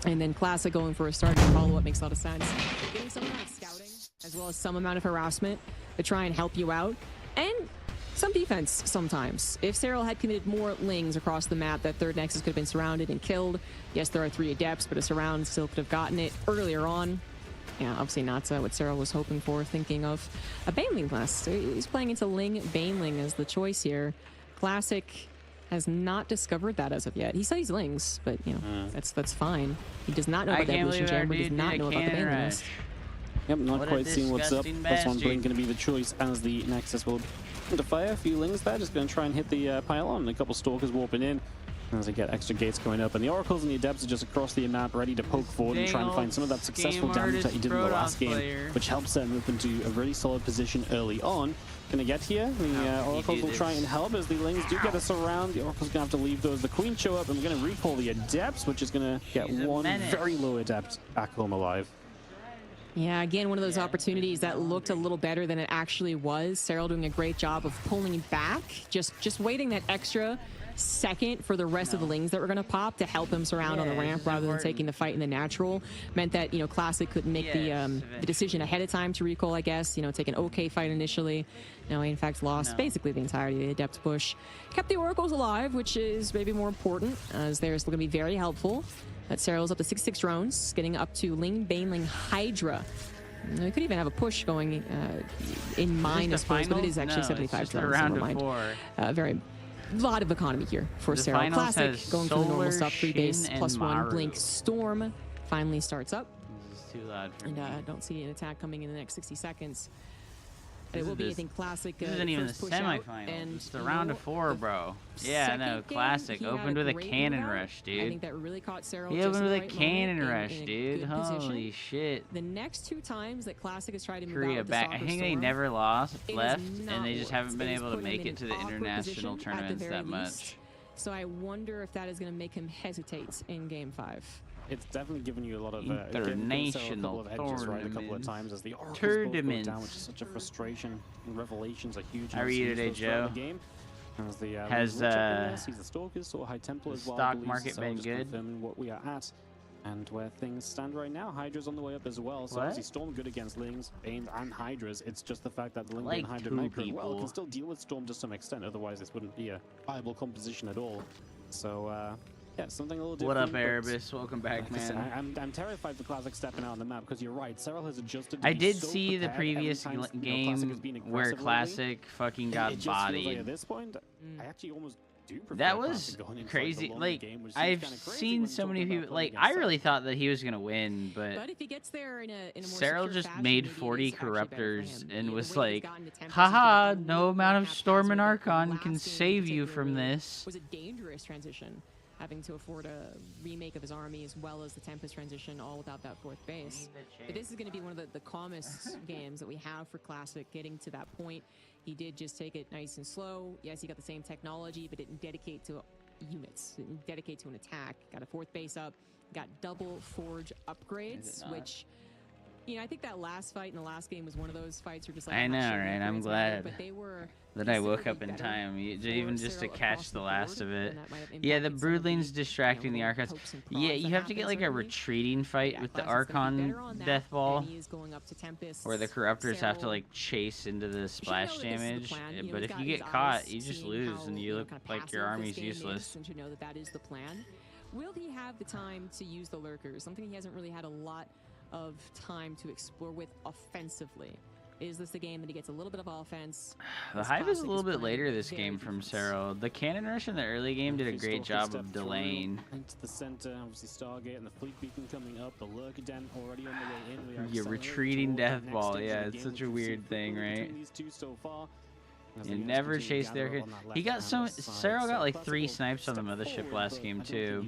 And then Classic going for a starting follow-up makes a lot of sense. Getting some amount of scouting, as well as some amount of harassment to try and help you out. And some defense sometimes. If Cyril had committed more lings across the map, that third Nexus could have been surrounded and killed. Yes, there are 3 Adepts, but a surround still could have gotten it earlier on. Yeah, obviously not what Cyril was hoping for, thinking of a Baneling Nest. He's playing into Ling, Baneling as the choice here. Classic has not discovered that as of yet. He studies Lings, but, you know, that's fine. He does not know about the Evolution Chamber, he does not know about the Baneling Nest. Yep, not quite seeing what's up. That's one Blink going to be the choice as the Nexus will to fire. A few Lings there, just going to try and hit the pylon. A couple Stalkers warping in as they get extra gates going up. And the Oracles and the Adepts are just across the map, ready to poke forward and try and find some of that successful damage that he did in the last game, which helps set him up into a really solid position early on. Going to get here. The Oracles will try and help as the Lings do get us around. The Oracles going to have to leave those. The Queen show up and we're going to recall the Adepts, which is going to get one very low Adept back home alive. Yeah, again, one of those opportunities that looked a little better than it actually was. Cyril doing a great job of pulling back, just waiting that extra second for the rest of the Lings that were going to pop to help him surround on the ramp rather than taking the fight in the natural. Meant that, you know, Classic couldn't make the decision ahead of time to recall, I guess. You know, take an okay fight initially. No, he in fact lost basically the entirety of the Adept push. Kept the Oracles alive, which is maybe more important, as they're still going to be very helpful. But Cyril's up to 66 drones, getting up to Ling, Baneling, Hydra. We could even have a push going in mine, I suppose, but it is actually 75 drones. Never mind. Very lot of economy here for Cyril. Classic going for the normal stuff. 3 base plus 1 Blink. Storm finally starts up. This is too loud for me. And I don't see an attack coming in the next 60 seconds. It will be, I think, Classic. This isn't even the semifinal. It's the round of 4, bro. Yeah, no, Classic opened with a cannon rush, dude. I think that really caught Cyril. He opened with a cannon rush, dude. Holy shit. The next 2 times that Classic has tried to move Korea out back. I think they never left, and they just haven't been able to make it to the international tournaments that much. So I wonder if that is going to make him hesitate in Game 5. It's definitely given you a lot of international a couple of times as the Oracles both go down, which is such a frustration. And Revelations are huge. How are you today, Joe? As the, has the Stalkers or High Templar as well, stock market been good? What we are at and where things stand right now. Hydra's on the way up as well. So obviously Storm good against Lings, Banes, and Hydras. It's just the fact that the Ling and Hydra Micro well can still deal with Storm to some extent. Otherwise, this wouldn't be a viable composition at all. So. Yeah, something a little different. What up, Erebus? Welcome back, man. I'm terrified for Classic stepping out on the map because you're right. Cyril has adjusted. I did see the previous game where Classic fucking got bodied. Like at this point, I actually almost do prefer that was crazy. Like I've seen so many people. Like I really thought that he was gonna win, but if he gets there in a Cyril just made 40 corruptors and was like, haha, no amount of Storm and Archon can save you from this. Was a dangerous transition, having to afford a remake of his army as well as the Tempest transition, all without that 4th base. But this is going to be one of the calmest games that we have for Classic, getting to that point. He did just take it nice and slow. Yes, he got the same technology, but didn't dedicate to units, didn't dedicate to an attack. Got a 4th base up, got double forge upgrades, which, you know, I think that last fight in the last game was one of those fights where just like, I know, right? I'm glad but they were that I woke up in time, even just to catch the last of it. Yeah, the Broodling's distracting the Archons. Yeah, you have to get like a retreating fight with the Archon Death Ball, where the Corruptors have to like chase into the splash damage. But if you get caught, you just lose and you look like your army's useless. Will he have the time to use the Lurkers? Something he hasn't really had a lot of time to explore with offensively. Is this the game that he gets a little bit of offense? The Hive is a little bit later this game from Cyril. The Cannon Rush in the early game did a great job of delaying. Into the center, obviously Stargate and the Fleet Beacon coming up, the Lurker Den already on the way in. You're retreating Death Ball, yeah, it's such a weird thing, right? You never chase their. He got some. Cyril got like 3 snipes on the mothership last game too,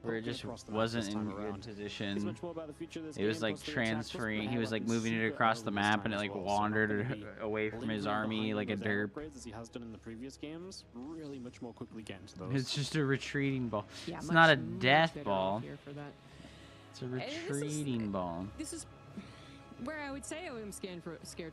where it just wasn't in good position. It was like transferring. He was like moving it across the map, and it like wandered away from his army like a derp. It's just a retreating ball. It's not a death ball. It's a retreating ball. This is Where I would say I'm scared for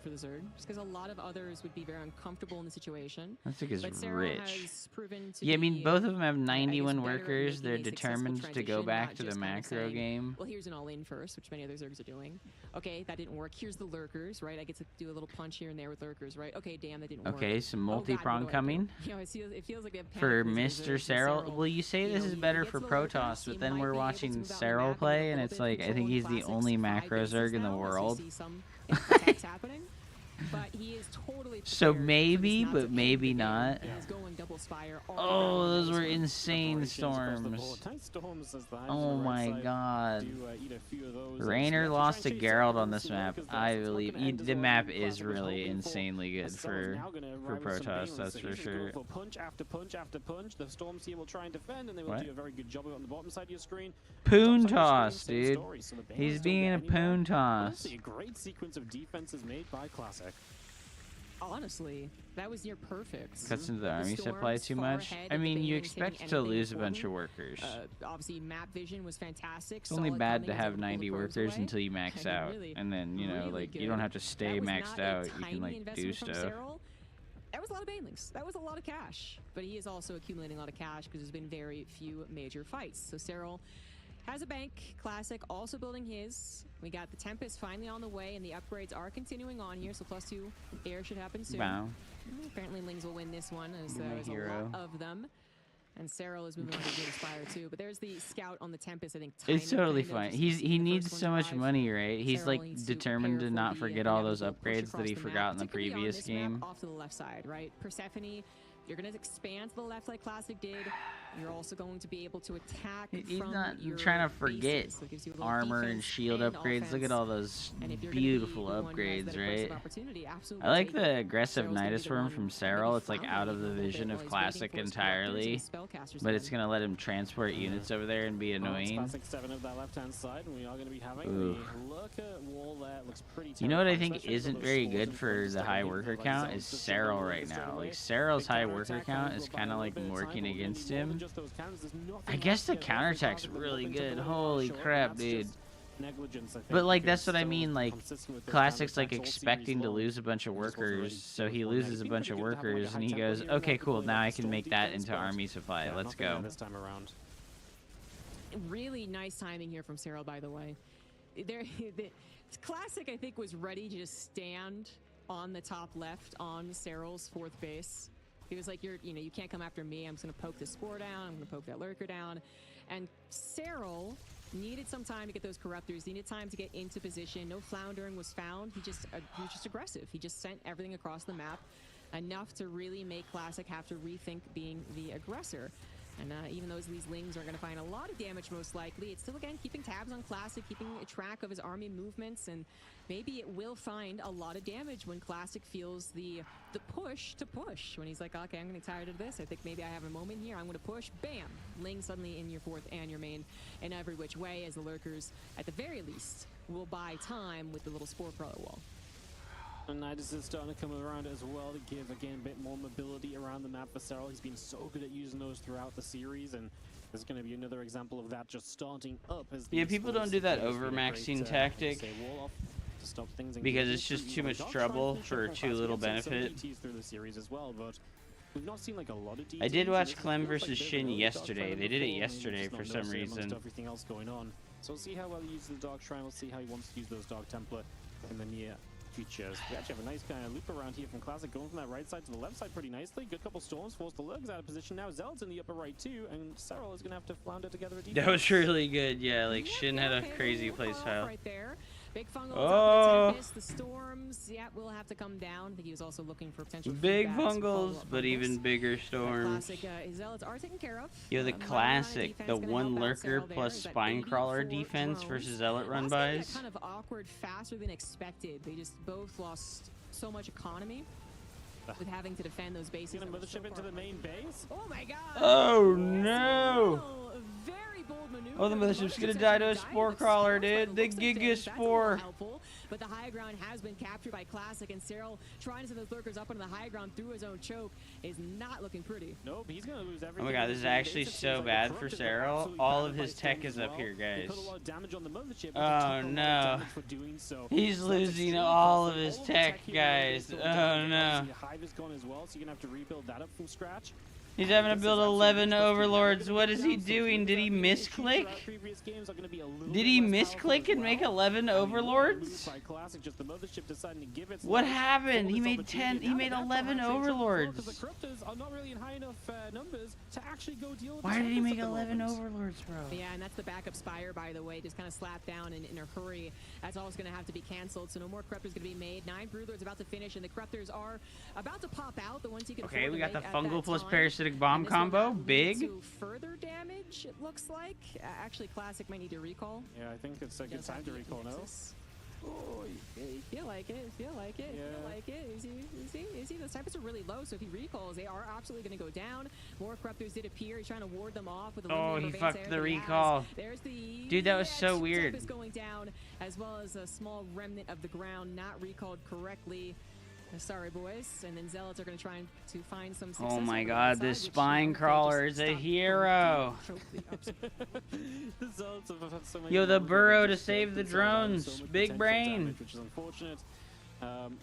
the Zerg, just because a lot of others would be very uncomfortable in the situation. I think is But Sarah rich. has proven to Yeah, I mean, be, both of them have I guess, 91 better at workers. making They're a successful determined to go transition, back not to the just kind of macro saying, game. well, here's an all-in first, which many other Zergs are doing. Okay, that didn't work. Here's the lurkers, right? I get to do a little punch here and there with lurkers, right? Okay, damn, that didn't work. Okay, some Oh, God, multi-prong what do I do? coming. You know, it feels like they have For panic Mr. resistance Cyril. Well, you say this is better for Protoss, but then we're watching Cyril play, and it's like, I think he's the only macro Zerg in the world. Attacks happening, but he is totally So prepared maybe, for this not but to end maybe the game. not. He is going double spire all Oh, around those this were one. insane storms. Oh my god. Rainer lost to Geralt on this map. I believe the map is really insanely good for Protoss, that's for sure. Punch after punch after punch. The Storm Seer will try and defend, and they will What? do a very good job of it on the bottom side of your screen. Poon Top side of toss, your screen, dude. same story. So the Banes He's don't being get a anywhere. poon toss. Honestly, a great sequence of defenses made by Classic. Honestly, that was near perfect. Cuts into the army supply too much. I mean, you expect to lose a bunch of workers. Obviously, map vision was fantastic. It's only bad to have 90 workers until you max out, and then, you know, really like, you good. don't have to stay That was maxed not a out. You can, tiny like, do investment from stuff. Cyril. That was a lot of banelings. That was a lot of cash. But he is also accumulating a lot of cash because there's been very few major fights. So Cyril has a bank. Classic also building his. We got the Tempest finally on the way, and the upgrades are continuing on here. So +2 air should happen soon. Wow. Apparently, Lings will win this one, as My there's a hero. lot of them. And Cyril is moving on to Great Spire too. But there's the scout on the Tempest. I think It's timing totally kind of fine. just He the needs first one so to much arrive. money, right? He's Cyril like needs to determined prepare to for not the forget all those inevitable push upgrades that across he the forgot map, in the particularly on previous this map, game. off to the left side, right? Persephone, you're going to expand to the left like Classic did. You're also going to be able to attack He's from not your trying to forget bases. So it gives you a little armor and defense shield and upgrades. Look at offense. all those And if you're gonna be beautiful the one who has upgrades, that aggressive right? opportunity, absolutely I like take it. the aggressive Cyril's gonna be Nidus the Worm one from maybe Cyril. It's like floundering out of even the a little vision bit of while he's waiting Classic for his corruptors and entirely, his spellcasters but to it's gonna let him transport units over there and be annoying. Classic 7 of that left-hand side, and we are going to be having Oof. the lurker wall there. Looks pretty You know what I terrifying, think especially with isn't those very spores good in for front the starting high to worker like count zones is just Cyril jumping right in straight now. away. Like Cyril's Big high counterattack worker count will is buy kind a of little like bit of time, working but we need against more than him. just those cannons. There's nothing I else guess the here for Classic counterattack's that will really open to good. the Holy show up, and crap, that's dude. just negligence, I think, But like because that's what I Cyril mean. is Like consistent with those Classic's like counterattacks all series expecting to long. lose a bunch of He just wasn't ready workers, to so he pull that. loses It's a been bunch pretty of good to have, like, a workers, and he high goes, tempo here, okay, not cool. deploying Now that I can storm make that defense, into but army supply. yeah, Let's nothing there go. this time around. Really nice timing here from Cyril, by the way. The Classic, I think, was ready to just stand on the top left on Cyril's 4th base. He was like, you can't come after me. I'm just going to poke this spore down. I'm going to poke that lurker down. And Cyril needed some time to get those corruptors, needed time to get into position. No floundering was found. He was just aggressive. He just sent everything across the map, enough to really make Classic have to rethink being the aggressor. And even though these Lings are going to find a lot of damage, most likely, it's still, again, keeping tabs on Classic, keeping a track of his army movements, and maybe it will find a lot of damage when Classic feels the push to push. When he's like, okay, I'm getting tired of this. I think maybe I have a moment here. I'm going to push. Bam! Ling suddenly in your 4th and your main in every which way, as the Lurkers, at the very least, will buy time with the little Spore Crawler wall. And Nidus is starting to come around as well to give, again, a bit more mobility around the map for Cyril. He's been so good at using those throughout the series, and there's going to be another example of that just starting up. As Yeah, people don't do that overmaxing tactic because it's just too much trouble for too little benefit. Through the series as well, but we've not seen like a lot of I did DTs, watch and it Clem feels like versus they're Shin really yesterday. Dark They did it Shrine yesterday before, for and we some just not noticed it reason. amongst everything else going on. So we'll see how well he uses the Dark Shrine. We'll see how he wants to use those Dark Templar in the near future. We actually have a nice kind of loop around here from Classic, going from that right side to the left side pretty nicely. Good couple storms, forced the Lurks out of position. Now Zeld's in the upper right too, and Cyril is going to have to flounder together a defense. That was really good. Yeah, like Yeah, Shin had a okay, crazy little call playstyle. right there. Big fungal Oh. on the Tempest, the storms, yeah, will have to come down. I think he was also looking for potential Big feedbacks, fungals, follow-up but fungals. even bigger storms. Classic, his Zealots are taken care of. Yo, the Running on classic, defense the gonna one help out lurker Cyril there. plus He's got spine 84 crawler defense drones. versus zealot run Last game bys. got kind of awkward faster than expected. They just both lost so much economy with having to defend those bases. Gonna that were mothership so into far the main away. base. Oh my god! Oh no! Very bold Oh, the mothership's gonna die to a spore crawler, dude. The Giga Spore. But the high ground has been captured by Classic, and Cyril trying to send those lurkers up onto the high ground through his own choke is not looking pretty. Nope, he's gonna lose everything. Oh my god, this is actually so bad for Cyril. All of his tech is up here, guys. Oh no. He's losing all of his tech, guys. Oh no. Hive is gone as well, so you're gonna have to rebuild that up from scratch. He's having to build 11 overlords. What is he doing? Did he misclick? Did he misclick and make 11 overlords? What happened? He made 10. He made 11 overlords. Why did he make 11 overlords, bro? Yeah, and that's the backup Spire, by the way, just kind of slapped down in a hurry. That's always going to have to be canceled, so no more Corruptors going to be made. 9 Broodlords about to finish, and the Corruptors are about to pop out. The ones you can. Okay, we got the fungal plus parasitic bomb combo. Big. Further damage, it looks like. Actually, Classic might need to recall. Yeah, I think it's a good time to recall now. Oh, you feel like it. Feel like it. Yeah. Feel like it. Is he? The types are really low, so if he recalls, they are absolutely going to go down. More Corruptors did appear. He's trying to ward them off with a oh, he fucked the recall. There's the dude, that was so weird. Is going down, as well as a small remnant of the ground not recalled correctly. Sorry, boys. And then Zealots are going to try to find some success. Oh my god, this spine crawler is a hero. Yo, the burrow to save the drones. Big brain. Which is unfortunate.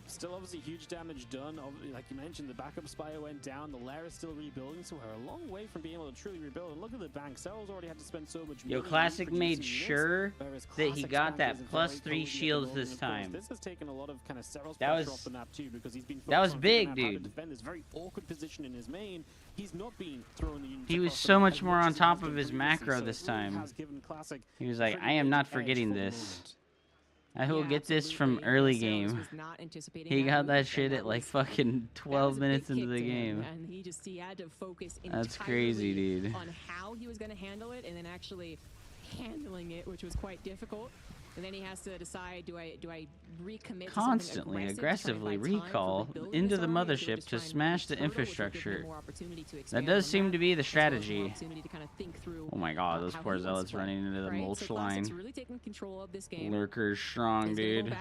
Still obviously huge damage done. Like you mentioned, the backup Spire went down. The lair is still rebuilding, so we're a long way from being able to truly rebuild. And look at the bank. Cyril's already had to spend so much money. Yo, Classic made sure that he got that +3 shields this time. This has taken a lot of kind of Cyril's that off the map too, because he's been that was big, how dude. to defend this very awkward position in his main. He's not been throwing the units. He was so much more on top of his macro this time. He was like, I am not forgetting this. I will get this from early game. He got that shit at like fucking 12 minutes into the game. And he had to focus that's crazy, dude. On how he was going to handle it, and then actually handling it, which was quite difficult. And then he has to decide, do I recommit constantly, aggressively recall into the mothership to smash the infrastructure. That does seem to be the strategy. Oh my god, those poor Zealots running into the mulch line. Lurkers strong, dude.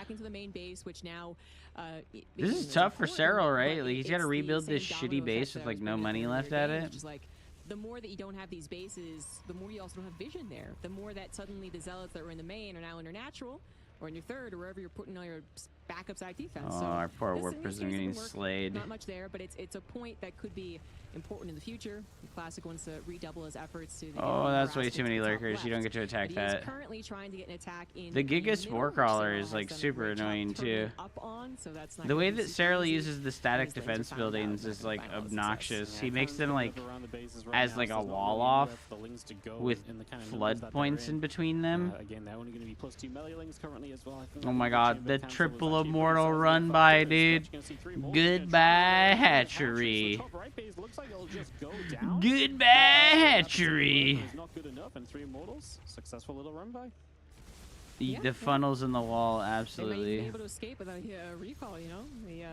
This is tough for Cyril, right? Like, he's got to rebuild this shitty base with like no money left at it. The more that you don't have these bases, the more you also don't have vision there. The more that suddenly the Zealots that were in the main are now in your natural, or in your third, or wherever you're putting all your backup side defense. Oh, so our poor Warp Prism getting slayed. Not much there, but it's a point that could be important in the future. The Classic wants to redouble his efforts to. Oh, that's way too many lurkers. You don't get to attack that. He's currently trying to get an attack in the Giga Spore Crawler is like super annoying too. The way that Cyril uses the static defense buildings is like obnoxious. He makes them like as like a wall off with flood points in between them. Oh my god, the triple immortal run by, dude. Goodbye, hatchery. Goodbye, hatchery. Successful little run by. The funnels in the wall, absolutely. They might be able to escape without recall, you know? The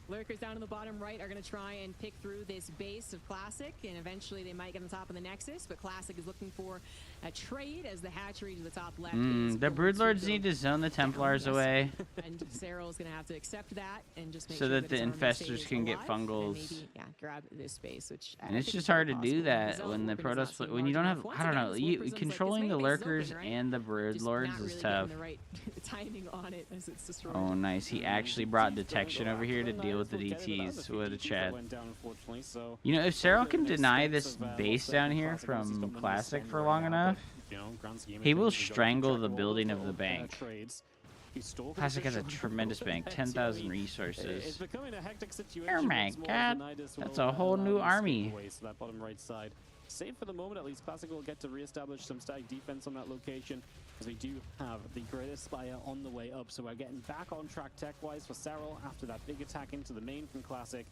lurkers down in the bottom right are going to try and pick through this base of Classic, and eventually they might get on top of the Nexus, but Classic is looking for a trade as the hatchery to the top left. The Broodlords need to zone the Templars away. And Cyril's going to have to accept that and just make so sure that the infestors can get fungals. Maybe, grab this space, which and it's just hard to do that when the Protoss, when you don't have, I don't know, controlling the lurkers and the Broodlords is tough. Oh, nice. He actually brought detection over here to deal with the DTs. What a chat. You know, if Cyril can deny this base down here from Classic for long enough, he will strangle the building of the bank. Classic has a tremendous bank, 10,000 resources. Oh my god, that's a whole new army. Safe for the moment, at least Classic will get to re-establish some static defense on that location, as we do have the greatest Spire on the way up. So we're getting back on track tech-wise for Cyril after that big attack into the main from Classic.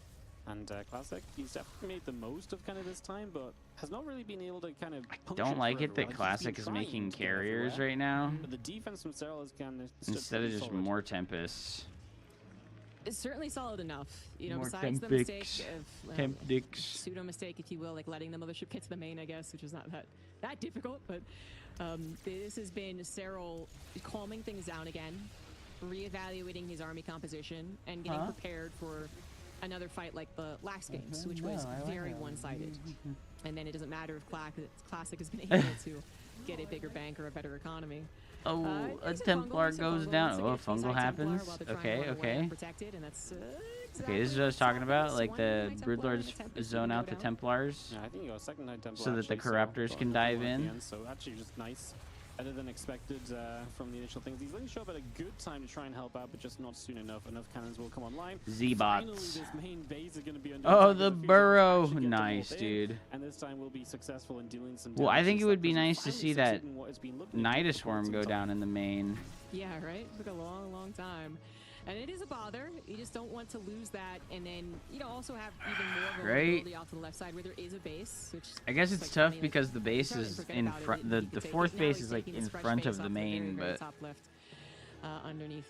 And Classic, he's definitely made the most of kind of this time, but has not really been able to kind of. I don't like it that Classic is making carriers right now. But the defense from Cyril is kind of instead of just more Tempests. It's certainly solid enough, you know. More besides the mistake of pseudo mistake, if you will, like letting the mothership get to the main, I guess, which is not that difficult, but This has been Cyril calming things down again, reevaluating his army composition, and getting prepared for another fight like the last games, which was very one-sided. And then it doesn't matter if Classic has been able to get a bigger bank or a better economy. Oh, a Templar goes down. Oh, a fungal happens. Okay, okay. Okay, this is what I was talking about. Like the Broodlords zone out the Templars, Yeah, I think you got second Templar so that the actually, Corruptors can dive in. So actually just nice. Better than expected from the initial things. These lings show up at a good time to try and help out, but just not soon enough. Enough cannons will come online. Z-bots. Oh, the burrow. Nice, dude. And this time we'll be successful in dealing some Well, I think it would be damage. nice to see that Nidus Worm go down in the main. Yeah, right? It took a long, long time. And it is a bother. You just don't want to lose that, and then also have even more vulnerability off to the left side where there is a base. Which I guess it's tough because the base is in front. The fourth base is like in front of the main, but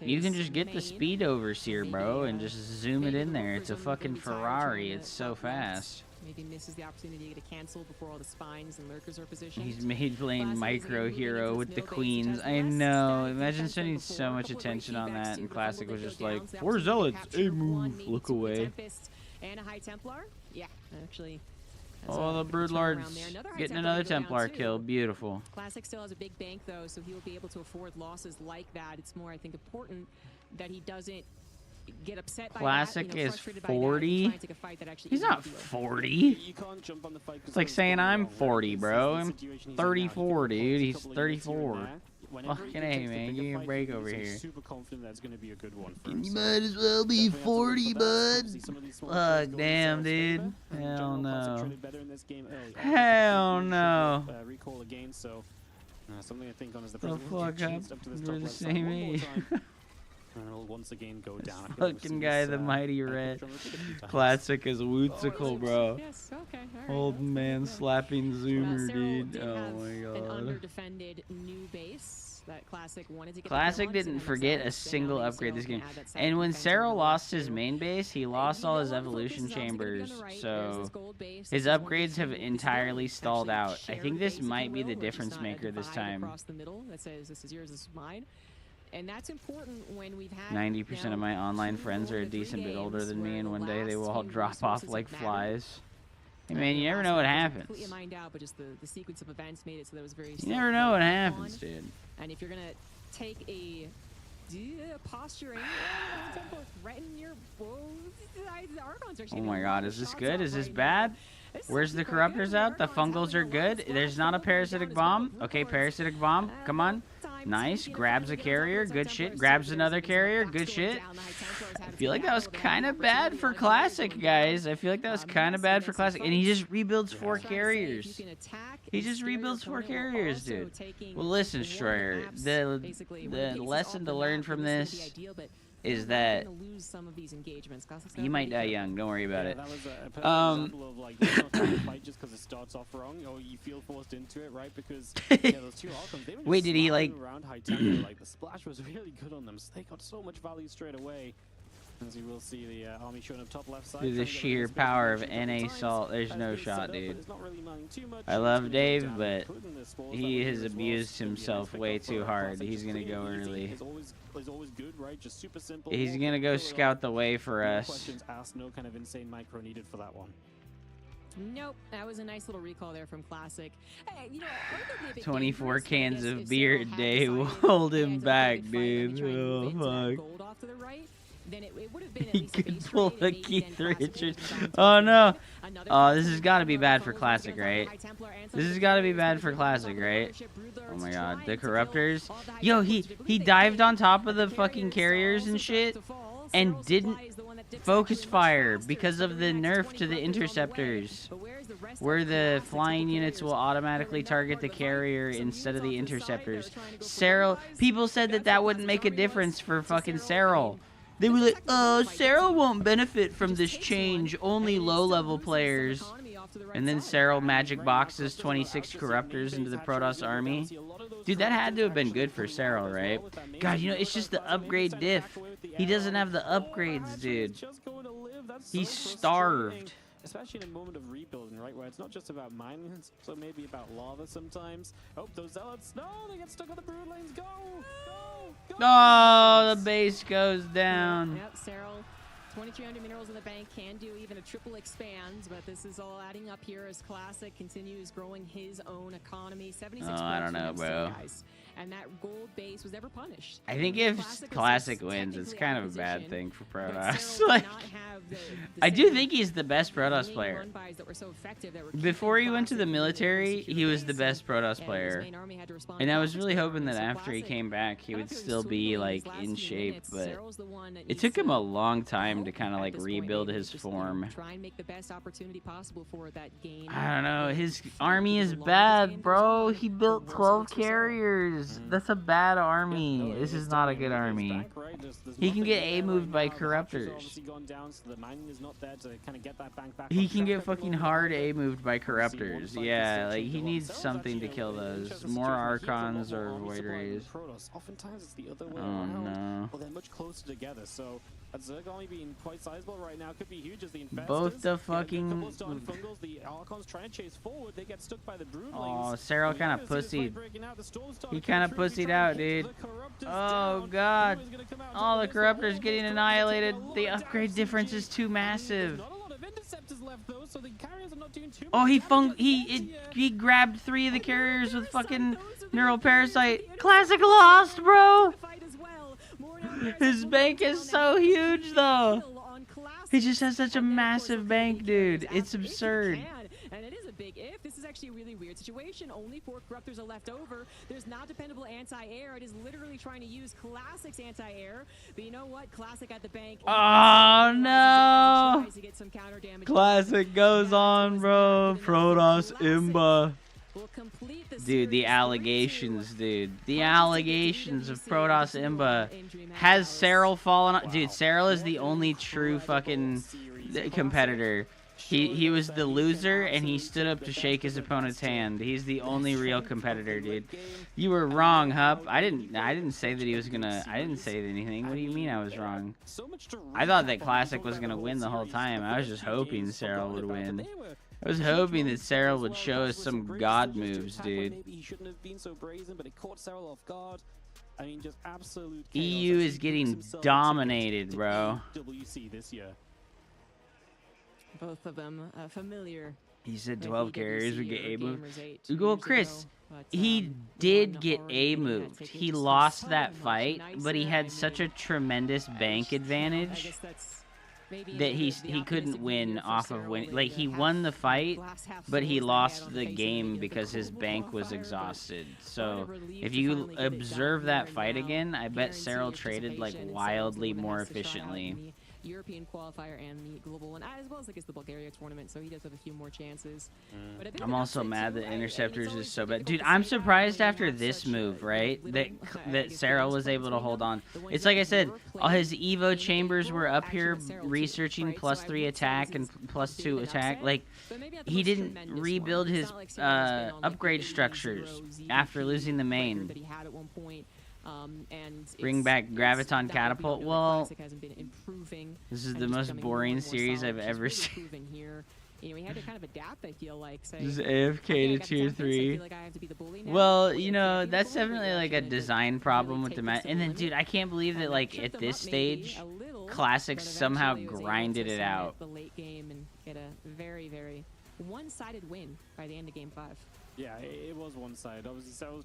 you can just get the speed overseer, bro, and just zoom it in there. It's a fucking Ferrari. It's so fast. Maybe misses the opportunity to cancel before all the spines and lurkers are positioned. He's made playing micro hero with the queens. I know. Imagine spending so much attention on that, and Classic was just like, 4 zealots, a move, look away. And a High Templar. Yeah, actually. Oh, the Broodlord's getting another Templar kill. Beautiful. Classic still has a big bank though, so he will be able to afford losses like that. It's more, I think, important that he doesn't get upset by Classic that, is 40. He's not 40. It's like saying I'm 40, bro. I'm 34, dude. He's 34. Fucking A, man. Give me a break over here. You might as well be 40, bud. Fuck, damn, dude. Hell no. Hell no. The fuck up? We're the same age. Will once again go down. Fucking guy, the mighty red. Classic is wootsicle, bro. Yes, okay, all right. Old man slapping zoomer, dude. Oh my An god. underdefended new base that Classic wanted to get. Classic didn't forget a single upgrade this game. And when Cyril lost his main base, he lost all his evolution chambers. So his upgrades have entirely stalled out. I think this might be the difference maker this time. Across the middle that says this is yours, this is mine. And that's important when we've had 90% of my online friends are a decent bit older than me, and one day they will all drop off like flies. Hey man, you never know what happens. Completely mined out, but just the sequence of events made it so that was very. You never know what happens, dude. And if you're gonna take a posturing, threaten your oh my god, is this good? Is this bad? Where's the Corruptors out? The Fungals are good. There's not a Parasitic Bomb. Okay, Parasitic Bomb. Come on. Nice. Grabs a carrier. Good shit. Grabs another carrier. Good shit. I feel like that was kind of bad for Classic, guys. I feel like that was kind of bad for Classic. And he just rebuilds 4 carriers. He just rebuilds 4 carriers, dude. Well, listen, Destroyer. The lesson to learn from this is that you might die young. Don't worry about it. That was a perfect example of like not trying to fight just because it starts off wrong, or you feel forced into it, right? Because those 2 Archons, they were just wait, did he like? Around High Templar, like the splash was really good on them, so they got so much value straight away. As you will see, the army showing up top left side. Through the sheer power of NA Salt, there's no shot, dude. I love Dave, but he has abused himself way too hard. He's gonna go early. He's gonna go scout the way for us. No kind of insane micro needed for that one. Nope, that was a nice little recall there from Classic. Hey, 24 cans of beer a day will hold him back, dude. Oh fuck. Then it would have been at least he could pull a Keith Richards. Oh no. Oh, this has got to be bad for Classic, right? This has got to be bad for Classic, right? Oh my god, the Corruptors. Yo, he dived on top of the fucking carriers and shit and didn't focus fire because of the nerf to the interceptors, where the flying units will automatically target the carrier instead of the interceptors. Cyril, people said that wouldn't make a difference for fucking Cyril. They were like, Cyril won't benefit from this change, only low-level players. And then Cyril magic boxes 26 Corruptors into the Protoss army. Dude, that had to have been good for Cyril, right? God, it's just the upgrade diff. He doesn't have the upgrades, dude. He's starved. especially in a moment of rebuilding, right, where it's not just about mining, it's also maybe about lava sometimes. Oh, those zealots, no, they get stuck on the brood lanes. Go! Oh, the base goes down. Yep, Serral, 2,300 minerals in the bank, can do even a triple expand, but this is all adding up here as Classic continues growing his own economy. 76 Oh, I don't know, bro. guys. And that gold base was never punished. I think if Classic wins, it's kind of a bad thing for Protoss. Like, I do think he's the best Protoss player. Before he went to the military, he was the best Protoss player. And I was really hoping that after he came back, he would still be, like, in shape. But it took him a long time to kind of, like, rebuild his form. I don't know. His army is bad, bro. He built 12 carriers. That's a bad army. This is not a good army. He can get A-moved by Corruptors. He can get fucking hard A-moved by Corruptors. Yeah, like, he needs something to kill those. More Archons or Void Rays. Oh, no. Both the fucking... Oh, Serral kind of pussied. He kind of pussied out, dude. Oh, God. All the Corruptors getting annihilated. The upgrade difference is too massive. Oh, he grabbed 3 of the carriers with fucking Neural Parasite. Classic lost, bro. His bank is so huge, though. He just has such a massive bank, dude. It's absurd. And it is a big if. This is actually a really weird situation. Only 4 Corruptors are left over. There's not dependable anti-air. It is literally trying to use Classic's anti-air. But you know what? Classic at the bank. Oh, no. Classic goes on, bro. Protoss Imba. Dude, the allegations, dude. The allegations of Protoss Imba. Has Serral fallen on? Dude, Serral is the only true fucking competitor. He was the loser, and he stood up to shake his opponent's hand. He's the only real competitor, dude. You were wrong, Hup. I didn't say that he was gonna. I didn't say anything. What do you mean I was wrong? I thought that Classic was gonna win the whole time. I was just hoping Serral would win. I was hoping that Serral would show us some god moves, dude. EU is getting dominated, bro. Both of them familiar. He said 12 carriers would get A-moved. Well, Chris, he did get A-moved. He lost that fight, but he had such a tremendous bank advantage that he couldn't win off of win. Like, he won the fight, but he lost the game because his bank was exhausted. So if you observe that fight again, I bet Serral traded like wildly more efficiently. European qualifier and the global one, as well as I guess the Bulgaria tournament, so he does have a few more chances. I'm also mad that Interceptors is so bad. Dude, I'm surprised after this move, right, that Serral was able to hold on. It's like I said, all his Evo chambers were up here researching +3 attack and +2 attack. Like, he didn't rebuild his upgrade structures after losing the main. Bring back Graviton Catapult. Well, this is the most boring series I've ever seen. You know, we had to kind of adapt, I feel like. Say, just AFK to tier 3. Well, you know, that's definitely like a design problem with the match. And then, dude, I can't believe that, like, at this stage, Classic somehow grinded it out. The late game and get a very, very one-sided win by the end of Game 5. Yeah, it was one-sided.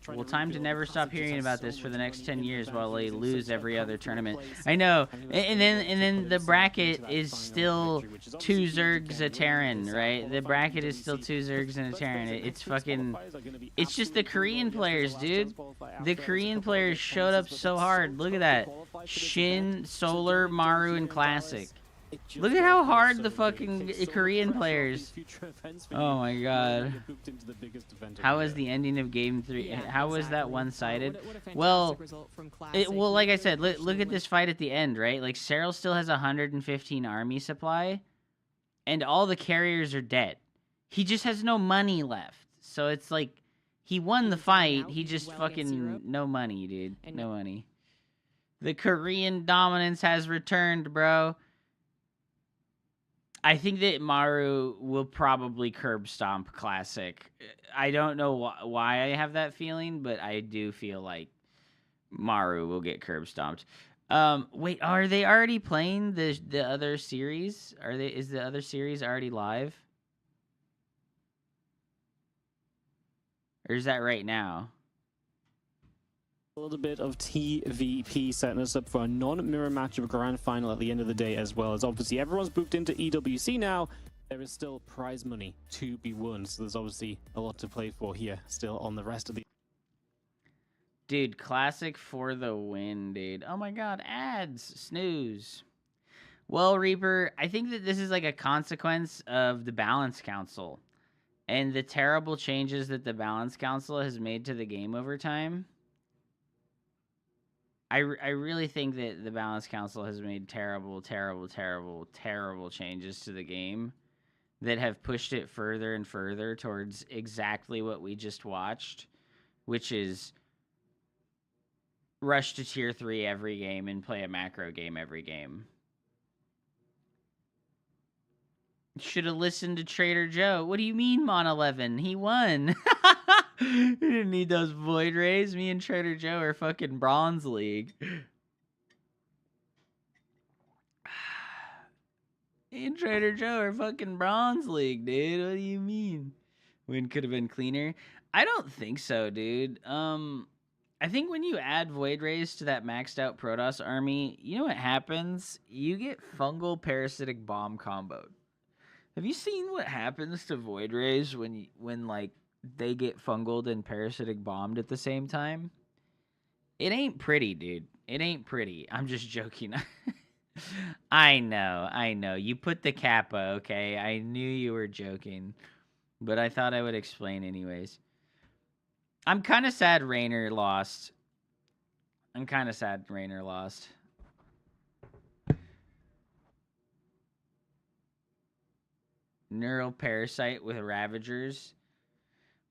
Well, time to never stop hearing about this for the next 10 years while they lose every other tournament. I know. And then the bracket is still 2 Zergs a Terran, right? The bracket is still 2 Zergs and a Terran. It's fucking... It's just the Korean players, dude. The Korean players showed up so hard. Look at that. Shin, Solar, Maru, and Classic. Look at how hard the fucking Korean players. Oh my god. How was the ending of Game 3? How was that one-sided? Well, like I said, look at this fight at the end, right? Like, Serral still has 115 army supply, and all the carriers are dead. He just has no money left. So it's like, he won the fight, he just fucking no money, dude. No money. The Korean dominance has returned, bro. I think that Maru will probably curb stomp Classic. I don't know why I have that feeling, but I do feel like Maru will get curb stomped. Wait, are they already playing the other series? Is the other series already live? Or is that right now? A little bit of TVP setting us up for a non-mirror matchup grand final at the end of the day, as well as obviously everyone's booked into EWC now. There is still prize money to be won, so there's obviously a lot to play for here still on the rest of the... Dude, Classic for the win, dude. Oh my god, ads. Snooze. Well, Reaper, I think that this is like a consequence of the Balance Council and the terrible changes that the Balance Council has made to the game over time. I really think that the Balance Council has made terrible changes to the game that have pushed it further and further towards exactly what we just watched, which is rush to tier 3 every game and play a macro game every game. Should have listened to Trader Joe. What do you mean, Mon 11? He won. He didn't need those Void Rays. Me and Trader Joe are fucking Bronze League. Me and Trader Joe are fucking Bronze League, dude. What do you mean? Win could have been cleaner. I don't think so, dude. I think when you add Void Rays to that maxed out Protoss army, you know what happens? You get fungal parasitic bomb comboed. Have you seen what happens to Void Rays when like they get fungaled and parasitic bombed at the same time? It ain't pretty, dude. It ain't pretty. I'm just joking. I know. You put the kappa, okay? I knew you were joking, but I thought I would explain anyways. I'm kind of sad Raynor lost. Neural Parasite with Ravagers.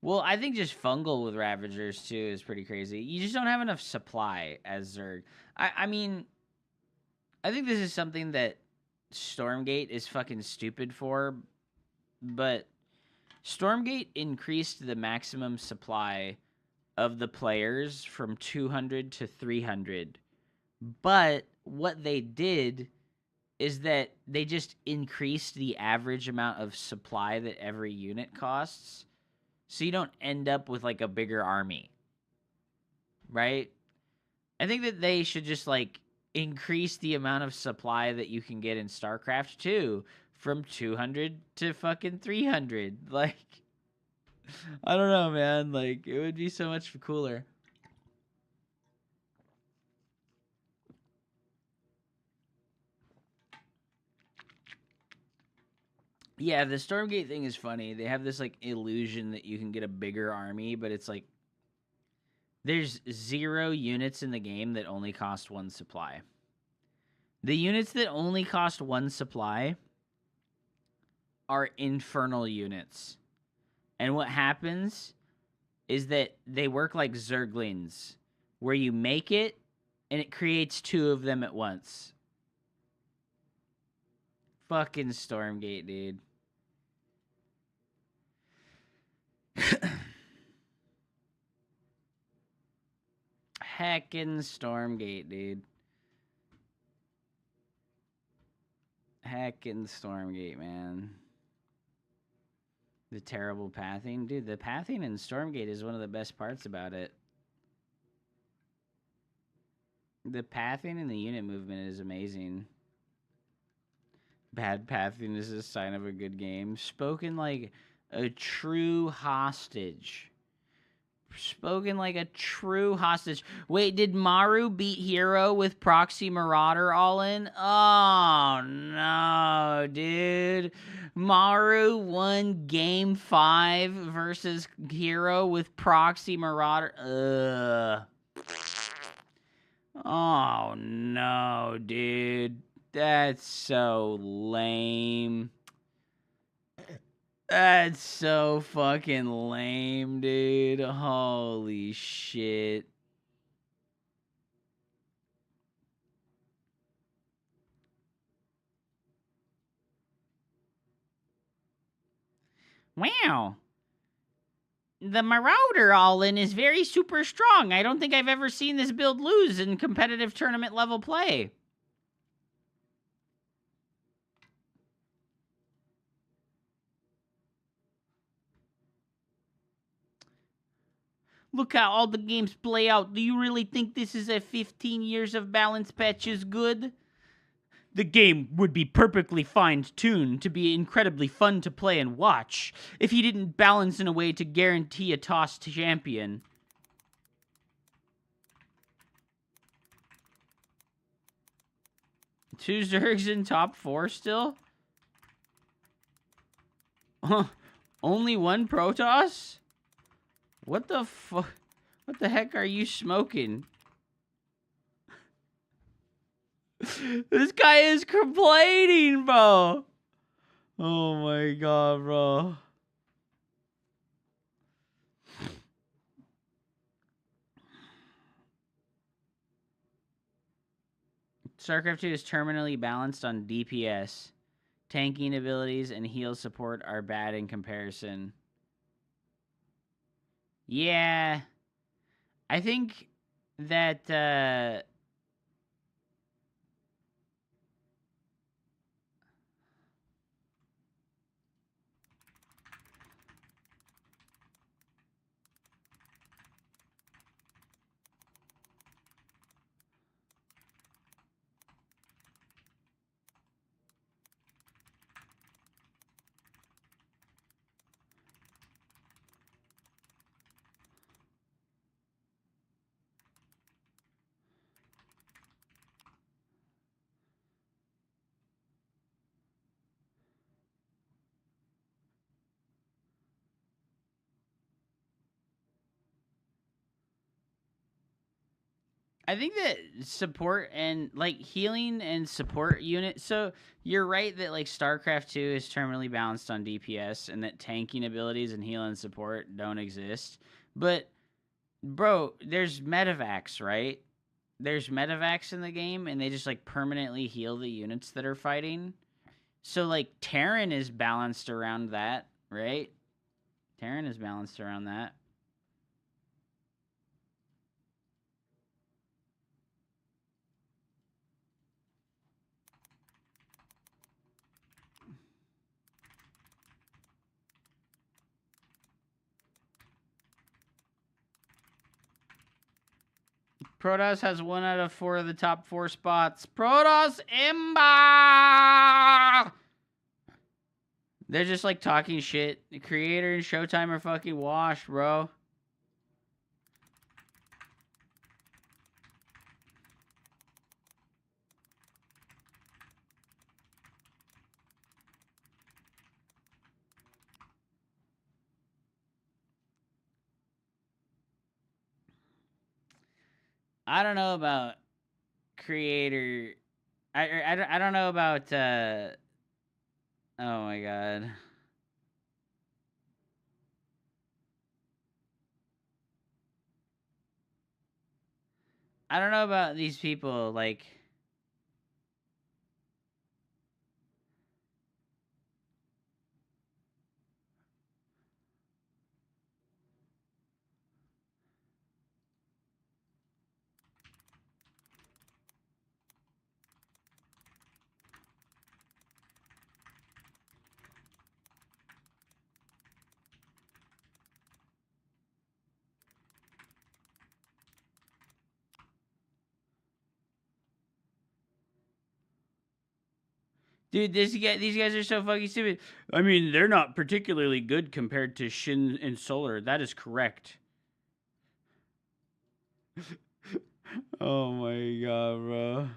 Well, I think just Fungal with Ravagers, too, is pretty crazy. You just don't have enough supply as Zerg. I mean, I think this is something that Stormgate is fucking stupid for, but Stormgate increased the maximum supply of the players from 200 to 300. But what they did is that they just increased the average amount of supply that every unit costs. So you don't end up with like a bigger army. Right? I think that they should just like increase the amount of supply that you can get in StarCraft 2 from 200 to fucking 300. Like, I don't know, man. Like, it would be so much cooler. Yeah, the Stormgate thing is funny. They have this, like, illusion that you can get a bigger army, but it's like there's 0 units in the game that only cost 1 supply. The units that only cost 1 supply are infernal units. And what happens is that they work like Zerglings, where you make it, and it creates 2 of them at once. Fucking Stormgate, dude. Heckin' Stormgate, dude. Heckin' Stormgate, man. The terrible pathing. Dude, the pathing in Stormgate is one of the best parts about it. The pathing and the unit movement is amazing. Bad pathing is a sign of a good game. Spoken like a true hostage. Spoken like a true hostage. Wait, did Maru beat Hero with Proxy Marauder all in? Oh, no, dude. Maru won Game 5 versus Hero with Proxy Marauder. Ugh. Oh, no, dude. That's so lame. That's so fucking lame, dude. Holy shit. Wow. The Marauder all-in is very super strong. I don't think I've ever seen this build lose in competitive tournament level play. Look how all the games play out. Do you really think this is a 15 years of balance patch is good? The game would be perfectly fine-tuned to be incredibly fun to play and watch if he didn't balance in a way to guarantee a toss to champion. Two Zergs in top 4 still? Only one Protoss? What the fuck? What the heck are you smoking? This guy is complaining, bro. Oh my god, bro. StarCraft 2 is terminally balanced on DPS. Tanking abilities and heal support are bad in comparison. Yeah. I think that, I think that support and like healing and support unit. So you're right that like StarCraft 2 is terminally balanced on DPS and that tanking abilities and heal and support don't exist. But bro, there's medevacs, right? There's medevacs in the game and they just like permanently heal the units that are fighting. So like Terran is balanced around that, right? Terran is balanced around that. Protoss has 1 out of 4 of the top 4 spots. Protoss Imba! They're just like talking shit. The creator and Showtime are fucking washed, bro. I don't know about creator. I don't know about oh my god. I don't know about these people like dude, these guys are so fucking stupid. I mean, they're not particularly good compared to Shin and Solar. That is correct. Oh my god, bro.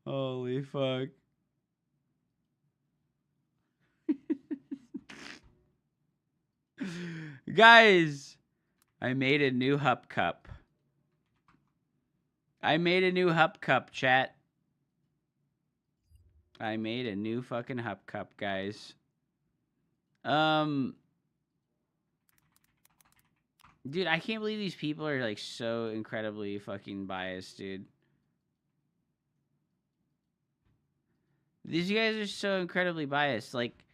Holy fuck. Guys, I made a new Hup Cup. I made a new Hup Cup, chat. I made a new fucking Hup Cup, guys. Dude, I can't believe these people are like so incredibly fucking biased, dude. These guys are so incredibly biased. Like,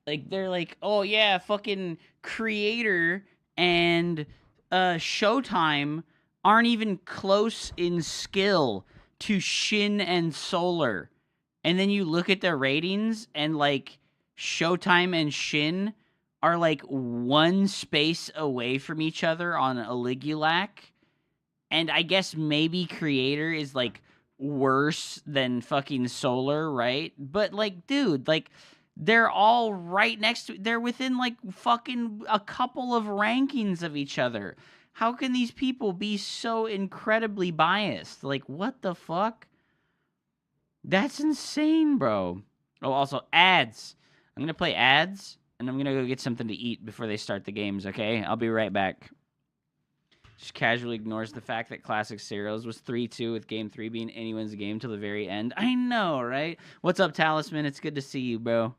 Like, they're like, oh yeah, fucking Creator and Showtime aren't even close in skill to Shin and Solar. And then you look at their ratings, and like Showtime and Shin are like one space away from each other on Aligulac. And I guess maybe Creator is like worse than fucking Solar, right? But like, dude, like they're all right next to, they're within like fucking a couple of rankings of each other. How can these people be so incredibly biased? Like, what the fuck? That's insane, bro. Oh, also ads. I'm gonna play ads, and I'm gonna go get something to eat before they start the games. Okay, I'll be right back. Just casually ignores the fact that Classic Cereals was 3-2 with Game 3 being anyone's game till the very end. I know, right? What's up, Talisman? It's good to see you, bro.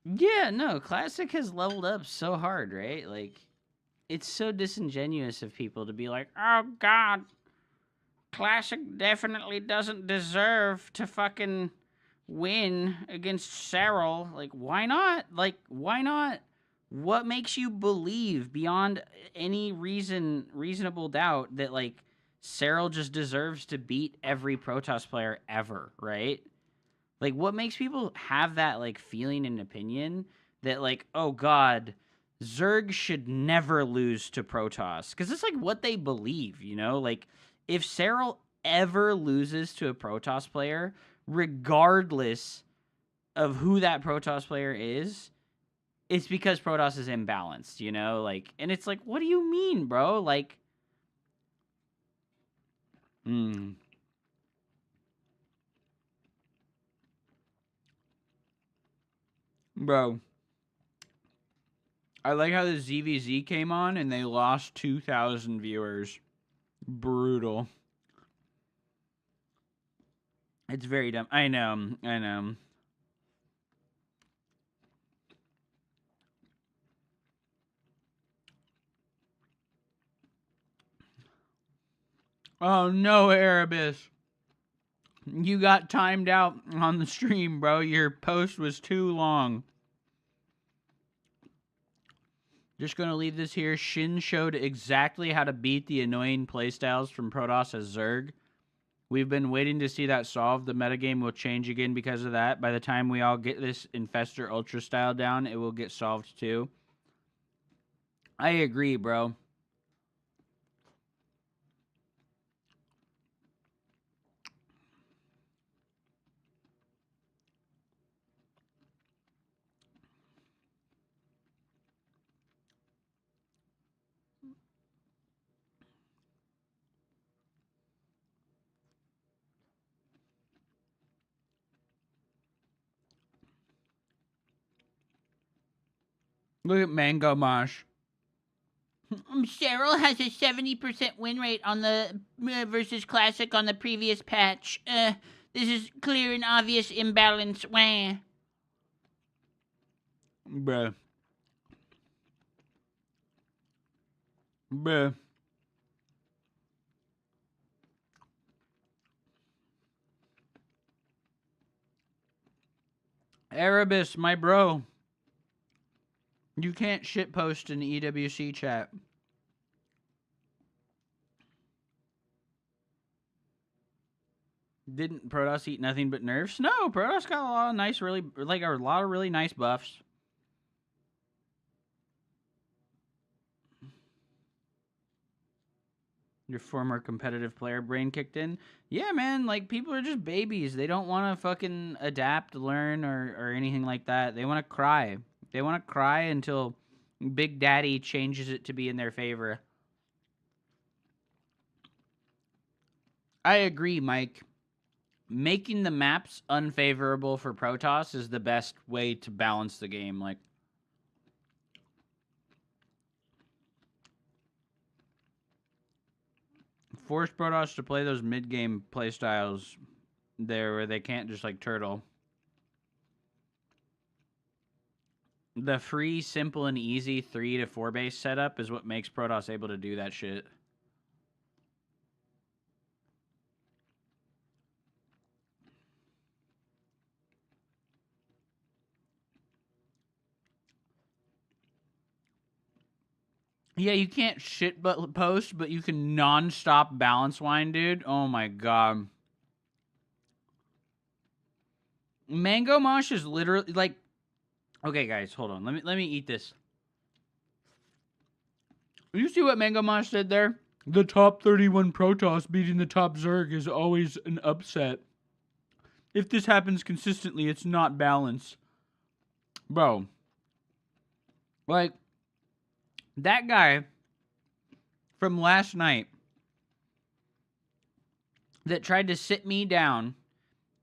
Yeah, no, Classic has leveled up so hard, right? Like, it's so disingenuous of people to be like, oh god, Classic definitely doesn't deserve to fucking win against Cyril. Like, why not? Like, why not? What makes you believe beyond any reasonable doubt that like Cyril just deserves to beat every Protoss player ever, right? Like, what makes people have that like feeling and opinion that like, oh god, Zerg should never lose to Protoss? Because it's like what they believe, you know? Like, if Cyril ever loses to a Protoss player, regardless of who that Protoss player is, it's because Protoss is imbalanced, you know? Like, and it's like, what do you mean, bro? Like, bro. I like how the ZVZ came on and they lost 2,000 viewers. Brutal. It's very dumb. I know. I know. Oh no, Erebus. You got timed out on the stream, bro. Your post was too long. Just gonna leave this here. Shin showed exactly how to beat the annoying playstyles from Protoss as Zerg. We've been waiting to see that solved. The metagame will change again because of that. By the time we all get this Infestor Ultra style down, it will get solved too. I agree, bro. Look at Mango Mosh. Cheryl has a 70% win rate on the versus Classic on the previous patch. This is clear and obvious imbalance. Wah. Bruh. Bruh. Erebus, my bro. You can't shitpost in the EWC chat. Didn't Protoss eat nothing but nerfs? No, Protoss got a lot of nice, a lot of really nice buffs. Your former competitive player brain kicked in? Yeah, man, like, people are just babies. They don't want to fucking adapt, learn, or anything like that. They want to cry. They want to cry until Big Daddy changes it to be in their favor. I agree, Mike. Making the maps unfavorable for Protoss is the best way to balance the game. Like, force Protoss to play those mid-game playstyles there where they can't just, like, turtle. The free, simple, and easy 3 to 4 base setup is what makes Protoss able to do that shit. Yeah, you can't shit but post, but you can non-stop balance wine, dude. Oh my god. Mango Mosh is literally like, okay, guys, hold on. Let me eat this. You see what Mango Mosh did there? The top 31 Protoss beating the top Zerg is always an upset. If this happens consistently, it's not balance. Bro. Like, that guy from last night that tried to sit me down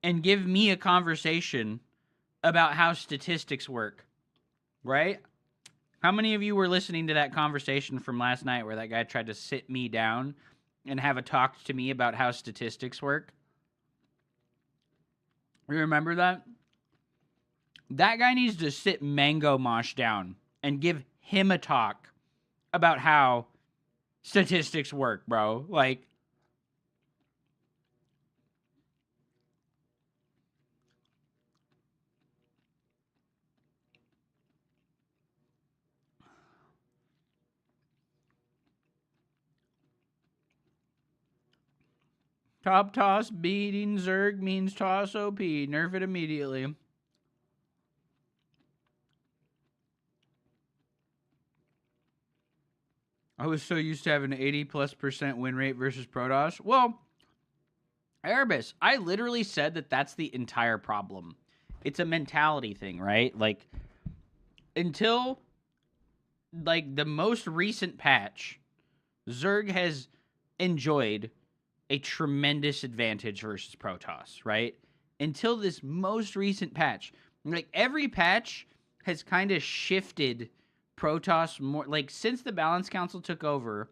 and give me a conversation about how statistics work, right? How many of you were listening to that conversation from last night where that guy tried to sit me down and have a talk to me about how statistics work? You remember that? That guy needs to sit Mango Mosh down and give him a talk about how statistics work, bro. Like, top toss beating Zerg means toss OP. Nerf it immediately. I was so used to having an 80+% win rate versus Protoss. Well, Erebus, I literally said that that's the entire problem. It's a mentality thing, right? Like, until, like, the most recent patch, Zerg has enjoyed a tremendous advantage versus Protoss, right? Until this most recent patch. Like, every patch has kind of shifted Protoss more. Like, since the Balance Council took over,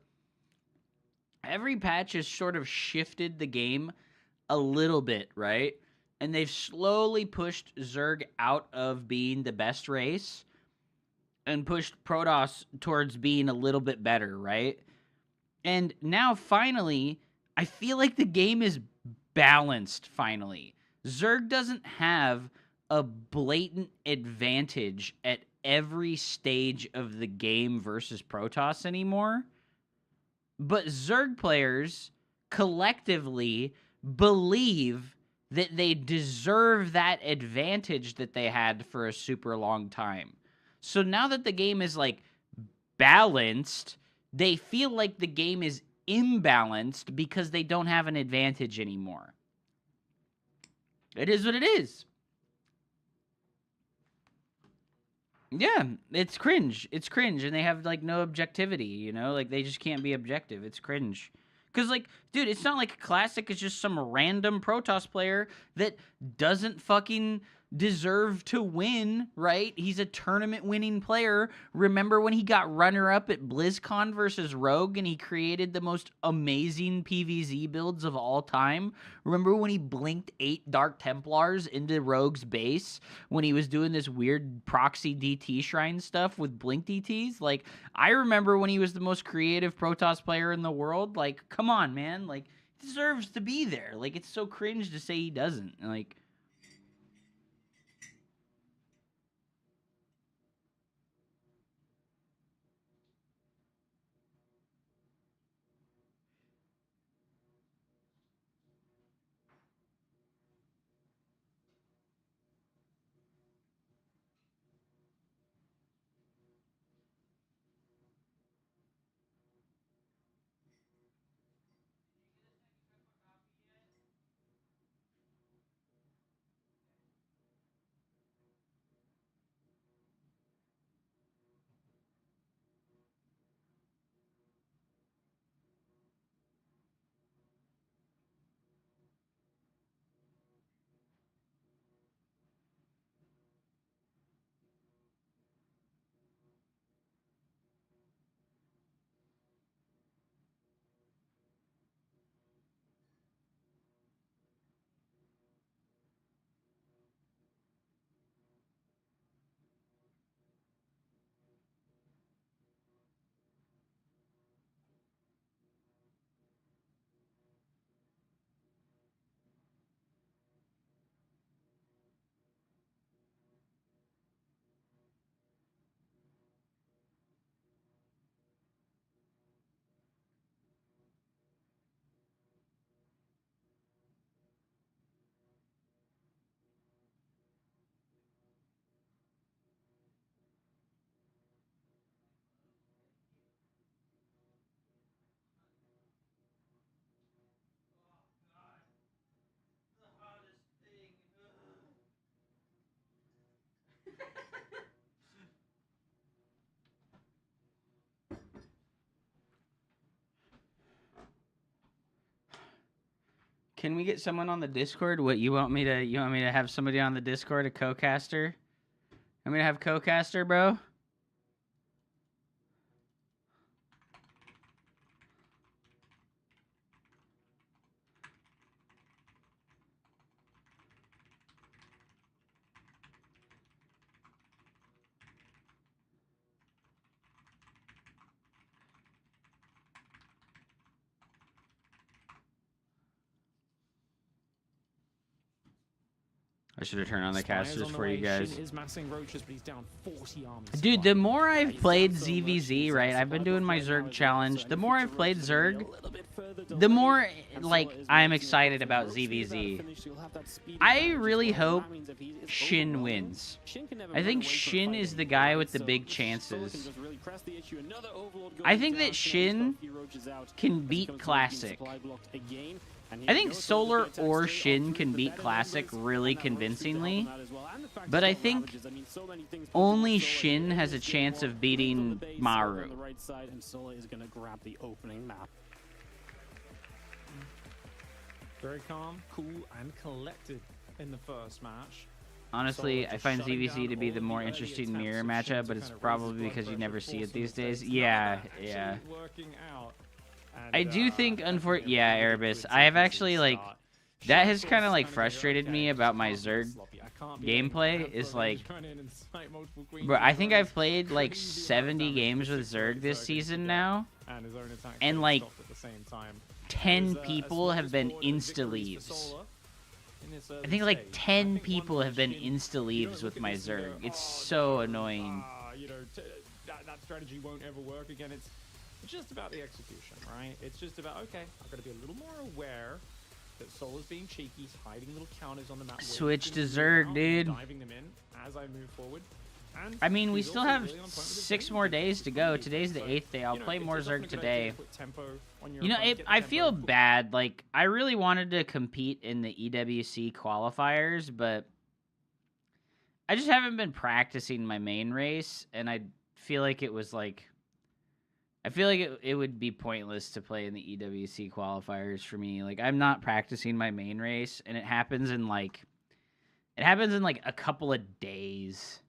every patch has sort of shifted the game a little bit, right? And they've slowly pushed Zerg out of being the best race and pushed Protoss towards being a little bit better, right? And now, finally, I feel like the game is balanced, finally. Zerg doesn't have a blatant advantage at every stage of the game versus Protoss anymore. But Zerg players collectively believe that they deserve that advantage that they had for a super long time. So now that the game is, like, balanced, they feel like the game is imbalanced because they don't have an advantage anymore. It is what it is. Yeah, it's cringe. It's cringe, and they have, like, no objectivity, you know? Like, they just can't be objective. It's cringe. Because, like, dude, it's not like Classic is just some random Protoss player that doesn't fucking deserve to win, right? He's a tournament-winning player. Remember when he got runner-up at BlizzCon versus Rogue and he created the most amazing PvZ builds of all time? Remember when he blinked 8 Dark Templars into Rogue's base when he was doing this weird proxy DT shrine stuff with blink DTs? Like, I remember when he was the most creative Protoss player in the world. Like, come on, man. Like, he deserves to be there. Like, it's so cringe to say he doesn't. Like, Can we get someone on the Discord? What you want me to have somebody on the Discord, a co-caster? I'm gonna have co-caster, bro. I should have turned on the casters for you guys. Dude, the more I've played ZVZ, right? I've been doing my Zerg challenge. The more I've played Zerg, the more, like, I'm excited about ZVZ. I really hope Shin wins. I think Shin is the guy with the big chances. I think that Shin can beat Classic. I think Solar or Shin can beat Classic really convincingly, but I think only Shin has a chance of beating Maru. Very calm, cool, and collected in the first match. Honestly, I find ZVZ to be the more interesting mirror matchup, but it's probably because you never see it these days. Yeah. I do think, yeah, Erebus. I have actually, like, that has kind of, like, frustrated me about my Zerg gameplay, is, like, bro, I think I've played, like, 70 games with Zerg this season now, and, like, 10 people have been insta-leaves. I think, like, 10 people have been insta-leaves with my Zerg. It's so annoying. You know, that strategy won't ever work again. It's just about the execution, right? It's just about, okay, I've got to be a little more aware that Solar's being cheeky, he's hiding little counters on the map. Switch to Zerg, dude. Diving them in as I move forward. And I mean, we still have 6 more days to go. Today's the 8th day. I'll play more Zerg today. You know, I feel bad. Like, I really wanted to compete in the EWC qualifiers, but I just haven't been practicing my main race, and I feel like it was like... I feel like it would be pointless to play in the EWC qualifiers for me. Like, I'm not practicing my main race, and it happens in, like, a couple of days.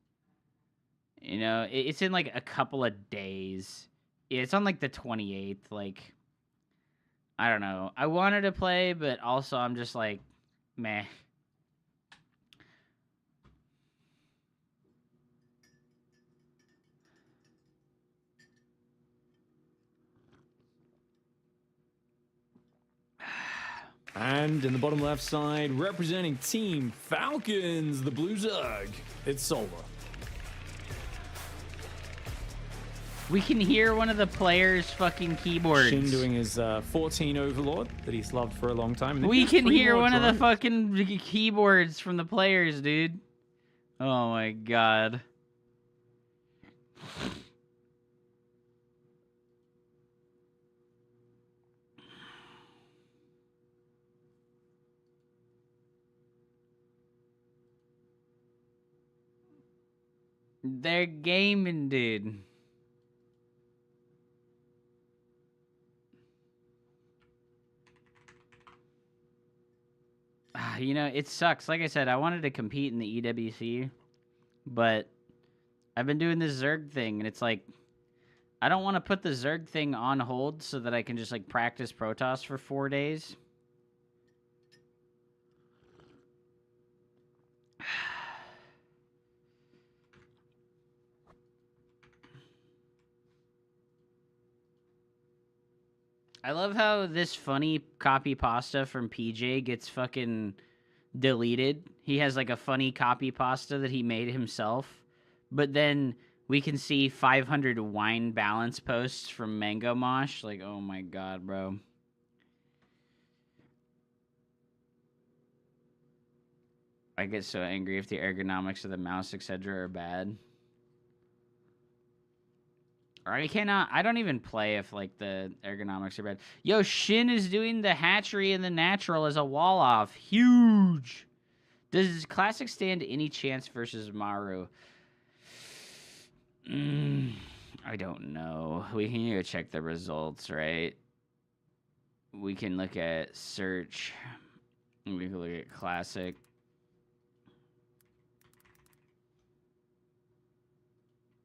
You know, it's in, like, a couple of days. It's on, like, the 28th. Like, I don't know. I wanted to play, but also I'm just, like, meh. And in the bottom left side, representing Team Falcons, the Blue Zerg, it's Solar. We can hear one of the players' fucking keyboards. Shin doing his 14 Overlord that he's loved for a long time. We can hear one of the fucking keyboards from the players, dude. Oh my god. They're gaming, dude. You know, it sucks. Like I said, I wanted to compete in the EWC, but I've been doing this Zerg thing, and it's like, I don't want to put the Zerg thing on hold so that I can just, like, practice Protoss for 4 days. I love how this funny copy pasta from PJ gets fucking deleted. He has like a funny copy pasta that he made himself, but then we can see 500 wine balance posts from Mango Mosh. Like, oh my god, bro. I get so angry if the ergonomics of the mouse, etc. are bad. Or I don't even play if, like, the ergonomics are bad. Yo, Shin is doing the hatchery and the natural as a wall-off. Huge! Does Classic stand any chance versus Maru? I don't know. We can go check the results, right? We can look at search. We can look at Classic.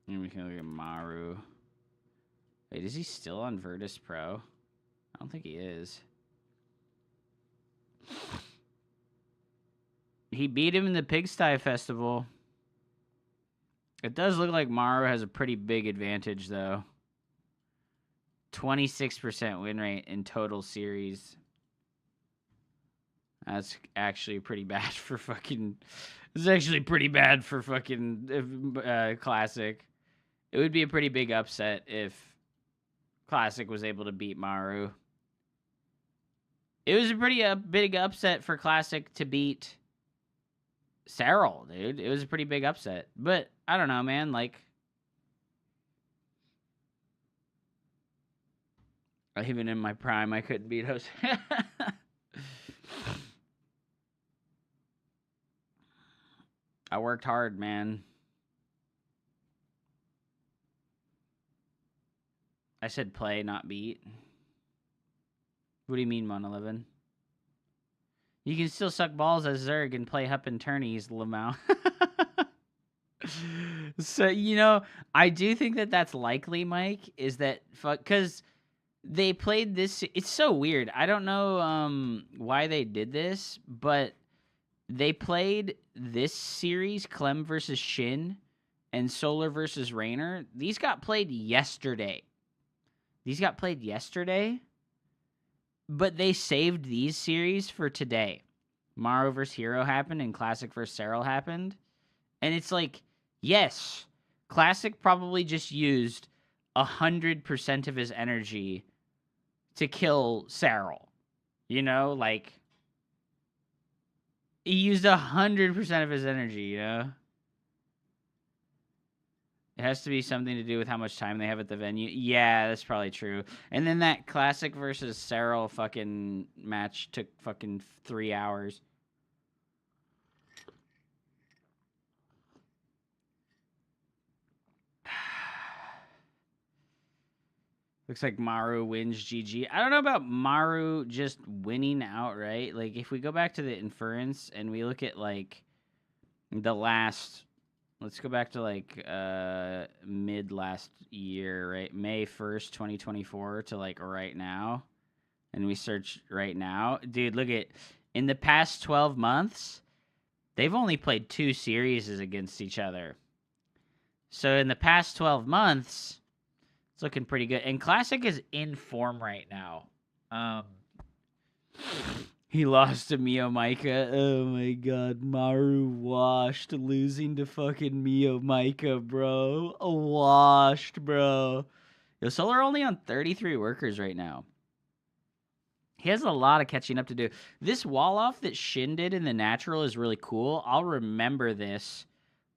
And we can look at Maru. Wait, is he still on Virtus Pro? I don't think he is. He beat him in the Pigsty Festival. It does look like Maru has a pretty big advantage, though. 26% win rate in total series. That's actually pretty bad for fucking... It's actually pretty bad for fucking Classic. It would be a pretty big upset if Classic was able to beat Maru. It was a pretty big upset for Classic to beat Serral, dude. It was a pretty big upset. But, I don't know, man. Like, even in my prime, I couldn't beat Jose. I worked hard, man. I said play, not beat. What do you mean, Mon11? You can still suck balls as Zerg and play Hup and Tourneys, Lamau. So, you know, I do think that that's likely, Mike, is that... Because they played this... It's so weird. I don't know why they did this, but they played this series, Clem versus Shin, and Solar versus Raynor. These got played yesterday. But they saved these series for today. Maru vs. Hero happened and Classic vs. Serral happened. And it's like, yes, Classic probably just used 100% of his energy to kill Serral. You know, like, he used 100% of his energy, you know? It has to be something to do with how much time they have at the venue. Yeah, that's probably true. And then that Classic versus Serral fucking match took fucking 3 hours. Looks like Maru wins GG. I don't know about Maru just winning outright. Like, if we go back to the inference and we look at, like, the last... Let's go back to, like, mid last year, right? May 1st, 2024 to, like, right now. And we search right now. Dude, look at... In the past 12 months, they've only played 2 series against each other. So in the past 12 months, it's looking pretty good. And Classic is in form right now. He lost to Mio Micah. Oh my god, Maru washed, losing to fucking Mio Micah, bro. Washed, bro. Yo, Solar only on 33 workers right now. He has a lot of catching up to do. This wall off that Shin did in the natural is really cool. I'll remember this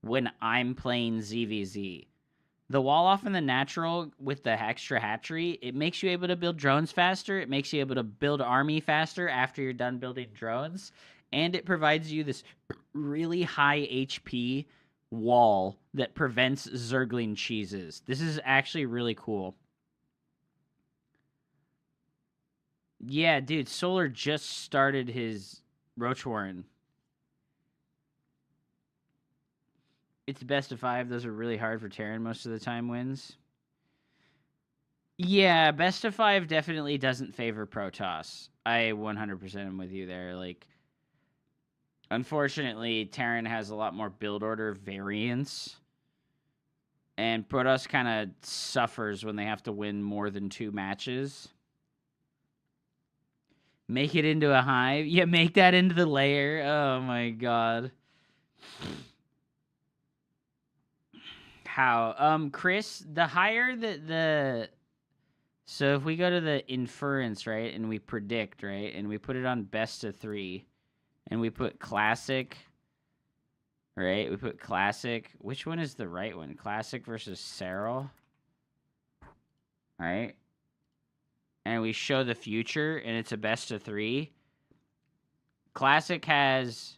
when I'm playing ZVZ. The wall off in the natural with the extra hatchery, it makes you able to build drones faster. It makes you able to build army faster after you're done building drones. And it provides you this really high HP wall that prevents Zergling cheeses. This is actually really cool. Yeah, dude, Solar just started his Roach Warren. It's best of 5. Those are really hard for Terran most of the time wins. Yeah, best of 5 definitely doesn't favor Protoss. I 100% am with you there. Like, unfortunately, Terran has a lot more build order variance. And Protoss kind of suffers when they have to win more than 2 matches. Make it into a hive. Yeah, make that into the layer. Oh my god. How? Chris, the higher the... So if we go to the inference, right, and we predict, right, and we put it on best of 3, and we put classic, right, we put classic. Which one is the right one? Classic versus Serral, right? And we show the future, and it's a best of 3. Classic has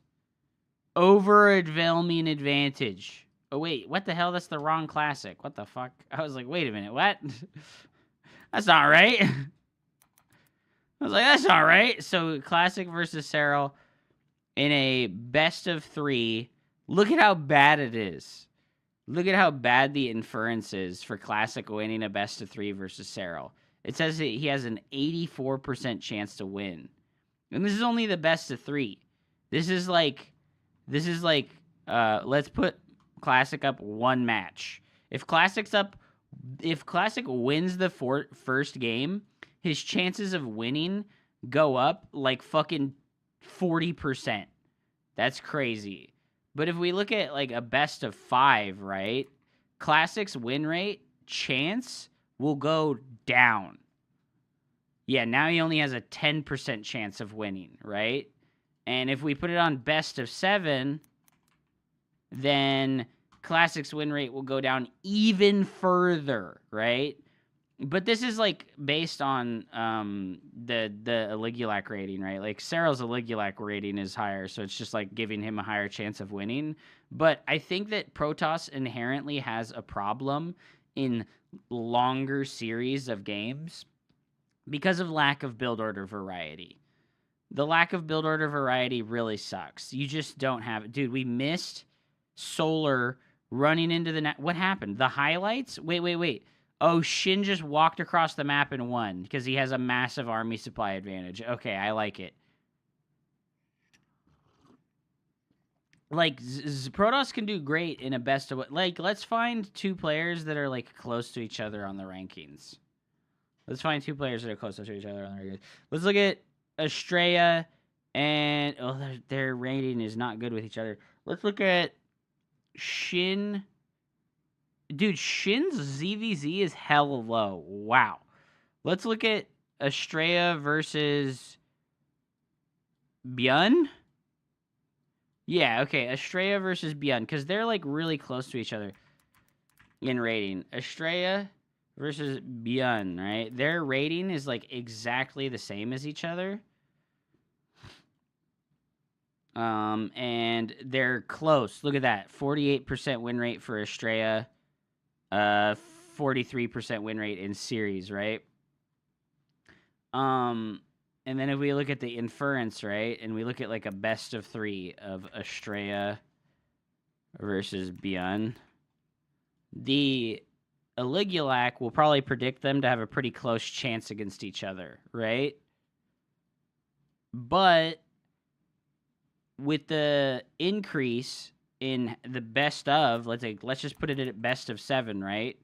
overwhelming advantage. Oh, wait, what the hell? That's the wrong Classic. What the fuck? I was like, wait a minute, what? That's not right. I was like, that's not right. So, Classic versus Serral. in a best of 3, look at how bad it is. Look at how bad the inference is for Classic winning a best of 3 versus Serral. It says that he has an 84% chance to win. And this is only the best of 3. This is like, let's put Classic up 1 match. If Classic wins the first game, his chances of winning go up like fucking 40%. That's crazy. But if we look at like a best of 5, right? Classic's win rate chance will go down. Yeah, now he only has a 10% chance of winning, right? And if we put it on best of 7, then Classic's win rate will go down even further, right? But this is like based on the Aligulac rating, right? Like Serral's Aligulac rating is higher, so it's just like giving him a higher chance of winning. But I think that Protoss inherently has a problem in longer series of games because of lack of build order variety. The lack of build order variety really sucks. You just don't have it. Dude, we missed Solar running into the net. What happened? The highlights? Wait. Oh, Shin just walked across the map and won because he has a massive army supply advantage. Okay, I like it. Like, Protoss can do great in a best of... Like, let's find 2 players that are, like, close to each other on the rankings. Let's find 2 players that are close to each other on the rankings. Let's look at Estrella and... Oh, their rating is not good with each other. Let's look at Shin... Dude, Shin's ZVZ is hella low. Wow. Let's look at Estrella versus Byun. Yeah, okay. Estrella versus Byun, because they're like really close to each other in rating. Estrella versus Byun, right? Their rating is like exactly the same as each other. And they're close. Look at that. 48% win rate for Estrella. 43% win rate in series, right? And then if we look at the inference, right, and we look at like a best of 3 of Estrella versus Byun, the Aligulac will probably predict them to have a pretty close chance against each other, right? But with the increase in the best of, let's just put it at best of 7, right?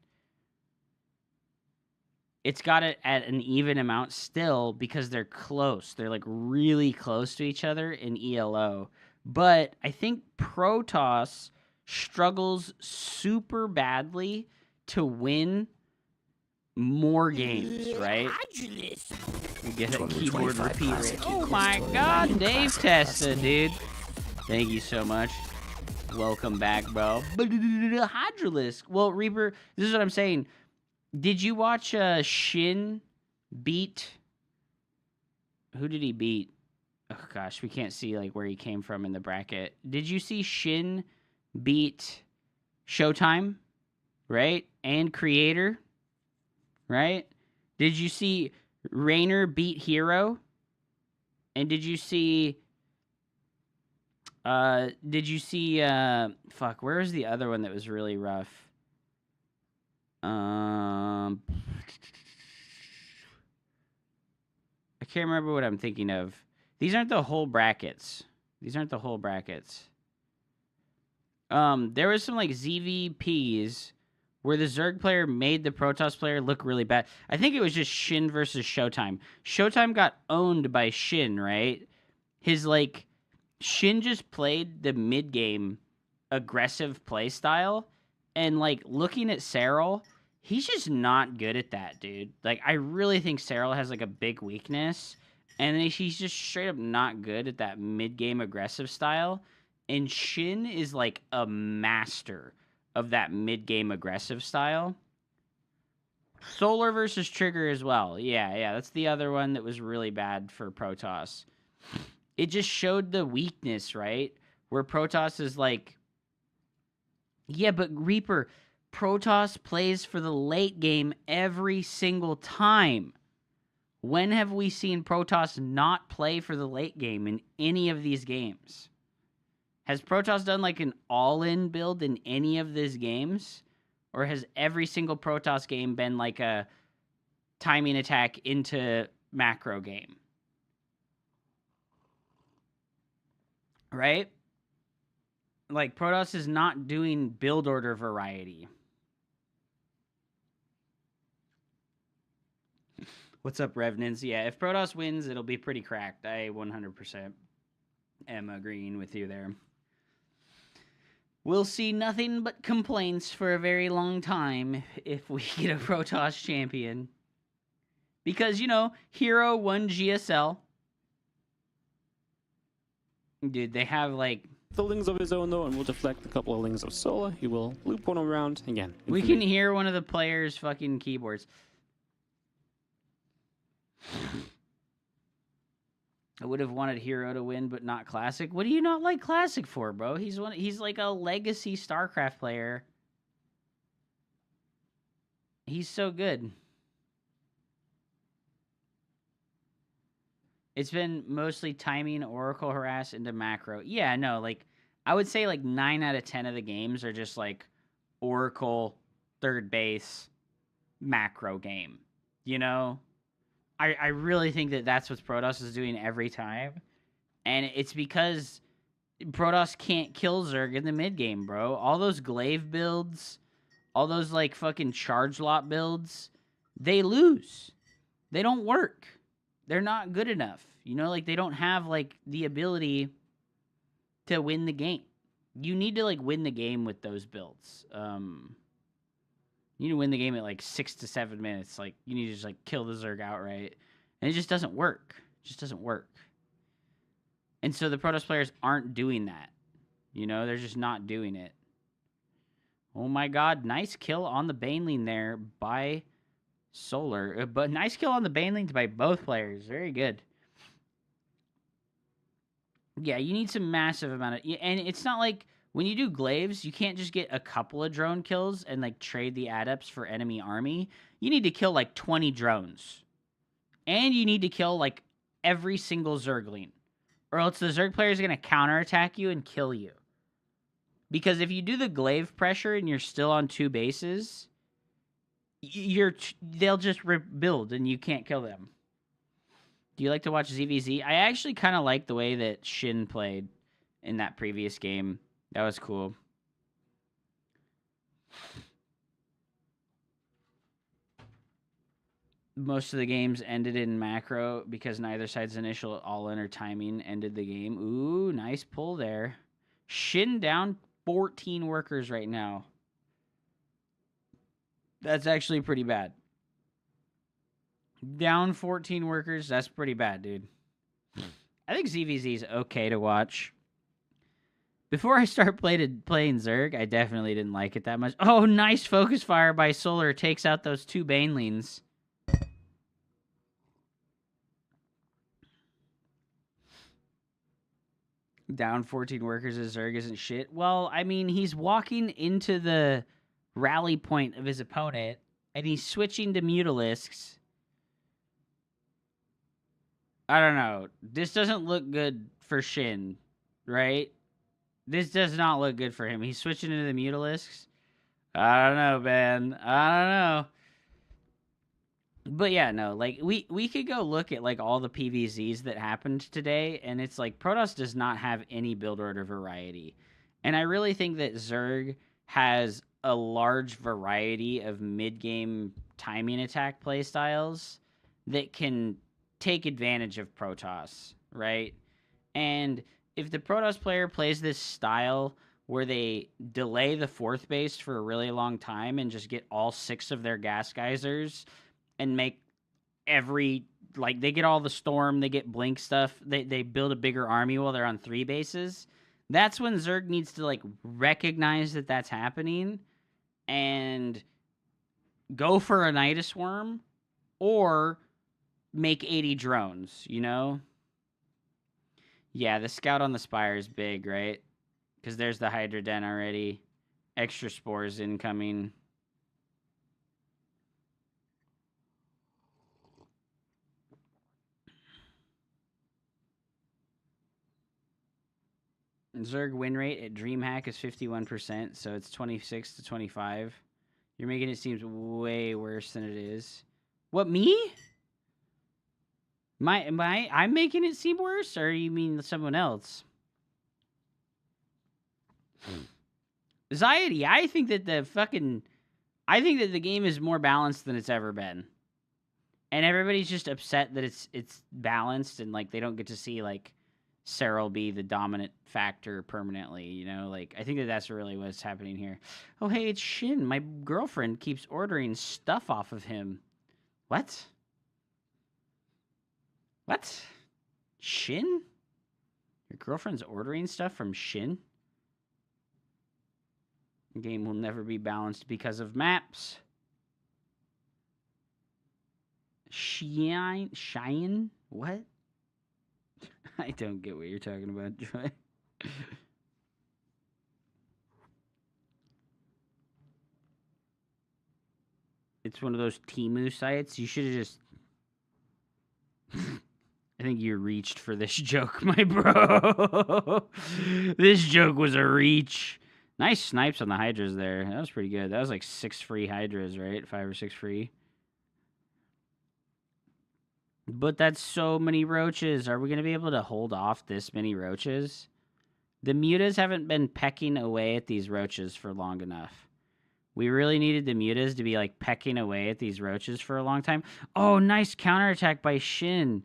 It's got it at an even amount still because they're close. They're like really close to each other in ELO. But I think Protoss struggles super badly to win more games, right? We get that keyboard repeat rate. Oh my god, Dave Testa, dude. Thank you so much. Welcome back, bro. Hydralisk. Well, Reaper, this is what I'm saying. Did you watch Shin beat... Who did he beat? Oh, gosh, we can't see like where he came from in the bracket. Did you see Shin beat Showtime, right? And Creator, right? Did you see Raynor beat Hero? And did you see... fuck, where was the other one that was really rough? I can't remember what I'm thinking of. These aren't the whole brackets. There was some like ZVPs where the Zerg player made the Protoss player look really bad. I think it was just Shin versus Showtime. Showtime got owned by Shin, right? Shin just played the mid-game aggressive play style, and, like, looking at Serral, he's just not good at that, dude. Like, I really think Serral has, like, a big weakness, and he's just straight up not good at that mid-game aggressive style, and Shin is, like, a master of that mid-game aggressive style. Solar versus Trigger as well. Yeah, that's the other one that was really bad for Protoss. It just showed the weakness, right? Where Protoss is like, yeah, but Reaper, Protoss plays for the late game every single time. When have we seen Protoss not play for the late game in any of these games? Has Protoss done like an all-in build in any of these games? Or has every single Protoss game been like a timing attack into macro game? Right? Like, Protoss is not doing build order variety. What's up, Revenants? Yeah, if Protoss wins, it'll be pretty cracked. I 100% am agreeing with you there. We'll see nothing but complaints for a very long time if we get a Protoss champion. Because, you know, Hero won GSL. Dude, they have, like... The lings of his own, though, and will deflect a couple of lings of Solar. He will loop one around again. We can hear one of the players' fucking keyboards. I would have wanted Hero to win, but not Classic. What do you not like Classic for, bro? He's like a legacy StarCraft player. He's so good. It's been mostly timing Oracle harass into macro. Yeah, no, like I would say like 9 out of 10 of the games are just like Oracle third base macro game. You know? I really think that that's what Protoss is doing every time. And it's because Protoss can't kill Zerg in the mid game, bro. All those glaive builds, all those like fucking charge lot builds, they lose. They don't work. They're not good enough. You know, like they don't have like the ability to win the game. You need to like win the game with those builds. You need to win the game at like 6 to 7 minutes. Like you need to just like kill the Zerg outright. And it just doesn't work. It just doesn't work. And so the Protoss players aren't doing that. You know, they're just not doing it. Oh my god, nice kill on the Baneling there by Solar. But nice kill on the Banelings by both players. Very good. Yeah, you need some massive amount of... And it's not like... When you do glaives, you can't just get a couple of drone kills and like trade the adepts for enemy army. You need to kill like 20 drones. And you need to kill like every single Zergling. Or else the Zerg player is going to counterattack you and kill you. Because if you do the glaive pressure and you're still on 2 bases, they'll just rebuild and you can't kill them. Do you like to watch ZVZ? I actually kind of like the way that Shin played in that previous game. That was cool. Most of the games ended in macro because neither side's initial all-in or timing ended the game. Ooh, nice pull there. Shin down 14 workers right now. That's actually pretty bad. Down 14 workers, that's pretty bad, dude. I think ZVZ is okay to watch. Before I start playing Zerg, I definitely didn't like it that much. Oh, nice focus fire by Solar. Takes out those 2 Banelings. Down 14 workers as Zerg isn't shit. Well, I mean, he's walking into the rally point of his opponent, and he's switching to Mutalisks. I don't know. This doesn't look good for Shin, right? This does not look good for him. He's switching into the Mutalisks. I don't know, man. I don't know. But yeah, no, like we could go look at like all the PVZs that happened today, and it's like Protoss does not have any build order variety. And I really think that Zerg has a large variety of mid-game timing attack playstyles that can take advantage of Protoss, right? And if the Protoss player plays this style where they delay the 4th base for a really long time and just get all 6 of their gas geysers and make every, like, they get all the storm, they get blink stuff, they build a bigger army while they're on 3 bases, that's when Zerg needs to, like, recognize that that's happening and go for a Nidus Worm or make 80 drones, you know? Yeah, the scout on the spire is big, right? Because there's the Hydra Den already. Extra spores incoming. Zerg win rate at DreamHack is 51%, so it's 26 to 25. You're making it seem way worse than it is. What, me? I'm making it seem worse, or you mean someone else? Anxiety, I think that the game is more balanced than it's ever been. And everybody's just upset that it's balanced and like they don't get to see like Serral be the dominant factor permanently, you know? Like I think that that's really what's happening here. Oh, hey, it's Shin. My girlfriend keeps ordering stuff off of him. What? What? Shin? Your girlfriend's ordering stuff from Shin? The game will never be balanced because of maps. Shine? What? I don't get what you're talking about, Joy. It's one of those Temu sites. You should have just... I think you reached for this joke, my bro. This joke was a reach. Nice snipes on the Hydras there. That was pretty good. That was like 6 free Hydras, right? 5 or 6 free. But that's so many roaches. Are we going to be able to hold off this many roaches? The mutas haven't been pecking away at these roaches for long enough. We really needed the mutas to be like pecking away at these roaches for a long time. Oh, nice counterattack by Shin.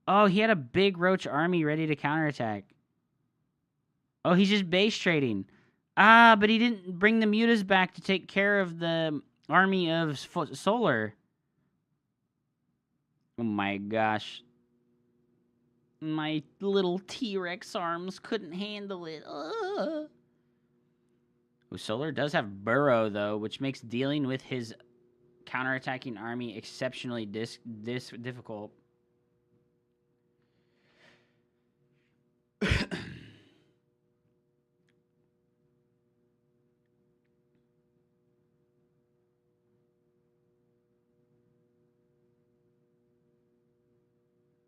Oh, he had a big roach army ready to counterattack. Oh, he's just base trading. Ah, but he didn't bring the mutas back to take care of the army of Solar. Oh my gosh. My little T-Rex arms couldn't handle it. Oh, Solar does have Burrow, though, which makes dealing with his counterattacking army exceptionally difficult.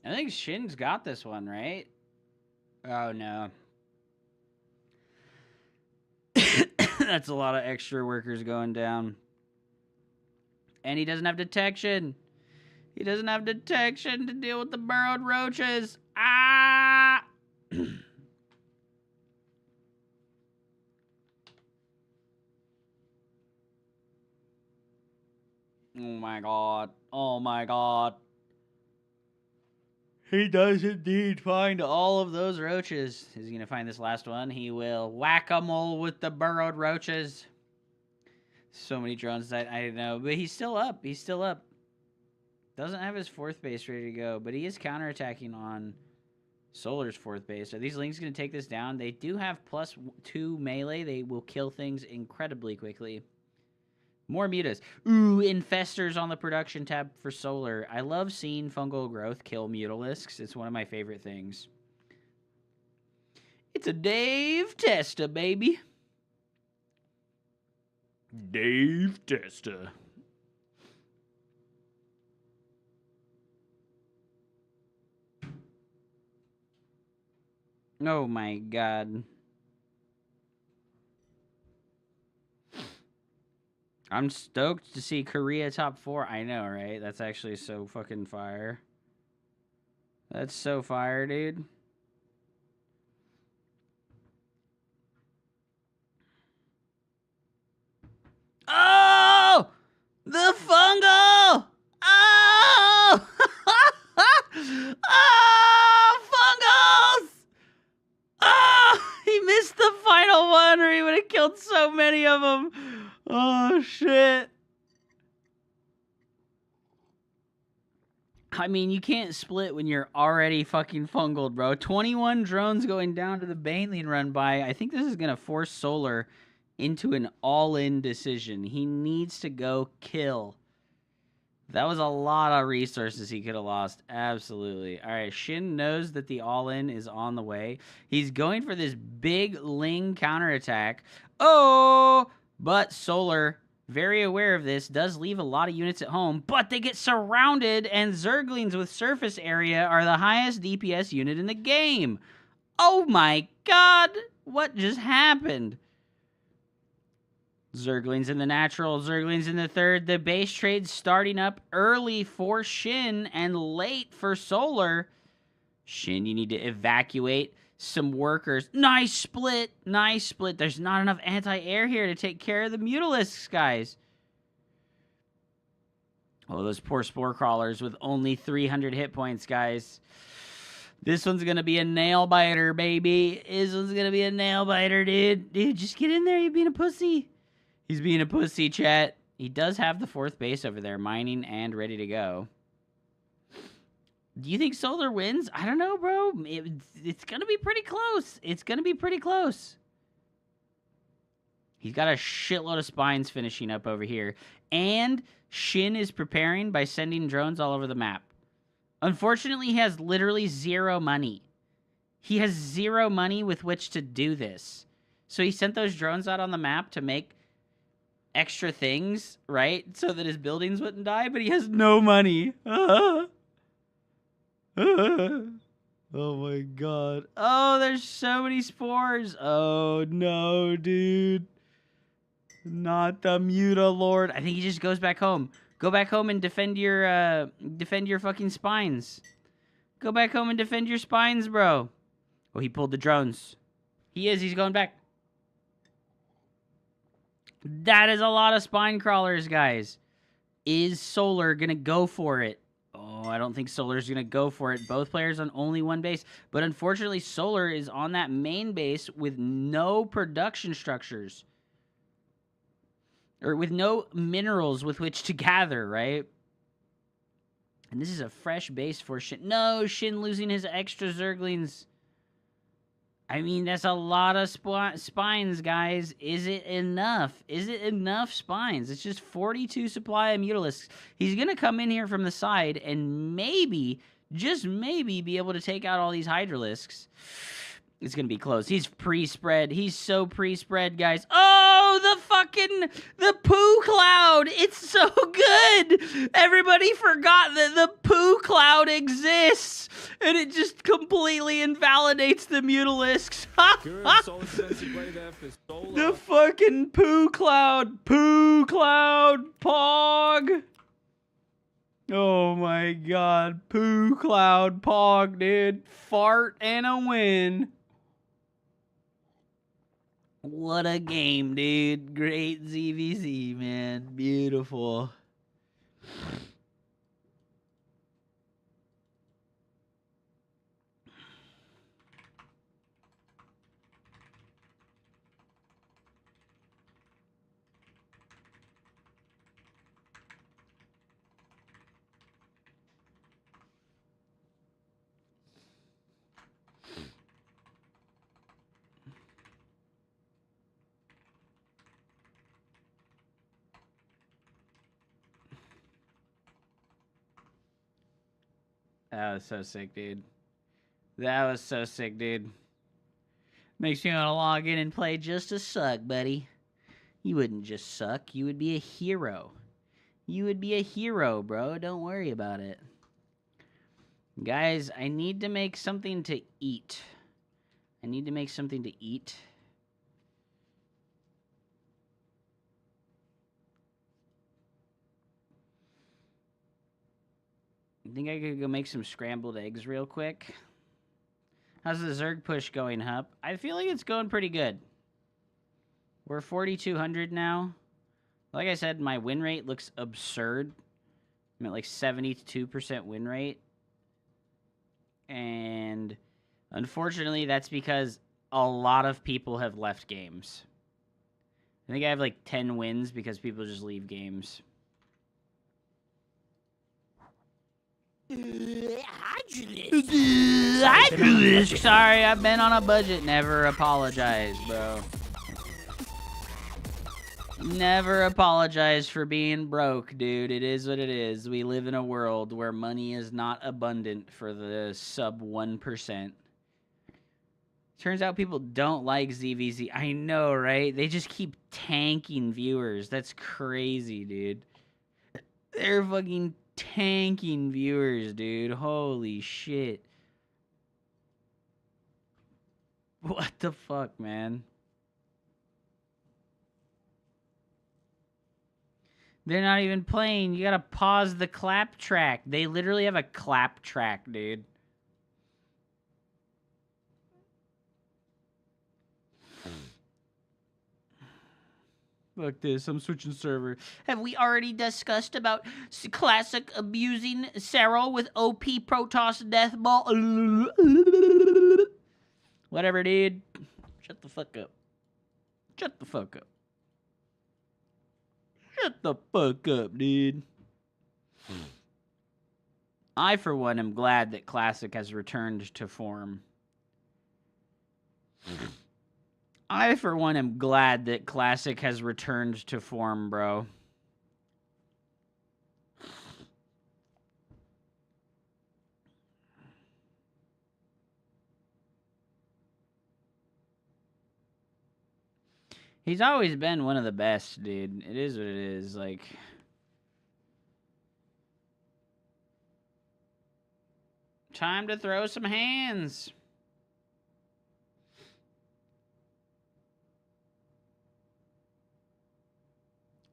I think Shin's got this one, right? Oh, no. That's a lot of extra workers going down. And he doesn't have detection. He doesn't have detection to deal with the burrowed roaches. Ah! Oh, my God. Oh, my God. He does indeed find all of those roaches. Is he going to find this last one? He will whack-a-mole with the burrowed roaches. So many drones that I don't know. But he's still up. He's still up. Doesn't have his 4th base ready to go. But he is counterattacking on Solar's 4th base. Are these Lings going to take this down? They do have +2 melee. They will kill things incredibly quickly. More mutas. Ooh, infestors on the production tab for Solar. I love seeing fungal growth kill mutalisks. It's one of my favorite things. It's a Dave Testa, baby. Dave Testa. Oh my God. I'm stoked to see Korea top 4. I know, right? That's actually so fucking fire. That's so fire, dude. Oh! The fungal! Oh! Oh! Fungals! Oh! He missed the final one, or he would have killed so many of them. Oh, shit. I mean, you can't split when you're already fucking fungled, bro. 21 drones going down to the Baneling run by. I think this is going to force Solar into an all-in decision. He needs to go kill. That was a lot of resources he could have lost. Absolutely. All right, Shin knows that the all-in is on the way. He's going for this big Ling counterattack. Oh! But Solar, very aware of this, does leave a lot of units at home, but they get surrounded, and Zerglings with surface area are the highest DPS unit in the game. Oh my God! What just happened? Zerglings in the natural, Zerglings in the third. The base trade starting up early for Shin and late for Solar. Shin, you need to evacuate some workers. Nice split. Nice split. There's not enough anti-air here to take care of the Mutalisks, guys. Oh, those poor Spore Crawlers with only 300 hit points, guys. This one's going to be a nail-biter, baby. This one's going to be a nail-biter, dude. Dude, just get in there. You're being a pussy. He's being a pussy, chat. He does have the 4th base over there, mining and ready to go. Do you think Solar wins? I don't know, bro. It's going to be pretty close. It's going to be pretty close. He's got a shitload of spines finishing up over here. And Shin is preparing by sending drones all over the map. Unfortunately, he has literally 0 money. He has 0 money with which to do this. So he sent those drones out on the map to make extra things, right? So that his buildings wouldn't die, but he has no money. Oh my god. Oh, there's so many spores. Oh no, dude. Not the Mutalord. I think he just goes back home. Go back home and defend your fucking spines. Go back home and defend your spines, bro. Oh, he pulled the drones. He's going back. That is a lot of spine crawlers, guys. Is Solar going to go for it? Oh, I don't think Solar's going to go for it. Both players on only 1 base. But unfortunately, Solar is on that main base with no production structures. Or with no minerals with which to gather, right? And this is a fresh base for Shin. No, Shin losing his extra Zerglings. I mean, that's a lot of spines, guys. Is it enough? Is it enough spines? It's just 42 supply of Mutalisks. He's going to come in here from the side and maybe, just maybe, be able to take out all these Hydralisks. It's going to be close. He's pre-spread. He's so pre-spread, guys. Oh, the poo cloud. It's so good. Everybody forgot that the poo cloud exists. And it just completely invalidates the Mutalisks. Good solid defensive play there for Solar. The fucking poo cloud. Poo cloud. Pog. Oh my god. Poo cloud. Pog, dude. Fart and a win. What a game, dude. Great ZVZ, man. Beautiful. That was so sick, dude. That was so sick, dude. Makes me want to log in and play just to suck, buddy. You wouldn't just suck. You would be a hero. You would be a hero, bro. Don't worry about it. Guys, I need to make something to eat. I need to make something to eat. I think I could go make some scrambled eggs real quick. How's the Zerg push going, Hup? I feel like it's going pretty good. We're 4,200 now. Like I said, my win rate looks absurd. I'm at like 72% win rate. And unfortunately, that's because a lot of people have left games. I think I have like 10 wins because people just leave games. Sorry, I've been on a budget. Never apologize, bro. Never apologize for being broke, dude. It is what it is. We live in a world where money is not abundant for the sub 1%. Turns out people don't like ZVZ. I know, right? They just keep tanking viewers. That's crazy, dude. They're fucking tanking viewers, dude. Holy shit. What the fuck, man? They're not even playing. You gotta pause the clap track. They literally have a clap track, dude. Fuck this, I'm switching server. Have we already discussed about Classic abusing Serral with OP Protoss Deathball? Whatever, dude. Shut the fuck up. Shut the fuck up. Shut the fuck up, dude. I, for one, am glad that Classic has returned to form. I, for one, am glad that Classic has returned to form, bro. He's always been one of the best, dude. It is what it is, like... Time to throw some hands.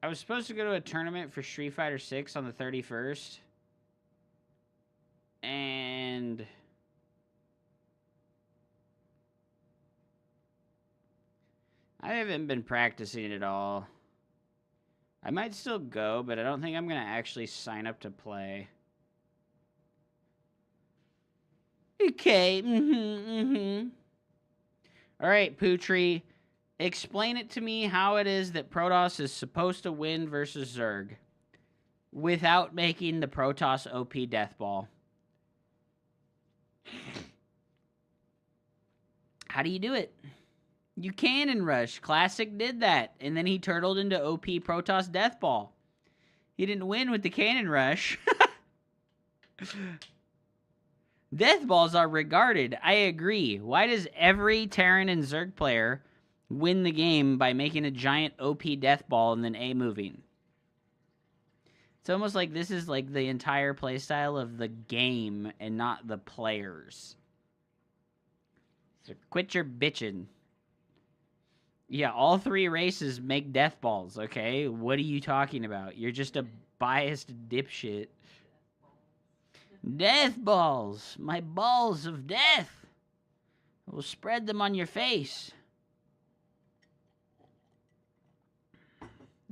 I was supposed to go to a tournament for Street Fighter 6 on the 31st. And I haven't been practicing it at all. I might still go, but I don't think I'm going to actually sign up to play. Okay. All right, Putri. Explain it to me how it is that Protoss is supposed to win versus Zerg without making the Protoss OP Deathball. How do you do it? You cannon rush. Classic did that, and then he turtled into OP Protoss Deathball. He didn't win with the cannon rush. Deathballs are regarded. I agree. Why does every Terran and Zerg player win the game by making a giant OP Deathball and then A-moving? It's almost like this is like the entire playstyle of the game and not the players. So quit your bitching. Yeah, all three races make Deathballs, okay? What are you talking about? You're just a biased dipshit. Death balls, my balls of death. I will spread them on your face.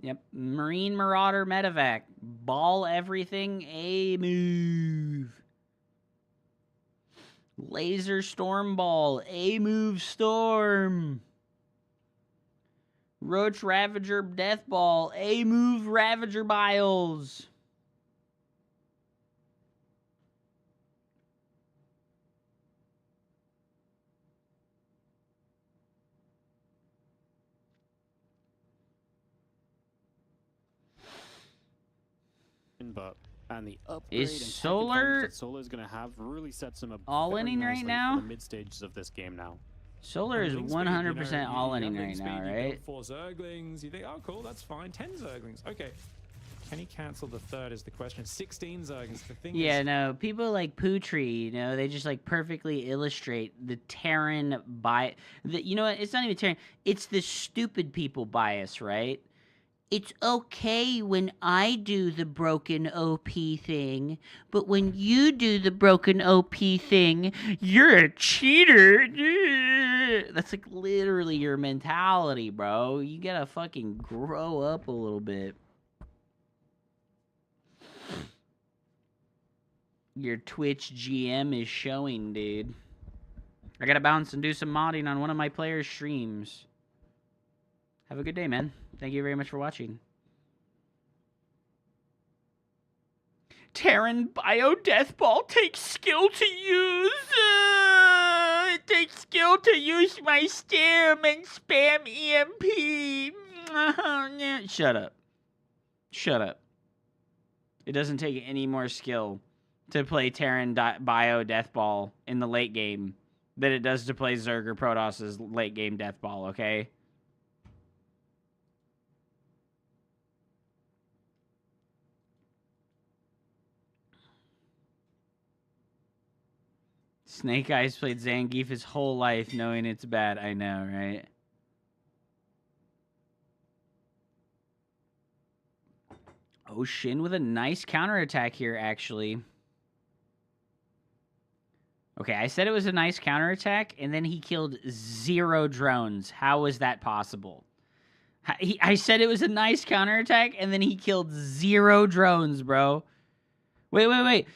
Yep, Marine Marauder Medevac. Ball everything, a move. Laser Storm Ball, a move storm. Roach Ravager Death Ball, a move Ravager Biles. And the upgrade Is Solar Solar's going to have really sets him up all-inning right now? for the mid stages of this game now. Solar is 100% all-inning right now, right? 4 Zerglings. You think, oh, cool, that's fine. 10 Zerglings. Okay. Can he cancel the third is the question. 16 Zerglings. The thing Yeah, is... no, people like Putri, you know, they just like perfectly illustrate the Terran bias. You know what? It's not even Terran. It's the stupid people bias, right? It's okay when I do the broken OP thing, but when you do the broken OP thing, you're a cheater. That's like literally your mentality, bro. You gotta fucking grow up a little bit. Your Twitch GM is showing, dude. I gotta bounce and do some modding on one of my players' streams. Have a good day, man. Thank you very much for watching. Terran Bio Death Ball takes skill to use. It takes skill to use my stem and spam EMP. Shut up. Shut up. It doesn't take any more skill to play Terran Bio Death Ball in the late game than it does to play Zerg or Protoss's late game Death Ball, okay? Snake Eyes played Zangief his whole life knowing it's bad. I know, right? Oh, Shin with a nice counterattack here, actually. Okay, I said it was a nice counterattack, and then he killed 0 drones. How was that possible? I said it was a nice counterattack, and then he killed 0 drones, bro. Wait.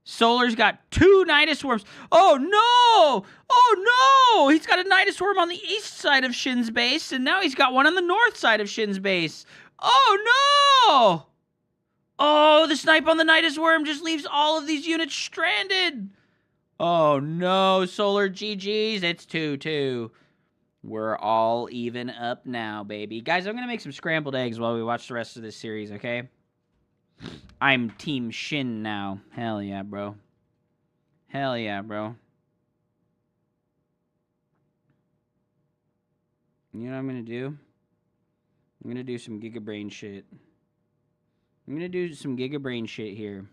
Solar's got 2 Nidus Swarms. Oh, no! Oh, no! He's got a Nidus Swarm on the east side of Shin's base, and now he's got one on the north side of Shin's base. Oh, no! Oh, the snipe on the Nidus Worm just leaves all of these units stranded. Oh, no. Solar GG's. It's 2-2. We're all even up now, baby. Guys, I'm going to make some scrambled eggs while we watch the rest of this series, okay? I'm Team Shin now. Hell yeah, bro. Hell yeah, bro. You know what I'm going to do? I'm going to do some Giga Brain shit. I'm going to do some Giga Brain shit here.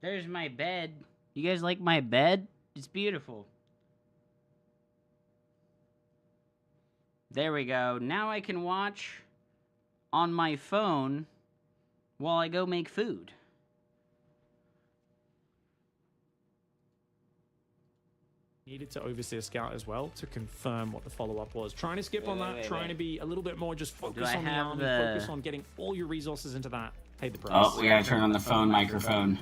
There's my bed. You guys like my bed? It's beautiful. There we go. Now I can watch on my phone while I go make food. Needed to oversee a scout as well to confirm what the follow-up was. Trying to skip on that, trying to be a little bit more just focus on the army, focus on getting all your resources into that. Pay the price. Oh, we gotta turn on the phone microphone.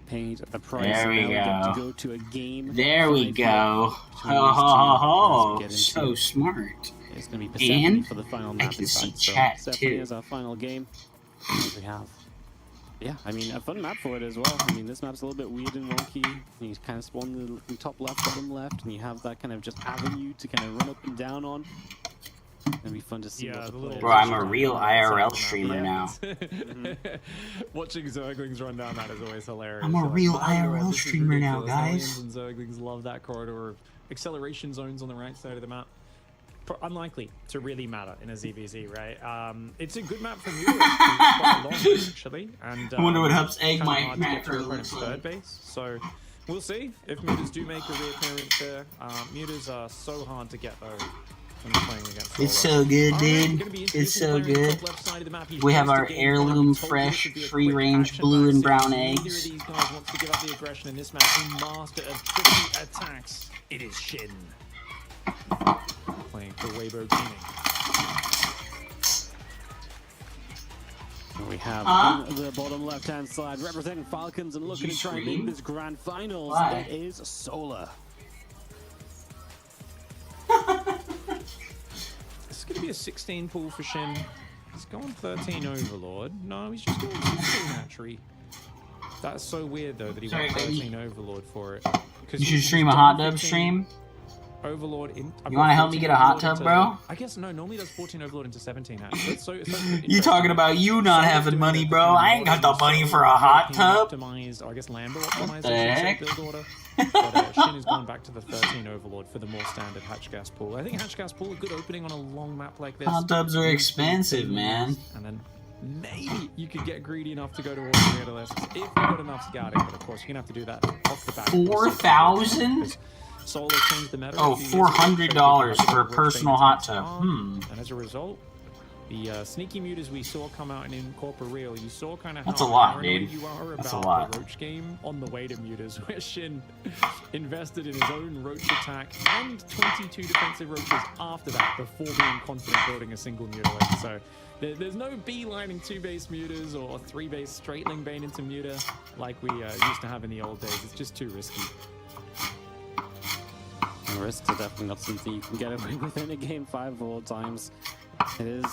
Paid the price. There we now go. To go to a game. There we go. Ho ho ho! So smart. It's going to be And for the final I map. can see So chat Persephone too. is our final game. We have. Yeah, I mean, a fun map for it as well. I mean, this map's a little bit weird and wonky. You kind of spawn the top left, bottom left, and you have that kind of just avenue to kind of run up and down on. It'd be fun to see. Yeah, Bro, I'm a real IRL streamer now. Watching Zerglings run down that is always hilarious. I'm a real IRL this is streamer now, ridiculous. guys. Aliens and Zerglings love that corridor of acceleration zones on the right side of the map. Unlikely to really matter in a ZVZ, right? It's a good map from you. It's quite long, actually. And, I wonder what Hub's egg kinda might hard to get matter to looks opponent's like. third base. So we'll see if mutas do make a reappearance there. Mutas are so hard to get, though. Playing against It's so good, dude. It's so good. We have our heirloom fresh, free-range blue and brown eggs. Neither of these guys wants to give up the aggression in this match. A master of tricky attacks. It is Shin. Playing for Weibo Gaming. We have on the bottom left-hand side representing Falcons and looking to try and make this grand finals. Why? It is Solar. This is going to be a 16 pool for Shin. He's going 13 Overlord. No, he's just going 16 Hatchery. That's so weird, though, that he went 13 Overlord for it. You should stream a hot tub stream. Overlord in. You want to help me get a hot tub, bro? I guess no. Normally does 14 Overlord into 17. Actually. You talking about you not having money, bro? I ain't got the money for a hot tub. Optimized, or I guess Lambda optimized. What the heck? Build order. But Shin has gone back to the 13 Overlord for the more standard Hatch Gas pool. I think Hatch Gas pool a good opening on a long map like this. Hot tubs are expensive, man. And then maybe you could get greedy enough to go to all the other lists if you got enough scouting. But of course, you're gonna have to do that off the back. 4,000? Solar changed the meta. Oh, $400 for a personal hot tub. And as a result, the sneaky mutas we saw come out in Incorpora Real, you saw kind of That's how a lot, paranoid dude. you are That's a about lot. the Roach game on the way to mutas, where Shin invested in his own Roach attack and 22 defensive Roaches after that before being confident building a single muta lane. So there's no beelining 2-base mutas or 3-base straight link bane into muta like we used to have in the old days. It's just too risky. And risks are definitely not something you can get away with in a game 5 all times. It is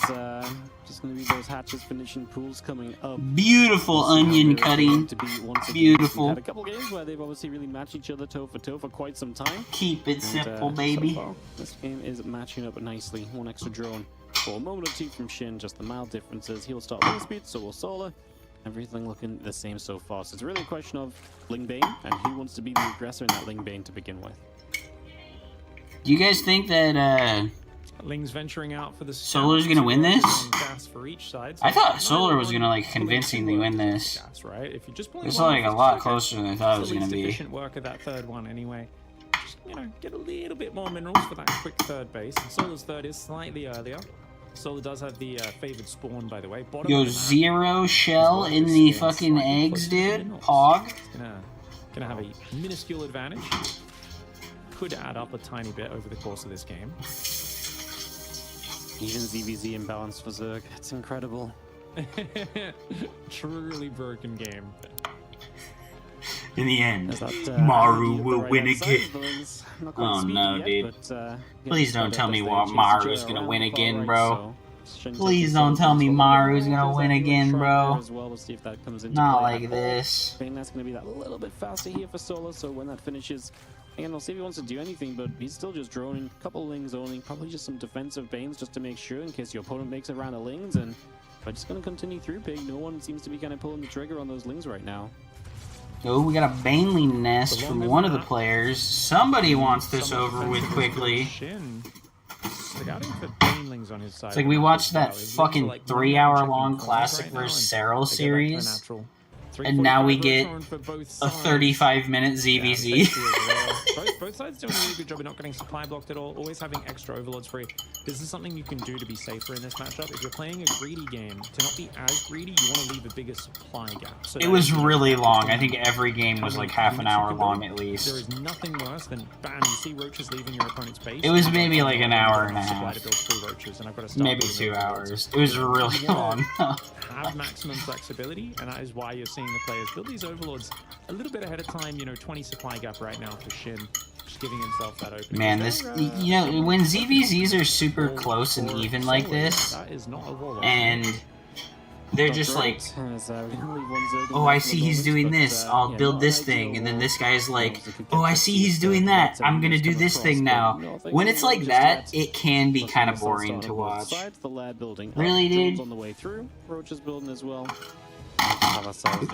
just going to be those hatches finishing pools coming up. Beautiful onion cutting. Beautiful. We've had a couple games where they've obviously really matched each other toe for quite some time. Keep it simple, baby. So far, this game is matching up nicely. One extra drone for a moment or two from Shin. Just the mild differences. He'll start wing speed, so will Solar. Everything looking the same so far. So it's really a question of Ling Bane and who wants to be the aggressor in that Ling Bane to begin with. Do you guys think that Ling's venturing out for the Solar's gonna win this? Gas for each side, so I thought Solar was gonna like convincingly win this. gas, right? If you just It's like a lot closer than I thought it was gonna be. Efficient work of that third one anyway. Just, you know, get a little bit more minerals for that quick third base. And Solar's third is slightly earlier. Solar does have the favored spawn, by the way. Yo, 0 shell in the fucking eggs, dude. Pog. Gonna have a minuscule advantage. Could add up a tiny bit over the course of this game. Even ZVZ imbalance for Zerg. It's incredible. Truly broken game. In the end, Maru will win again. Oh no, dude. Please don't tell me Maru's gonna win again, bro. Please don't tell me Maru's gonna win again, bro. Not like this. I think that's gonna be that little bit faster here for Solar, so when that finishes, again, we'll see if he wants to do anything, but he's still just droning. A couple lings only, probably just some defensive banes just to make sure in case your opponent makes a round of lings, and we're just gonna continue through Pig. No one seems to be kind of pulling the trigger on those lings right now. Oh, we got a Baneley nest from one of the players. Somebody wants this over with quickly. It's like we watched that fucking 3-hour-long classic vs. Serral series, and now we get a 35-minute ZVZ. Both sides doing a really good job of not getting supply blocked at all, always having extra overlords free. This is something you can do to be safer in this matchup. If you're playing a greedy game, to not be as greedy, you want to leave a bigger supply gap. So it was really long. I think every game was like half an hour long at least. There is nothing worse than, bam, you see roaches leaving your opponent's base. It was maybe like an hour and a half. To build 3 roaches, and I've got to maybe 2 hours. It was really long. Have maximum flexibility, and that is why you're seeing the players build these overlords a little bit ahead of time. You know, 20 supply gap right now for Shin, just giving himself that opening. Man, this, you know, when ZVZs are super close and even like this, and they're just like, oh, I see he's doing this, I'll build this thing, and then this guy's like, oh, I see he's doing that, I'm gonna do this thing now. When it's like that, it can be kind of boring to watch. Really, dude? On the way through, Roach is building as well. Have ourselves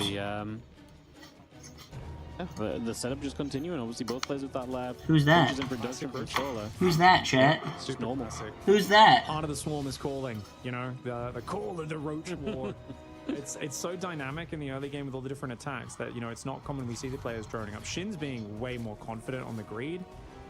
the setup just continuing. Obviously, both players with that lab. Who's that? Who's that, chat? Just normal. Who's that? Heart of the Swarm is calling. You know, the call of the Roach War. It's so dynamic in the early game with all the different attacks that, you know, it's not common we see the players droning up. Shin's being way more confident on the greed.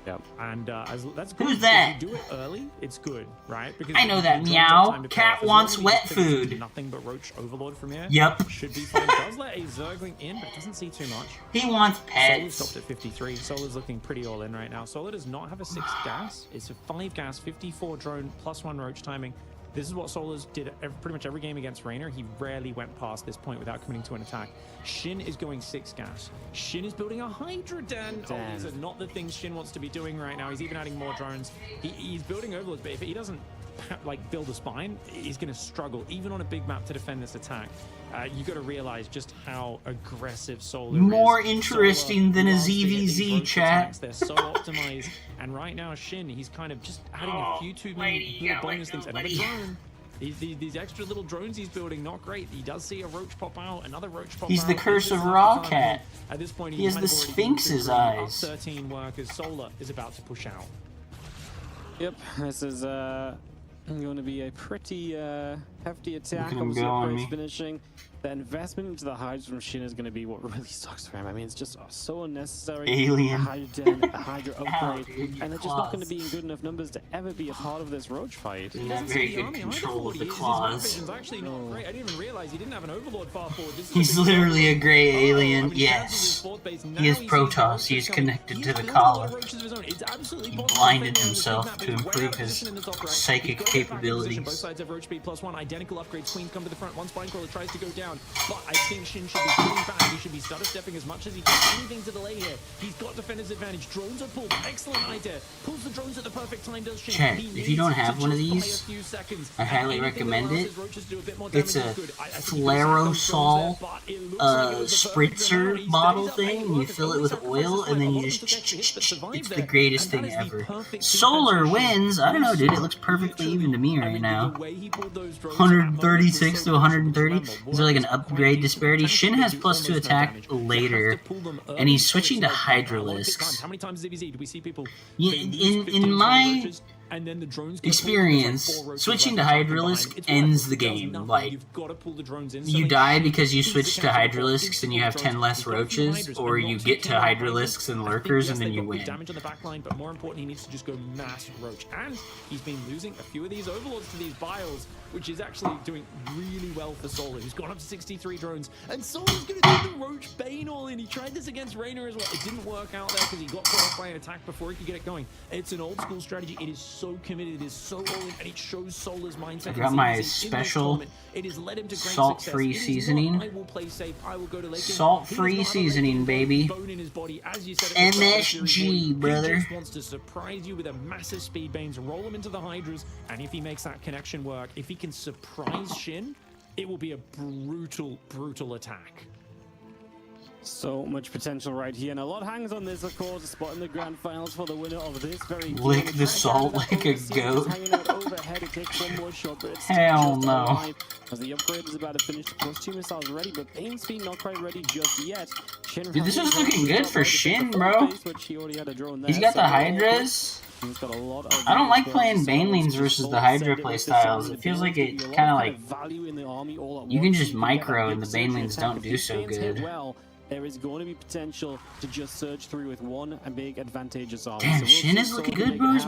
Yep. And that's good. Who's that? If you do it early, it's good, right? Because I know that meow. Cat wants wet food. Nothing but Roach Overlord from here. Yep. Should be fine. Does let a Zergling in, but doesn't see too much. He wants pets. Solar stopped at 53. Solar's looking pretty all in right now. Solar does not have a 6 gas. It's a 5 gas, 54 drone, +1 Roach timing. This is what Solar's did pretty much every game against Raynor. He rarely went past this point without committing to an attack. Shin is going 6 gas. Shin is building a Hydra Den. Oh, these are not the things Shin wants to be doing right now. He's even adding more drones. He's building overlords, but if he doesn't like build a spine, he's going to struggle even on a big map to defend this attack. You got to realize just how aggressive Solar more is. interesting than a ZVZ, chat. They're so optimized, and right now Shin, he's kind of just adding a few too many little bonus things. Another drone. These extra little drones he's building, not great. He does see a roach pop out, another roach pop out. He's the curse of Raw Cat. At this point, he has the Sphinx's eyes. 13 workers. Solar is about to push out. Yep, this is going to be a pretty hefty attack. Obviously, finishing. The investment into the hides from Shin is going to be what really sucks for him. I mean, it's just so unnecessary. Alien. A Hydra upgrade, and they're just not going to be in good enough numbers to ever be a part of this Roach fight. He has very good control of the claws. Actually not great. I didn't even realize he didn't have an overlord far forward. He's literally a gray alien. Yes. He is Protoss. He's connected to the collar. He blinded himself to improve his psychic capabilities. Both sides have Roach speed +1. Identical upgrades. Queens come to the front. One Spinecrawler tries to go down. down. But I think Shin should be pulling back. He should be stutter stepping as much as he can. Anything to delay here. He's got defender's advantage. Drones are pulled. Excellent idea. Pulls the drones at the perfect time. Does Shin. Chat, if you don't have one of these, I highly recommend it. It's a Flarosol spritzer bottle thing. You fill it with oil and then you just it's the greatest thing ever. Solar wins. I don't know, dude. It looks perfectly even to me right now. 136 to 130. Is there like an upgrade disparity? Shin has +2 attack later, and he's switching to Hydralisks. Yeah, in my experience, switching to Hydralisk ends the game. Like, you die because you switch to Hydralisks and you have 10 less roaches, or you get to Hydralisks and Lurkers and then you win. Damage on the back line, but more important, he needs to just go mass roach. And he's been losing a few of these overlords to these biles, which is actually doing really well for Solar, who's gone up to 63 drones. And Solar's going to do the Roach Bane all in. He tried this against Raynor as well. It didn't work out there because he got caught off by an attack before he could get it going. It's an old school strategy. It is so committed. It is so all in, and it shows Solar's mindset. I got my special salt-free seasoning. Salt-free seasoning, baby. MSG, brother. He just wants to surprise you with a massive speed banes, roll him into the Hydras, and if he makes that connection work, if he can surprise Shin, it will be a brutal, brutal attack. So much potential right here, and a lot hangs on this, of course. A spot in the grand finals for the winner of this very lick the salt like a goat. Hell no. As the upgrade is about to finish, +2 missiles ready, but Bane's feet not quite ready just yet. Dude, this is looking good for Shin, bro. He's got the Hydras. I don't like playing Banelings versus the Hydra playstyles. It feels like it kind of like you can just micro and the Banelings don't do so good. There is going to be potential to just surge through with one big advantageous army. Damn, Shin is looking good, bro. His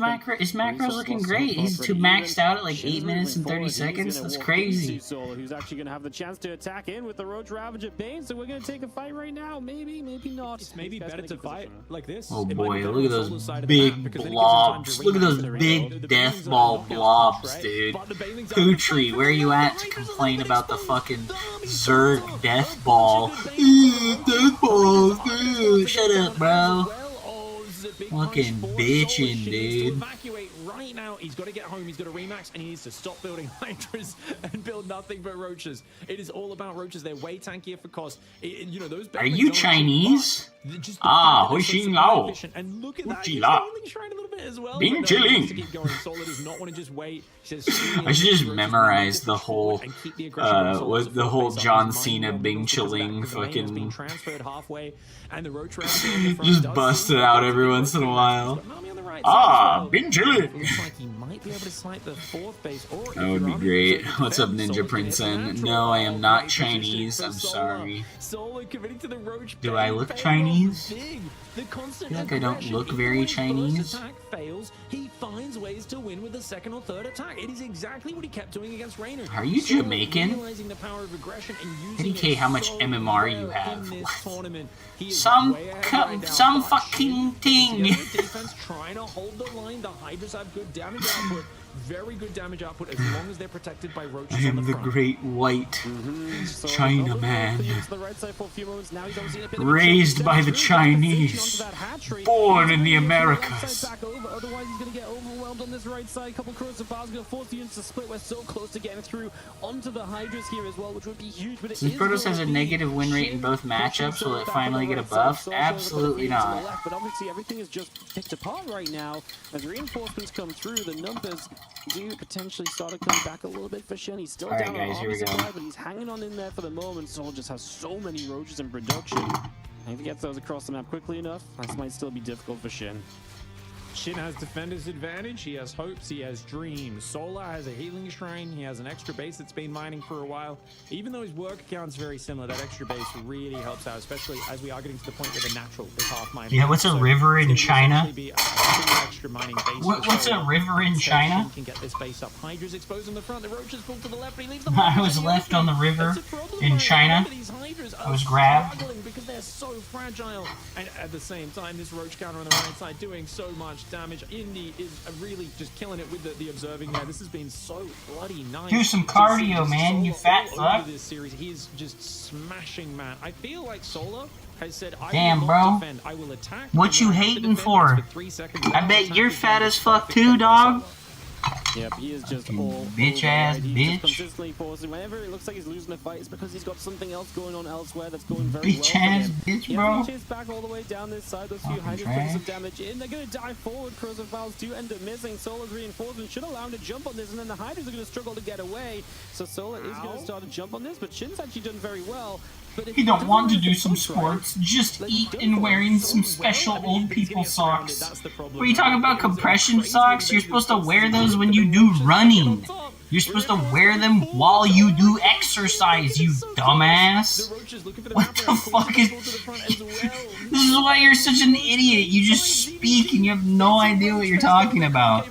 macro's looking great. He's too maxed out at like 8 minutes and 30 seconds. That's crazy. Who's actually going to have the chance to attack in with the Roach Ravager Bane? So we're going to take a fight right now. Maybe, maybe not. It's maybe better to fight like this. Oh boy, look at those big blobs. Look at those big death ball blobs, dude. Pootry, where are you at to complain about the fucking Zerg death ball? Death balls, dude. Shut up, bro. Fucking bitching, dude. Right now, he's got to get home, he's got to remax, and he needs to stop building Hydras and build nothing but roaches. It is all about roaches. They're way tankier for cost. You know, those. Are you Chinese? Ah, Hui Xin Lao. And look at that. He's shrine a little bit as well. Bing chilling. I should just memorize the whole, the whole John Cena Bing chilling fucking. Just bust it out every once in a while. Ah, Bing chilling. That would be great. What's up, Ninja Princeton? No, I am not Chinese. I'm sorry. Do I look Chinese? I feel like I don't look very Chinese. He finds ways to win with the second or third attack. It is exactly what he kept doing against Raynor. Are you Jamaican? 30k, how much MMR you have? Some fucking thing. Defense trying to hold the line. The Hydras have good damage output. Very good damage output as long as they're protected by roaches. I am the great white Chinaman, raised by the Chinese, born in the Americas. Otherwise, he's going to get overwhelmed on this right side. Couple crows of bars going to force the units to split. We're so close to getting through onto the Hydras here as well, which would be huge. But since Protoss has a negative win rate in both matchups, will it finally get a buff? Absolutely not. But obviously, everything is just picked apart right now. As reinforcements come through, the numbers do potentially start to come back a little bit for Shin. He's still down guys, here we go. Supply, but he's hanging on in there for the moment. Sol just has so many roaches in production. And if he gets those across the map quickly enough, this might still be difficult for Shin. Shin has defender's advantage, he has hopes, he has dreams. Solar has a healing shrine, he has an extra base that's been mining for a while. Even though his work account's very similar, that extra base really helps out, especially as we are getting to the point where the natural is half mining. Yeah, what's a river in China? extra mining base. What's a river in China? Can get this base up. Hydra's exposed on the front. The Roach is pulled to the left. But he leaves the I was left on the river in China. I was grabbed. Because they're so fragile. And at the same time, this Roach counter on the right side doing so much damage. Indy is really just killing it with the observing there. This has been so bloody nice. Do some cardio, man, you fat fuck. This series, he's just smashing, man. I feel like Solar has said, damn, bro. I will attack. What you hating for? I bet you're fat as fuck too, dog. Yep, he is just all bitch ass bitch. Consistently forcing. Whenever it looks like he's losing a fight, it's because he's got something else going on elsewhere that's going very bitch well. Bitch ass bitch, bro. Chase back all the way down this side. Those few Hydras putting some damage in. They're going to dive forward. Crows and Fowls do end up missing. Solar's reinforcement should allow him to jump on this, and then the Hydras are going to struggle to get away. So Solar is going to start to jump on this, but Shin's actually done very well. If you don't want to do some sports, just eat and wearing some special old people socks. What are you talking about, compression socks? You're supposed to wear those when you do running. You're supposed to wear them while you do exercise, you dumbass. What the fuck is... This is why you're such an idiot. You just speak and you have no idea what you're talking about.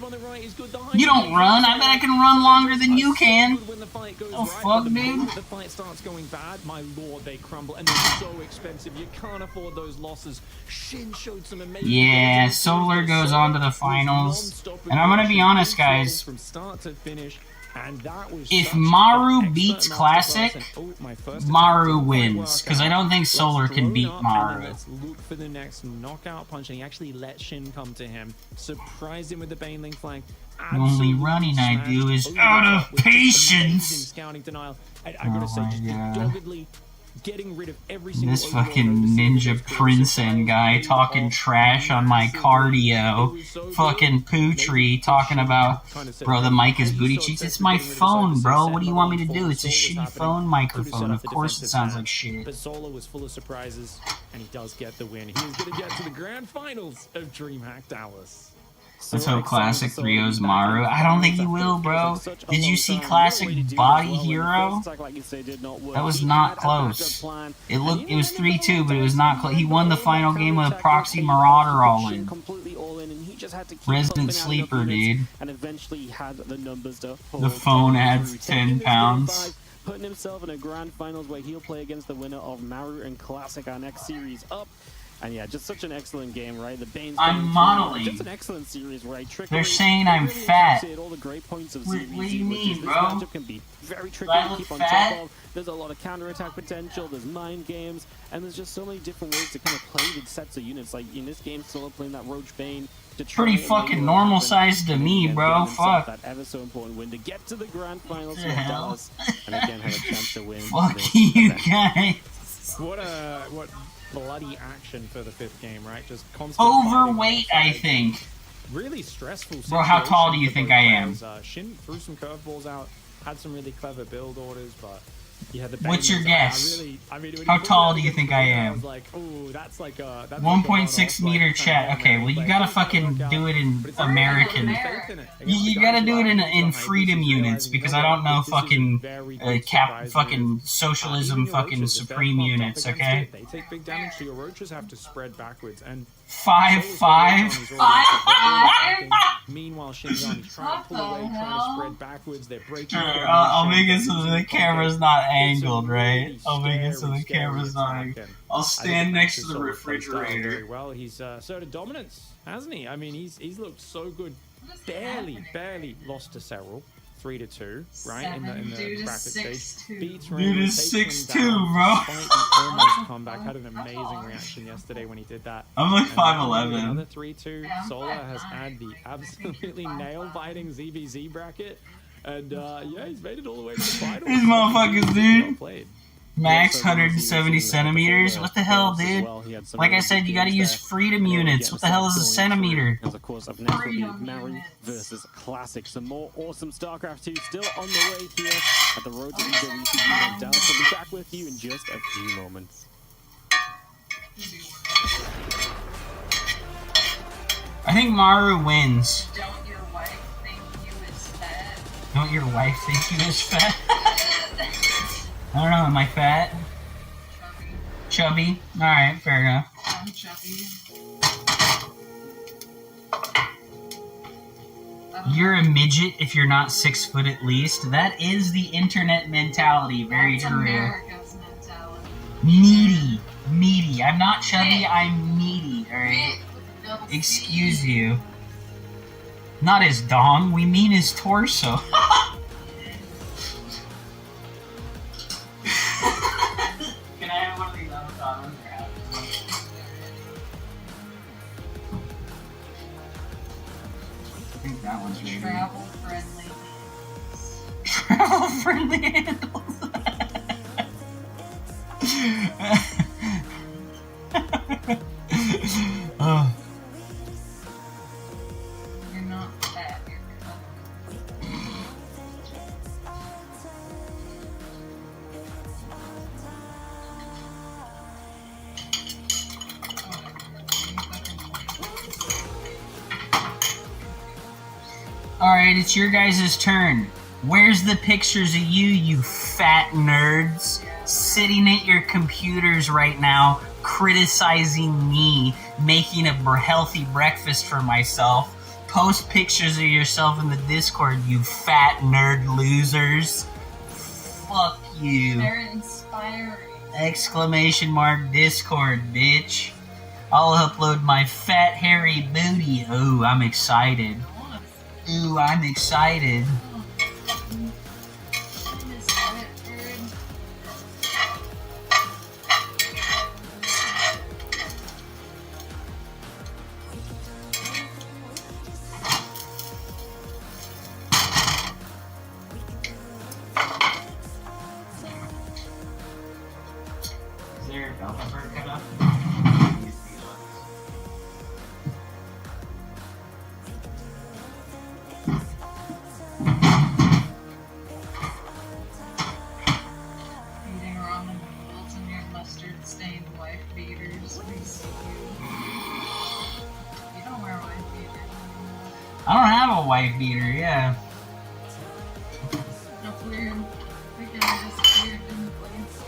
You don't run. I bet I can run longer than you can. Oh fuck, dude. The fight starts going bad. My lord, they crumble, and they're so expensive. You can't afford those losses. Shin showed some amazing. Yeah, Solar goes on to the finals, and I'm gonna be honest, guys. From start to finish. If Maru beats Classic, Maru wins, because I don't think Solar can beat Maru. Let's look for the next knockout punch, and he actually let Shin come to him, surprised him with the Baneling flank. The only running I do is out of patience. Scouting denial. I gotta say, just doggedly getting rid of every single. This fucking ninja princess guy talking trash on my cardio. Fucking Pootry talking about, bro, the mic is booty cheeks. It's my phone, bro. What do you want me to do? It's a shitty phone microphone. Of course it sounds like shit. But Solo was full of surprises, and he does get the win. He's gonna get to the grand finals of DreamHack Dallas. Let's hope Classic 3-0's Maru. I don't think he will, bro. Did you see Classic Body Hero? That was not close. It was 3-2, but it was not close. He won the final game with Proxy Marauder all in. Resident Sleeper, dude. The phone adds 10 pounds. Putting himself in a grand finals where he'll play against the winner of Maru and Classic, our next series up. And yeah, just such an excellent game, right? The Bane's I'm modeling. Just an excellent series, right? They're saying I'm fat. All the great points of what do you mean, bro? This can be very tricky to keep on top of. There's a lot of counterattack potential, there's mind games, and there's just so many different ways to kind of play with sets of units. Like in this game, Solo playing that Roach Bane. Pretty fucking normal size to me, bro. Fuck. That ever so important win to get to the grand finals with Dallas, and again have a chance to win. Fuck you guys. What bloody action for the 5th game, right? Just constant overweight, I think. Really stressful. Bro, how tall do you think I am? Shin threw some curveballs out, had some really clever build orders, but yeah, the what's your guess? How tall do you think I am? 1.6 meter chat. Okay, well you gotta fucking do it in American. You gotta do it in freedom units because I don't know fucking fucking socialism fucking supreme units. Okay. They take big damage, so your roaches have to spread backwards and. 5'5". Meanwhile, Shin's trying to pull away, trying to spread backwards. They're breaking. I'll make it so the camera's not angled, right? I'll make it so the camera's not angled. I'll stand next to the refrigerator. Well, he's asserted dominance, hasn't he? I mean, he's looked so good. Barely lost to Serral. 3-2, right? In the bracket stage. Beats Dude is 6'2", bro. Almost comeback. Had an amazing reaction yesterday when he did that. I'm like 5'11". Another 3-2. Solar has had the absolutely nail-biting ZVZ bracket. And yeah, he's made it all the way to the final. These motherfuckers, dude. Well played. Max 170 centimeters? What the hell, dude? Like I said, you gotta use freedom units. What the hell is a centimeter? Of course, of Maru versus Classic. Some more awesome StarCraft 2 still on the way here at the road to EWC Dallas. We'll be back with you in just a few moments. I think Maru wins. Don't your wife think you is fat? Don't your wife think you is fat? I don't know, am I fat? Chubby? Alright, fair enough. I'm chubby. You're a midget if you're not 6 foot at least. That is the internet mentality. Very That's true. America's mentality. Meaty. Meaty. I'm not chubby, I'm meaty, alright? Excuse you. Not his dong, we mean his torso. Can I have one of these avocados? I think that one's ready. Travel friendly. Travel friendly handles. Oh. You're not fat, you're Alright, it's your guys' turn. Where's the pictures of you, you fat nerds? Sitting at your computers right now, criticizing me, making a healthy breakfast for myself. Post pictures of yourself in the Discord, you fat nerd losers. Fuck you. They're inspiring. Exclamation mark Discord, bitch. I'll upload my fat hairy booty. Ooh, I'm excited. Ooh, I'm excited. Is there a bell pepper cut up? Eating ramen noodles in your mustard-stained wife beaters. We see you. You don't wear wife beaters. I don't have a wife beater, yeah. That's weird. We can just weird in the place.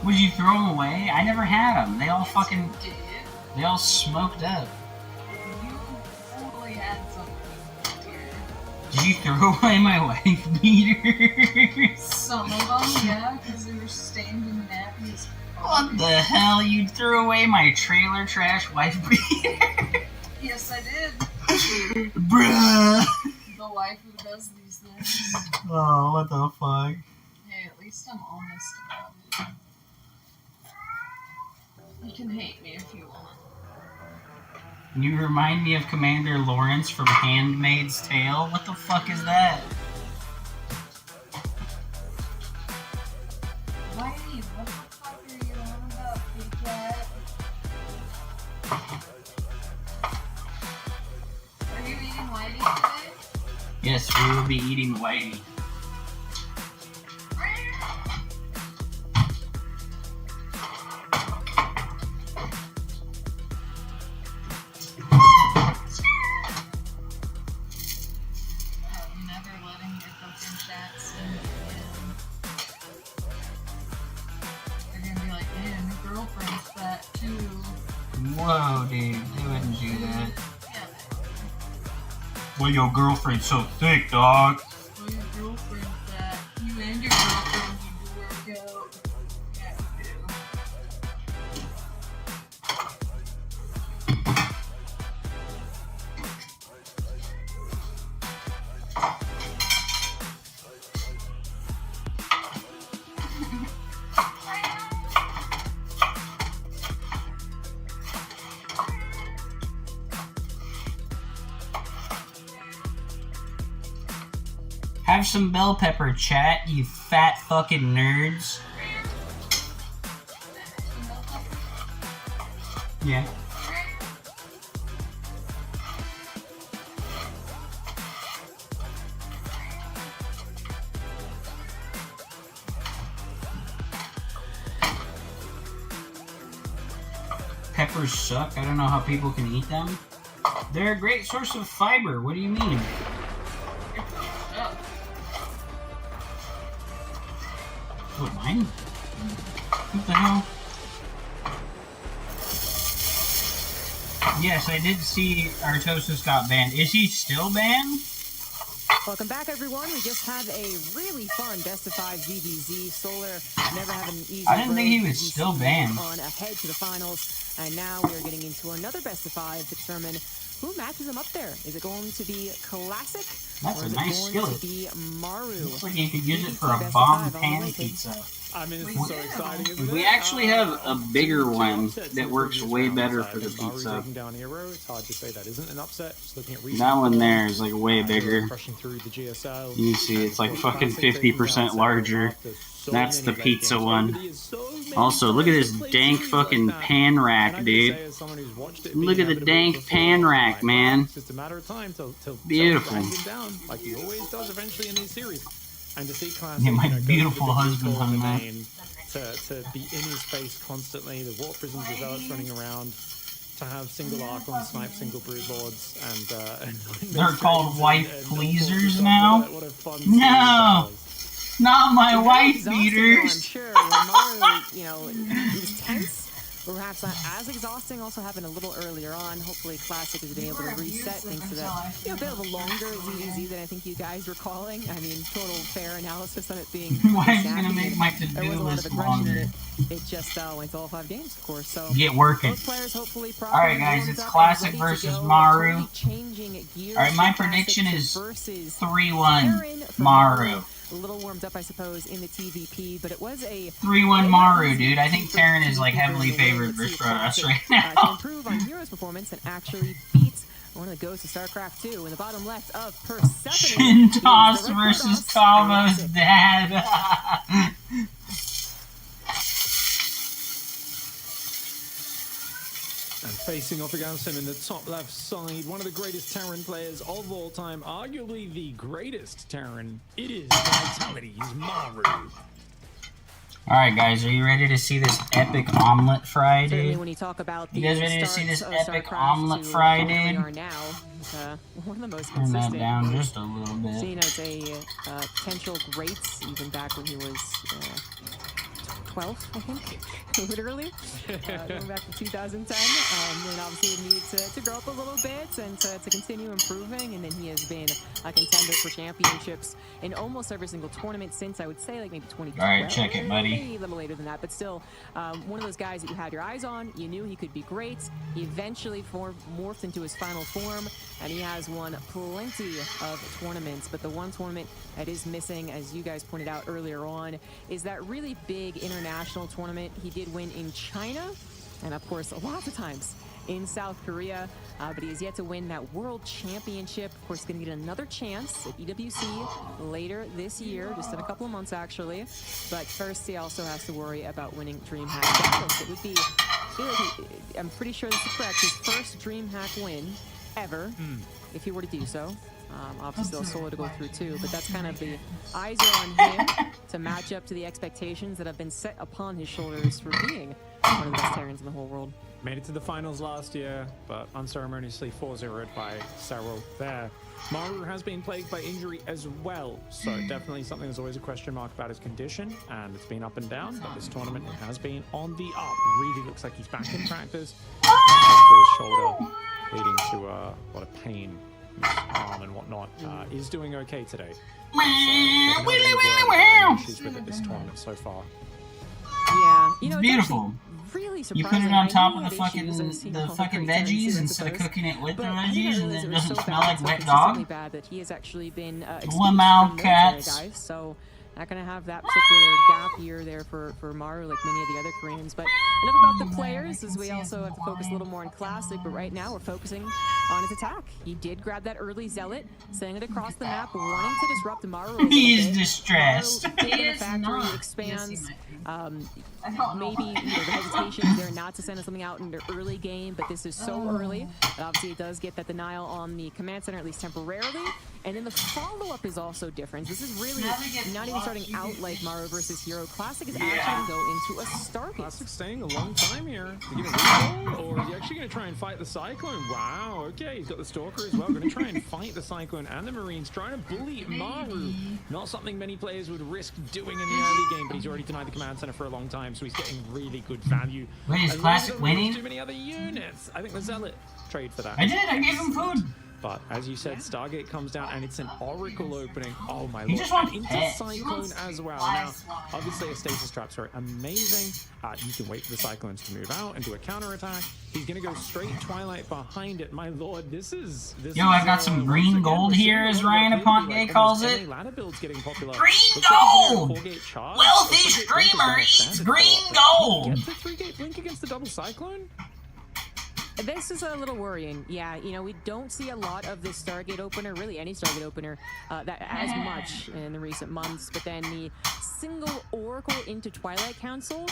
Would you throw them away? I never had them. They all fucking, Did they all smoked up. you totally had something here? Did you throw away my wife beaters? Some of them, yeah, because they were stained and nappy as fuck. What the hell? You threw away my trailer trash wife beater? Yes, I did. Bruh. The wife who does these things. Oh, what the fuck? Hey, at least I'm honest about it. You can hate me if you want. You remind me of Commander Lawrence from Handmaid's Tale. What the fuck is that? Whitey, what the fuck are you on about, big cat? Are you eating Whitey today? Yes, we will be eating Whitey. I'm never letting your fucking chat sing again. They're gonna be like, man, your girlfriend's fat too. Whoa, dude, they wouldn't do that. Yeah, Well, your girlfriend's so thick, dog. well, your girlfriend's fat. You and your girlfriend need to work out. Yeah, you do. Have some bell pepper, chat, you fat fucking nerds. Yeah. Peppers suck. I don't know how people can eat them. They're a great source of fiber. What do you mean? What, mine? What the hell? Yes, I did see Artosis got banned. Is he still banned? Welcome back, everyone. We just had a really fun best of 5 ZVZ. Solar never having an easy I didn't think he road. was ZVZ still banned. on ahead to the finals, and now we are getting into another best of 5 to determine who matches him up there. Is it going to be Classic? That's or a is nice it going skillet. to be Maru? Looks like you could use it for Best a of bomb 5 on the pan way, kid. pizza. I mean, this is so exciting, isn't it? We actually have a bigger one that works way better for the pizza. Down hero, it's hard to say that isn't an upset. Just looking at That one there is like way bigger. Through the GSL. You see, it's like fucking 50% larger. That's the pizza one. Also, look at this dank fucking pan rack, dude. Look at the dank pan rack, man. Beautiful. Like he always does eventually in these series. And to see Classic, Yeah, my beautiful husband hung that. To be in his face constantly, the Warp Prisms of Zealots running around, to have single Archon snipe, single Broodlords, and they're called wife pleasers now? What a fun No! Not my wife Exhausting, though, beaters! I'm sure. Maru, you know, he was tense. Perhaps not as exhausting. Also happened a little earlier on. Hopefully Classic has been able to reset thanks to that, you know, a bit of a longer ZVZ than I think you guys were calling. I mean, total fair analysis on it being. Why is gonna make my there was to-do a lot of list aggression in longer? it. It just went to all 5 games, of course. So Get working. both players hopefully Alright guys, it's Classic versus Maru. Alright, my prediction is 3-1 Maru. A little warmed up, I suppose, in the TVP, but it was a 3-1 Maru, dude. I think Terran is like heavily favored versus Protoss right to now. improve on Hero's performance and actually beat one of the ghosts of StarCraft 2 in the bottom left of Persephone. Shintos versus Calvo's dad. And facing off against him in the top left side, one of the greatest Terran players of all time, arguably the greatest Terran, it is Vitality's Maru. Alright guys, are you ready to see this epic omelet fry, Certainly dude? when you talk about You the guys ready to see this starts of epic StarCraft omelet to fry, where we dude? are now, one of the most Turn consistent. that down just a little bit. Seen as a potential greats, even back when he was 12, I think, literally, going back to 2010. And obviously needs to grow up a little bit and to continue improving. And then he has been a contender for championships in almost every single tournament since, I would say, like maybe 2012. All right, check it, buddy. Maybe a little later than that, but still, one of those guys that you had your eyes on. You knew he could be great. He eventually morphed into his final form, and he has won plenty of tournaments. But the one tournament that is missing, as you guys pointed out earlier on, is that really big international tournament he did win in China, and of course lots of times in South Korea, but he has yet to win that World Championship. Of course, going to get another chance at EWC later this year, just in a couple of months actually. But first, he also has to worry about winning DreamHack Battles. It would be, I'm pretty sure this is correct, his first DreamHack win ever, if he were to do so. Obviously, still solo to go through too, but that's kind of the eyes are on him to match up to the expectations that have been set upon his shoulders for being one of the best Terrans in the whole world. Made it to the finals last year, but unceremoniously 4-0'd by Cyril there. Maru has been plagued by injury as well, so definitely something there's always a question mark about his condition, and it's been up and down, but this tournament has been on the up. Really looks like he's back in practice. His shoulder leading to a lot of pain, his arm and whatnot. Is doing okay today. So, issues with it this tournament so far. Yeah, you know, It's beautiful. Really You surprising. put it on I top knew of he the had issues, fucking as, veggies pretends, instead of I suppose. cooking it with the But I didn't veggies, and realize it it was doesn't so smell bad, like so wet consistently dog. bad that he has actually been Lamau excused from cats. military, guys. So not gonna have that particular gap year there for Maru like many of the other Koreans. But enough about the players, as we also have to focus a little more on Classic. But right now we're focusing on his attack. He did grab that early Zealot, sending it across the map, wanting to disrupt Maru a little He's bit. distressed. Maru, He taking the is factory, not. expands. Maybe Maybe the hesitation is there not to send something out in the early game, but this is so early. But obviously, it does get that denial on the command center, at least temporarily. And then the follow-up is also different. This is really not even starting out like Maru versus Hero. Classic is actually going to go into a Stargate. Classic staying a long time here. Is he going to recall, or is he actually going to try and fight the Cyclone? Wow, Okay, he's got the Stalker as well. Going to try and fight the Cyclone and the Marines, trying to bully Maru. Not something many players would risk doing in the early game, but he's already denied the command center for a long time, so he's getting really good value. Wait, is Classic winning? Too many other units. I think the Zealot trade for that. I did. I gave him food. But as you said, Stargate comes down and it's an Oracle opening. Oh my He lord. just wants And into pets. Cyclone as well. Now, obviously a stasis traps are amazing. You can wait for the Cyclones to move out and do a counterattack. He's gonna go straight Twilight behind it. My lord, this is Yo, I've got some green gold here, as Ryan Aponte calls it. Ladder build's getting popular. Green gold! Wealthy streamer eats green gold! Get the 3-gate blink against the double Cyclone? This is a little worrying. Yeah, you know, we don't see a lot of this Stargate opener, really any Stargate opener, that as much in the recent months. But then the single Oracle into Twilight Council,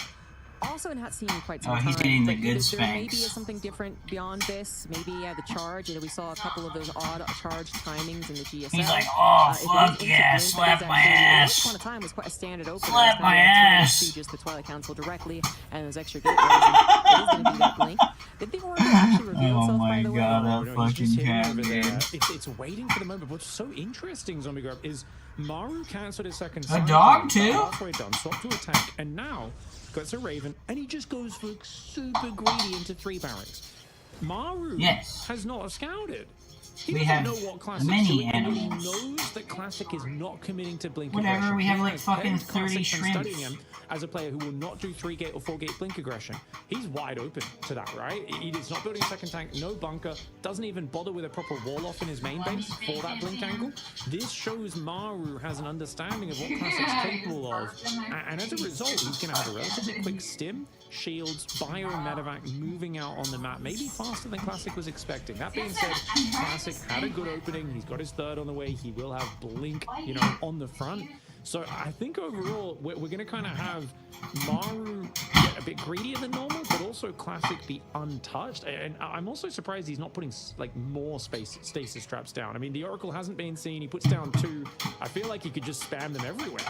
also not seeing quite some time. He's getting the But good there maybe spanks. is something different beyond this. Maybe the charge. You know, we saw a couple of those odd charge timings in the GSL. He's like, oh, fuck yeah, slap my ass. Once upon a time was quite a standard opener. Slap my ass. To just the Twilight Council directly, and those extra gateways. It is going to be that blink. Did the Oracle actually reveal itself, by the way? God, that fucking cat, dude. It's waiting for the moment. What's so interesting, Zombie Grub, is Maru cancelled his second A dog, too? Halfway done, swapped to attack, and now gets a Raven, and he just goes for super greedy into 3 barracks. Maru has not scouted. He We doesn't have know what Classic's many doing, and he animals. knows that Classic is not committing to blink Whatever, aggression. we have He like has fucking pegged 30 Classic from shrimps. studying him as a player who will not do 3-gate or 4-gate blink aggression. He's wide open to that, right? He's not building a second tank, no bunker, doesn't even bother with a proper wall off in his main base for that blink angle. This shows Maru has an understanding of what Classic's capable of, and as a result, he's going to have a relatively quick stim, shields, bio, and medevac moving out on the map, maybe faster than Classic was expecting. That being said, Classic had a good opening. He's got his third on the way. He will have blink, you know, on the front. So I think overall, we're going to kind of have Maru get a bit greedier than normal, but also Classic be untouched. And I'm also surprised he's not putting like more stasis traps down. I mean, the Oracle hasn't been seen. He puts down 2. I feel like he could just spam them everywhere.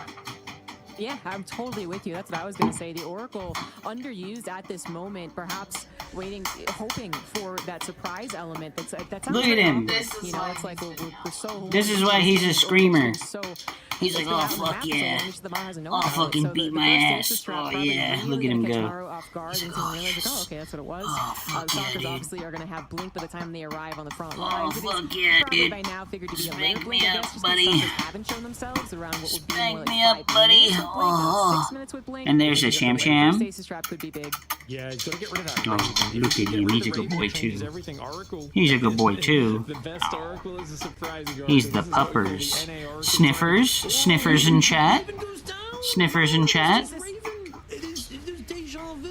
Yeah, I'm totally with you. That's what I was going to say. The Oracle underused at this moment, perhaps waiting, hoping for that surprise element. That's Look at him. You know, it's like we're so. This is why he's a screamer. So He's like, oh, fuck yeah. I'll fucking beat my ass. Oh, yeah. Look at him go. Off guard and realize, like, oh, okay, that's what it was. The Stalkers obviously are going to have blink by the time they arrive on the front lines. Oh, fuck yeah, dude. By now figured to be a Spank later blink, me I up, guess, just buddy. the Stalkers haven't shown themselves around what would be more like Spank me up, 5 buddy. minutes with blink, Oh. 6 minutes with blink. And there's a Sham Sham. Stasis trap could be big. Yeah, he's got to get rid of that. Oh, look at him. He's a good boy, too. Everything Oracle. He's a good boy, too. The best Oracle is a surprising Oracle. He's the This is what we call the puppers. NA Oracle. Sniffers. Sniffers in chat. Sniffers in chat.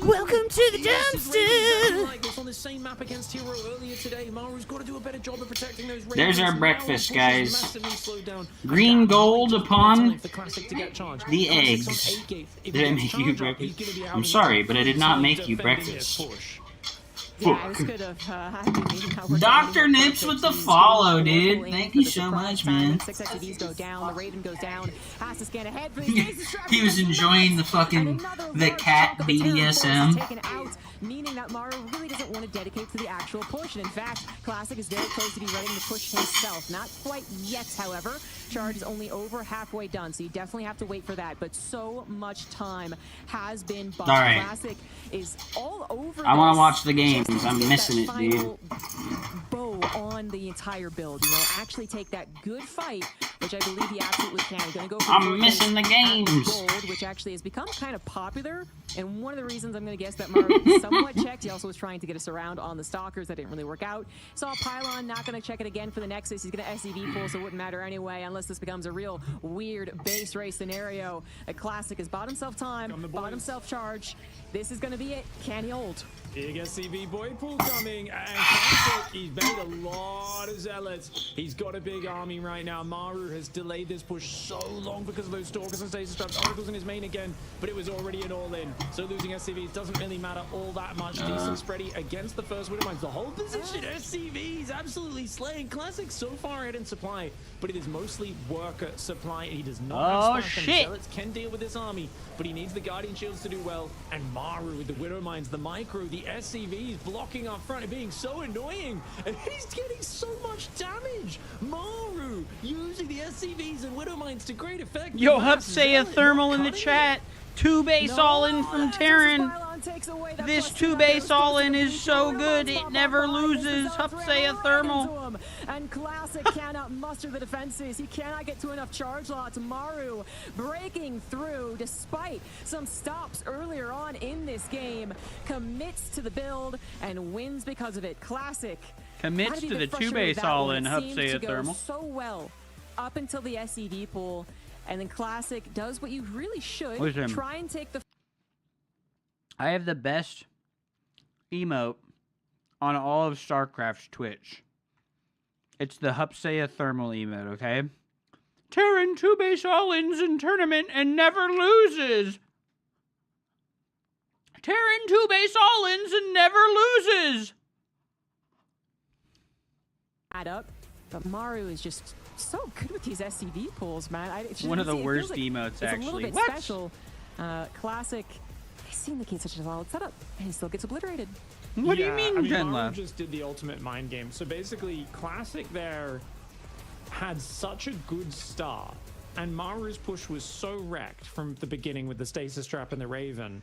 Welcome to the dumpster. Like this on the same map against Hero earlier today. Maru's got to do a better job of protecting those Ravens. There's our Now breakfast, pushes guys. massively slowed down. Green gold upon For Classic to get charged. the Classic's on eggs. 8 gate. If Did I he make gets you charged up, breakfast? he's gonna be out I'm in sorry, the but I did not make you defending his breakfast. push. Yeah, this could have happened. Maybe how we're Dr. going. Nips with the follow, dude. Thank you so much, man. 6 XCDs go down. The Raven goes down. Has to scan ahead for the stasis trap. He was enjoying the fucking the cat BDSM. Taken out, meaning that Maru really doesn't want to dedicate to the actual push. And in fact, Classic is very close to be ready to push himself. Not quite yet, however. Charge is only over halfway done, so you definitely have to wait for that. But so much time has been bought. All right. Classic is all over. I want to this watch the just games. to I'm get missing that it, dude. final bow on the entire build. You know, actually take that good fight, which I believe he absolutely can. He's gonna go for I'm Jordan's missing the games. Gold, which actually has become kind of popular. And one of the reasons I'm going to guess that Maru somewhat checked. He also was trying to get us around on the Stalkers. That didn't really work out. Saw Pylon, not going to check it again for the Nexus. He's going to SCV pull, so it wouldn't matter anyway, unless this becomes a real weird base race scenario. A Classic has bought himself time, bought himself charge. This is going to be it. Can he hold? Big SCV boy pool coming, and Classic, he's made a lot of zealots. He's got a big army right now. Maru has delayed this push so long because of those Stalkers and Stasis Traps. Oracle's in his main again, but it was already an all-in. So losing SCVs doesn't really matter all that much. Decent spready against the first Widowmines. The whole position, SCVs absolutely slaying. Classic so far ahead in supply, but it is mostly worker supply. He does not have splash. Shit. Zealots can deal with this army, but he needs the Guardian Shields to do well. And Maru with the Widowmines, the Micro, the SCVs blocking up front and being so annoying. And he's getting so much damage. Maru using the SCVs and Widowmines to great effect. Yo, Hupsay Thermal in the chat. 2 base all-in from Terran. This 2 base all-in is so good, it never loses. Hupsay Thermal. And Classic cannot muster the defenses. He cannot get to enough charge lots. Maru breaking through despite some stops earlier on in this game. Commits to the build and wins because of it. Classic Commits to the 2 base all-in, Hupsay Thermal. So well up until the SED pool. And then Classic does what you really should. Listen, try and take the... I have the best emote on all of StarCraft's Twitch. It's the Hupsay Thermal emote, okay? Terran 2 base all-ins in tournament and never loses. Terran 2 base all-ins and never loses. Add up. But Maru is just so good with these SCV pulls, man. One of the worst emotes, it's actually. It's a little bit special. Classic. They seem to keep such a solid setup, and he still gets obliterated. What do you mean, Genla? Maru just did the ultimate mind game. So basically, Classic there had such a good start, and Maru's push was so wrecked from the beginning with the Stasis Trap and the Raven.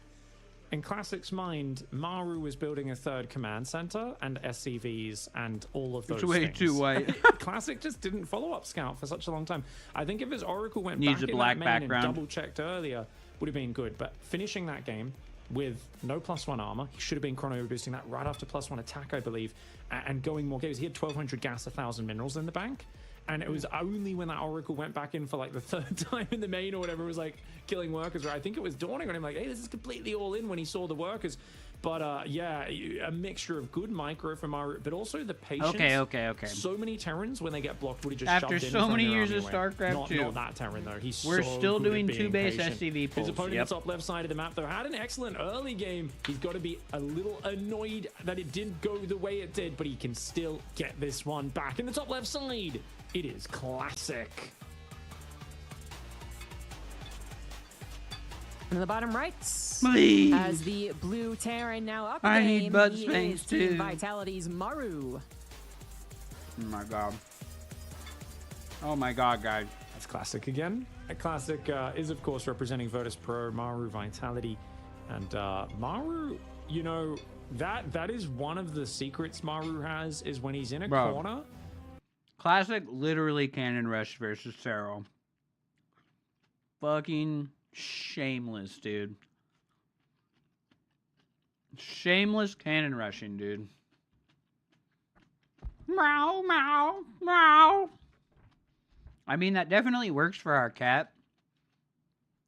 In Classic's mind, Maru was building a 3rd command center and SCVs and all of those things. It's way too white. Classic just didn't follow up Scout for such a long time. I think if his Oracle went Needs back a in black that main background. and double-checked earlier, would have been good. But finishing that game with no +1 armor, he should have been chrono boosting that right after +1 attack, I believe, and going more games. He had 1,200 gas, 1,000 minerals in the bank. And it was only when that Oracle went back in for like the 3rd time in the main or whatever, it was like killing workers, where I think it was dawning on him like, hey, this is completely all in when he saw the workers. But yeah, a mixture of good micro from Maru, but also the patience. Okay. So many Terrans, when they get blocked, would have just After shoved in so front many their years army of away. StarCraft 2. Not that Terran though. We're so still good doing at being 2 base patient. SCV pulls. His opponent in the top left side of the map though had an excellent early game. He's got to be a little annoyed that it didn't go the way it did, but he can still get this one back. In the top left side, it is Classic. And in the bottom right, Please. as the blue Terran now up the I game, need butt he spanks is Team too. Vitality's Maru. Oh my god. Oh my god, guys. That's Classic again. Classic is, of course, representing Virtus Pro, Maru Vitality. And Maru, you know, that is one of the secrets Maru has, is when he's in a corner. Classic literally cannon rush versus Serral. Fucking shameless, dude. Shameless cannon rushing, dude. Meow, meow, meow. I mean, that definitely works for our cat.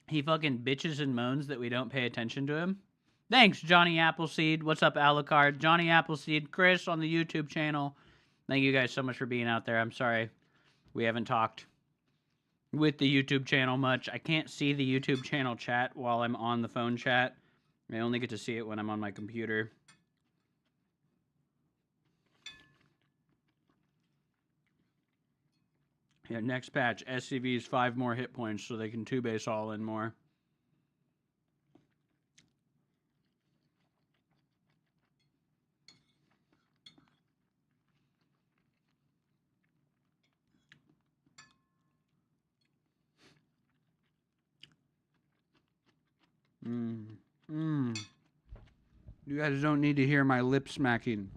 He fucking bitches and moans that we don't pay attention to him. Thanks, Johnny Appleseed. What's up, Alucard? Johnny Appleseed, Chris on the YouTube channel. Thank you guys so much for being out there. I'm sorry we haven't talked with the YouTube channel much. I can't see the YouTube channel chat while I'm on the phone chat. I only get to see it when I'm on my computer. Yeah, next patch, SCV's 5 more hit points so they can 2-base all in more. You guys don't need to hear my lip smacking.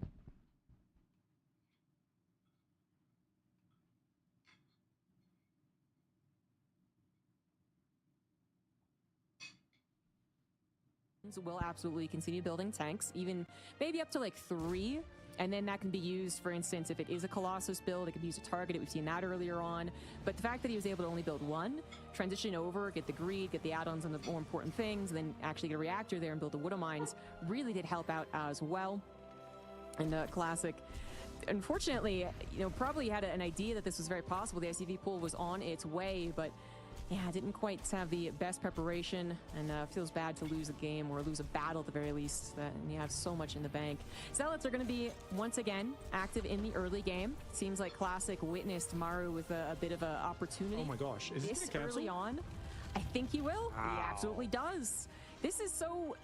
Will absolutely continue building tanks, even maybe up to like 3, and then that can be used, for instance, if it is a Colossus build, it could be used to target it. We've seen that earlier on. But the fact that he was able to only build 1, transition over, get the greed, get the add-ons on the more important things, and then actually get a reactor there and build the Widow Mines really did help out as well. And Classic, unfortunately, you know, probably had an idea that this was very possible. The ICV pool was on its way, but Yeah, didn't quite have the best preparation, and feels bad to lose a game or lose a battle at the very least. And you have so much in the bank. Zealots are going to be, once again, active in the early game. Seems like Classic witnessed Maru with a bit of an opportunity. Oh my gosh, is this early on? I think he will. Wow. He absolutely does. This is so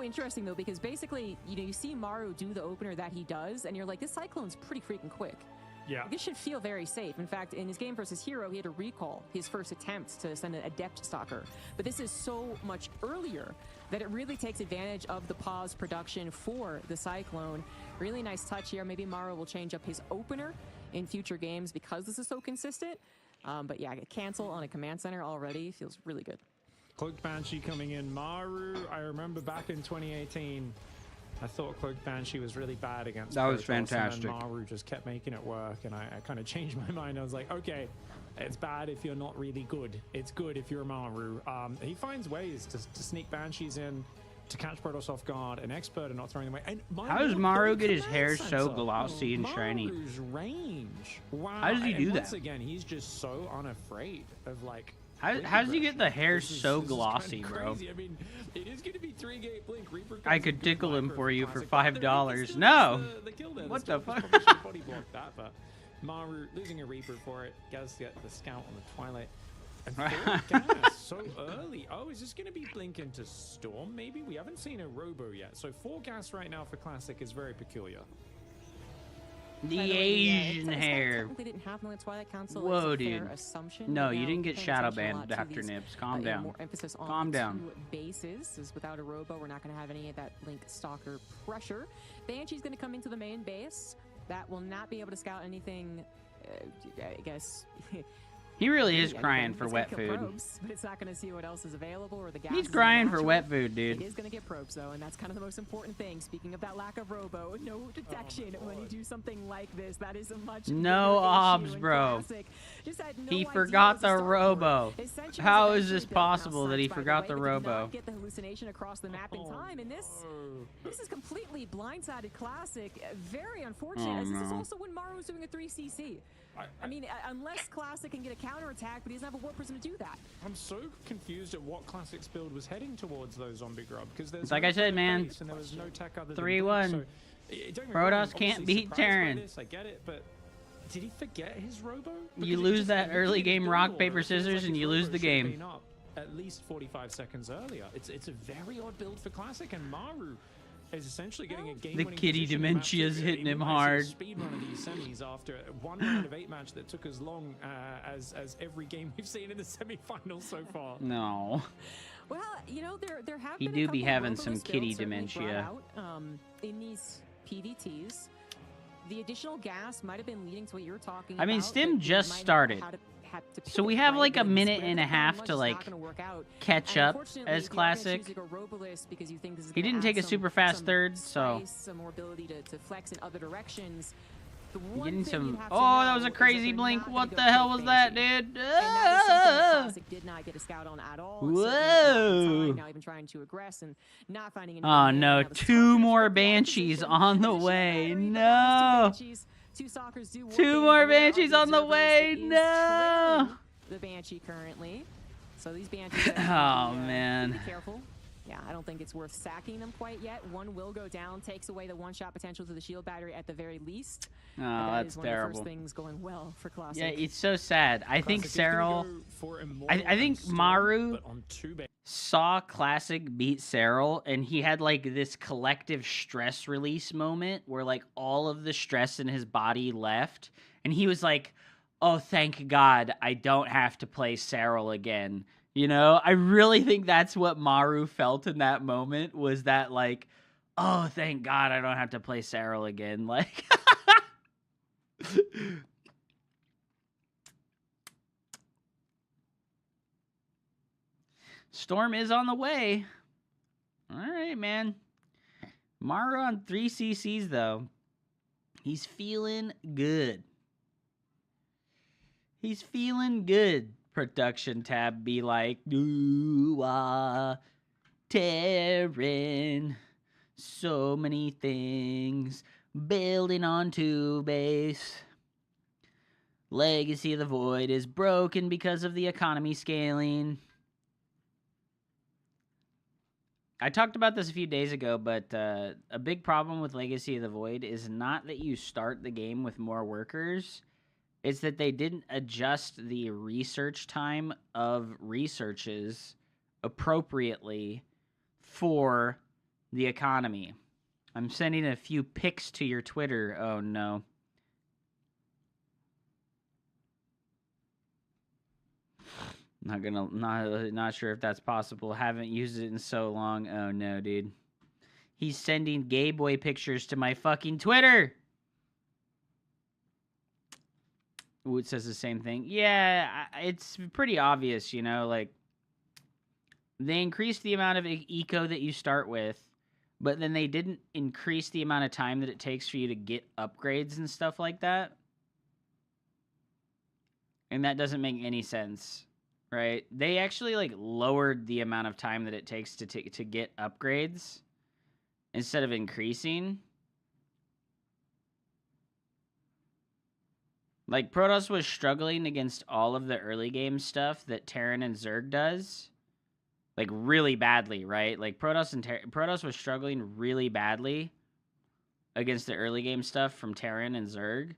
interesting, though, because basically, you see Maru do the opener that he does, and you're like, this Cyclone's pretty freaking quick. Yeah. This should feel very safe. In fact, in his game versus Hero, he had to recall his first attempt to send an Adept Stalker. But this is so much earlier that it really takes advantage of the pause production for the Cyclone. Really nice touch here. Maybe Maru will change up his opener in future games because this is so consistent. But yeah, cancel on a command center already feels really good. Cloaked Banshee coming in. Maru, I remember back in 2018, I thought Cloaked Banshee was really bad against That was Protoss, fantastic. And then Maru just kept making it work, and I kind of changed my mind. I was like, okay, it's bad if you're not really good. It's good if you're a Maru. He finds ways to sneak Banshees in, to catch Protoss off guard, an expert and not throwing them away. And how does Maru get his hair so glossy and shiny? Maru's range. Wow. How does he do that? Once again, he's just so unafraid of like. How does he get the hair so glossy, bro? I mean, it is going to be 3-gate blink. Reaper I could tickle him for you for $5. No. What the fuck? Body block that, but Maru losing a Reaper for it. Gaz get the scout on the Twilight. And gas so early. Oh, is this going to be blink into Storm? Maybe we haven't seen a Robo yet. So 4 gas right now for Classic is very peculiar. The Asian hair. Didn't happen in the Twilight Council. Whoa, dude. No, you didn't get shadow banned, Dr. Nips. Calm down. More emphasis on Calm down. 2 bases. As without a Robo, we're not going to have any of that Blink Stalker pressure. Banshee's going to come into the main base. That will not be able to scout anything, I guess. He really is crying for wet food. Probes, but it's not going to see what else is available or the gas. He's crying for wet food, dude. It is going to get probes, though, and that's kind of the most important thing. Speaking of that lack of Robo, no detection when you do something like this. That is a much no obs, bro. He forgot the Robo. How is this possible that he forgot the Robo? Get the hallucination across the map in time, and this is completely blindsided Classic. Very unfortunate, as this is also when Maru's doing a 3CC. I mean, unless Classic can get a counterattack, but he doesn't have a Warp Prism to do that. I'm so confused at what Classic's build was heading towards, though, Zombie Grub, because there's like I said, man, 3-1. Protoss can't beat Terran. I get it, but did he forget his Robo? You lose that early game rock, paper, scissors, and you lose the game. At least 45 seconds earlier. It's a very odd build for Classic, and Maru is essentially getting a game. The kitty dementia's hitting him hard. Speed run of these semis after one round of 8 match that took as long as every game we've seen in the semifinals so far. No. Well, you know, there have he been do a be having some kitty dementia dementia. In these PVTs. The additional gas might have been leading to what you were talking about. I mean, Stim just started. So we have like a minute and a half to like catch up as Classic. He didn't take a super fast third, so getting some. Oh, that was a crazy blink. What the hell was that, dude? Whoa! Oh no, 2 more Banshees on the way. No. 2 more Banshees on the way. No. The Banshee currently. So these Banshees. Oh man. Be careful. Yeah, I don't think it's worth sacking them quite yet. One will go down, takes away the 1-shot potential to the shield battery at the very least. Oh, that's one terrible. Of the first things going well for Classic. Yeah, it's so sad. I think Serral. I think Maru saw Classic beat Serral, and he had like this collective stress release moment where like all of the stress in his body left, and he was like, "Oh, thank God, I don't have to play Serral again." You know, I really think that's what Maru felt in that moment, was that like, "Oh, thank God, I don't have to play Serral again." Like. Storm is on the way. All right, man. Maru on 3 CCs, though. He's feeling good. He's feeling good. Production tab be like, ooh, Terran. So many things. Building onto base. Legacy of the Void is broken because of the economy scaling. I talked about this a few days ago, but a big problem with Legacy of the Void is not that you start the game with more workers. It's that they didn't adjust the research time of researches appropriately for the economy. I'm sending a few pics to your Twitter. Oh, no. Not sure if that's possible. Haven't used it in so long. Oh no, dude. He's sending gay boy pictures to my fucking Twitter. Ooh, it says the same thing. Yeah, it's pretty obvious, you know, like they increased the amount of eco that you start with, but then they didn't increase the amount of time that it takes for you to get upgrades and stuff like that. And that doesn't make any sense. Right? They actually like lowered the amount of time that it takes to get upgrades instead of increasing. Like Protoss was struggling against all of the early game stuff that Terran and Zerg does. Like really badly, right? Like Protoss was struggling really badly against the early game stuff from Terran and Zerg.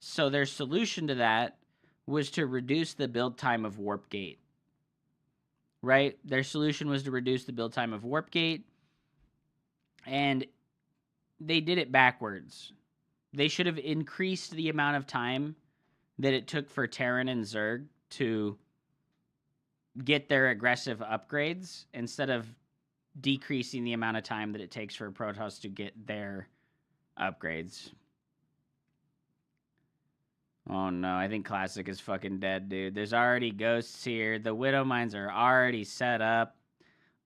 So their solution to that was to reduce the build time of Warp Gate. Right? Their solution was to reduce the build time of Warp Gate. And they did it backwards. They should have increased the amount of time that it took for Terran and Zerg to get their aggressive upgrades instead of decreasing the amount of time that it takes for Protoss to get their upgrades. Oh no, I think Classic is fucking dead, dude. There's already ghosts here. The Widow Mines are already set up.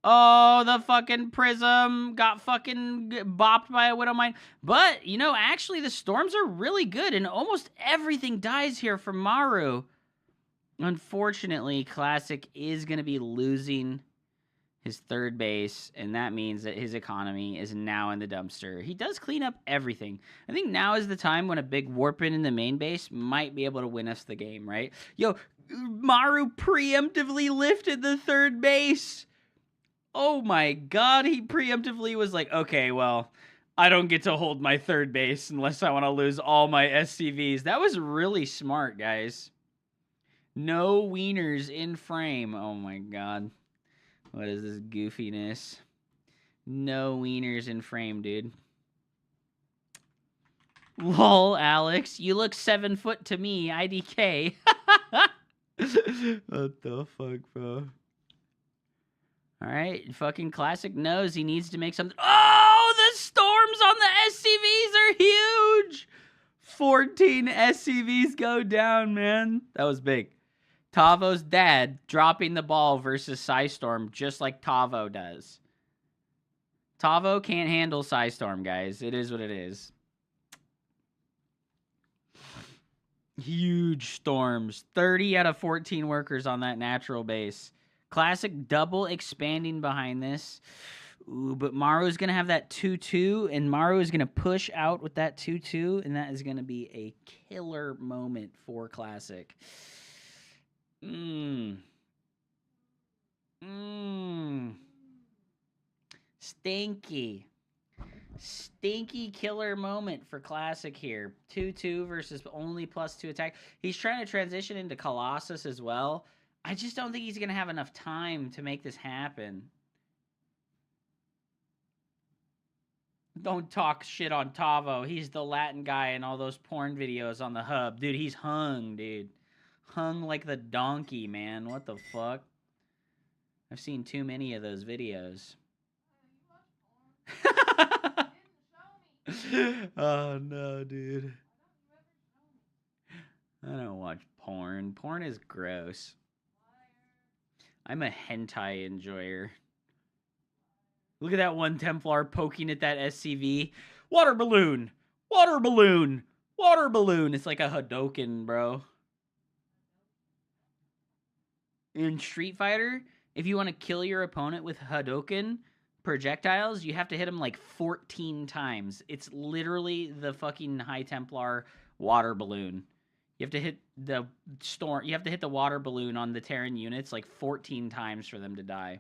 Oh, the fucking Prism got fucking bopped by a Widow Mine. But, you know, actually the Storms are really good, and almost everything dies here from Maru. Unfortunately, Classic is going to be losing his third base, and that means that his economy is now in the dumpster. He does clean up everything. I think now is the time when a big warp in the main base might be able to win us the game, right? Yo, Maru preemptively lifted the third base. Oh my god, he preemptively was like, okay, well, I don't get to hold my third base unless I want to lose all my SCVs. That was really smart, guys. No wieners in frame. Oh my god. What is this goofiness? No wieners in frame, dude. Lol, Alex. You look 7 foot to me, IDK. What the fuck, bro? Alright, fucking Classic knows he needs to make something. Oh, the storms on the SCVs are huge! 14 SCVs go down, man. That was big. Tavo's dad dropping the ball versus Psystorm just like Tavo does. Tavo can't handle Psystorm, guys. It is what it is. Huge storms. 30 out of 14 workers on that natural base. Classic double expanding behind this. Ooh, but Maru's going to have that 2-2, and Maru is going to push out with that 2-2, and that is going to be a killer moment for Classic. Stinky killer moment for Classic here. 2-2 versus only +2 attack. He's trying to transition into Colossus as well. I just don't think he's going to have enough time to make this happen. Don't talk shit on Tavo. He's the Latin guy in all those porn videos on the hub. Dude, he's hung, dude. Hung like the donkey, man. What the fuck? I've seen too many of those videos. Oh, no, dude. I don't watch porn. Porn is gross. I'm a hentai enjoyer. Look at that one Templar poking at that SCV. Water balloon! Water balloon! Water balloon! It's like a Hadoken, bro. In Street Fighter, if you want to kill your opponent with Hadoken projectiles, you have to hit him like 14 times. It's literally the fucking High Templar water balloon. You have to hit the storm. You have to hit the water balloon on the Terran units like 14 times for them to die.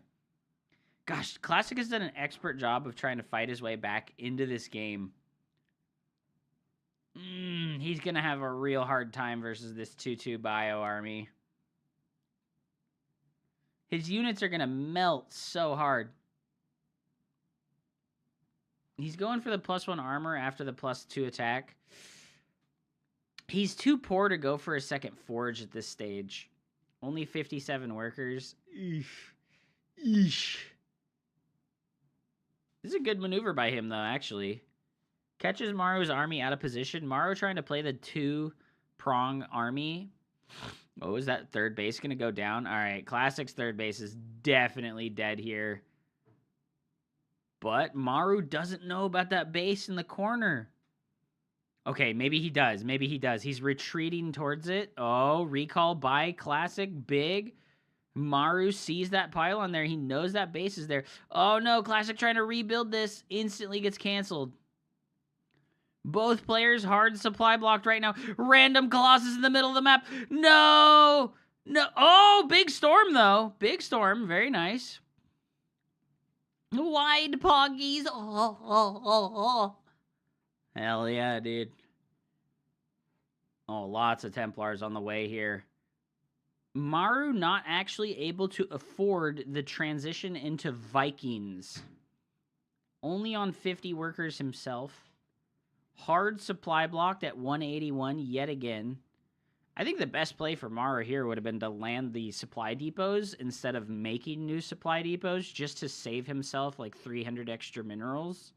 Gosh, Classic has done an expert job of trying to fight his way back into this game. He's going to have a real hard time versus this 2-2 bio army. His units are going to melt so hard. He's going for the +1 armor after the +2 attack. He's too poor to go for a second forge at this stage. Only 57 workers. Eesh. Eesh. This is a good maneuver by him, though, actually. Catches Maru's army out of position. Maru trying to play the 2-prong army. Oh, is that third base going to go down? All right, Classic's third base is definitely dead here. But Maru doesn't know about that base in the corner. Okay, maybe he does. Maybe he does. He's retreating towards it. Oh, recall by Classic. Big. Maru sees that pylon there. He knows that base is there. Oh, no. Classic trying to rebuild this. Instantly gets canceled. Both players hard supply blocked right now. Random Colossus in the middle of the map. No! No. Oh, big storm, though. Big storm. Very nice. Wide poggies. Oh. Hell yeah, dude. Oh, lots of Templars on the way here. Maru not actually able to afford the transition into Vikings. Only on 50 workers himself. Hard supply blocked at 181 yet again. I think the best play for Maru here would have been to land the supply depots instead of making new supply depots just to save himself like 300 extra minerals.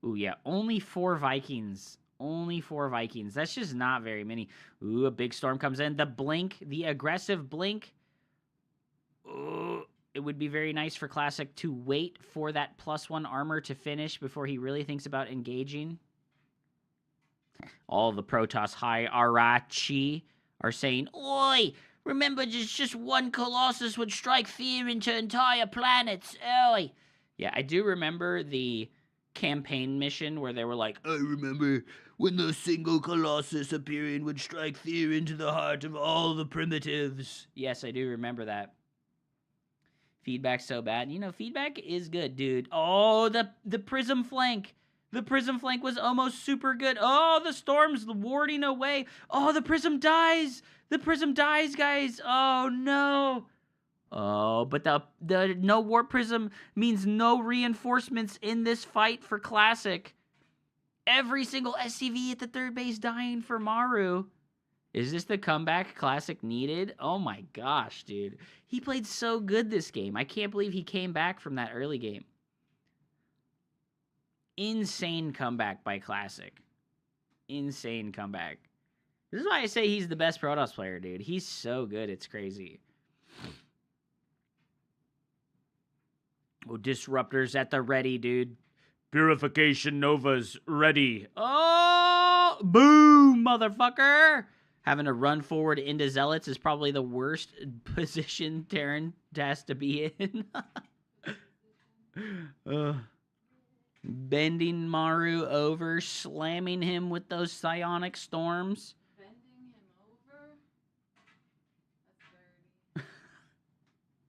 Ooh, yeah, only 4 Vikings. Only 4 Vikings. That's just not very many. Ooh, a big storm comes in. The blink, the aggressive blink. Ooh, it would be very nice for Classic to wait for that +1 armor to finish before he really thinks about engaging. All the Protoss hierarchy are saying, "Oi, remember just one Colossus would strike fear into entire planets. Oi." Yeah, I do remember the campaign mission where they were like, "I remember when the single Colossus appearing would strike fear into the heart of all the primitives." Yes, I do remember that. Feedback's so bad. You know, feedback is good, dude. Oh, the prism flank. The prism flank was almost super good. Oh, the storm's warding away. Oh, the prism dies. The prism dies, guys. Oh, no. Oh, but the no warp prism means no reinforcements in this fight for Classic. Every single SCV at the third base dying for Maru. Is this the comeback Classic needed? Oh my gosh, dude. He played so good this game. I can't believe he came back from that early game. Insane comeback by Classic. Insane comeback. This is why I say he's the best Protoss player, dude. He's so good, it's crazy. Oh, Disruptors at the ready, dude. Purification Novas ready. Oh, boom, motherfucker. Having to run forward into Zealots is probably the worst position Terran has to be in. Bending Maru over, slamming him with those psionic storms. Bending him over?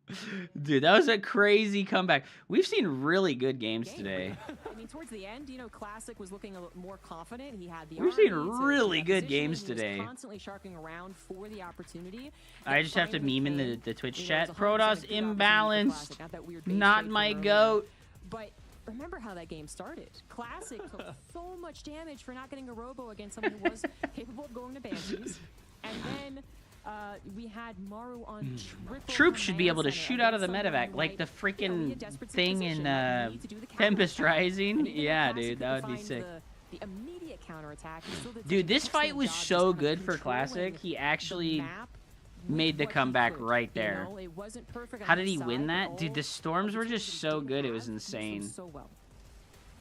That's dirty. Dude, that was a crazy comeback. We've seen really good games today. I mean, towards the end, you know, Classic was looking a little more confident. He had the We've seen armies, really good position. games He was today. constantly sharking around for the opportunity. I just have to Finally meme in came, the Twitch you know, it chat. was 100% Protoss a good opportunity for imbalanced. Classic. Got that weird base Not trade my from goat. earlier. But remember how that game started. Classic took so much damage for not getting a robo against someone who was capable of going to Banshees. And then we had Maru on triple Troops should be able to command shoot center out of the against medevac someone like the you know, in freaking a desperate thing situation, in like, you need to do the Tempest counterattack. Rising. And even Yeah, though dude, Classic that would be couldn't sick. find the immediate counterattack, he still did Dude, such an this fight excellent was job just so kind of good for controlling Classic. He the actually map made the with what he comeback could, right you there. know? It wasn't perfect on How did his he win side, that? but Dude, the all storms were just opportunities so he good. It had, was he used them insane. so well.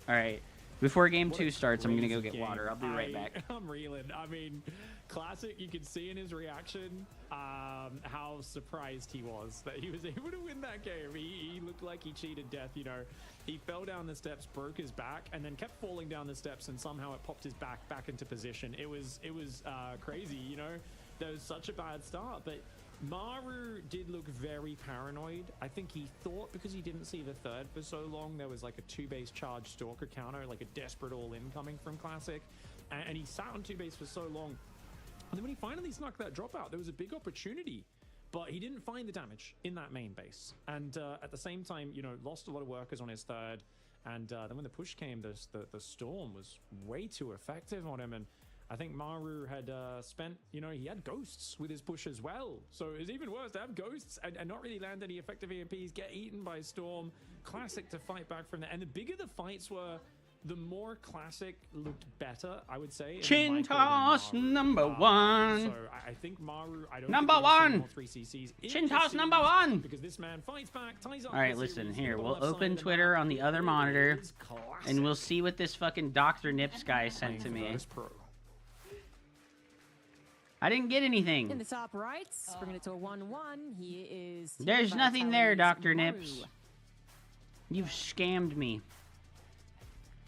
All right. Before game 2 starts, I'm gonna go get water. I'll be right back. I'm reeling. I mean, Classic, you can see in his reaction how surprised he was that he was able to win that game. He looked like he cheated death, you know. He fell down the steps, broke his back, and then kept falling down the steps, and somehow it popped his back into position. It was crazy, you know. There was such a bad start, but Maru did look very paranoid. I think he thought because he didn't see the third for so long, there was like a 2-base charge Stalker counter, like a desperate all-in coming from Classic. And he sat on 2-base for so long. And then when he finally snuck that drop out, there was a big opportunity. But he didn't find the damage in that main base. And at the same time, you know, lost a lot of workers on his third. And then when the push came, the Storm was way too effective on him. And I think Maru had spent, you know, he had ghosts with his push as well. So it was even worse to have ghosts and not really land any effective EMPs, get eaten by Storm. Classic to fight back from there. And the bigger the fights were, the more Classic looked better, I would say. Chin toss number 1. So I think Maru, I don't number think 1. 3CCs Chin toss number 1. Because this man fights back, ties up. All right, listen here. We'll open Twitter on the other monitor, and we'll see what this fucking Dr. Nips guy sent to me. I didn't get anything. In the top right, bringing it to a 1-1. He is. There's nothing there, Dr. Nips. You've scammed me.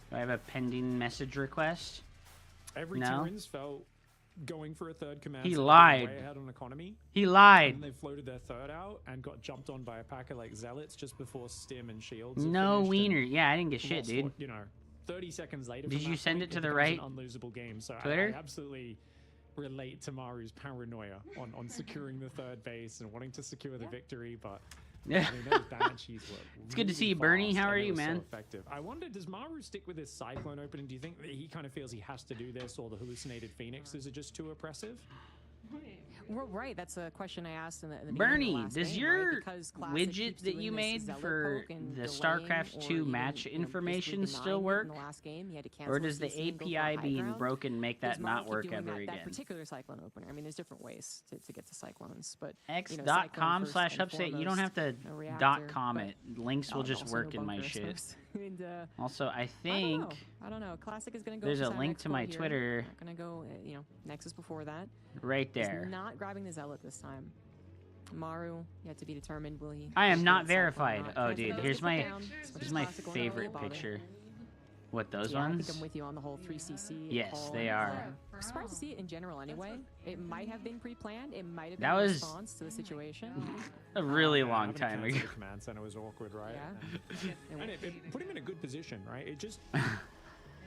Do I have a pending message request? Every Terrans felt going for a third command. He lied. Way ahead on economy. He lied. And they floated their third out and got jumped on by a pack of like zealots just before Stim and Shields. No wiener. Yeah, I didn't get shit, dude. You know, 30 seconds later. Did you send it to the right? An unlosable game. So Twitter? I absolutely relate to Maru's paranoia on securing the third base and wanting to secure the victory, but. Yeah. I mean, those Banshees were It's good to see you, really Bernie. fast How are and they you, were so man? effective. I wonder, does Maru stick with his Cyclone opening? Do you think that he kind of feels he has to do this, or the hallucinated Phoenixes are just too oppressive? Well, right, that's a question I asked in the Bernie, beginning of the last does game, your right? Because Classic widget keeps that doing you this made zealot for poke and the delaying StarCraft or 2 even, match you know, information basically still denying it work? in the last game. He had to cancel Or does the CC and go for API high being ground. broken make Does that Maru not keep work doing ever that again? particular Cyclone opener? I mean, there's different ways to get to Cyclones, but you know, Cyclone first and X.com/upstate. You don't have to reactor, .com it. Links will just also work no in my bunkers shit. first. And, Also, I think I don't know. Classic is going to go. there's for a some link to my X4 here. Twitter Not going to go. You know, Nexus before that. right He's there. not grabbing the zealot this time. Maru, yet to be determined. Will he? I am not Cyclone or verified. not? Oh, Cancel dude, those, here's get my down. here's my Classic one, favorite don't bother. picture. What, those Yeah, I ones? think I'm with you on the whole 3CC. Yes, call. they are. I'm surprised to see it in general anyway. It might have been pre-planned. It might have been That a was response to the situation. A really Yeah, long having to time cancel ago. the command center was awkward, right? Yeah. And it put him in a good position, right? It just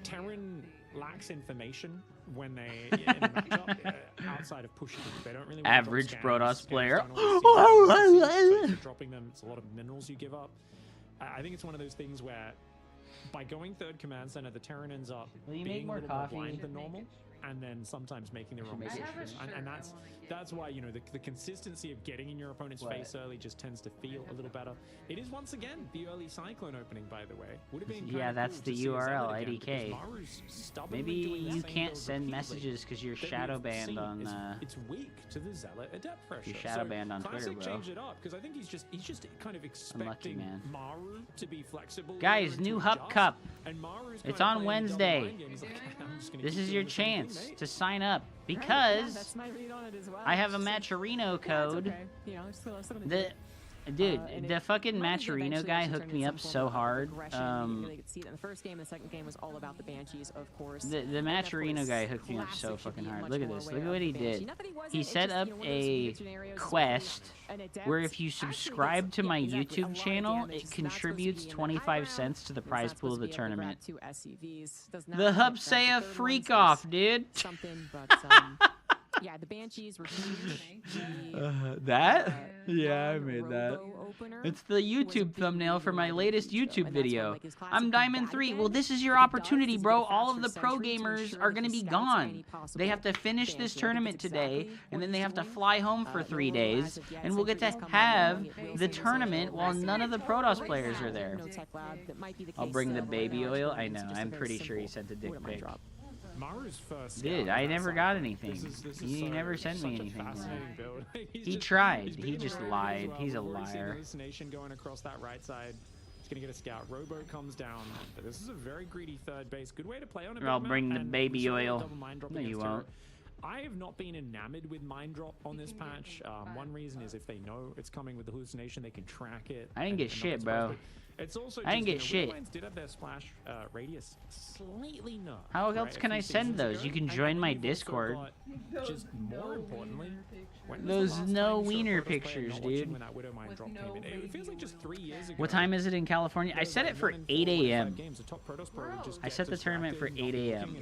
Terran lacks information when they in the matchup outside of pushing. They don't really want to Average drop Protoss scans, player. don't always see them, so dropping them, it's a lot of minerals you give up. I think it's one of those things where by going third command center, the Terran ends up Will you being make more a little more coffee? blind than normal, and then sometimes making the wrong decision. And that's why, you know, the consistency of getting in your opponent's face early just tends to feel a little better. It is once again the early Cyclone opening, by the way. Would have been Yeah, that's cool the to see a URL, Zealot again, IDK. because Maru's stubbornly Maybe doing the you same can't build send repeatedly messages because you're that shadow we've banned seen. on. It's weak to the Zealot adept pressure. You're shadow banned on Classic Twitter, bro. changed it up because I think he's just kind of expecting man. Maru to be flexible. Guys, and new to Hup adjust, Cup. and Maru's It's kind on of playing the double Wednesday. mind game. He's like, I'm just gonna This keep is doing your the same thing, chance mate. to sign up Yeah, because that's my read on it as well. I have a It's just like, Matcherino it's code. okay. You know, still gonna do The it. dude, And the it fucking might even Matcherino eventually guy actually hooked turn me into up some so form of hard. aggression. You really could see it in the first game. The second game was all about the Banshees, of course. The And then, of Matcherino course, guy hooked me up so Classic should fucking be hard. much Look at more this. aware Look at of what the he Banshee. did. Not that he wasn't, He it's set just, up you know, one of those a weird scenarios is quest an adept where if you actually subscribe gets- to my yeah, exactly, a YouTube lot of channel, damage. it It's not supposed to be contributes in the high 25 ground. cents to the It's prize not pool of supposed the to be able to grab tournament. 2 SCVs. Does not The have hub that. say The a third freak one's off, dude. something, but yeah, the Banshees were huge. That? Yeah, I made that. Robo opener It's the was a YouTube big thumbnail for my deal, latest huge, though, YouTube and that's why, video. like, his classic I'm comes Diamond back 3. again. Well, this is your What he does opportunity, is bro. get a All of the faster pro sentry to gamers ensure are that going to he be scouts gone. any possible They have to finish Banshee. this I think tournament it's today, exactly and then what they he's have to doing. fly home for 3 As days, of yet, and we'll get to Sentry's come have along, it will the seem to tournament go while right none of the now. Protoss Right players now, are there. no tech lab. That might be the I'll case bring the still. baby Right now, oil. it's I just know. a I'm very pretty sure he simple sent a dick order might pic. drop. Maru's first Dude, scout I on that never side. got anything. This is He so- never sent such me a anything. fascinating build. He's He just- tried. he's He beating just around as lied. well. He's a We've already seen liar. hallucination going across that right side. gonna get a scout. Robo comes down, but this is a very greedy third base. Good way to play on it. I'll bring the baby oil. No, you won't. I have not been enamored with Mind Drop on this patch. One reason is if they know it's coming with the hallucination, they can track it. I didn't get shit, bro. It's also I didn't get shit. Did have their splash radius slightly nerfed. How else can I send those? You can join my Discord. Just more importantly, those no wiener pictures, dude. It feels like just 3 years ago. What time is it in California? I set it for 8 a.m. I set the tournament for 8 a.m.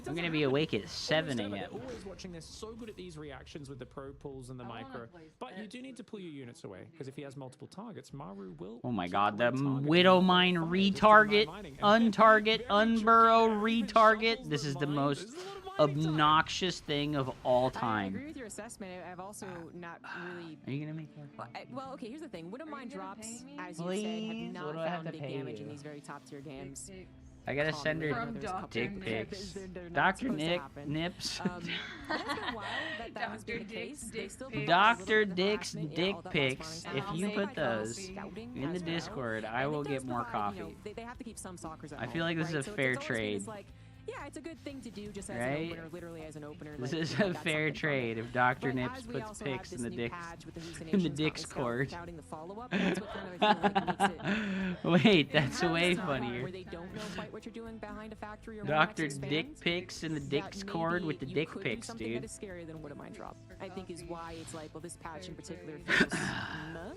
I'm gonna be awake at 7 a.m. Always watching this, so good at these reactions with the pro pulls and the micro, but you do need to pull your units away because if he has multiple targets, Maru will. Oh my God, the Widow Mine retarget, untarget, unburrow retarget. This is the most obnoxious thing of all time. I agree with your assessment. I've also not really. Are you gonna make more fun? Well, okay. Here's the thing. Widow Mine drops, as you Please? said, have What do not I have found to big pay damage you? in these very top tier games. I gotta send her From Dr. dick Nick. pics. They're not Dr. supposed to Nick happen. Nips. It's been a while that has been the case. They still provide a Dr. little bit of Dick's harassment, dick all that pics. spawning If stuff. you They put provide those scouting in the as well. Discord, I And it will does get more provide, you know, coffee. they have to keep some soccer at I home, feel like this is right? a So fair it's always been this, trade. like, yeah, it's a good thing to do just as Right? an opener, literally as an opener. This like, is you know, a got fair something from it. trade if Dr. But Nips as we puts also pics have in the this new dick patch with the in the hallucinations, Discord. scouting the follow-up, that's what kind of I feel like makes it Wait, that's way where funnier. they don't know quite what you're doing behind a factory or Dr. Relax Dick expands, pics in the that Discord with the maybe dick you could do pics, something dude. that is scarier than Widow Mine Drop. I think is why it's like, well, this patch in particular feels meh.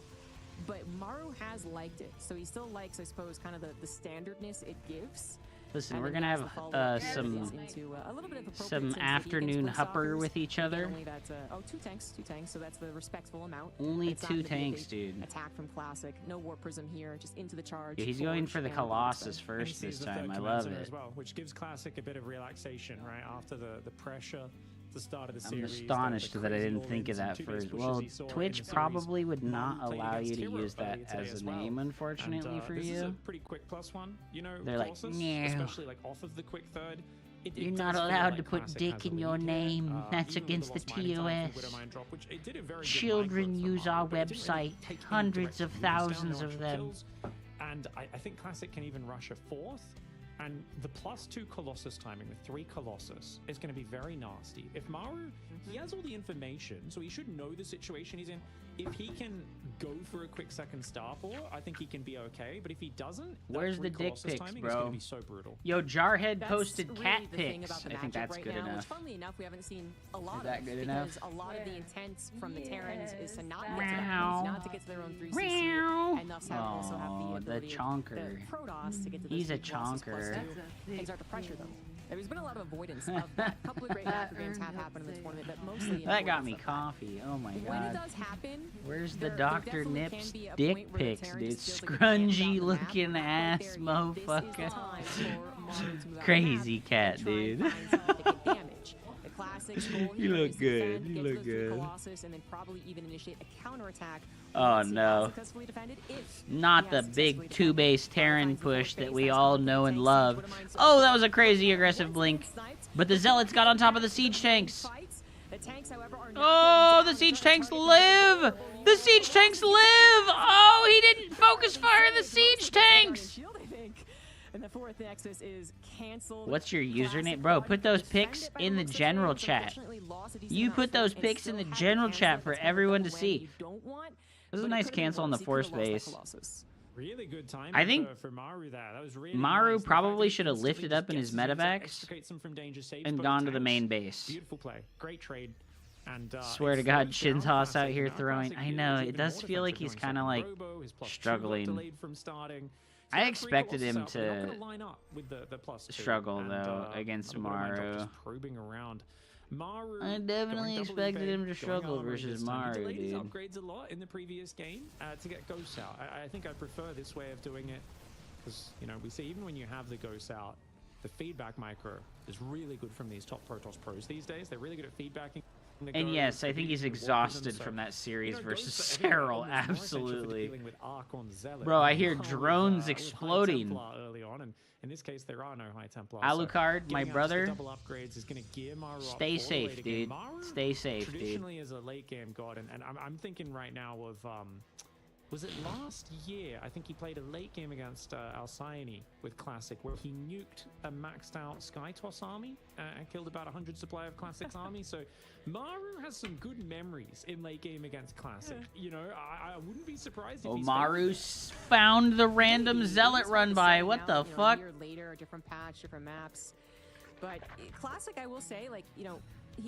But Maru has liked it, so he still likes, I suppose, kind of the standardness it gives. Listen, And we're then gonna he has have the follow-up that some leads into, a little bit of appropriate some things that he afternoon against hupper Stalkers. with each Again, other. only that's, two tanks, so that's the respectful amount. Only It's not 2 gonna be a tanks, big dude. Attack from Classic, no War Prism here, just into the charge. Yeah, he's going for the Forge, and Colossus Boxer. And he first sees this the time. third I love commencer as it. well, which gives Classic a bit of relaxation, right, after the pressure at the start of the I'm series. astonished the that I crazy didn't think of all-ins and that 2-base first. pushes Well, he saw in Twitch the series. probably would not Maru played allow you against to Hero use that earlier today as a as well. name, And, unfortunately, for this is a you. pretty quick +1, you know. They're like, Colossus, "No. especially like off of the quick third. It You're does not feel allowed like to put Classic dick has a in your lead here, name. That's even with against the lost mining time from TOS. Widow Mine Drop, which it did a very good Children micro use from our Maru, but it didn't really website. take any Hundreds direct of moves down, no thousands of actual them. kills. And I think Classic can even rush a 4th. And the +2 Colossus timing with 3 Colossus is going to be very nasty. If Maru, he has all the information, so he should know the situation he's in. If he can go for a quick second star pour, I think he can be okay. But if he doesn't, that Where's 3 the dick Colossus pics, timing is going bro? to be so brutal. Yo, Jarhead That's posted really cat the thing pics. about the I think matchup that's right good now, enough. Which, funnily enough, we haven't seen a lot that of good because enough? a lot of the intents from the Terrans is to not get to Meow. not to get to their own 3CC, Meow. and thus also have Aw, the the ability chonker. the Protoss to get to He's those a big losses plus chonker. 2 and start to pressure them. There's been a lot of avoidance of that. A couple of great macro games have happened in the tournament, but mostly That got me avoidance of coffee. Oh my when it god. does happen, Where's the there Dr. definitely Nips can be a dick point where the pics, Terran dude? just feels like they can't Scrungy drop the map, looking but ass this is the motherfucker. time for Maru to move out Crazy of the map cat, and try and dude. find something to get damage. The Classic's goal You here look is to good, defend, you get look to those 3 good. Colossus, and then probably even initiate a counterattack. Oh, once he has no. successfully defended, if Not he the has big successfully 2-base defended. Terran Finds the push fourth that base, we that's all what know and tanks love. Widow Mine so Oh, that far. was a crazy Once aggressive it's blink. sniped, But the Zealots got on top of the siege tanks. fights. The tanks, however, are not Oh, going the down. siege Trying to tanks target live! The siege tanks live! Oh, he didn't focus fire the siege tanks! And the 4th Nexus is canceled. What's your Classic username? Bro, tried put to those defend pics it by in the looks of general things, chat. unfortunately lost a decent You amount put of those food and pics still in the had to general cancel chat it. for That's kind of everyone the to win see. you don't want, This is but a it nice could've been cancel on the worse. He could've force lost that base. Colossus. Really good timing I think for Maru there. That was really Maru nice. The probably fact that he should have instantly lifted just up in gets his his units out, medevacs extricates them from danger, saves and both gone to the tanks. main base. Beautiful play. Great trade. And Swear to it God, slows down Shintoss out Classic. here Now throwing. Classic I is know, even it does more feel like defensive he's going kind of like second Robo, his +2 got struggling. delayed from starting. So I that 3 expected Colossus him out, they're not to gonna line up with the +2. struggle, And, though, against Widow Mine Drop Maru. just probing around. Maru I definitely going expected double him to going struggle armory versus this time. He Maru, delayed his dude. upgrades a lot in the previous game to get ghosts out. I think I prefer this way of doing it because, you know, we see even when you have the ghosts out, the feedback micro is really good from these top Protoss pros these days. They're really good at feedbacking. And yes, I think he's exhausted from that series versus Serral, absolutely. Bro, I hear drones exploding. Early on, and in this case, there are no High Templar. Alucard, my brother, double upgrades is going to gear Maru up stay for the safe, later game. dude. Maru Stay safe, dude. traditionally is a late game god, and I'm thinking right now of was it last year? I think he played a late game against Alcyone with Classic, where he nuked a maxed out Skytoss army and killed about 100 supply of Classic's army. So Maru has some good memories in late game against Classic. You know, I wouldn't be surprised if Maru found the random Zealot run by. What the fuck? A year later, a different patch, different maps. But Classic, I will say, like, you know,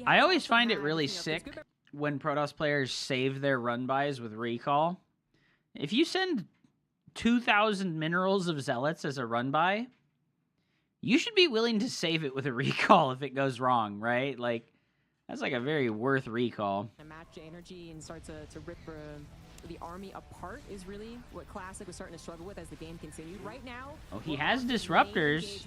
I always find it really sick when Protoss players save their run-bys with recall. If you send 2,000 minerals of Zealots as a run-by, you should be willing to save it with a recall if it goes wrong, right? Like, that's like a very worth recall. Match energy and start to rip the army apart is really what Classic was starting to struggle with as the game continued. Right now, oh, he has disruptors.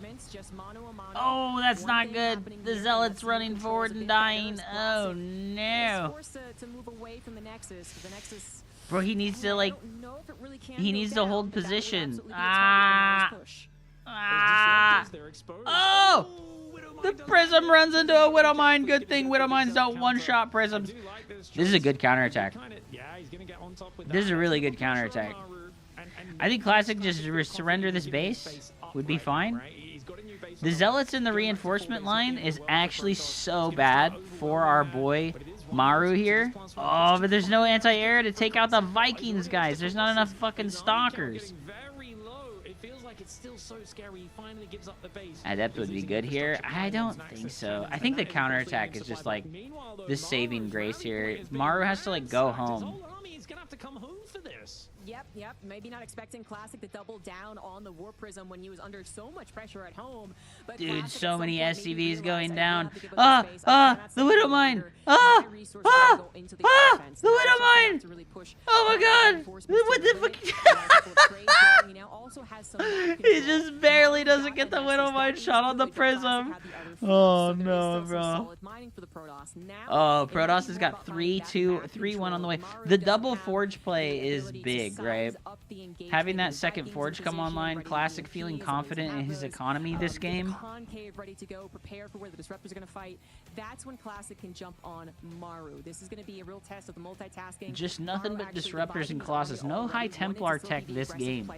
Oh, that's not good. The Zealot's running forward and dying. Oh no. To move away from the Nexus. The Nexus, bro, he needs to like. He needs to hold position. Oh! The Prism runs into a Widowmine. Good thing Widowmines don't one-shot Prisms. This is a good counterattack. This is a really good counterattack. I think Classic just surrender this base would be fine. The Zealots in the reinforcement line is actually so bad for our boy Maru here. Oh, but there's no anti-air to take out the Vikings, guys. There's not enough fucking stalkers. Adept would be good here. I don't think so. I think the counterattack is just like the saving grace here. Maru has to like go home. Yep. Maybe not expecting Classic to double down on the War Prism when he was under so much pressure at home. But dude, Classic so many SCVs going down. The Widowmine! The Widowmine! Oh my god! What the fuck? He just barely doesn't get the Widowmine shot on the Prism. Oh no, bro. Oh, Protoss has got 3-1 on the way. The double Forge play is big, right? Having that second Forge come online, Classic feeling confident in his economy this game. Ready to go, prepare for where the disruptors are going to fight. That's when Classic can jump on Maru. This is going to be a real test of the multitasking. Just nothing but disruptors and Colossus. No high Templar tech this game.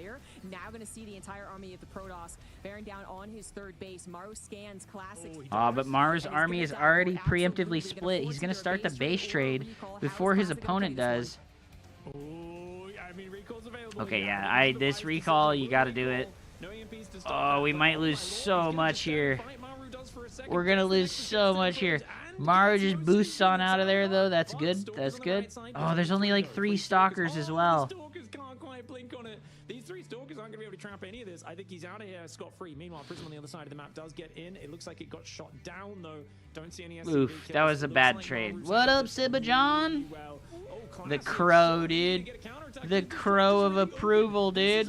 Now going to see the entire army of the Protoss bearing down on his third base. Maru scans Classic. But Maru's army is already preemptively split. He's going to start the base trade before his opponent does. Okay, yeah, this recall, you got to do it. Oh, we might lose so much here. We're going to lose so much here. Maru just boosts on out of there, though. That's good. That's good. Oh, there's only like 3 stalkers as well. These 3 stalkers aren't going to be able to trap any of this. I think he's out of here scot-free. Meanwhile, Prism on the other side of the map does get in. It looks like it got shot down, though. Don't see any SCV Oof, kills. that was a bad trade. What up, Sibajon? The crow, dude. The crow of approval, dude.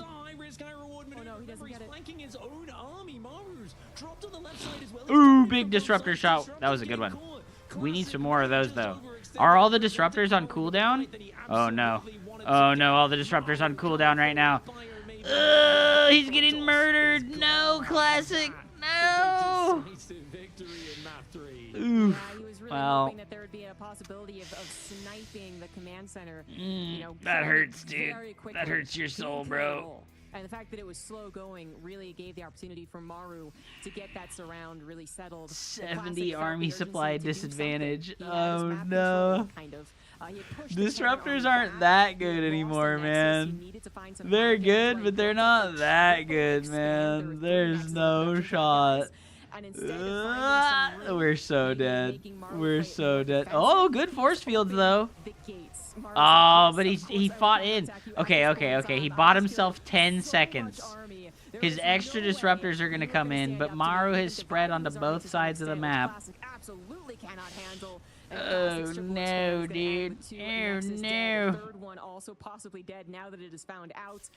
Ooh, big disruptor shot. That was a good one. We need some more of those, though. Are all the disruptors on cooldown? Oh, no. Oh, no, all the disruptors on cooldown right now. He's getting murdered. No, Classic. No. Oof. Well, that there would be a possibility of sniping the command center. That hurts, dude. That hurts your soul, bro. And the fact that it was slow going really gave the opportunity for Maru to get that surround really settled. 70 army supply disadvantage. Oh no. Disruptors aren't that good anymore, man. They're good, but they're not that good, man. There's no shot. We're so dead. We're so dead. Oh, good force fields, though. Oh, but he fought in. Okay. He bought himself 10 seconds. His extra disruptors are going to come in, but Maru has spread onto both sides of the map. Oh, no, dude. Oh, no. Third one also possibly dead now that it is found out.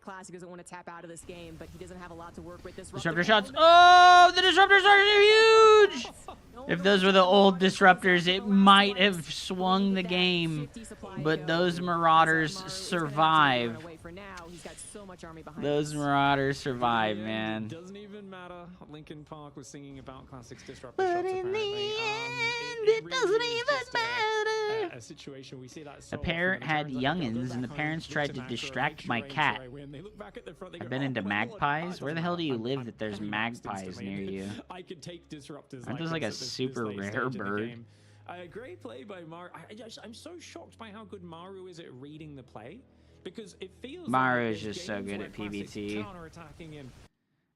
Classic doesn't want to tap out of this game, but he doesn't have a lot to work with. Disruptor shots. Oh, the disruptors are huge! If those were the old disruptors, it might have swung the game. But those Marauders survive. Those Marauders survive, man. It doesn't even matter. Linkin Park was singing about Classic's disruptor but shots, in apparently. the end, it doesn't even matter. a situation. We see that The so parent often. had Terran's like, "I'll go youngins, back and the home, parents look tried to to macro, distract make sure my I cat. ensure I win." They look back at the front, they I've go, been "Oh, into my lord, magpies. it Where the doesn't hell do you matter. live I'm that there's fully maxed magpies near instantly." you? I could take disruptors Aren't like those like this a at this super late rare stage in the bird? game. Great play by Maru. I'm so shocked by how good Maru is at reading the play, because it feels Maru like is there's just so games good where at Classic's PvT. counterattacking him.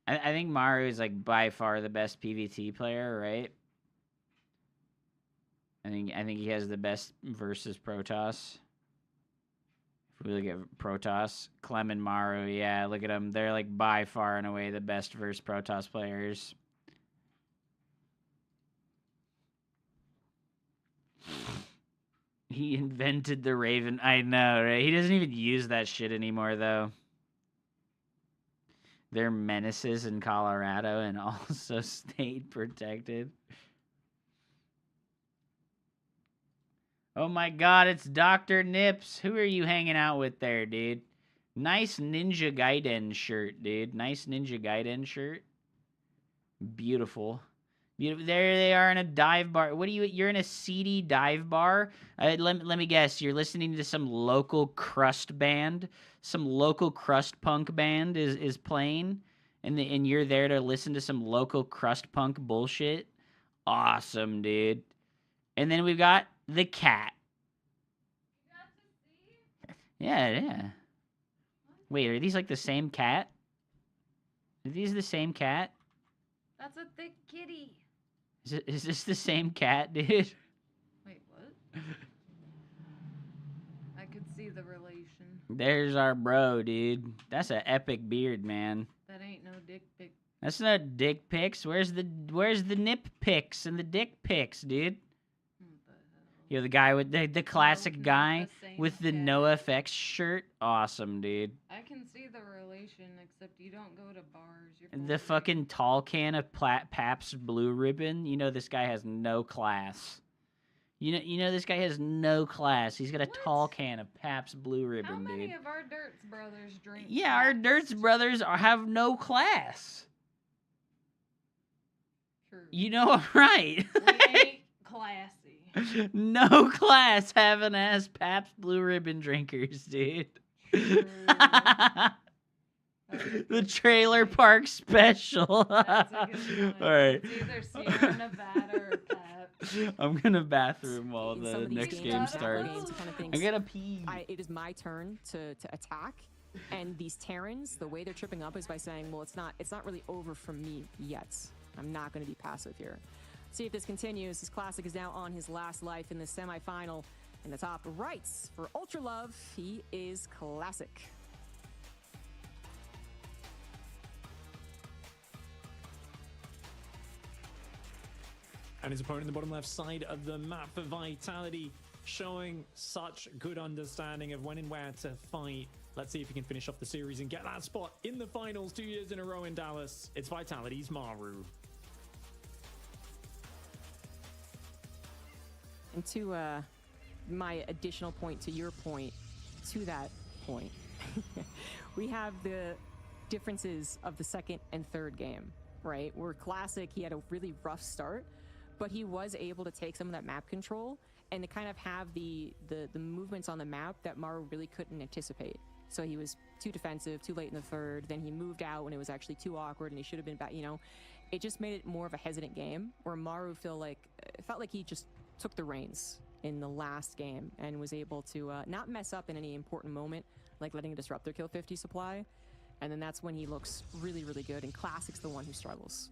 I think Maru is like by far the best PvT player, right? I think he has the best versus Protoss. If we look at Protoss, Clem and Maru, yeah, look at them. They're like by far and away the best versus Protoss players. He invented the Raven. I know, right? He doesn't even use that shit anymore, though. They're menaces in Colorado and also state protected. Oh my god, it's Dr. Nips. Who are you hanging out with there, dude? Nice Ninja Gaiden shirt, dude. Nice Ninja Gaiden shirt. Beautiful. Beautiful. There they are in a dive bar. What are you? You're in a seedy dive bar? Let me guess. You're listening to some local crust band. Some local crust punk band is playing. And you're there to listen to some local crust punk bullshit. Awesome, dude. And then we've got the cat. Yeah. Wait, are these like the same cat? Are these the same cat? That's a thick kitty. Is this the same cat, dude? Wait, what? I could see the relation. There's our bro, dude. That's an epic beard, man. That ain't no dick pic. That's not dick pics. Where's the nip pics and the dick pics, dude? What the hell? You're the guy with the classic not guy the same with the cat. No FX shirt. Awesome, dude. I can see the relation, except you don't go to bars. You're The boring. fucking tall can of Pabst Blue Ribbon. You know this guy has no class. You know this guy has no class. He's got a What? tall can of Pabst Blue How Ribbon, many dude. of our Dirts brothers drink? Yeah, our Pabst? Dirts brothers have no class. True. You know I'm right. We ain't classy. No class having ass Pabst Blue Ribbon drinkers, dude. True. The trailer park special. That's a good one. All right. It's either Sierra Nevada or Pabst. I'm gonna bathroom while In the some of these next games, game Macro starts. games kind of I'm thinks, gonna pee. it is my turn to attack, and these Terrans, the way they're tripping up is by saying, well, it's not really over for me yet. I'm not going to be passive here. See if this continues. This Classic is now on his last life in the semifinal. In the top right for Ultra Love, he is Classic. And his opponent in the bottom left side of the map for Vitality, showing such good understanding of when and where to fight. Let's see if he can finish off the series and get that spot in the finals 2 years in a row in Dallas. It's Vitality's Maru. And to my additional point to your point, to that point, we have the differences of the second and third game, right? Where Classic, he had a really rough start, but he was able to take some of that map control and to kind of have the movements on the map that Maru really couldn't anticipate. So he was too defensive, too late in the third, then he moved out when it was actually too awkward and he should have been back, you know. It just made it more of a hesitant game where Maru felt like he just took the reins in the last game and was able to not mess up in any important moment, like letting a disruptor kill 50 supply. And then that's when he looks really, really good. And Classic's the one who struggles.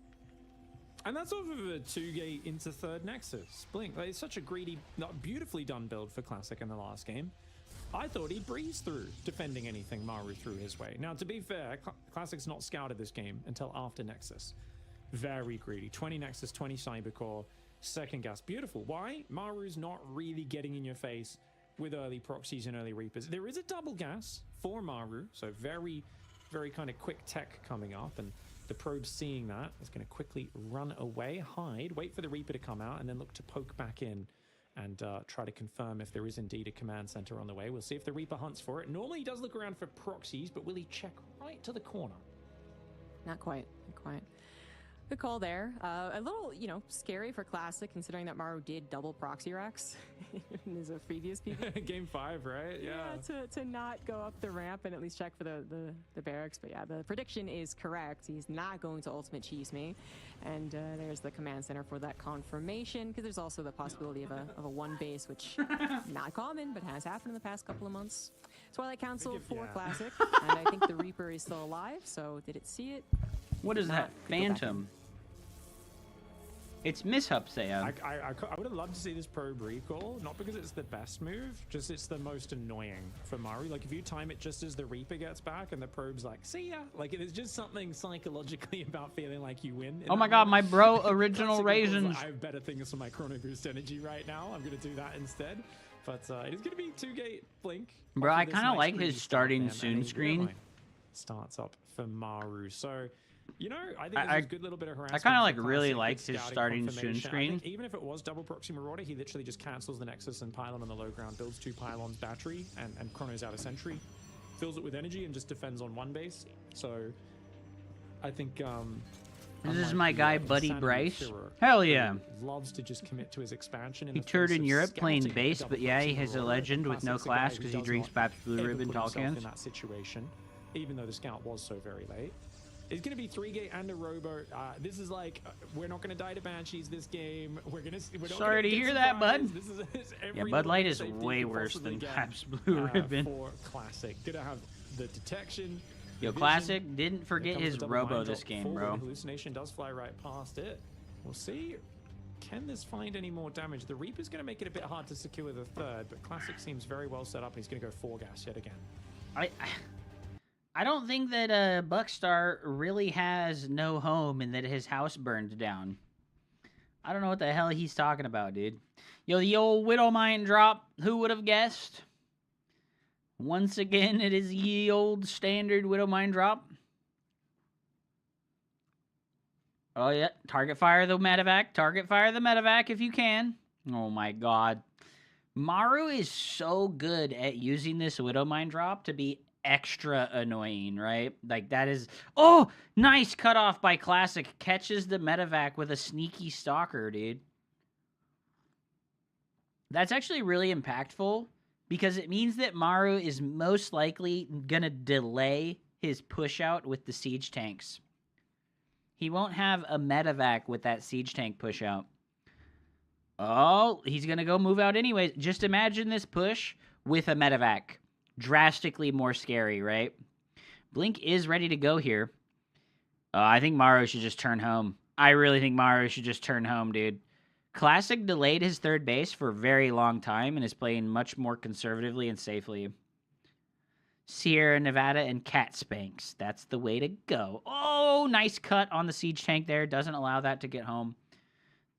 And that's off of a 2-gate into third Nexus. Blink, like, it's such a greedy, beautifully done build for Classic in the last game. I thought he breezed through defending anything Maru threw his way. Now, to be fair, Classic's not scouted this game until after Nexus. Very greedy. 20 Nexus, 20 Cybercore, second gas. Beautiful. Why? Maru's not really getting in your face with early proxies and early Reapers. There is a double gas for Maru, so very, very kind of quick tech coming up, and the probe seeing that is going to quickly run away, hide, wait for the Reaper to come out, and then look to poke back in and try to confirm if there is indeed a command center on the way. We'll see if the Reaper hunts for it. Normally he does look around for proxies, but will he check right to the corner? Not quite, not quite. Good call there. A little, you know, scary for Classic, considering that Maru did double proxy racks in his previous PV. Game 5, right? Yeah. To not go up the ramp and at least check for the barracks. But yeah, the prediction is correct. He's not going to ultimate cheese me. And there's the command center for that confirmation, because there's also the possibility of a one base, which not common, but has happened in the past couple of months. Twilight Council for Classic, and I think the Reaper is still alive, so did it see it? What is that? Phantom. It's Mishap, Sam. I would have loved to see this probe recall, not because it's the best move, just it's the most annoying for Maru. Like, if you time it just as the Reaper gets back and the probe's like, see ya. Like, there's just something psychologically about feeling like you win. Oh my god, my bro, original raisins. I have better things for my Chrono Boost energy right now. I'm going to do that instead. But it is going to be 2-gate Blink. Bro, I kind of like his starting soon screen. Starts up for Maru. So, you know, I think there's a good little bit of harassment. I kind of like really liked his starting soon I screen. think even if it was double proxy Marauder, he literally just cancels the Nexus and Pylon on the low ground, builds 2 pylons battery, and chronos out a sentry, fills it with energy, and just defends on one base. So, I think this is my guy, Buddy Bryce. Hell yeah. Loves to just commit to his expansion. He toured in Europe playing base, but yeah, he has a legend with no class because he drinks Pabst Blue Ribbon tall cans. In that situation, even though the scout was so very late. It's going to be 3-gate and a robo. This is like, we're not going to die to Banshees this game. We're Sorry to hear that, bud. This is Yeah, Bud Light is way worse than Pabst Blue Ribbon. For Classic. Gonna have the detection. Yo, Classic didn't forget his robo this game, bro. Hallucination does fly right past it. We'll see. Can this find any more damage? The Reaper's going to make it a bit hard to secure the third, but Classic seems very well set up. He's going to go 4 gas yet again. I don't think that Buckstar really has no home and that his house burned down. I don't know what the hell he's talking about, dude. Yo, the old Widow Mine drop. Who would have guessed? Once again, it is the old standard Widow Mine drop. Oh, yeah. Target fire the medevac. Target fire the medevac if you can. Oh, my God. Maru is so good at using this Widow Mine drop to be extra annoying, right? Like, that is... Oh! Nice cutoff by Classic. Catches the medevac with a sneaky stalker, dude. That's actually really impactful because it means that Maru is most likely gonna delay his push out with the siege tanks. He won't have a medevac with that siege tank push out. Oh, he's gonna go move out anyways. Just imagine this push with a medevac. Drastically more scary, right? Blink is ready to go here. I think Maru should just turn home. I really think Maru should just turn home, dude. Classic delayed his third base for a very long time and is playing much more conservatively and safely. Sierra Nevada and Cat Spanks. That's the way to go. Oh, nice cut on the siege tank there. Doesn't allow that to get home.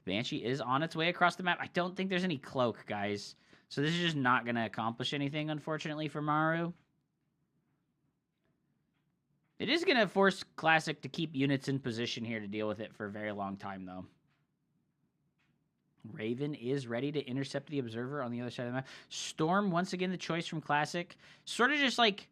The Banshee is on its way across the map. I don't think there's any cloak, guys. So this is just not going to accomplish anything, unfortunately, for Maru. It is going to force Classic to keep units in position here to deal with it for a very long time, though. Raven is ready to intercept the Observer on the other side of the map. Storm, once again, the choice from Classic. Sort of just like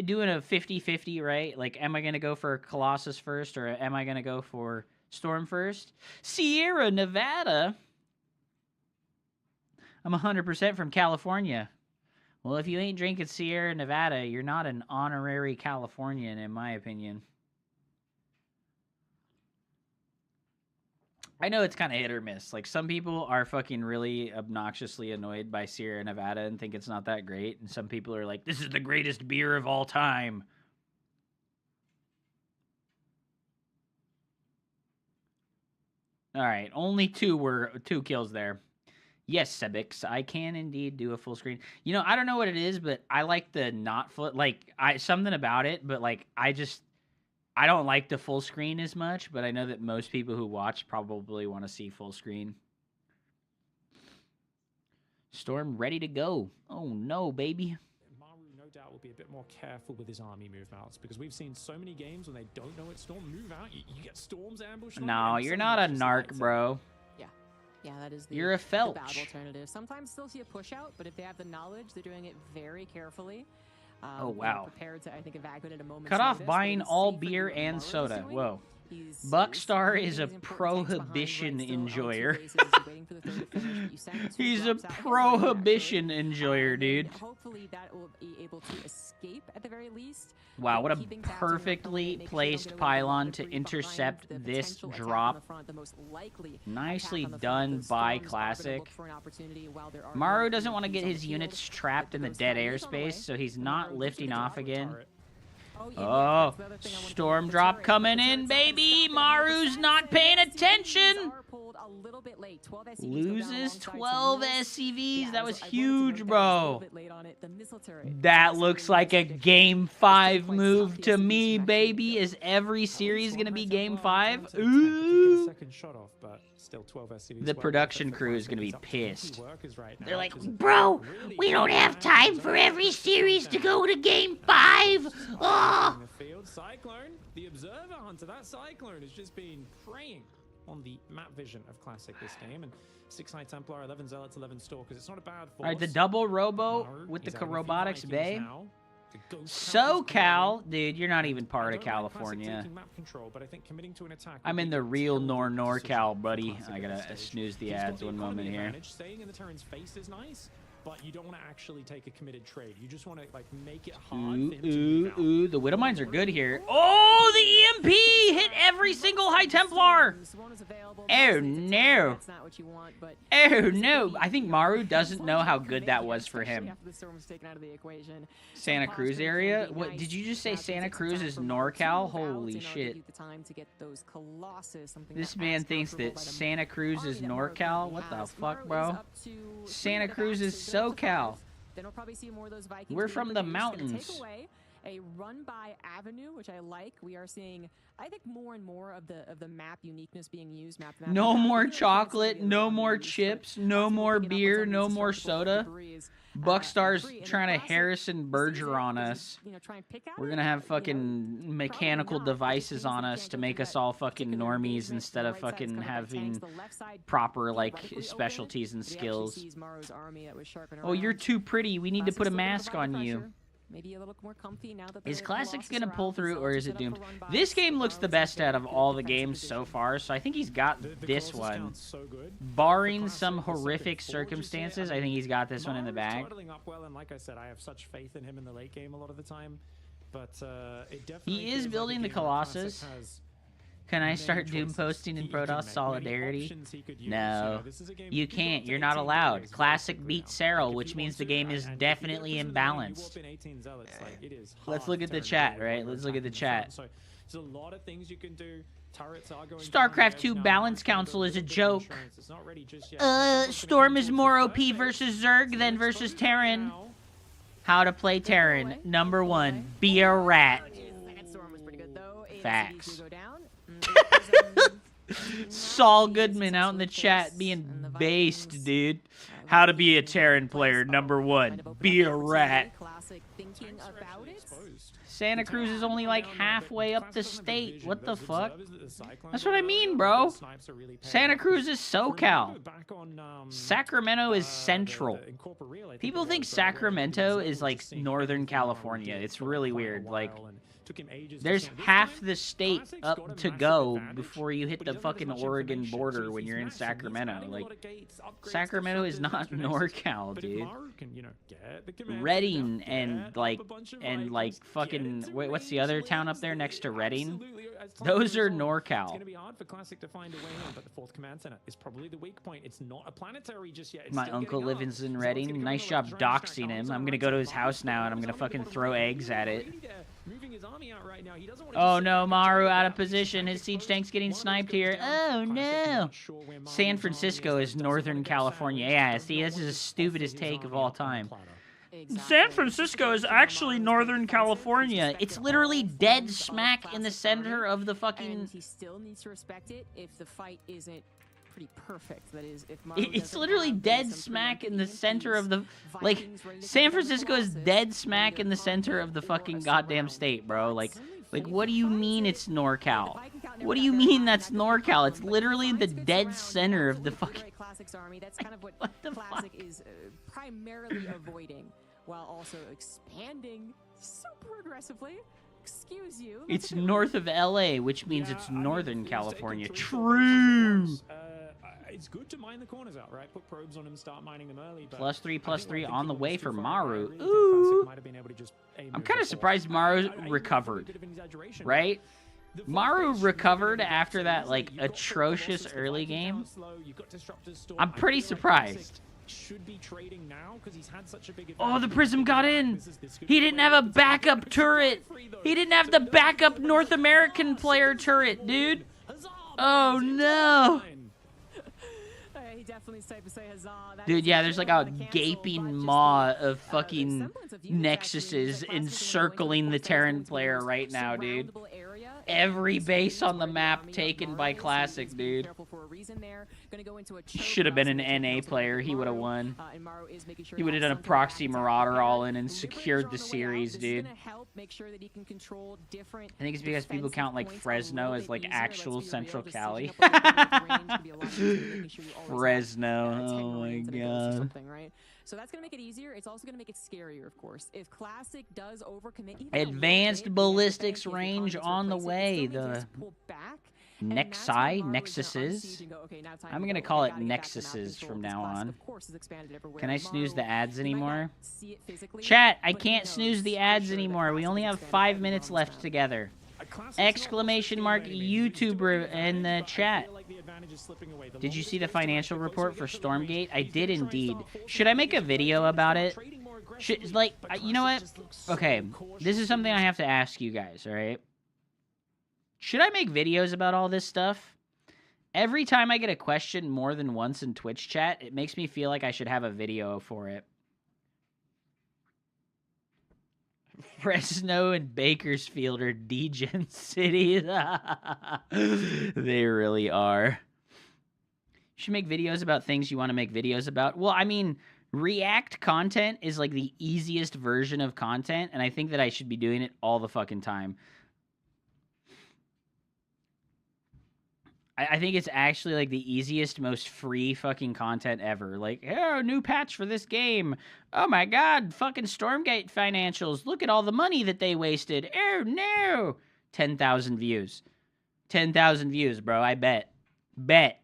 doing a 50-50, right? Like, am I going to go for Colossus first, or am I going to go for Storm first? Sierra Nevada... I'm 100% from California. Well, if you ain't drinking Sierra Nevada, you're not an honorary Californian, in my opinion. I know it's kind of hit or miss. Like, some people are fucking really obnoxiously annoyed by Sierra Nevada and think it's not that great. And some people are like, this is the greatest beer of all time. All right, only 2 kills there. Yes, Sebix, I can indeed do a full screen. You know, I don't know what it is, but I like the not full, like, something about it, but, like, I don't like the full screen as much, but I know that most people who watch probably want to see full screen. Storm ready to go. Oh, no, baby. Maru, no doubt, will be a bit more careful with his army move outs, because we've seen so many games when they don't know it's Storm. Move out, you get Storms ambushed. No, you're not a narc, bro. Yeah, that is the, You're a felch. the bad alternative. Sometimes still see a push out, but if they have the knowledge, they're doing it very carefully. Oh, wow. Prepared to, I think, evacuate at a moment. Cut off buying all beer and soda. Whoa. Buckstar is a prohibition enjoyer. He's a prohibition enjoyer, dude. Hopefully that will be able to escape at the very least. Wow, what a perfectly placed pylon to intercept this drop. Nicely done by Classic. Maru doesn't want to get his units trapped in the dead airspace, so he's not lifting off again. Oh, storm drop coming in, baby! Maru's not paying attention! Loses 12 SCVs. That was huge, bro. That looks like a Game 5 move to me, baby. Is every series going to be Game 5? Ooh. The production crew is going to be pissed. They're like, bro, we don't have time for every series to go to Game 5. Oh. Cyclone, the observer hunter, that Cyclone has just been praying on the map vision of Classic this game, and 6 High Templar, 11 Zealots, 11 Stalkers. It's not a bad force. All right, the double robo with the robotics bay. SoCal, dude, you're not even part of California. I'm in the real NorCal, buddy. I gotta snooze the ads one moment here. Staying in the Terran's face is nice, but you don't want to actually take a committed trade. You just want to like make it hard. Ooh, the Widow Mines are good here. Oh, the EMP hit every single High Templar. Oh no. Oh no. I think Maru doesn't know how good that was for him. Santa Cruz area? What did you just say? Santa Cruz is NorCal? Holy shit. This man thinks that Santa Cruz is NorCal? What the fuck, bro? Santa Cruz is SoCal. We're from the mountains. A run-by avenue, which I like. We are seeing, I think, more and more of the map uniqueness being used. No more chocolate, no more chips, no more beer, no more soda. Buckstar's trying to Harrison Berger on us. We're gonna have fucking mechanical devices on us to make us all fucking normies instead of fucking having proper like specialties and skills. Oh, you're too pretty. We need to put a mask on you. Maybe a little more comfy now that is Classic gonna pull through, or is it doomed? This game looks the best out of all the games so far, so I think he's got this one. Barring some horrific circumstances, I think he's got this one in the bag. He is building the Colossus. Can I start doom posting in Protoss Solidarity? No, you can't. You're not allowed. Classic beats Serral, which means the game is definitely imbalanced. Let's look at the chat, right? Let's look at the chat. StarCraft 2 Balance Council is a joke. Storm is more OP versus Zerg than versus Terran. How to play Terran. Number 1, be a rat. Facts. Saul Goodman out in the chat being based, dude. How to be a Terran player. Number 1, be a rat. Santa Cruz is only like halfway up the state. What the fuck? That's what I mean, bro. Santa Cruz is SoCal. Sacramento is central. People think Sacramento is like Northern California. It's really weird. Like, there's half the state up to go before you hit the fucking Oregon border when you're in Sacramento. Like, Sacramento is not NorCal, dude. Redding and like fucking what's the other town up there next to Redding? Those are NorCal. It's going to be hard for Classic to find a way home, but the 4th command center is probably the weak point. It's not a planetary just yet. My uncle lives in Redding. Nice job doxing him. I'm going to go to his house now and I'm going to fucking throw eggs at it. Oh no, Maru out of position. His siege tank's getting sniped here. Oh no. San Francisco is Northern California. Yeah, see, this is the stupidest take of all time. San Francisco is actually Northern California. It's literally dead smack in the center of the fucking... And he still needs to respect it if the fight isn't pretty perfect. That is, if it's literally dead smack in the center of the... Like, San Francisco is dead smack in the center of the fucking goddamn state, bro. Like, what do you mean it's NorCal? What do you mean that's NorCal? It's literally the dead center of the fucking... Classic's army. That's kind of what Classic is primarily avoiding, while also expanding super aggressively. Excuse you. It's north of LA, which means it's Northern California. True. It's good to mine the corners out, right? Put probes on them, start mining them early. +3/+3 on the way for Maru. Really Ooh. I'm kind of surprised Maru recovered, right? Maru recovered after that, like, atrocious early game. I'm pretty surprised. Oh, the Prism got in. He didn't have a backup turret. He didn't have the backup North American player turret, dude. Oh, no. Dude, yeah, there's like a gaping maw of fucking Nexuses encircling the Terran player right now, dude. Every base on the map taken by Classic, dude. Should have been an NA player. He would have won. He would have done a proxy Marauder all in and secured the series, dude. I think it's because people count like Fresno as like actual Central Cali. Fresno, oh my god. So that's going to make it easier. It's also going to make it scarier, of course. If Classic does overcommit, advanced ballistics range on the way. The Nexuses. I'm going to call it Nexuses from now on. Can I snooze the ads anymore? Chat, I can't snooze the ads anymore. We only have 5 minutes left together. Exclamation mark YouTuber in the chat. Did you see the financial report for Stormgate? I did indeed. Should I make a video about it? Like, you know what? Okay, this is something I have to ask you guys, all right? Should I make videos about all this stuff? Every time I get a question more than once in Twitch chat, it makes me feel like I should have a video for it. Fresno and Bakersfield are degen cities. They really are. You should make videos about things you want to make videos about. Well, I mean, React content is like the easiest version of content, and I think that I should be doing it all the fucking time. I think it's actually like the easiest, most free fucking content ever. Like, oh, new patch for this game. Oh my god, fucking Stormgate financials. Look at all the money that they wasted. Oh no. 10,000 views. 10,000 views, bro. I bet. Bet.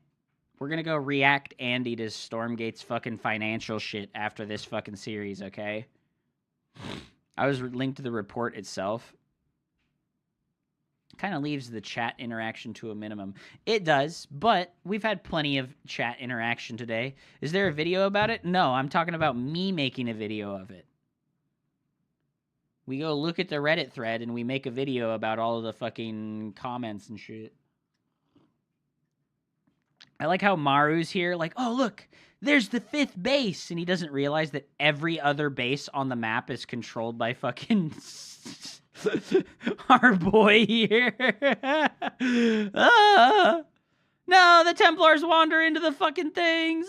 We're gonna go react Andy to Stormgate's fucking financial shit after this fucking series, okay? I was linked to the report itself. Kind of leaves the chat interaction to a minimum. It does, but we've had plenty of chat interaction today. Is there a video about it? No, I'm talking about me making a video of it. We go look at the Reddit thread and we make a video about all of the fucking comments and shit. I like how Maru's here, like, oh, look, there's the 5th base. And he doesn't realize that every other base on the map is controlled by fucking... our boy here. No, the Templars wander into the fucking things.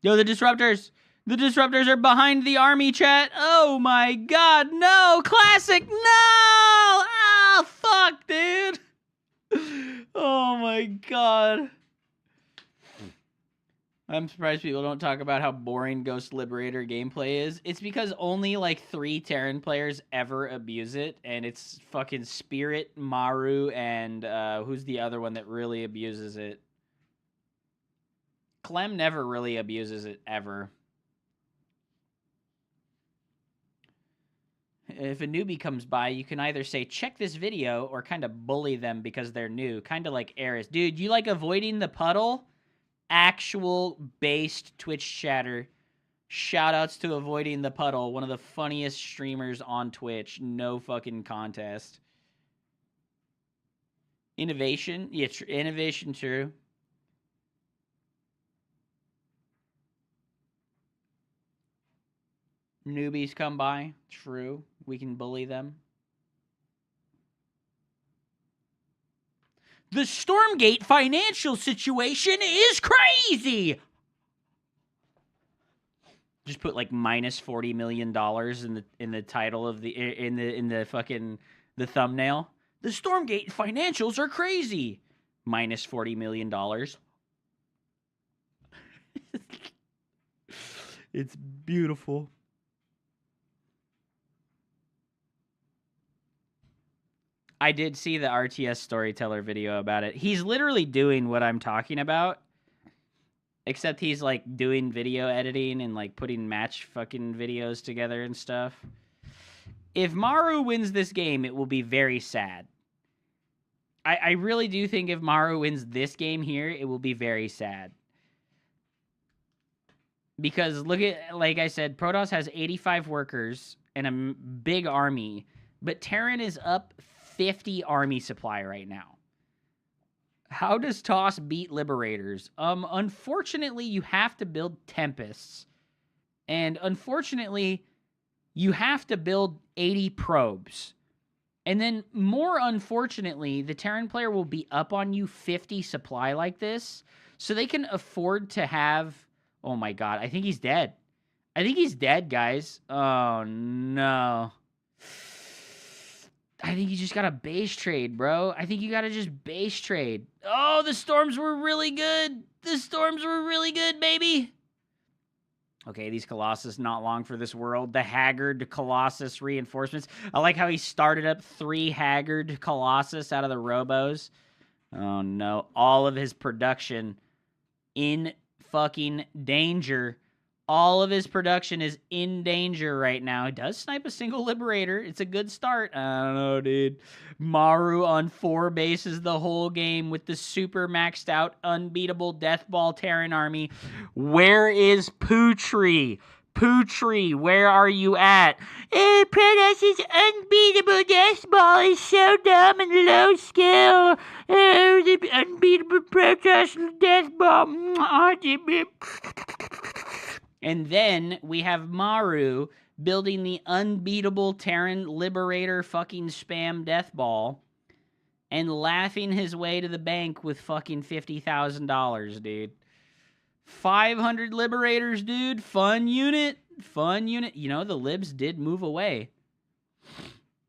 Yo, the Disruptors. The Disruptors are behind the army, chat. Oh my god, no. Classic, no. Ah, fuck, dude. Oh my god. I'm surprised people don't talk about how boring Ghost Liberator gameplay is. It's because only like 3 Terran players ever abuse it, and it's fucking Spirit, Maru, and who's the other one that really abuses it? Clem never really abuses it, ever. If a newbie comes by, you can either say, check this video, or kind of bully them because they're new. Kind of like Eris. Dude, you like avoiding the puddle? Actual based Twitch chatter. Shoutouts to Avoiding the Puddle, one of the funniest streamers on Twitch. No fucking contest. Innovation? Yeah, innovation, true. Newbies come by. True. We can bully them. The Stormgate financial situation is crazy. Just put like minus $40 million in the title of the in the fucking the thumbnail. The Stormgate financials are crazy. Minus $40 million. It's beautiful. I did see the RTS Storyteller video about it. He's literally doing what I'm talking about, except he's like doing video editing and like putting match fucking videos together and stuff. If Maru wins this game, it will be very sad. I really do think if Maru wins this game here, it will be very sad. Because look at, like I said, Protoss has 85 workers and a big army, but Terran is up 50 army supply right now. How does TOS beat Liberators? Unfortunately, you have to build Tempests. And unfortunately, you have to build 80 probes. And then, more unfortunately, the Terran player will be up on you 50 supply like this, so they can afford to have... Oh my god, I think he's dead. I think he's dead, guys. Oh, no. I think you just got to base trade, bro. I think you got to just base trade. Oh, the storms were really good. The storms were really good, baby. Okay, these Colossus not long for this world. The Haggard Colossus reinforcements. I like how he started up 3 Haggard Colossus out of the Robos. Oh, no. All of his production in fucking danger. All of his production is in danger right now. He does snipe a single Liberator. It's a good start. I don't know, dude. Maru on 4 bases the whole game with the super maxed out, unbeatable Deathball Terran army. Where is Putri? Putri, where are you at? Protoss' unbeatable Deathball is so dumb and low skill. The unbeatable Protoss Deathball. And then we have Maru building the unbeatable Terran Liberator fucking spam Deathball and laughing his way to the bank with fucking $50,000, dude. 500 Liberators, dude. Fun unit. Fun unit. You know, the Libs did move away.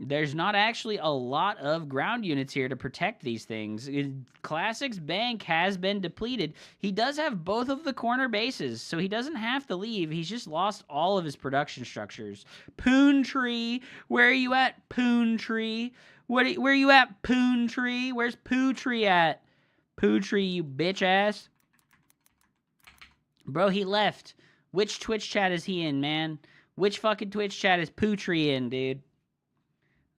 There's not actually a lot of ground units here to protect these things. Classic's bank has been depleted. He does have both of the corner bases, so he doesn't have to leave. He's just lost all of his production structures. Poon Tree, where are you at, Poon Tree? Where are you at, Poon Tree? Where's Poo Tree at? Poo Tree, you bitch ass. Bro, he left. Which Twitch chat is he in, man? Which fucking Twitch chat is Poo Tree in, dude?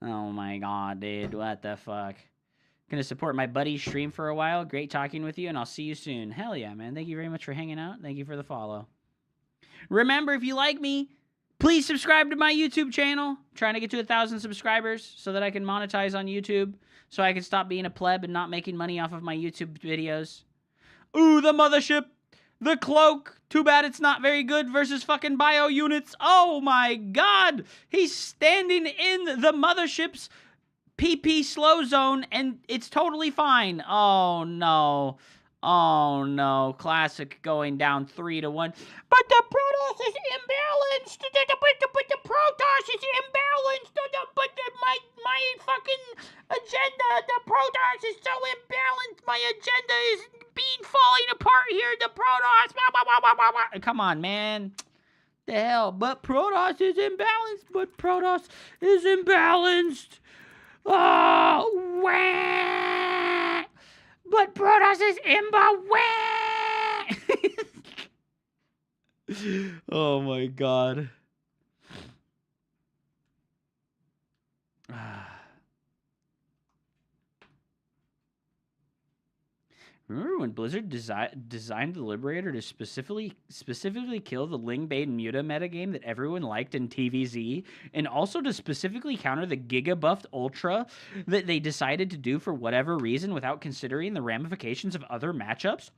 Oh my god, dude. What the fuck? Gonna support my buddy's stream for a while. Great talking with you, and I'll see you soon. Hell yeah, man. Thank you very much for hanging out. Thank you for the follow. Remember, if you like me, please subscribe to my YouTube channel. I'm trying to get to 1,000 subscribers so that I can monetize on YouTube, so I can stop being a pleb and not making money off of my YouTube videos. Ooh, the mothership. The cloak. Too bad it's not very good versus fucking bio units. Oh my god. He's standing in the mothership's PP slow zone and it's totally fine. Oh no. Oh no. Classic going down 3-1. But the Protoss is imbalanced. The Protoss is imbalanced. But my fucking agenda, the Protoss is so imbalanced. My agenda is falling apart here. The Protoss. Come on, man. The hell. But Protoss is imbalanced. But Protoss is imbalanced. Oh, wah. But Protoss is Oh my god. Remember when Blizzard designed the Liberator to specifically kill the Ling Bane Muta metagame that everyone liked in TVZ, and also to specifically counter the Giga Buffed Ultra that they decided to do for whatever reason without considering the ramifications of other matchups?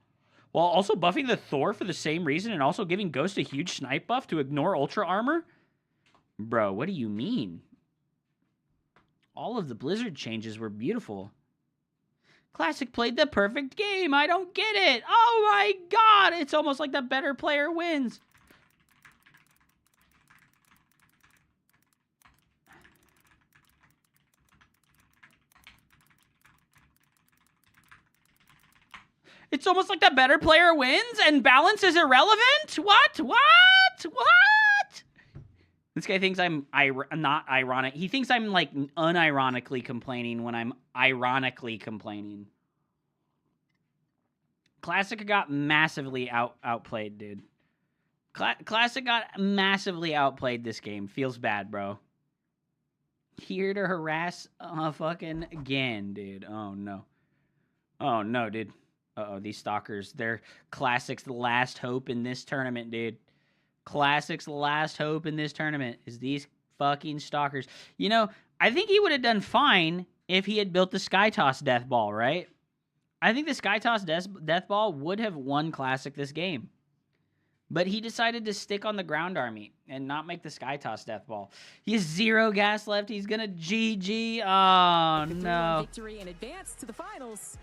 While also buffing the Thor for the same reason and also giving Ghost a huge snipe buff to ignore Ultra Armor? Bro, what do you mean? All of the Blizzard changes were beautiful. Classic played the perfect game. I don't get it. Oh my god. It's almost like the better player wins. It's almost like the better player wins and balance is irrelevant? What? This guy thinks I'm not ironic. He thinks I'm, like, unironically complaining when I'm ironically complaining. Classic got massively outplayed, dude. Classic got massively outplayed this game. Feels bad, bro. Here to harass fucking again, dude. Oh, no. Oh, no, dude. Uh-oh, these stalkers. They're Classic's last hope in this tournament, dude. Classic's last hope in this tournament is these fucking stalkers. You know, I think he would have done fine if he had built the Skytoss Death Ball, right? I think the Skytoss Death Ball would have won Classic this game. But he decided to stick on the ground army and not make the Skytoss Death Ball. He has 0 gas left. He's going to GG. Oh, no. Victory and advance to the finals.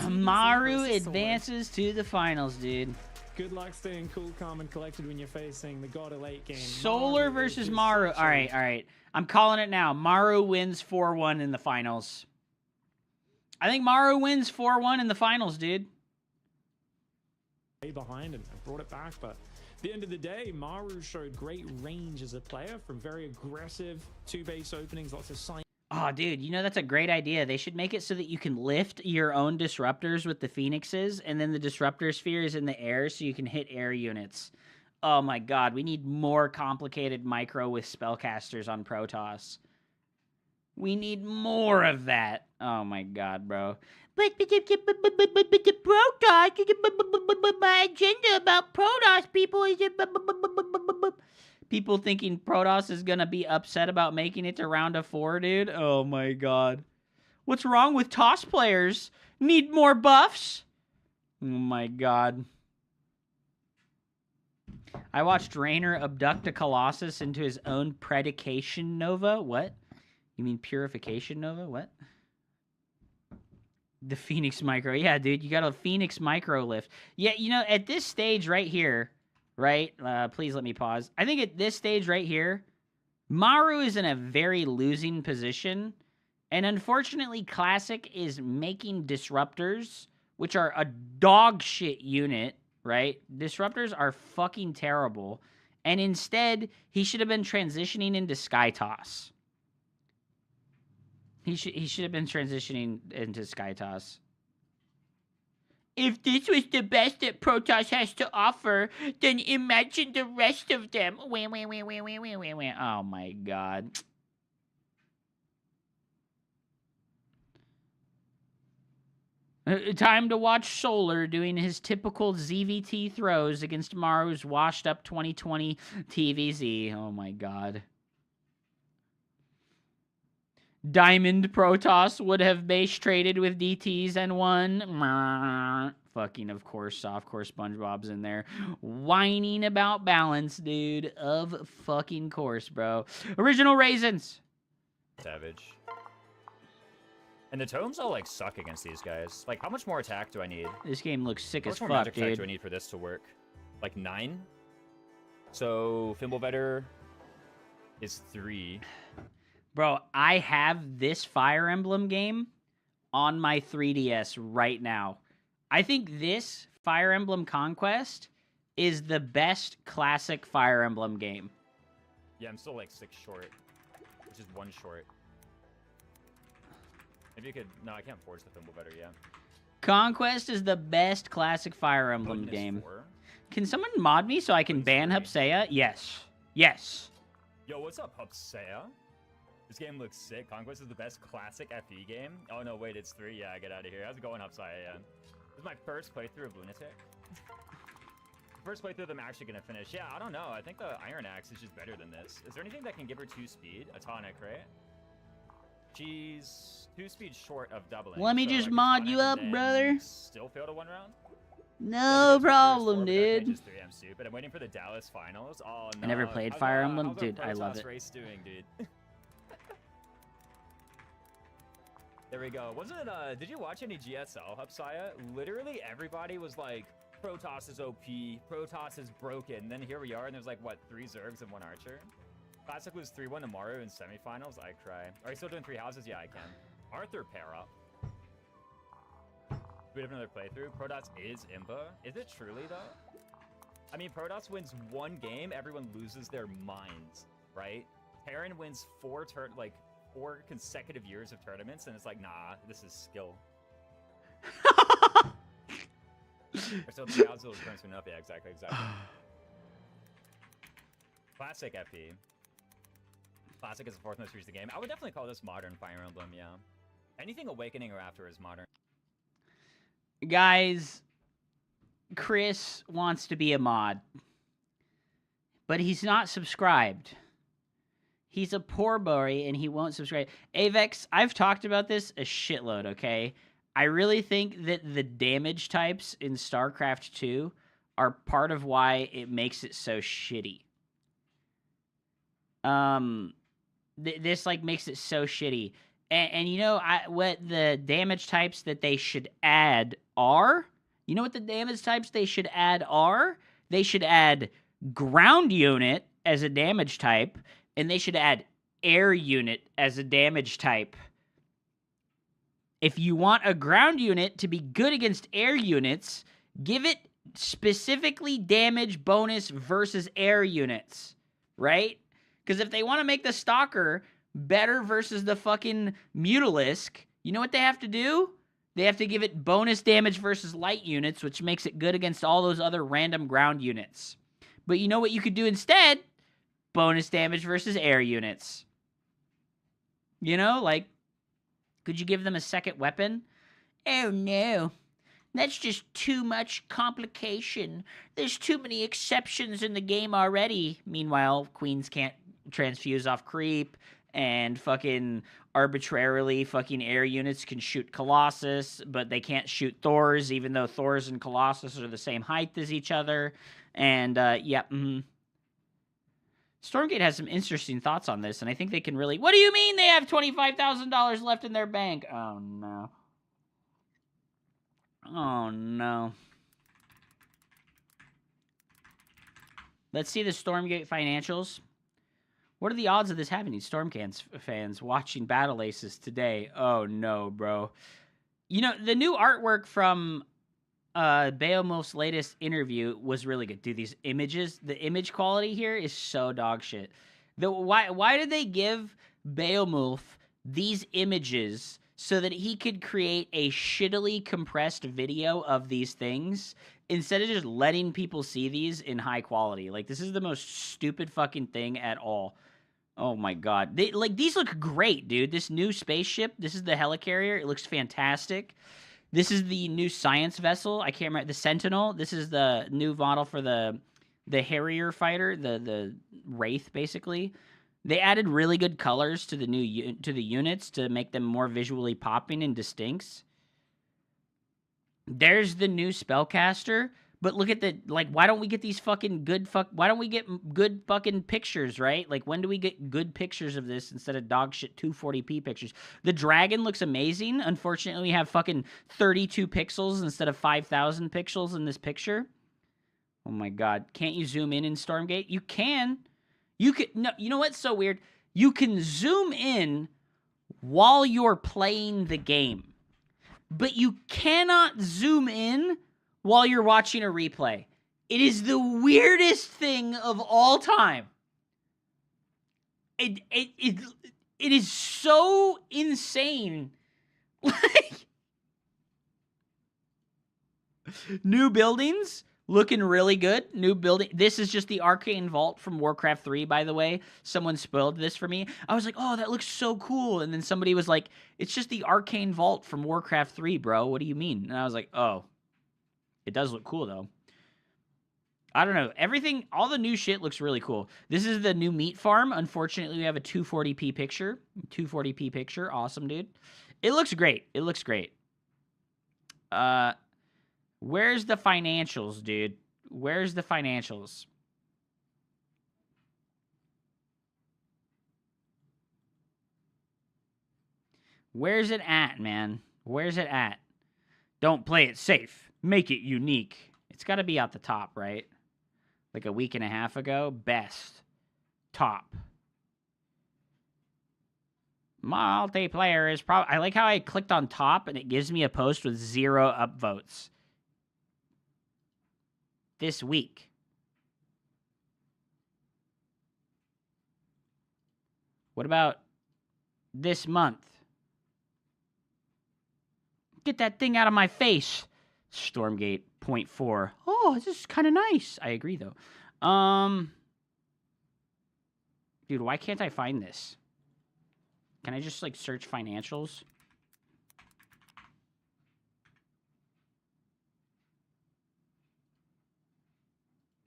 Maru advances to the finals, dude. Good luck staying cool, calm, and collected when you're facing the god of late game. Solar versus Maru. All right. I'm calling it now. Maru wins 4-1 in the finals. I think Maru wins 4-1 in the finals, dude. Behind and brought it back, but at the end of the day, Maru showed great range as a player from very aggressive 2-base openings, lots of sign. Oh, dude, you know, that's a great idea. They should make it so that you can lift your own disruptors with the Phoenixes, and then the disruptor sphere is in the air so you can hit air units. Oh my god, we need more complicated micro with spellcasters on Protoss. We need more of that. Oh my god, bro. But the Protoss, my agenda about Protoss people is people thinking Protoss is gonna be upset about making it to round of 4, dude. Oh my god. What's wrong with TOS players? Need more buffs? Oh my god. I watched Raynor abduct a Colossus into his own predication nova. What? You mean purification nova? What? The Phoenix Micro. Yeah, dude, you got a Phoenix Micro lift. Yeah, you know, at this stage right here, right? Please let me pause. I think at this stage right here, Maru is in a very losing position. And unfortunately, Classic is making disruptors, which are a dog shit unit, right? Disruptors are fucking terrible. And instead, he should have been transitioning into Skytoss. He should have been transitioning into Skytoss. If this was the best that Protoss has to offer, then imagine the rest of them. Oh my god. Time to watch Solar doing his typical ZVT throws against Maru's washed up 2020 TVZ. Oh my god. Diamond Protoss would have base traded with DTs and won. Fucking, of course, softcore SpongeBob's in there. Whining about balance, dude. Of fucking course, bro. Original Raisins. Savage. And the totems all, like, suck against these guys. Like, how much more attack do I need? This game looks sick as fuck, fuck, dude. How much more magic attack dude. do I need for this to work? Like, 9? So, Fimblevetter is 3. Bro, I have this Fire Emblem game on my 3DS right now. I think this Fire Emblem Conquest is the best classic Fire Emblem game. Yeah, I'm still like 6 short. Which is 1 short. Maybe you could... No, I can't forge the Fimblevetter yet. Conquest is the best classic Fire Emblem game. 4? Can someone mod me so I can ban Hupsea? Yes. Yes. Yo, what's up, Hupsea? This game looks sick. Conquest is the best classic FE game. Oh no, wait, it's 3. Yeah, get out of here. How's it going, Hupsea? Yeah. This is my first playthrough of Lunatic. First playthrough I'm actually gonna finish. Yeah, I don't know. I think the Iron Axe is just better than this. Is there anything that can give her 2 speed? A tonic, right? She's 2 speed short of doubling. Let me just mod you up, brother. Still fail to 1 round? No problem, dude. Just 3M soup, but I'm waiting for the Dallas finals. Oh no. I never played Fire Emblem, dude. I love it. Race doing, dude? There we go. Wasn't it, did you watch any GSL, Hupsaya? Literally everybody was like, Protoss is OP, Protoss is broken. Then here we are, and there's like, what, 3 Zergs and 1 Archer? Classic was 3-1 to Maru in semifinals. I cry. Are you still doing 3 houses? Yeah, I can. Arthur pair up. We have another playthrough. Protoss is Imba. Is it truly, though? I mean, Protoss wins 1 game, everyone loses their minds. right? Terran wins 4 consecutive years of tournaments, and it's like, nah, this is skill. So the odds will turn up. Yeah, exactly. Classic FP. Classic is the 4th most used game. I would definitely call this modern Fire Emblem, yeah. Anything Awakening or after is modern. Guys, Chris wants to be a mod, but he's not subscribed. He's a poor boy, and he won't subscribe. Avex, I've talked about this a shitload, okay? I really think that the damage types in StarCraft 2 are part of why it makes it so shitty. This, like, makes it so shitty. And you know what the damage types that they should add are? You know what the damage types they should add are? They should add ground unit as a damage type, and they should add air unit as a damage type. If you want a ground unit to be good against air units, give it specifically damage bonus versus air units, right? Because if they want to make the Stalker better versus the fucking Mutalisk, you know what they have to do? They have to give it bonus damage versus light units, which makes it good against all those other random ground units. But you know what you could do instead? Bonus damage versus air units. You know, like, could you give them a second weapon? Oh no, that's just too much complication. There's too many exceptions in the game already. Meanwhile, queens can't transfuse off creep, and fucking arbitrarily fucking air units can shoot Colossus, but they can't shoot Thors, even though Thors and Colossus are the same height as each other. And, Stormgate has some interesting thoughts on this, and I think they can really... What do you mean they have $25,000 left in their bank? Oh, no. Oh, no. Let's see the Stormgate financials. What are the odds of this happening? Stormcans fans watching Battle Aces today. Oh, no, bro. You know, the new artwork from Beowulf's latest interview was really good. Dude, these images, the image quality here is so dog shit. Why did they give Beowulf these images so that he could create a shittily compressed video of these things instead of just letting people see these in high quality? Like, this is the most stupid fucking thing at all. Oh my god. These look great, dude. This new spaceship, this is the helicarrier. It looks fantastic. This is the new science vessel. I can't remember. The Sentinel. This is the new model for the Harrier fighter, the Wraith, basically. They added really good colors to the units to make them more visually popping and distinct. There's the new spellcaster. But look at why don't we get these fucking why don't we get good fucking pictures, right? Like, when do we get good pictures of this instead of dog shit 240p pictures? The dragon looks amazing. Unfortunately, we have fucking 32 pixels instead of 5,000 pixels in this picture. Oh my god. Can't you zoom in Stormgate? You can. No, you know what's so weird? You can zoom in while you're playing the game. But you cannot zoom in while you're watching a replay. It is the weirdest thing of all time. It is so insane. Like, new buildings looking really good. New building. This is just the Arcane Vault from Warcraft 3, by the way. Someone spoiled this for me. I was like, oh, that looks so cool. And then somebody was like, it's just the Arcane Vault from Warcraft 3, bro. What do you mean? And I was like, oh. It does look cool, though. I don't know. Everything, all the new shit looks really cool. This is the new meat farm. Unfortunately, we have a 240p picture. 240p picture. Awesome, dude. It looks great. It looks great. Where's the financials, dude? Where's the financials? Where's it at, man? Where's it at? Don't play it safe. Make it unique. It's got to be at the top, right? Like a week and a half ago. Best. Top. Multiplayer is probably... I like how I clicked on top and it gives me a post with 0 upvotes. This week. What about this month? Get that thing out of my face. Stormgate 0.4. Oh, this is kind of nice. I agree, though. Dude, why can't I find this? Can I just, like, search financials?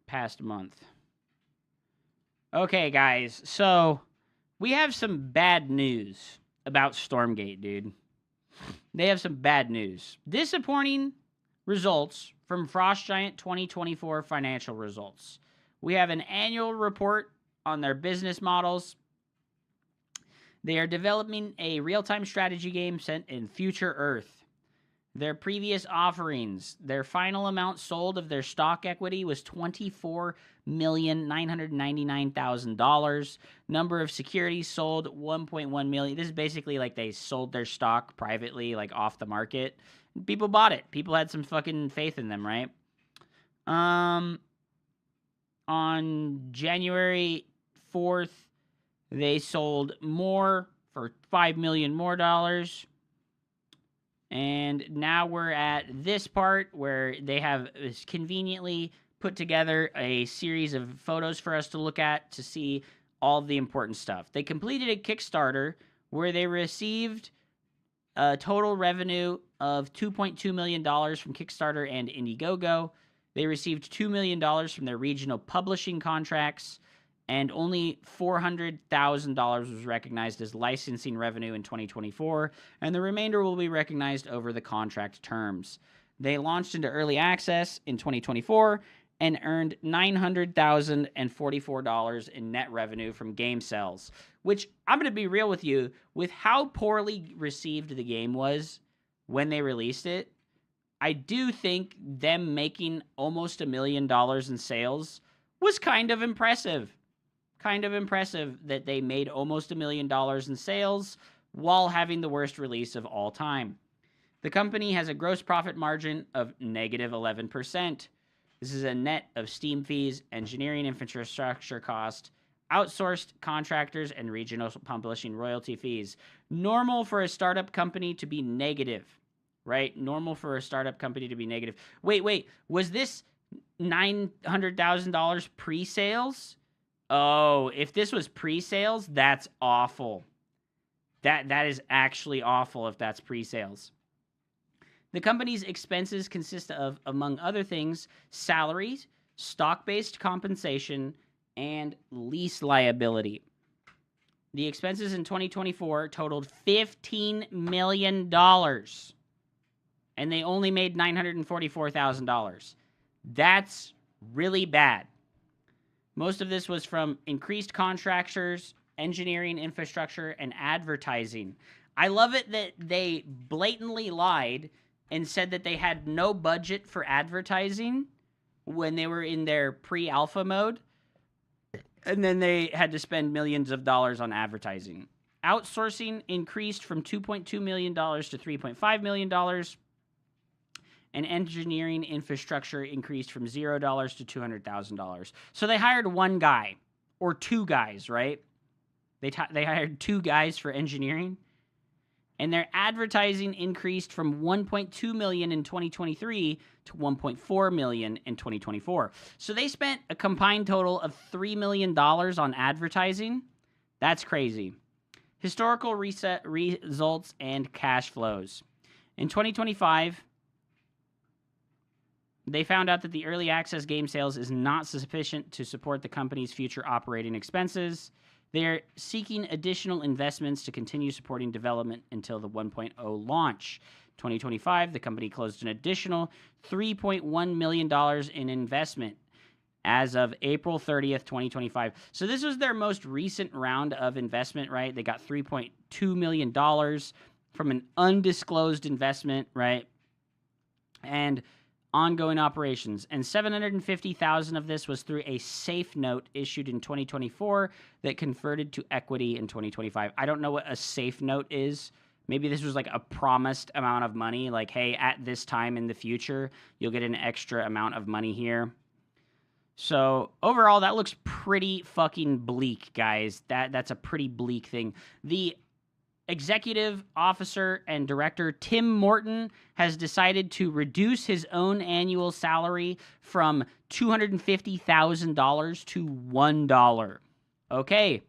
Past month. Okay, guys. So, we have some bad news about Stormgate, dude. They have some bad news. Disappointing results from Frost Giant 2024 financial results. We have an annual report on their business models. They are developing a real-time strategy game set in future Earth. Their previous offerings, their final amount sold of their stock equity was $24,999,000. Number of securities sold, 1.1 million. This is basically like they sold their stock privately, like off the market. People bought it. People had some fucking faith in them, right? On January 4th, they sold more for $5 million more dollars. And now we're at this part where they have conveniently put together a series of photos for us to look at to see all the important stuff. They completed a Kickstarter where they received a total revenue of $2.2 million from Kickstarter and Indiegogo. They received $2 million from their regional publishing contracts, and only $400,000 was recognized as licensing revenue in 2024, and the remainder will be recognized over the contract terms. They launched into early access in 2024 and earned $900,044 in net revenue from game sales, which I'm going to be real with you, with how poorly received the game was when they released it, I do think them making almost $1 million in sales was kind of impressive. Kind of impressive that they made almost $1 million in sales while having the worst release of all time. The company has a gross profit margin of negative 11%. This is a net of Steam fees, engineering infrastructure cost, outsourced contractors, and regional publishing royalty fees. Normal for a startup company to be negative, right? Normal for a startup company to be negative. Wait, was this $900,000 pre-sales? Oh, if this was pre-sales, that's awful. That is actually awful if that's pre-sales. The company's expenses consist of, among other things, salaries, stock-based compensation, and lease liability. The expenses in 2024 totaled $15 million, and they only made $944,000. That's really bad. Most of this was from increased contractors, engineering infrastructure, and advertising. I love it that they blatantly lied and said that they had no budget for advertising when they were in their pre-alpha mode, and then they had to spend millions of dollars on advertising. Outsourcing increased from $2.2 million to $3.5 million, and engineering infrastructure increased from $0 to $200,000. So they hired one guy, or two guys, right? They hired two guys for engineering, and their advertising increased from $1.2 million in 2023 to $1.4 million in 2024. So they spent a combined total of $3 million on advertising. That's crazy. Historical results and cash flows. In 2025, they found out that the early access game sales is not sufficient to support the company's future operating expenses. They are seeking additional investments to continue supporting development until the 1.0 launch. 2025, the company closed an additional $3.1 million in investment as of April 30th, 2025. So this was their most recent round of investment, right? They got $3.2 million from an undisclosed investment, right? And ongoing operations, and $750,000 of this was through a safe note issued in 2024 that converted to equity in 2025. I don't know what a safe note is. Maybe this was like a promised amount of money, like, hey, at this time in the future, you'll get an extra amount of money here. So overall, that looks pretty fucking bleak, guys. That's a pretty bleak thing. The executive officer and director Tim Morton has decided to reduce his own annual salary from $250,000 to $1. Okay.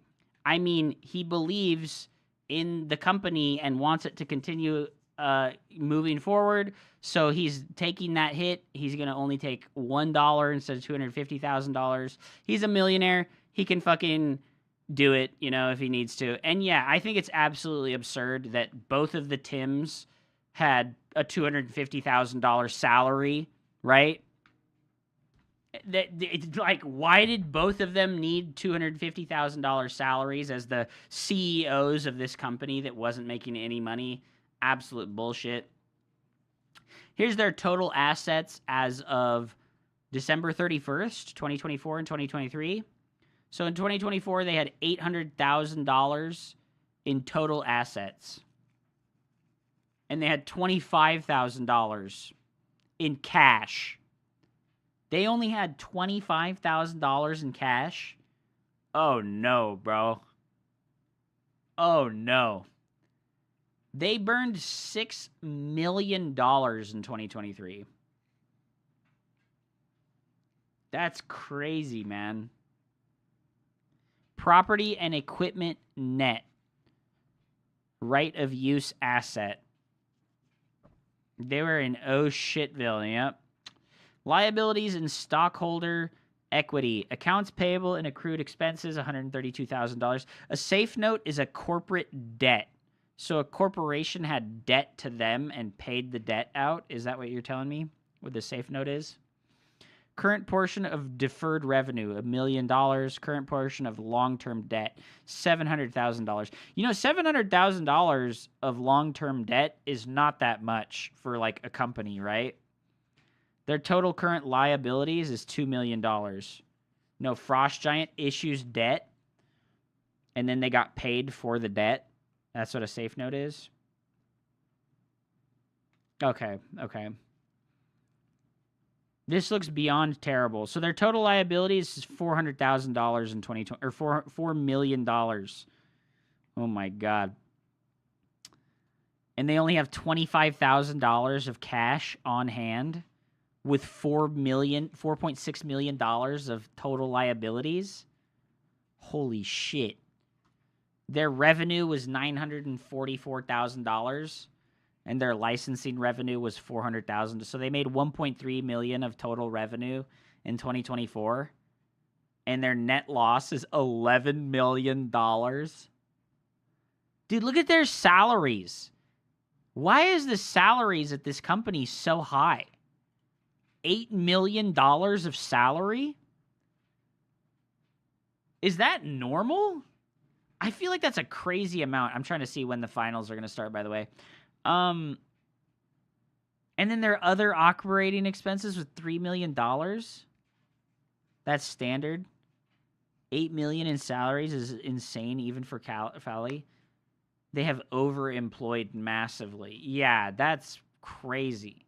I mean, he believes in the company and wants it to continue moving forward. So he's taking that hit. He's going to only take $1 instead of $250,000. He's a millionaire. He can fucking do it, you know, if he needs to. And yeah, I think it's absolutely absurd that both of the Tims had a $250,000 salary, right? It's like, why did both of them need $250,000 salaries as the CEOs of this company that wasn't making any money? Absolute bullshit. Here's their total assets as of December 31st, 2024 and 2023. So in 2024, they had $800,000 in total assets. And they had $25,000 in cash. They only had $25,000 in cash? Oh no, bro. Oh no. They burned $6 million in 2023. That's crazy, man. Property and equipment net. Right of use asset. They were in oh shitville, yep. Liabilities and stockholder equity. Accounts payable and accrued expenses, $132,000. A safe note is a corporate debt. So a corporation had debt to them and paid the debt out. Is that what you're telling me? What the safe note is? Current portion of deferred revenue, $1 million. Current portion of long-term debt, $700,000. You know, $700,000 of long-term debt is not that much for like a company, right? Their total current liabilities is $2 million. No, Frost Giant issues debt, and then they got paid for the debt. That's what a safe note is? Okay, okay. This looks beyond terrible. So their total liabilities is $400,000 in 2020, or $4 million. Oh my God. And they only have $25,000 of cash on hand with $4.6 million of total liabilities. Holy shit. Their revenue was $944,000. And their licensing revenue was $400,000. So they made $1.3 million of total revenue in 2024. And their net loss is $11 million. Dude, look at their salaries. Why is the salaries at this company so high? $8 million of salary? Is that normal? I feel like that's a crazy amount. I'm trying to see when the finals are going to start, by the way. And then their other operating expenses was $3 million. That's standard. $8 million in salaries is insane, even for Fally. They have overemployed massively. Yeah, that's crazy.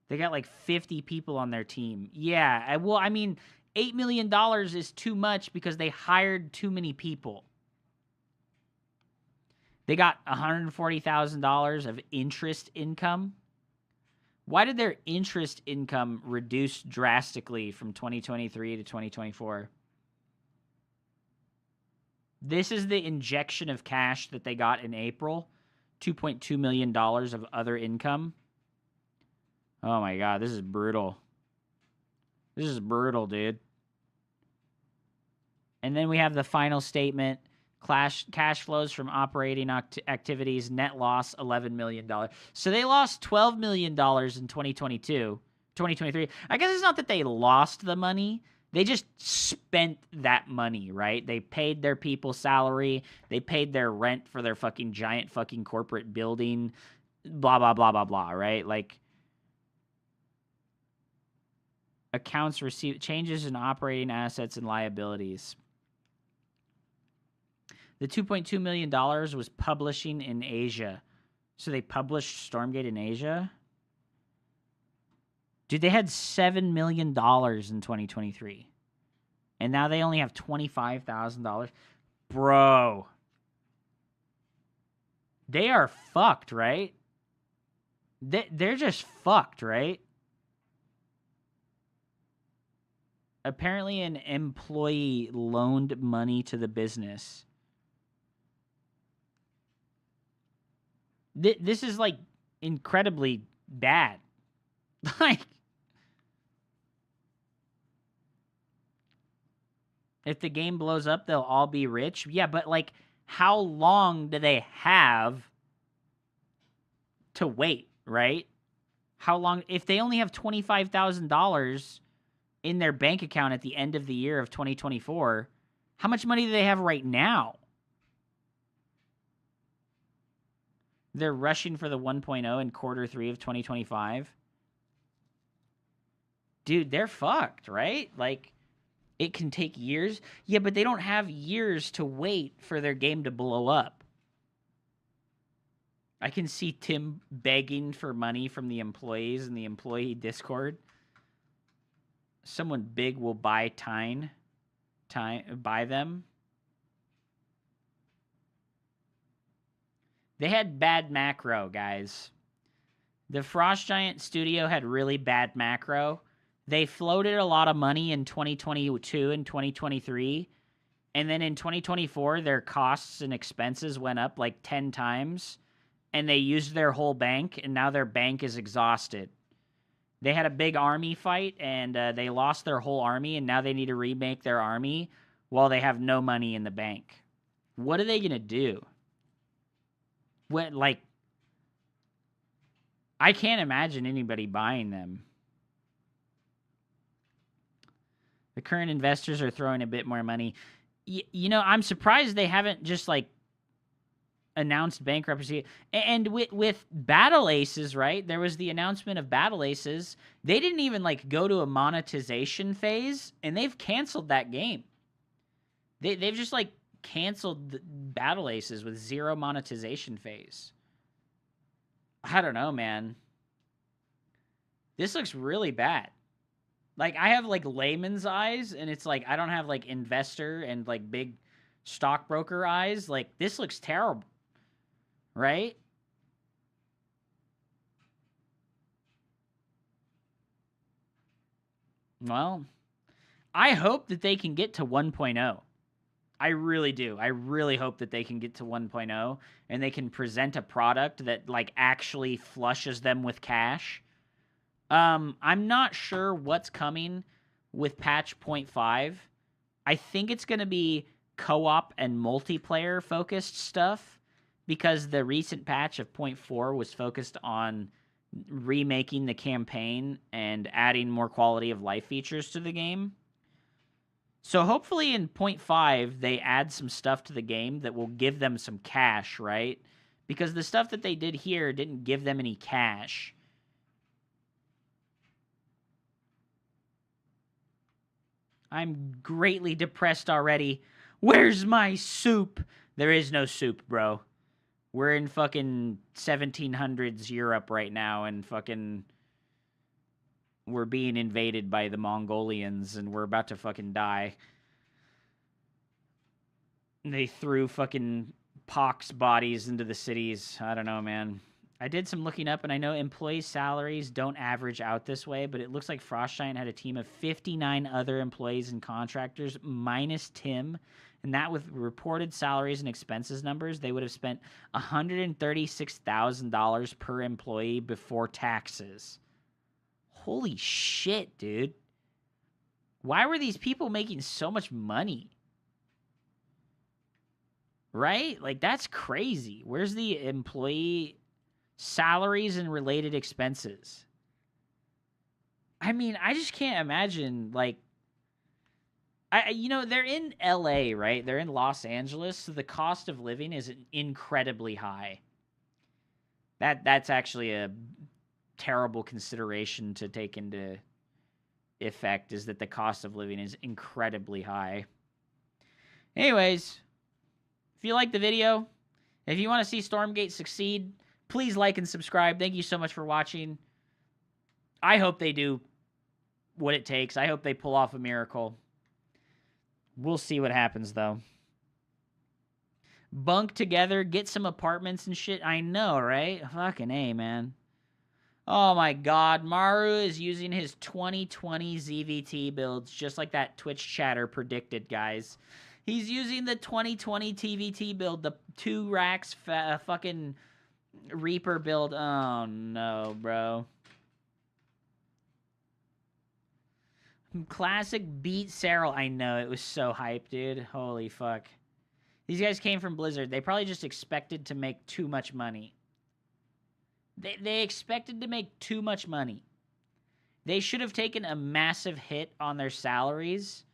They got like 50 people on their team. Yeah, well, I mean, $8 million is too much because they hired too many people. They got $140,000 of interest income. Why did their interest income reduce drastically from 2023 to 2024? This is the injection of cash that they got in April. $2.2 million of other income. Oh my God, this is brutal. This is brutal, dude. And then we have the final statement. Cash flows from operating activities, net loss, $11 million. So they lost $12 million in 2023. I guess it's not that they lost the money. They just spent that money, right? They paid their people salary. They paid their rent for their fucking giant fucking corporate building. Blah, blah, blah, blah, blah, right? Like, accounts received, changes in operating assets and liabilities. The $2.2 million was publishing in Asia. So they published Stormgate in Asia? Dude, they had $7 million in 2023. And now they only have $25,000. Bro. They are fucked, right? They're just fucked, right? Apparently an employee loaned money to the business. This is, like, incredibly bad. Like, if the game blows up, they'll all be rich. Yeah, but, like, how long do they have to wait, right? How long? If they only have $25,000 in their bank account at the end of the year of 2024, how much money do they have right now? They're rushing for the 1.0 in quarter 3 of 2025. Dude, they're fucked, right? Like, it can take years. Yeah, but they don't have years to wait for their game to blow up. I can see Tim begging for money from the employees in the employee Discord. Someone big will buy buy them. They had bad macro, guys. The Frost Giant studio had really bad macro. They floated a lot of money in 2022 and 2023. And then in 2024, their costs and expenses went up like 10 times. And they used their whole bank, and now their bank is exhausted. They had a big army fight, and they lost their whole army, and now they need to remake their army while they have no money in the bank. What are they going to do? What, like, I can't imagine anybody buying them. The current investors are throwing a bit more money. You know, I'm surprised they haven't just, like, announced bankruptcy. And with Battle Aces, right? There was the announcement of Battle Aces. They didn't even, like, go to a monetization phase, and they've canceled that game. They've just, like, canceled the Battle Aces with 0 monetization phase. I don't know, man. This looks really bad. Like, I have, like, layman's eyes, and it's like, I don't have, like, investor and, like, big stockbroker eyes. Like, this looks terrible. Right? Well, I hope that they can get to 1.0. I really do. I really hope that they can get to 1.0 and they can present a product that, like, actually flushes them with cash. I'm not sure what's coming with patch 0.5. I think it's going to be co-op and multiplayer focused stuff, because the recent patch of 0.4 was focused on remaking the campaign and adding more quality of life features to the game. So hopefully in 0.5, they add some stuff to the game that will give them some cash, right? Because the stuff that they did here didn't give them any cash. I'm greatly depressed already. Where's my soup? There is no soup, bro. We're in fucking 1700s Europe right now, and fucking we're being invaded by the Mongolians, and we're about to fucking die. They threw fucking pox bodies into the cities. I don't know, man. I did some looking up, and I know employee salaries don't average out this way, but it looks like Frost Giant had a team of 59 other employees and contractors, minus Tim. And that with reported salaries and expenses numbers, they would have spent $136,000 per employee before taxes. Holy shit, dude. Why were these people making so much money? Right? Like, that's crazy. Where's the employee salaries and related expenses? I mean, I just can't imagine, like, you know, they're in LA, right? They're in Los Angeles, so the cost of living is incredibly high. That's actually a terrible consideration to take into effect, is that the cost of living is incredibly high. Anyways, if you like the video, if you want to see Stormgate succeed, please like and subscribe. Thank you so much for watching. I hope they do what it takes. I hope they pull off a miracle. We'll see what happens, though. Bunk together, get some apartments and shit. I know, right? Fucking A, man. Oh my god, Maru is using his 2020 ZVT builds, just like that Twitch chatter predicted, guys. He's using the 2020 TVT build, the 2 racks fucking Reaper build. Oh no, bro. Classic beat Serral. I know, it was so hype, dude. Holy fuck. These guys came from Blizzard. They probably just expected to make too much money. They expected to make too much money. They should have taken a massive hit on their salaries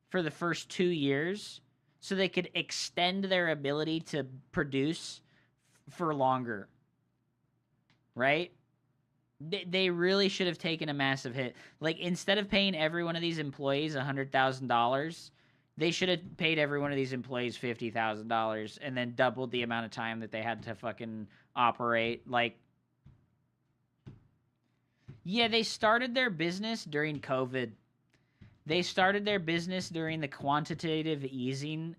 for the first 2 years so they could extend their ability to produce for longer. Right? They really should have taken a massive hit. Like, instead of paying every one of these employees $100,000, they should have paid every one of these employees $50,000 and then doubled the amount of time that they had to fucking operate. Like, yeah, they started their business during COVID. They started their business during the quantitative easing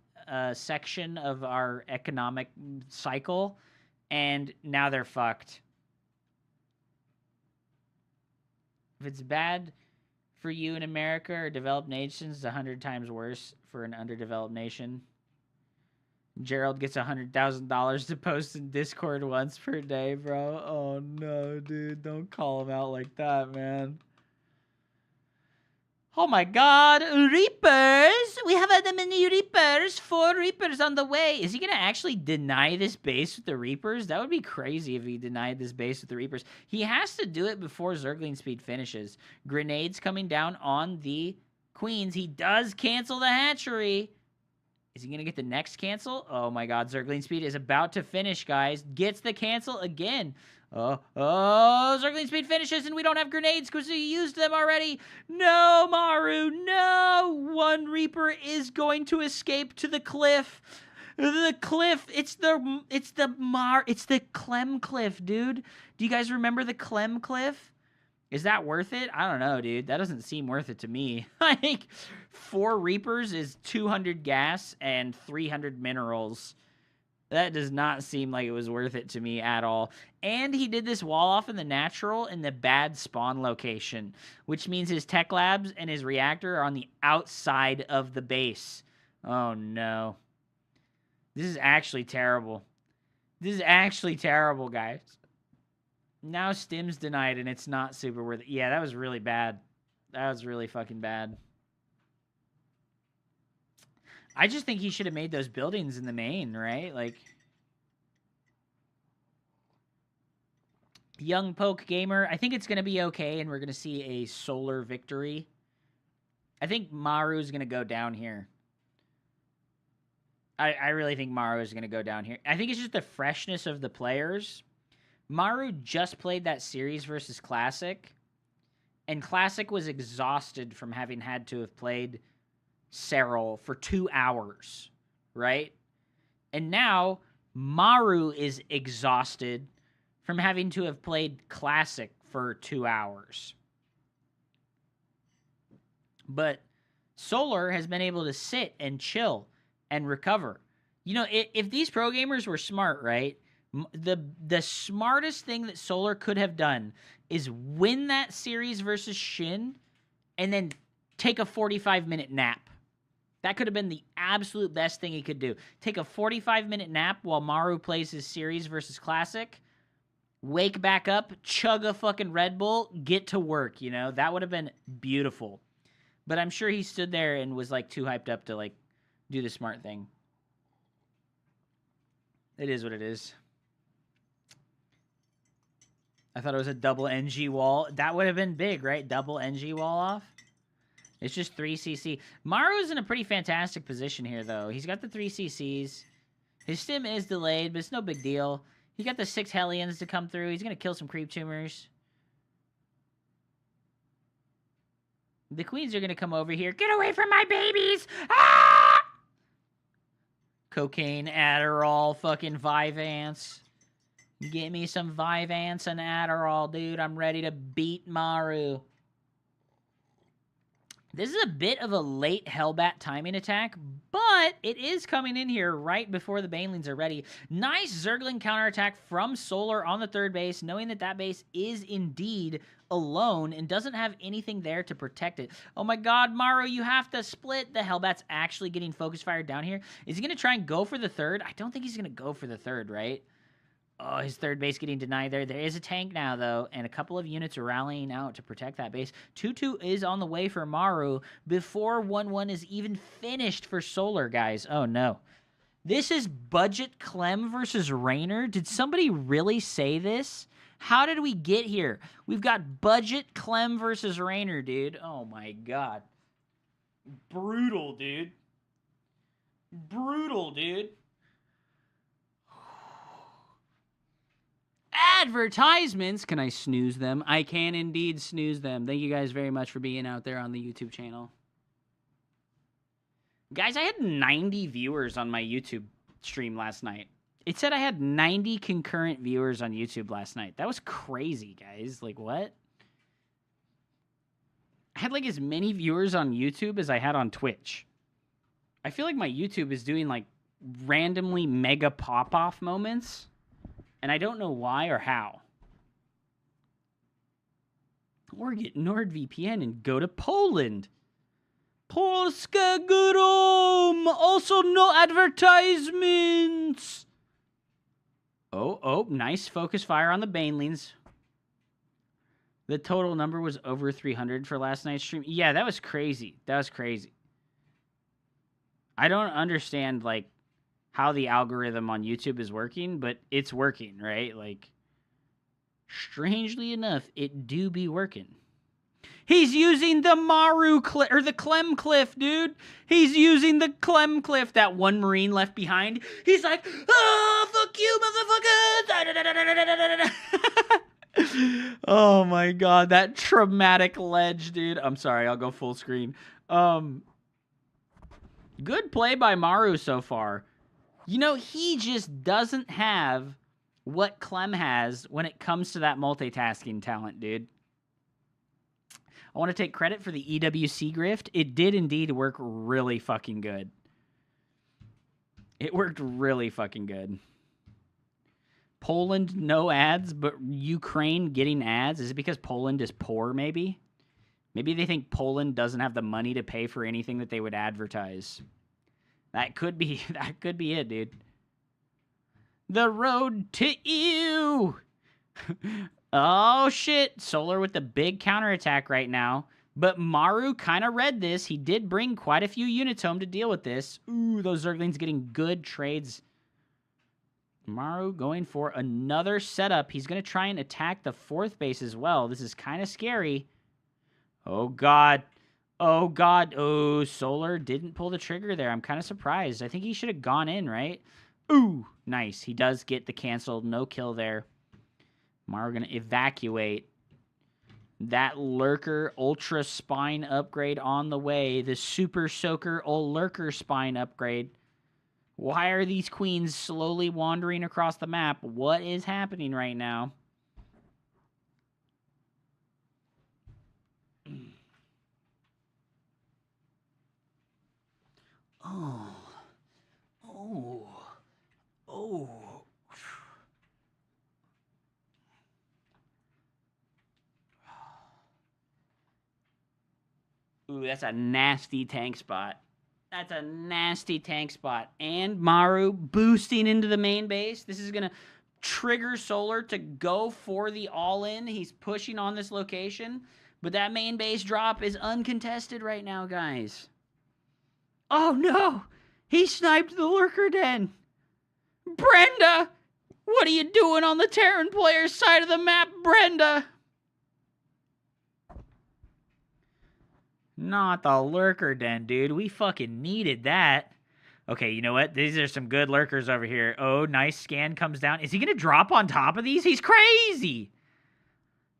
section of our economic cycle, and now they're fucked. If it's bad for you in America or developed nations, it's 100 times worse for an underdeveloped nation. Gerald gets $100,000 to post in Discord once per day, bro. Oh no, dude. Don't call him out like that, man. Oh my god, Reapers! We have the many Reapers. 4 Reapers on the way. Is he gonna actually deny this base with the Reapers? That would be crazy if he denied this base with the Reapers. He has to do it before Zergling Speed finishes. Grenades coming down on the Queens. He does cancel the hatchery. Is he gonna get the next cancel? Oh my god, Zergling Speed is about to finish, guys. Gets the cancel again. Oh, Zergling Speed finishes and we don't have grenades because we used them already. No, Maru, no. 1 Reaper is going to escape to the cliff. The cliff, it's the Clem Cliff, dude. Do you guys remember the Clem Cliff? Is that worth it? I don't know, dude. That doesn't seem worth it to me. Like, 4 Reapers is 200 gas and 300 minerals. That does not seem like it was worth it to me at all. And he did this wall off in the natural in the bad spawn location, which means his tech labs and his reactor are on the outside of the base. Oh, no. This is actually terrible. This is actually terrible, guys. Now Stim's denied, and it's not super worth it. Yeah, that was really bad. That was really fucking bad. I just think he should have made those buildings in the main, right? Like, Young Poke Gamer, I think it's going to be okay, and we're going to see a solar victory. I think Maru's going to go down here. I really think Maru is going to go down here. I think it's just the freshness of the players. Maru just played that series versus Classic, and Classic was exhausted from having had to have played Serral for 2 hours, right? And now Maru is exhausted from having to have played Classic for 2 hours. But Solar has been able to sit and chill and recover. You know, if these pro gamers were smart, right? The smartest thing that Solar could have done is win that series versus Shin and then take a 45-minute nap. That could have been the absolute best thing he could do. Take a 45-minute nap while Maru plays his series versus Classic. Wake back up, chug a fucking Red Bull, get to work, you know? That would have been beautiful. But I'm sure he stood there and was, like, too hyped up to, like, do the smart thing. It is what it is. I thought it was a double NG wall. That would have been big, right? Double NG wall off. It's just 3 CC. Maru's in a pretty fantastic position here, though. He's got the 3 CCs. His stim is delayed, but it's no big deal. He got the 6 Hellions to come through. He's going to kill some creep tumors. The queens are going to come over here. Get away from my babies! Ah! Cocaine, Adderall, fucking Vyvanse. Get me some Vyvanse and Adderall, dude. I'm ready to beat Maru. This is a bit of a late Hellbat timing attack, but it is coming in here right before the Banelings are ready. Nice Zergling counterattack from Solar on the third base, knowing that that base is indeed alone and doesn't have anything there to protect it. Oh my god, Maru, you have to split. The Hellbat's actually getting focus fire down here. Is he going to try and go for the third? I don't think he's going to go for the third, right? Oh, his third base getting denied there. There is a tank now, though, and a couple of units rallying out to protect that base. 2-2 is on the way for Maru before 1-1 is even finished for Solar, guys. Oh, no. This is Budget Clem versus Raynor. Did somebody really say this? How did we get here? We've got Budget Clem versus Raynor, dude. Oh, my God. Brutal, dude. Brutal, dude. Advertisements. Can I snooze them? I can indeed snooze them. Thank you guys very much for being out there on the YouTube channel. Guys, I had 90 viewers on my YouTube stream last night. It said I had 90 concurrent viewers on YouTube last night. That was crazy, guys. Like, what? I had like as many viewers on YouTube as I had on Twitch. I feel like my YouTube is doing like randomly mega pop-off moments. And I don't know why or how. Or get NordVPN and go to Poland. Polska Grom! Also no advertisements! Oh, nice focus fire on the Banelings. The total number was over 300 for last night's stream. Yeah, that was crazy. That was crazy. I don't understand, like, how the algorithm on YouTube is working, but it's working, right? Like, strangely enough, it do be working. He's using the Maru cliff, or the Clem cliff, dude. He's using the Clem cliff. That one Marine left behind. He's like, oh, fuck you, motherfucker. Oh my god, that traumatic ledge, dude. I'm sorry, I'll go full screen. Good play by Maru so far. You know, he just doesn't have what Clem has when it comes to that multitasking talent, dude. I want to take credit for the EWC grift. It did indeed work really fucking good. It worked really fucking good. Poland, no ads, but Ukraine getting ads? Is it because Poland is poor, maybe? Maybe they think Poland doesn't have the money to pay for anything that they would advertise. That could be it, dude. The road to you. Oh, shit. Solar with the big counterattack right now. But Maru kind of read this. He did bring quite a few units home to deal with this. Ooh, those Zerglings getting good trades. Maru going for another setup. He's going to try and attack the fourth base as well. This is kind of scary. Oh, God. Oh, God. Oh, Solar didn't pull the trigger there. I'm kind of surprised. I think he should have gone in, right? Ooh, nice. He does get the canceled. No kill there. Maru going to evacuate. That Lurker Ultra Spine upgrade on the way. The Super Soaker Lurker Spine upgrade. Why are these queens slowly wandering across the map? What is happening right now? Oh. Ooh, that's a nasty tank spot. That's a nasty tank spot. And Maru boosting into the main base. This is going to trigger Solar to go for the all-in. He's pushing on this location. But that main base drop is uncontested right now, guys. Oh, no. He sniped the Lurker Den. Brenda! What are you doing on the Terran player's side of the map, Brenda? Not the Lurker Den, dude. We fucking needed that. Okay, you know what? These are some good Lurkers over here. Oh, nice scan comes down. Is he going to drop on top of these? He's crazy.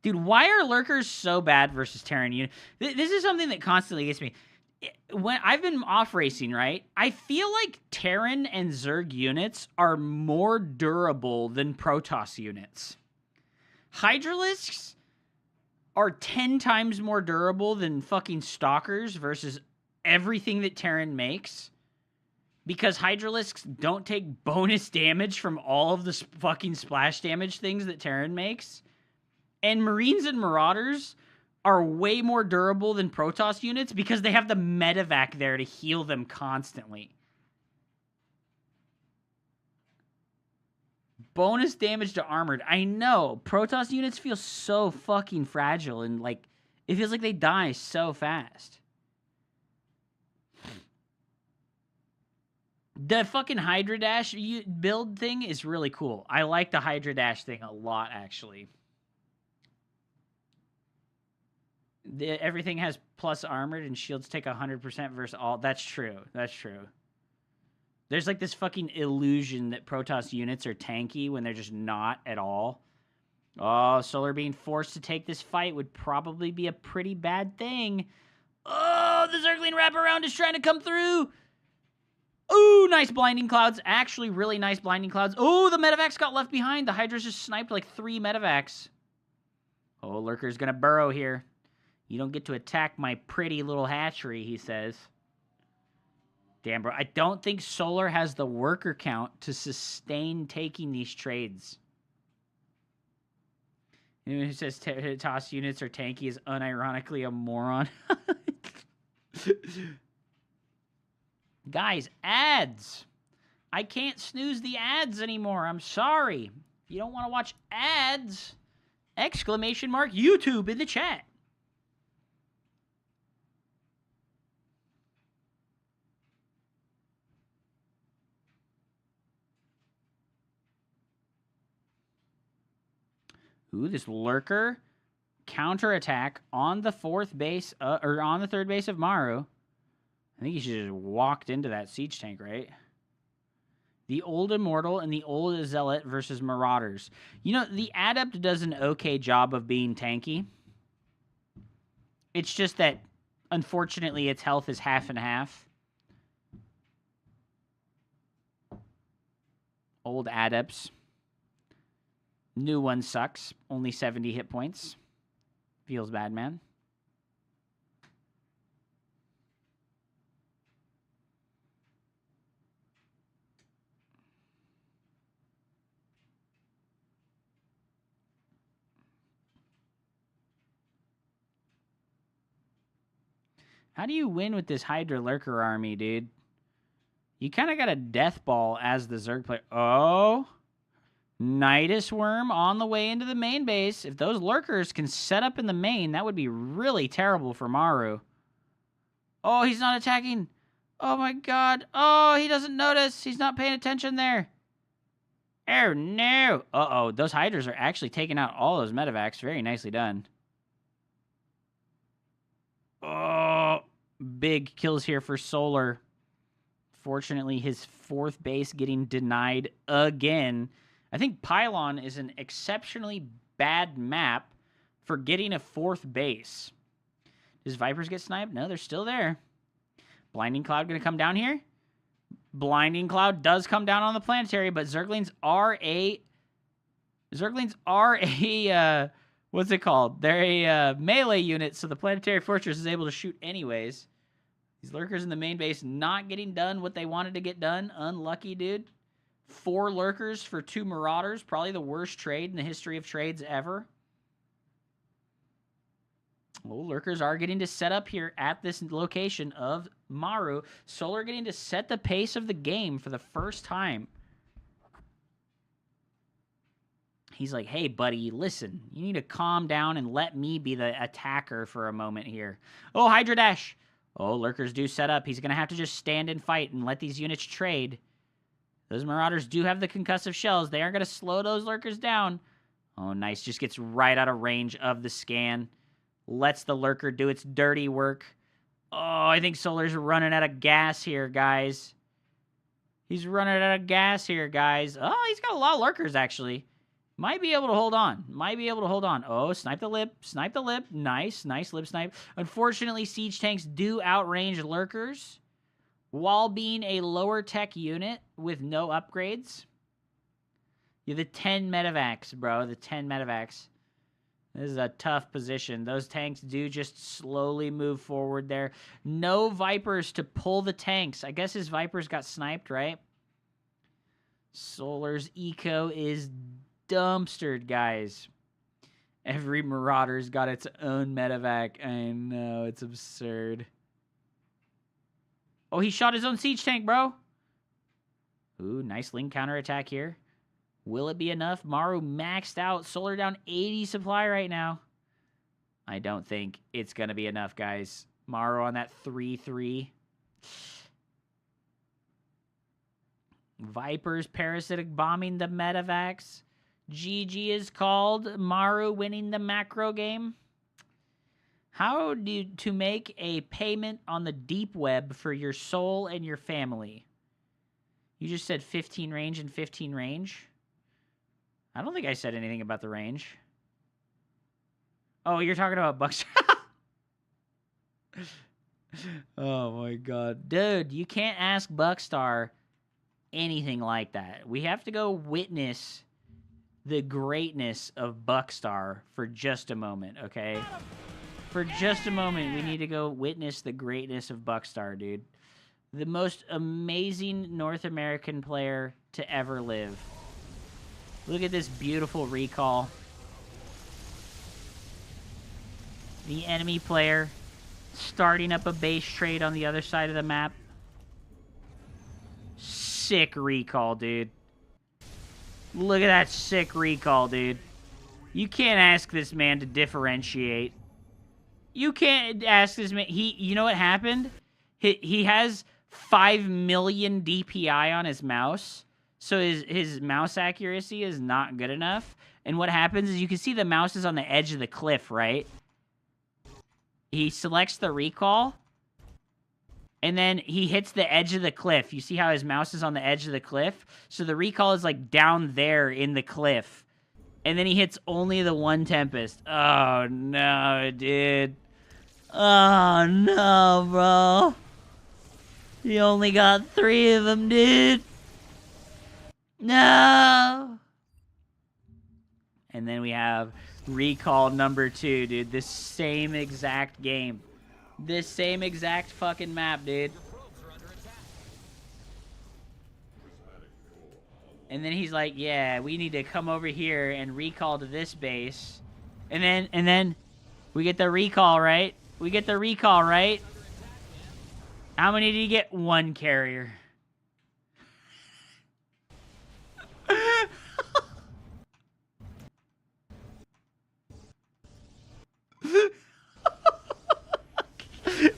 Dude, why are Lurkers so bad versus Terran units? This is something that constantly gets me. when I've been off racing, right, I feel like Terran and Zerg units are more durable than Protoss units. Hydralisks are 10 times more durable than fucking Stalkers versus everything that Terran makes. Because Hydralisks don't take bonus damage from all of the fucking splash damage things that Terran makes. And Marines and Marauders are way more durable than Protoss units because they have the medevac there to heal them constantly. Bonus damage to armored. I know. Protoss units feel so fucking fragile and, like, it feels like they die so fast. The fucking Hydra Dash build thing is really cool. I like the Hydra Dash thing a lot, actually. Everything has plus armored and shields take 100% versus all. That's true. That's true. There's like this fucking illusion that Protoss units are tanky when they're just not at all. Oh, Solar being forced to take this fight would probably be a pretty bad thing. Oh, the Zergling wraparound is trying to come through. Ooh, nice blinding clouds. Actually, really nice blinding clouds. Oh, the medevacs got left behind. The Hydra's just sniped like 3 medevacs. Oh, Lurker's gonna burrow here. You don't get to attack my pretty little hatchery, he says. Damn, bro. I don't think Solar has the worker count to sustain taking these trades. Anyone who says toss units are tanky is unironically a moron. Guys, ads. I can't snooze the ads anymore. I'm sorry. If you don't want to watch ads, ! YouTube in the chat. Ooh, this Lurker counterattack on the 4th base, or on the 3rd base of Maru. I think he should have walked into that siege tank, right? The old Immortal and the old Zealot versus Marauders. You know, the Adept does an okay job of being tanky. It's just that, unfortunately, its health is half and half. Old Adepts. New one sucks. Only 70 hit points. Feels bad, man. How do you win with this Hydra Lurker army, dude? You kind of got a death ball as the Zerg player. Oh... Nidus Worm on the way into the main base. If those Lurkers can set up in the main, that would be really terrible for Maru. Oh, he's not attacking. Oh, my God. Oh, he doesn't notice. He's not paying attention there. Oh, no. Uh-oh. Those Hydras are actually taking out all those medevacs. Very nicely done. Oh, big kills here for Solar. Fortunately, his 4th base getting denied again. I think Pylon is an exceptionally bad map for getting a 4th base. Does Vipers get sniped? No, they're still there. Blinding Cloud going to come down here? Blinding Cloud does come down on the planetary, but Zerglings are a... what's it called? They're a melee unit, so the Planetary Fortress is able to shoot anyways. These Lurkers in the main base not getting done what they wanted to get done. Unlucky, dude. 4 Lurkers for 2 Marauders. Probably the worst trade in the history of trades ever. Well, Lurkers are getting to set up here at this location of Maru. Solar getting to set the pace of the game for the first time. He's like, hey, buddy, listen. You need to calm down and let me be the attacker for a moment here. Oh, Hydra Dash. Oh, Lurkers do set up. He's going to have to just stand and fight and let these units trade. Those Marauders do have the concussive shells. They aren't going to slow those Lurkers down. Oh, nice. Just gets right out of range of the scan. Lets the Lurker do its dirty work. Oh, I think Solar's running out of gas here, guys. He's running out of gas here, guys. Oh, he's got a lot of Lurkers, actually. Might be able to hold on. Might be able to hold on. Oh, snipe the lip. Snipe the lip. Nice. Nice lip snipe. Unfortunately, siege tanks do outrange lurkers while being a lower tech unit with no upgrades. You're the 10 medevacs, bro. The 10 medevacs. This is a tough position. Those tanks do just slowly move forward there. No Vipers to pull the tanks. I guess his Vipers got sniped, right? Solar's eco is dumpstered, guys. Every Marauder's got its own medevac. I know, it's absurd. Oh, he shot his own siege tank, bro. Ooh, nice Ling counterattack here. Will it be enough? Maru maxed out. Solar down 80 supply right now. I don't think it's going to be enough, guys. Maru on that 3-3. Vipers parasitic bombing the medevacs. GG is called. Maru winning the macro game. How to make a payment on the deep web for your soul and your family? You just said 15 range and 15 range. I don't think I said anything about the range. Oh, you're talking about Bucks. Oh my god. Dude, you can't ask Buckstar anything like that. We have to go witness the greatness of Buckstar for just a moment, okay? For just a moment, we need to go witness the greatness of Buckstar, dude. The most amazing North American player to ever live. Look at this beautiful recall. The enemy player starting up a base trade on the other side of the map. Sick recall, dude. Look at that sick recall, dude. You can't ask this man to differentiate. You can't ask this man. You know what happened? He has 5 million DPI on his mouse. So his mouse accuracy is not good enough. And what happens is you can see the mouse is on the edge of the cliff, right? He selects the recall. And then he hits the edge of the cliff. You see how his mouse is on the edge of the cliff? So the recall is like down there in the cliff. And then he hits only the one Tempest. Oh, no, dude. Oh, no, bro. You only got 3 of them, dude. No. And then we have recall number 2, dude. This same exact game. This same exact fucking map, dude. And then he's like, yeah, we need to come over here and recall to this base. And then we get the recall, right? We get the recall, right? How many did he get? 1 carrier.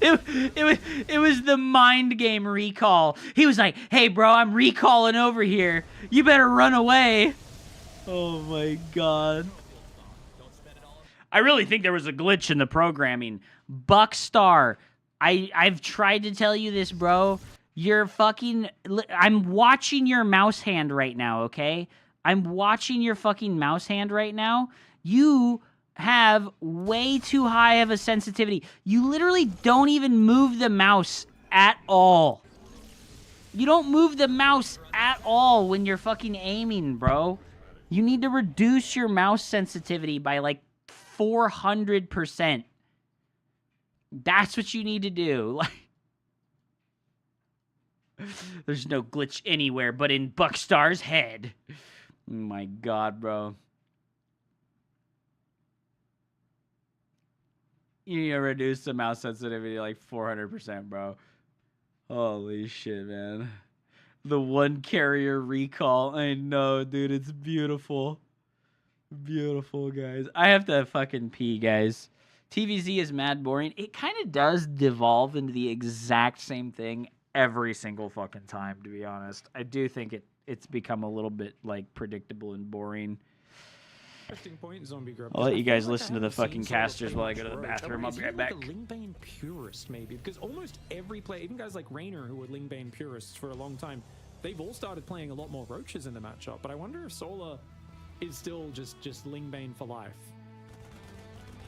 It was the mind game recall. He was like, hey, bro, I'm recalling over here. You better run away. Oh, my God. I really think there was a glitch in the programming. Buckstar, I've tried to tell you this, bro. You're fucking... I'm watching your mouse hand right now, okay? I'm watching your fucking mouse hand right now. You have way too high of a sensitivity. You literally don't even move the mouse at all. You don't move the mouse at all when you're fucking aiming, bro. You need to reduce your mouse sensitivity by like 400%. That's what you need to do. Like, there's no glitch anywhere but in Buckstar's head. Oh my God, bro. You need to reduce the mouse sensitivity like 400%, bro. Holy shit, man. The 1 carrier recall. I know, dude. It's beautiful. Beautiful, guys. I have to fucking pee, guys. TVZ is mad boring. It kind of does devolve into the exact same thing every single fucking time, to be honest. I do think it's become a little bit, like, predictable and boring. Point, Zombie Grub. I'll let you guys listen to the fucking casters while I go to the bathroom. I'll be right back. Like a Lingbane purist, maybe, because almost every player, even guys like Raynor, who were Lingbane purists for a long time, they've all started playing a lot more Roaches in the matchup. But I wonder if Solar is still just Lingbane for life?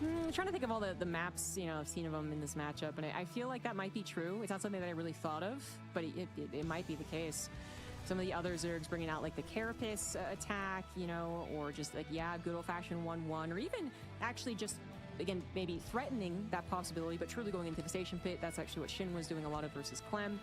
I'm trying to think of all the maps, you know, I've seen of them in this matchup, and I feel like that might be true. It's not something that I really thought of, but it might be the case. Some of the other Zergs bringing out like the Carapace attack, you know, or just like, yeah, good old-fashioned 1-1, or even actually just, again, maybe threatening that possibility, but truly going into the station pit. That's actually what Shin was doing a lot of versus Clem.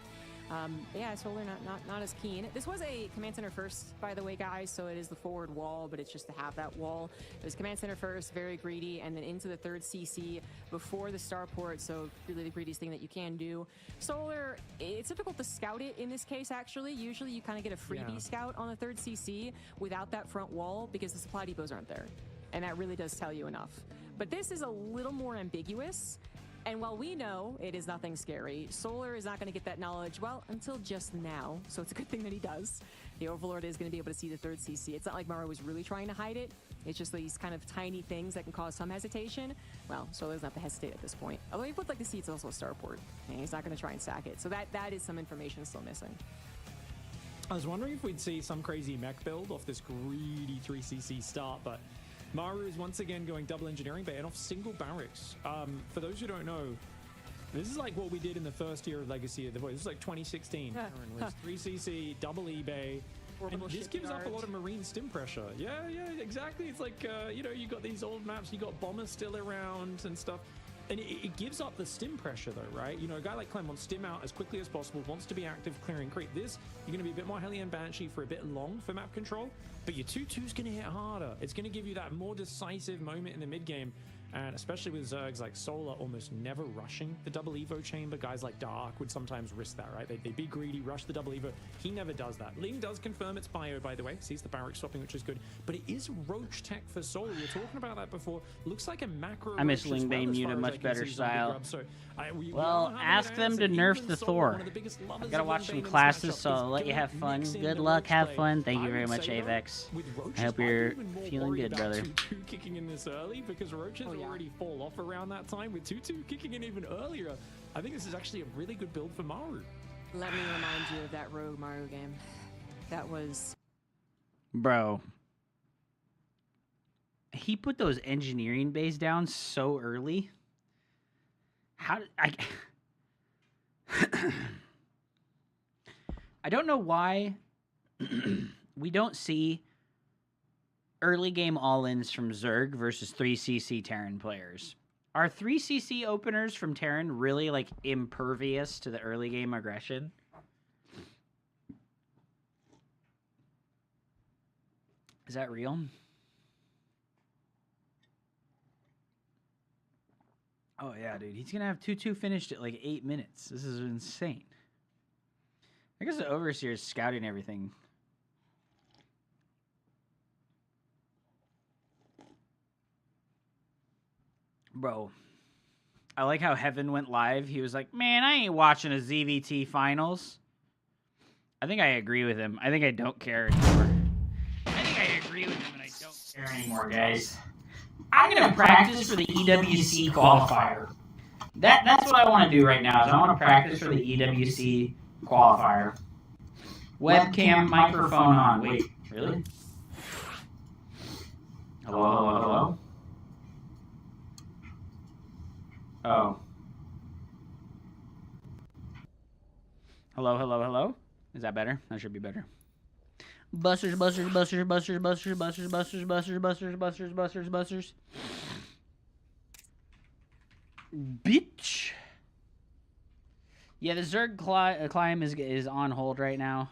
Yeah, Solar not as keen. This was a command center first, by the way, guys, so it is the forward wall, but it's just to have that wall. It was command center first, very greedy, and then into the third CC before the starport, so really the greediest thing that you can do. Solar, it's difficult to scout it in this case, actually. Usually you kind of get a freebie scout on the third CC without that front wall because the supply depots aren't there, and that really does tell you enough. But this is a little more ambiguous. And while we know it is nothing scary, Solar is not going to get that knowledge, well, until just now. So it's a good thing that he does. The Overlord is going to be able to see the third CC. It's not like Maru was really trying to hide it. It's just these kind of tiny things that can cause some hesitation. Well, Solar doesn't have to hesitate at this point. Although he put like the seats also a starport, and he's not going to try and sack it. So that is some information still missing. I was wondering if we'd see some crazy mech build off this greedy 3cc start, but Maru is once again going double engineering bay and off single barracks. For those who don't know, this is like what we did in the first year of Legacy of the Void. This is like 2016. Was 3cc, double eBay. And this gives up a lot of marine stim pressure. Yeah, exactly. It's like, you know, you got these old maps, you got bombers still around and stuff. And it gives up the stim pressure though, right? You know, a guy like Clem wants stim out as quickly as possible, wants to be active, clearing creep. This, you're going to be a bit more Hellion Banshee for a bit long for map control, but your 2-2's going to hit harder. It's going to give you that more decisive moment in the mid game. And especially with Zergs like Solar almost never rushing the double Evo chamber. Guys like Dark would sometimes risk that, right? They'd be greedy, rush the double Evo. He never does that. Ling does confirm it's bio, by the way. Sees the barrack swapping, which is good. But it is Roach tech for Solar. We were talking about that before. Looks like a macro. I miss Lingbane mute a much better style. Well, ask them to nerf the Thor. I've got to watch some classes, so I'll let you have fun. Good luck, have fun. Thank you very much, Avex. I hope you're feeling good, brother. Kicking in this early because Roaches already fall off around that time with 2-2 kicking in even earlier. I think this is actually a really good build for Maru. Let me remind you of that Rogue Maru game. That was... Bro. He put those engineering bays down so early. How did I... I don't know why we don't see early game all-ins from Zerg versus 3cc Terran players. Are 3cc openers from Terran really like impervious to the early game aggression? Is that real? Oh yeah, dude. He's gonna have 2-2 finished at like 8 minutes. This is insane. I guess the Overseer is scouting everything. Bro, I like how Heaven went live. He was like, man, I ain't watching a ZVT finals. I think I agree with him. I think I don't care anymore. I think I agree with him and I don't care anymore, guys. I'm going to practice for the EWC qualifier. That's what I want to do right now. Is I want to practice for the EWC qualifier. Webcam, microphone on. Wait, really? Hello? Oh. Hello? Is that better? That should be better. Busters. Bitch. Yeah, the Zerg climb is on hold right now.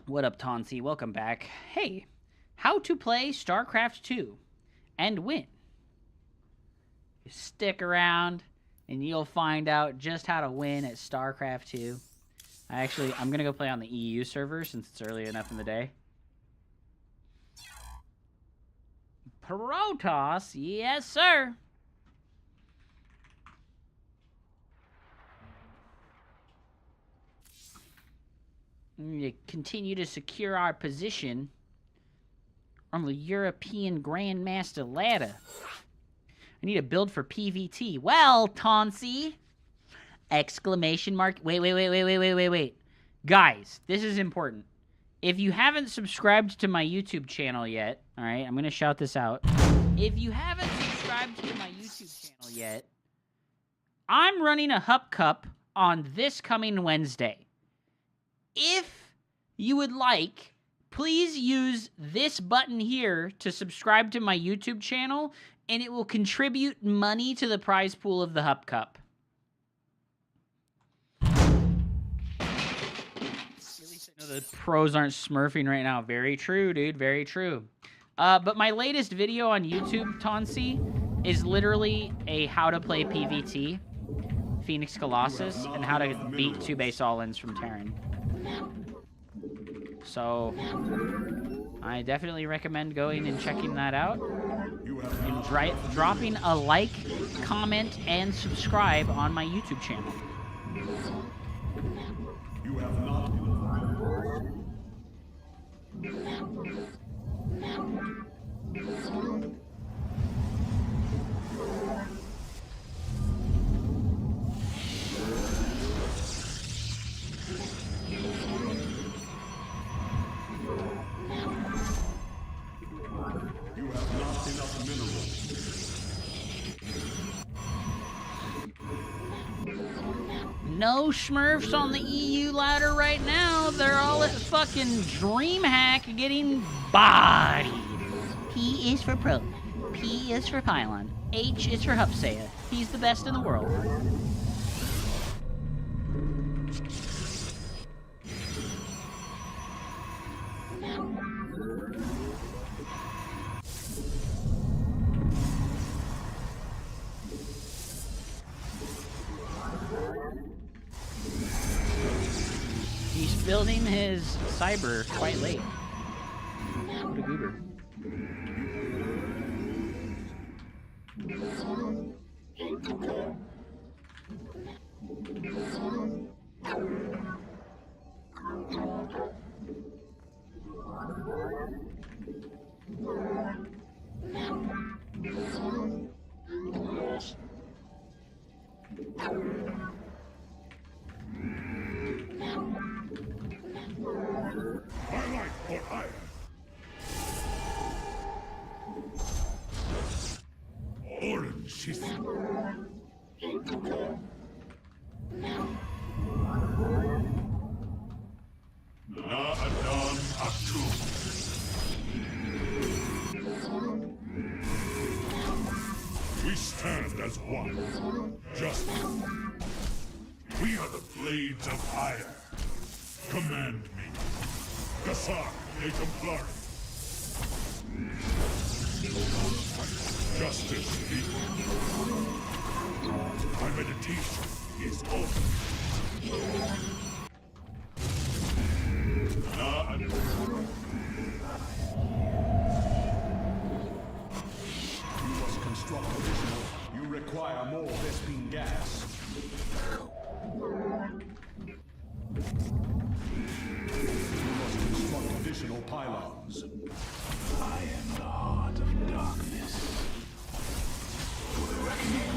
What up, Tonsi? Welcome back. Hey, how to play StarCraft 2 and win. You stick around and you'll find out just how to win at StarCraft 2. I'm going to go play on the EU server since it's early enough in the day. Protoss, yes sir. You continue to secure our position on the European Grandmaster ladder. I need a build for PVT. Well, Tonsi! Exclamation mark. Wait. Guys, this is important. If you haven't subscribed to my YouTube channel yet, all right, I'm going to shout this out. If you haven't subscribed to my YouTube channel yet, I'm running a Hup Cup on this coming Wednesday. If you would like, please use this button here to subscribe to my YouTube channel, and it will contribute money to the prize pool of the Hup Cup. The pros aren't smurfing right now. Very true, dude. Very true. But my latest video on YouTube, Tonsi, is literally a how to play PvT, Phoenix Colossus, and how to beat 2-base all-ins from Terran. So, I definitely recommend going and checking that out. And dropping a like, comment, and subscribe on my YouTube channel. You have not. You have not enough minerals. No Smurfs on the EU ladder right now. They're all at fucking DreamHack getting bodied. P is for Pro. P is for Pylon. H is for Hupsea. He's the best in the world. He's building his cyber quite late. What a goober. My life or iron. Orange is... Na Adam Atum. We stand as one. Just we are the blades of fire. Command me. Gassar de Templar. Justice equal. My meditation is over. You must construct additional. You require more Vespine gas. You must construct additional pylons. I am the heart of darkness. For the reckoning.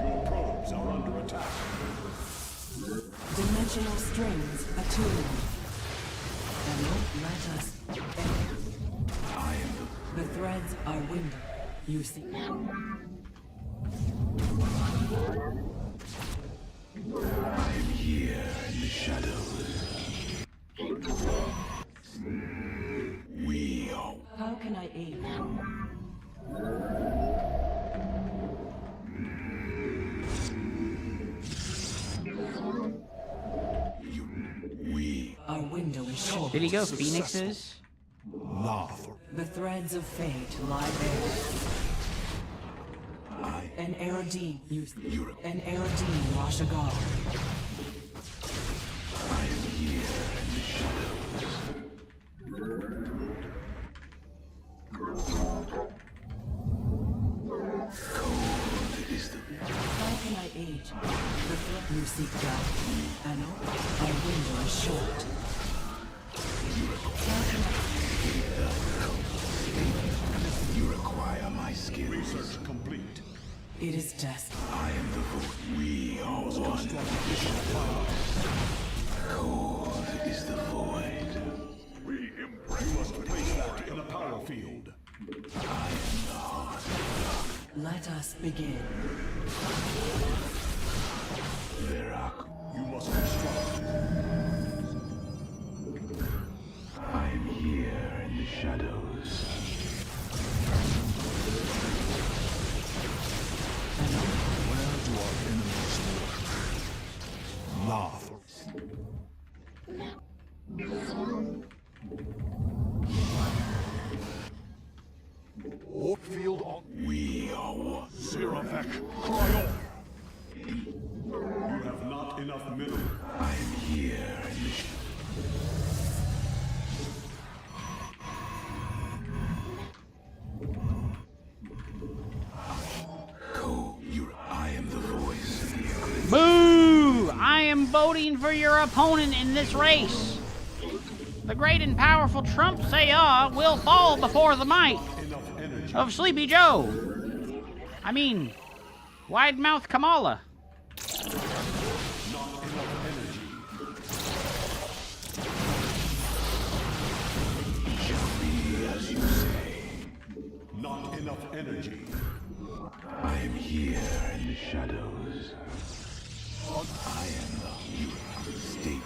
Your probes are under attack. Dimensional strings attuned. And don't let us end. I am The threads are window. You see. I am here in the shadows. We are. How can I aid? We Our window is short. Did he go Phoenixes? laugh. The threads of fate lie bare. An Aerodine, an Aerodine Rashagar. I am here in the shadows. Cold is the How can I aid you? The threat you seek out. Ano, our window is short. You require my skill. Research complete. It is destined. I am the void. We are one. Cold is the void. We embrace. You must place that in a power field. I am the heart. Let us begin. Verak, you must construct. I am here in the shadows. Where do our enemies lurk? Laugh. Field on. We are one. Siravek, cry on. You have not enough mineral. I am here. I am the voice of the eclipse. Boo! I am voting for your opponent in this race. The great and powerful Trump Sayah will fall before the might of Sleepy Joe. I mean, Wide Mouth Kamala. As you say, not enough energy. I am here in the shadows. I am the state.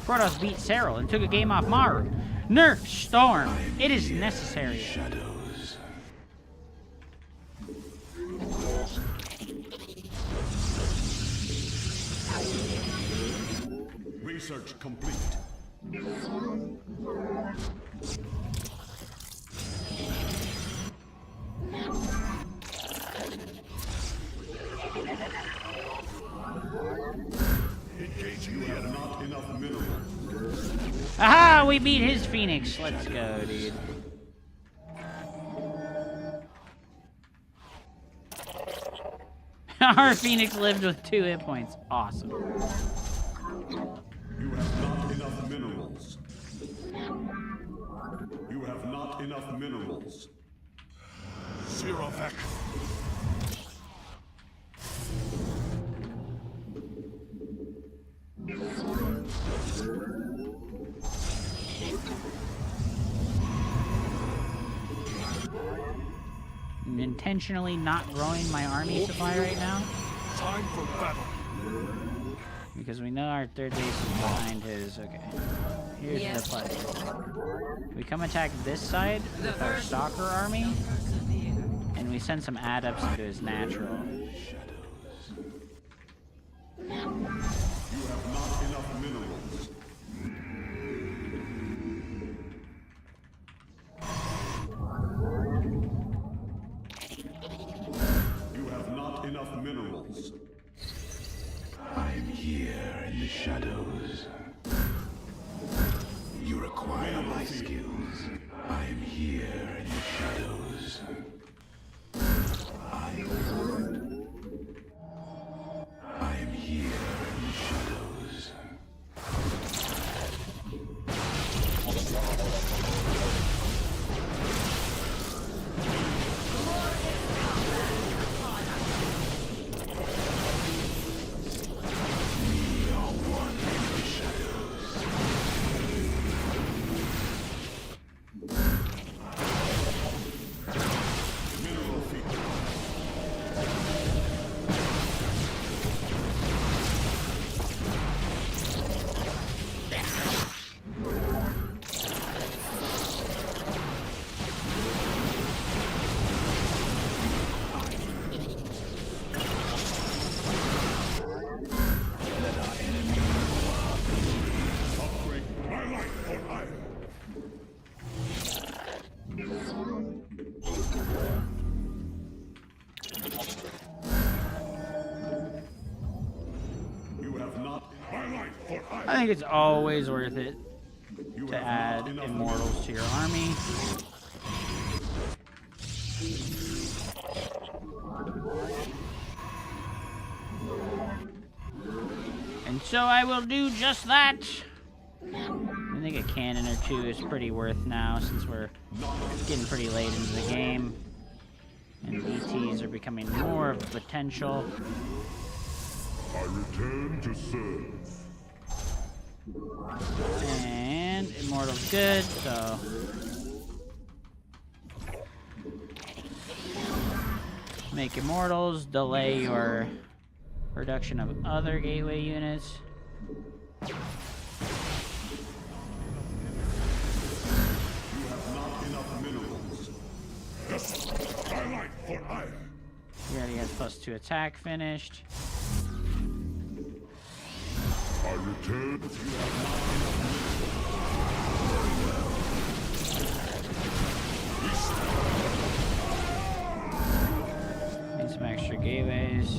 Protoss beat Cyril and took a game off Maru. Nerf Storm. It is necessary. Shadows. Research complete. You have not enough minerals. Aha! We beat his Phoenix. Let's go, dude. Our Phoenix lived with 2 hit points. Awesome. You have not enough minerals. You have not enough minerals. Siravek. I'm intentionally not growing my army supply right now. Time for battle. Because we know our third base is behind his. Okay. Here's the play. We come attack this side with our Stalker army, and we send some adepts into his natural. You have not enough minerals. You have not enough minerals. I am here in the shadows. You require my skills. I am here in the shadows. I am here in the shadows. We are one in the shadows. Mineral field. Upgrade my life for iron. You have not my life for iron. I think it's always worth it You to have add not enough immortals to your army. And so I will do just that. I think a cannon or two is pretty worth now since we're getting pretty late into the game. And DTs are becoming more of a potential. I return to serve. And Immortal's good, so... Make Immortals, delay your production of other gateway units. You have not enough minerals. Highlight for iron. He already has +2 attack finished. I return. You have not enough minerals. Need some extra gateways.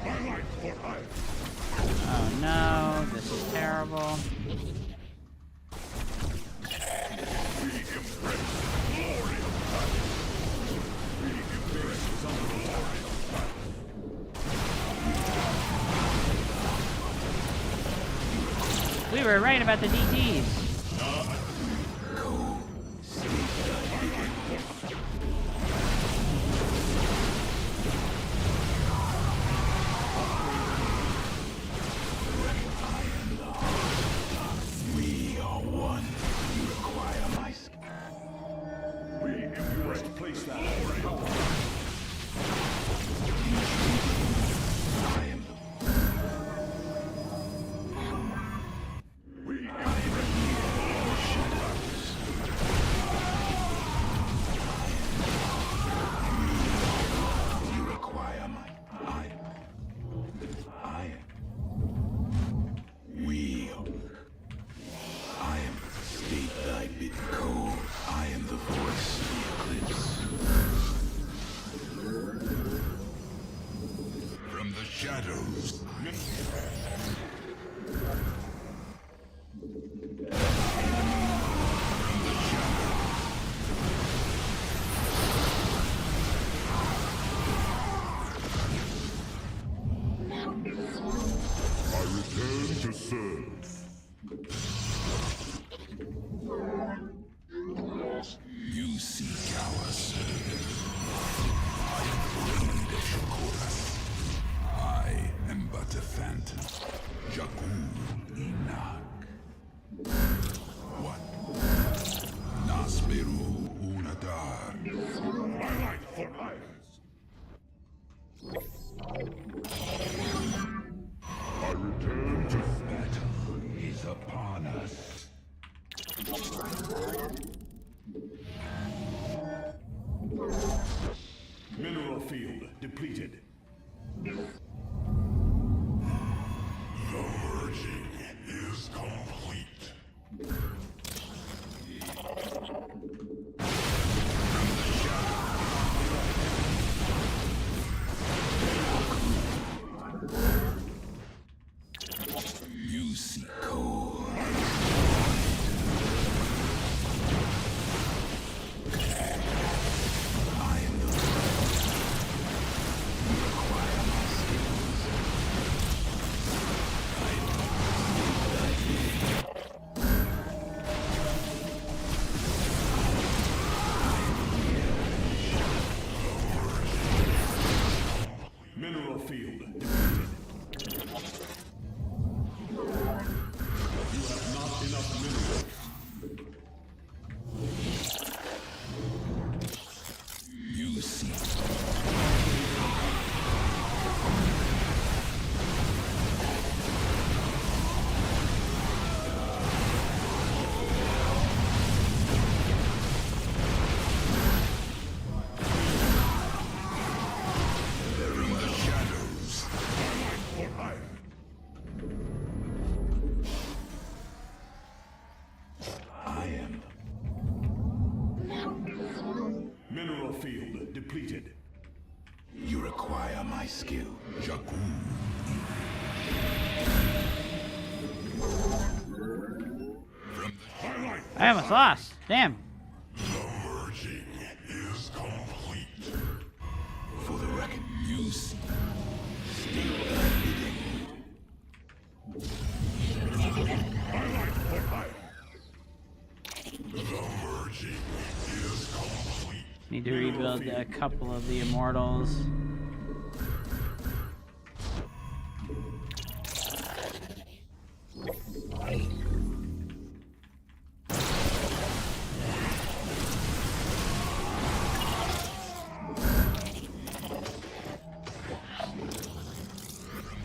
Highlight for iron. Oh no, this is terrible. We were right about the DTs. We are one. You require my skill. We must place that. I am the You require my I am state thy bit cold. I am the voice of the eclipse. From the shadows. I return to serve. You seek our service. I am Friend of Shakura. I am but a phantom. Jakul Inak. What? Nasmeru Unadar. My light for eyes. I return to battle is upon us. Mineral field depleted. The purging is complete. You see coal. I am the you require my skills. Mineral field depleted. You have not enough minerals. You see. They're in the shadows. For iron. I am. Mineral field depleted. You require my skill. Jakku. From the highlight. I almost lost. Damn. The merging is complete. For the record, you see. Still bidding. Need to rebuild a couple of the immortals.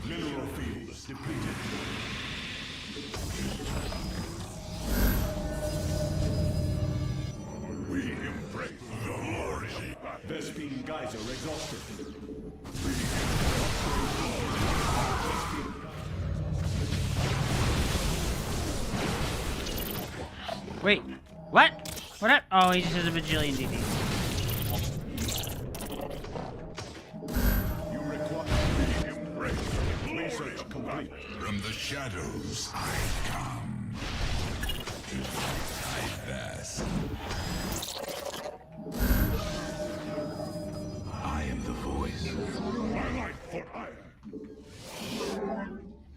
Mineral fields depleted. We embrace the orgy. Vespene geyser exhausted. Wait, what? What up? Oh, he just has a bajillion DD. You require embrace. Research complete. From the shadows I come. To fight my best. I am the voice. My life for hire.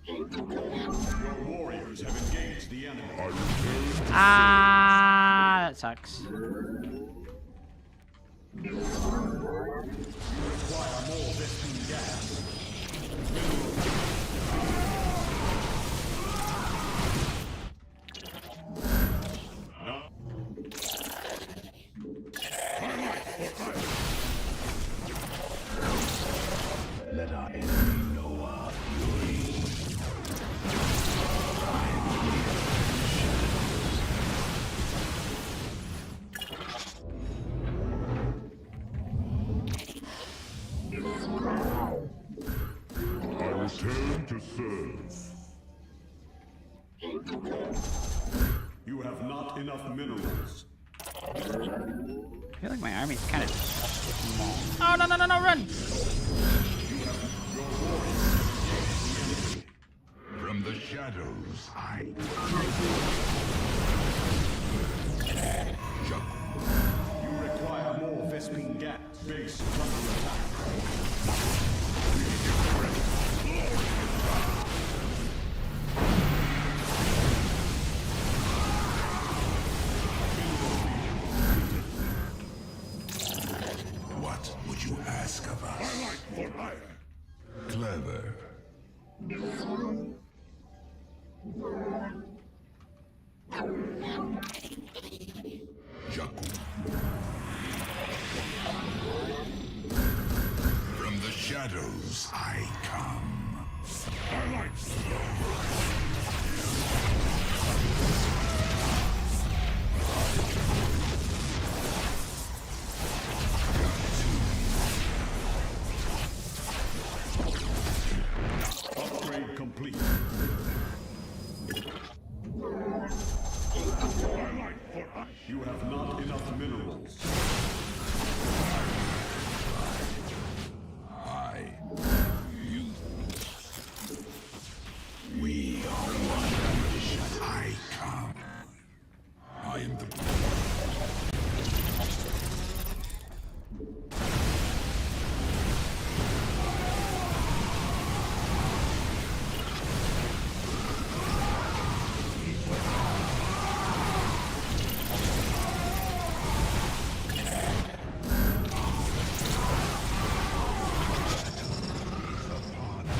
Your warriors have engaged the enemy. Ah, that sucks. Require more Vespene gas. Let our enemy know our fury. I return to serve. You have not enough minerals. I feel like my army's kind of small. Oh, no, no, no, no, run! From the shadows, I... You require more Vespene gas. Base is under attack. What would you ask of us? I like for hire. Clever. Jakku. From the shadows I come. I like upgrade complete. You have not enough minerals. We are one. I come. I am the...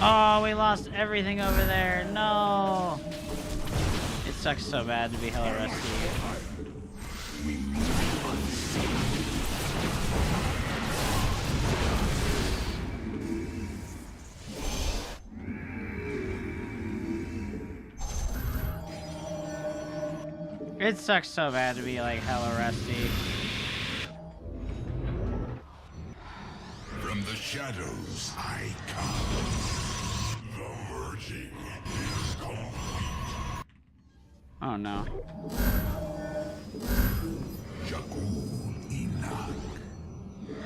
Oh, we lost everything over there. No. It sucks so bad to be hella rusty. It sucks so bad to be like hella rusty. From the shadows I come. The merging is complete. Oh no. Jakku Inak.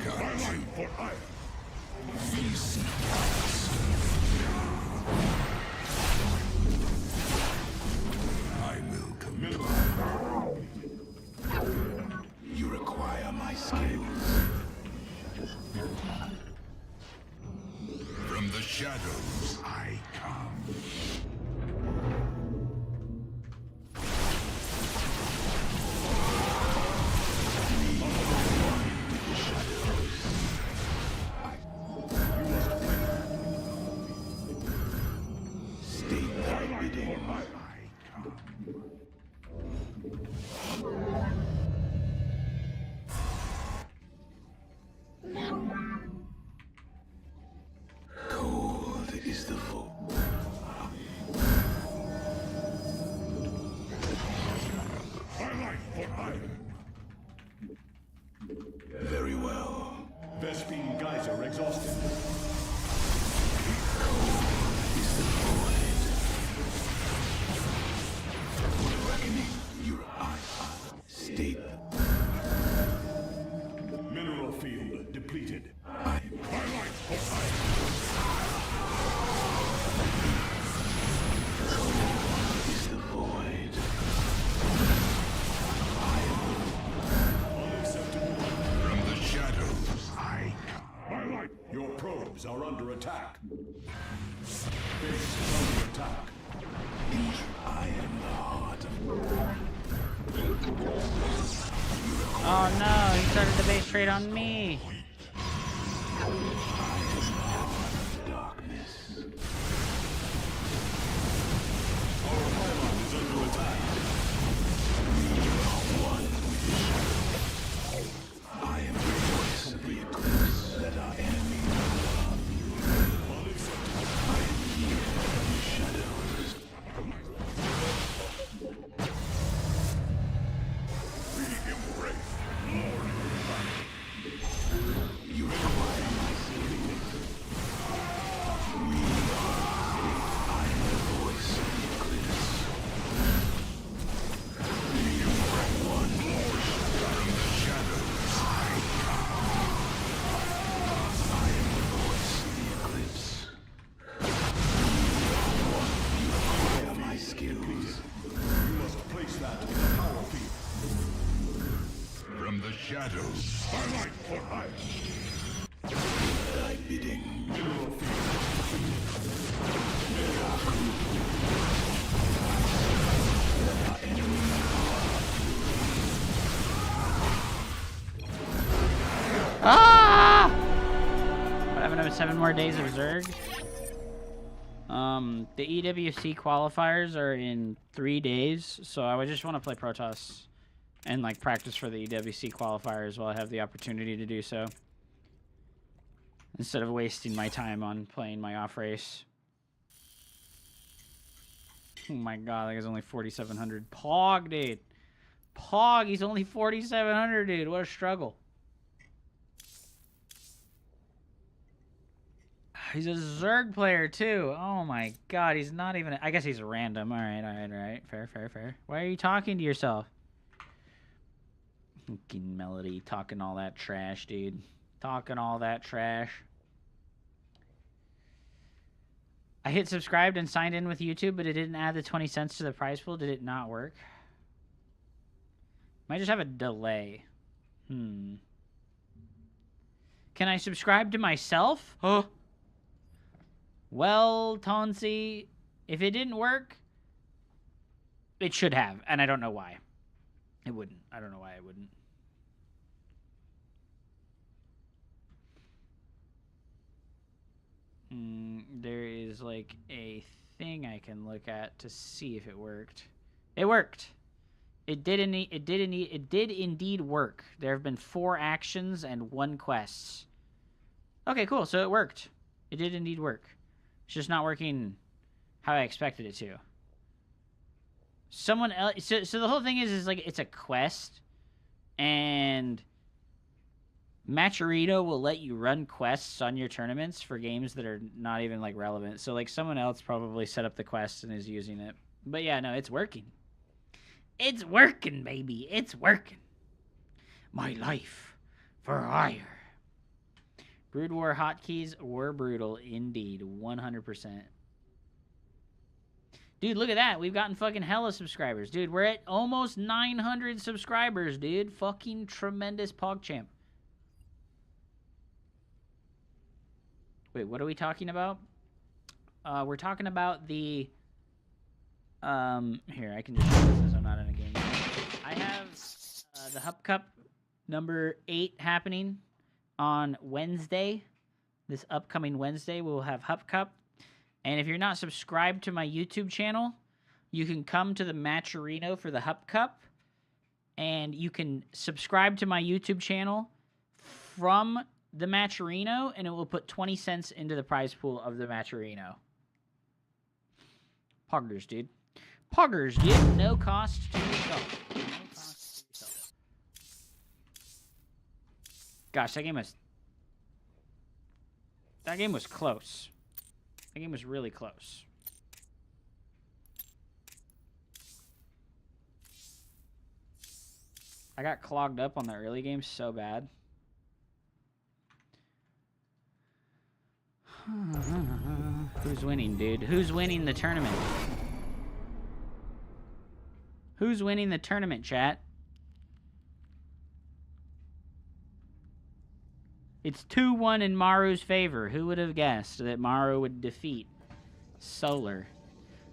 Got you. I will comply. You require my skills. From the shadows I come. Probes are under attack. Base is under attack. I am the heart of... Oh no, he started the base trade on me. darkness. Our pylon is under attack. I am the voice of the eclipse. Let our enemy know. I am here in the shadows. We embrace Lord. You require my saving. I am the voice of the eclipse. You are one more in the shadows. I am the voice of the eclipse. You acquire my skills. You must place that in the power field. From the shadows, I light for hire. Thy bidding. Mineral Ah! What happened to 7 more days of Zerg? The EWC qualifiers are in 3 days, so I would just want to play Protoss and like practice for the EWC qualifiers while I have the opportunity to do so, instead of wasting my time on playing my off race. Oh my god, that guy's only 4,700. Pog, dude. Pog, he's only 4,700, dude. What a struggle. He's a Zerg player, too. Oh my god, he's not even... I guess he's random. Alright. Fair. Why are you talking to yourself? Fucking Melody, talking all that trash, dude. Talking all that trash. I hit subscribed and signed in with YouTube, but it didn't add the 20 cents to the prize pool. Did it not work? Might just have a delay. Can I subscribe to myself? Oh. Well, Tonsi, if it didn't work, it should have, and I don't know why. It wouldn't. I don't know why it wouldn't. There is like a thing I can look at to see if it worked. It worked. It did indeed work. There have been 4 actions and 1 quest. Okay, cool. So it worked. It did indeed work. It's just not working how I expected it to. Someone else... So the whole thing is like it's a quest, and Matcherito will let you run quests on your tournaments for games that are not even like relevant. So like someone else probably set up the quest and is using it. But yeah, no, it's working. It's working, baby. It's working. My life for hire. Brood War hotkeys were brutal indeed. 100%. Dude, look at that. We've gotten fucking hella subscribers. Dude, we're at almost 900 subscribers, dude. Fucking tremendous PogChamp. Wait, what are we talking about? We're talking about the... Here, I can just show this since I'm not in a game. I have the Hup Cup number 8 happening on Wednesday. This upcoming Wednesday, we'll have Hup Cup. And if you're not subscribed to my YouTube channel, you can come to the Matcherino for the Hup Cup. And you can subscribe to my YouTube channel from the Matcherino, and it will put 20 cents into the prize pool of the Matcherino. Poggers, dude. Poggers, dude. No cost to yourself. No cost to yourself. Gosh, that game was close. That game was really close. I got clogged up on the early game so bad. Who's winning, dude? Who's winning the tournament? Who's winning the tournament, chat? It's 2-1 in Maru's favor. Who would have guessed that Maru would defeat Solar?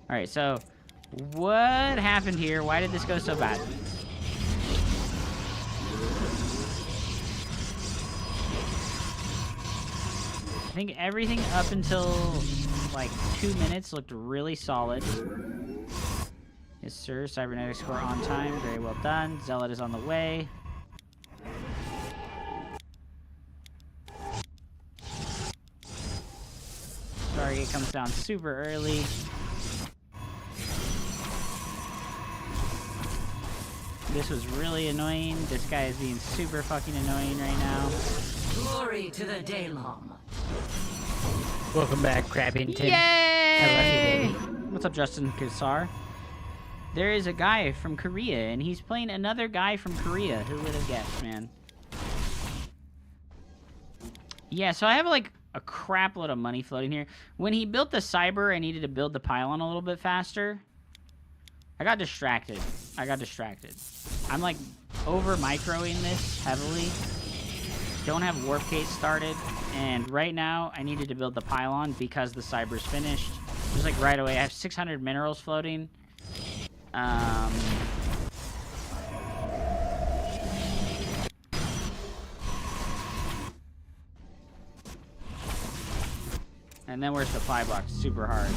All right, so what happened here? Why did this go so bad? I think everything up until like 2 minutes looked really solid. Yes, sir. Cybernetic score on time. Very well done. Zealot is on the way. Stargate comes down super early. This was really annoying. This guy is being super fucking annoying right now. Glory to the Daylong. Welcome back, Crabbington. Yay! I love you, baby. What's up, Justin Kassar? There is a guy from Korea, and he's playing another guy from Korea. Who would have guessed, man? Yeah, so I have, like, a crap load of money floating here. When he built the Cyber, I needed to build the pylon a little bit faster. I got distracted. I'm, like, over-microing this heavily. Don't have Warp Case started. And right now, I needed to build the pylon because the Cyber's finished. Just, like, right away. I have 600 minerals floating. And then we're supply blocked super hard.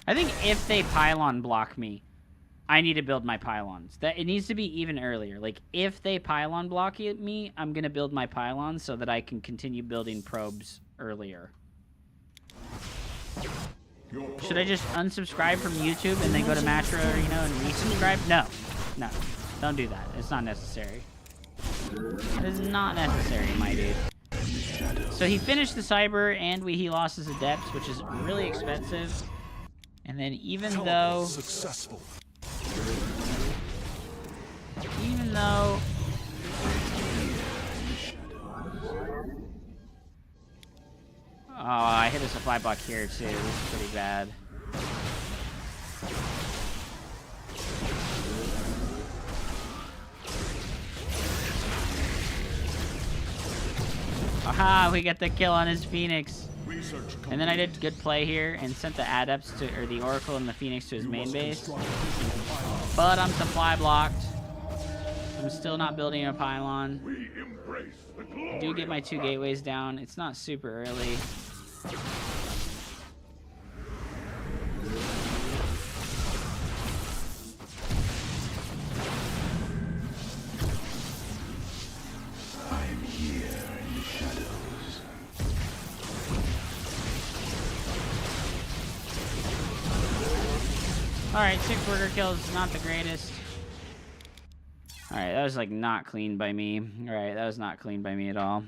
I think if they pylon block me, I need to build my pylons. That it needs to be even earlier. Like, if they pylon block me, I'm going to build my pylons so that I can continue building probes earlier. Should I just unsubscribe from YouTube and then go to Metro Arena and resubscribe? No. No. Don't do that. It's not necessary. It is not necessary, my dude. So he finished the Cyber and he lost his Adepts, which is really expensive. And then even though... Oh, I hit a supply block here too. This is pretty bad. Aha, we get the kill on his Phoenix. And then I did good play here and sent the Adepts to, or the Oracle and the Phoenix to his main base. But I'm supply blocked. I'm still not building a pylon. I do get my 2 gateways down. It's not super early. I'm here in the shadows. Alright, 6 worker kills, not the greatest. Alright, that was like not clean by me. Alright, that was not clean by me at all.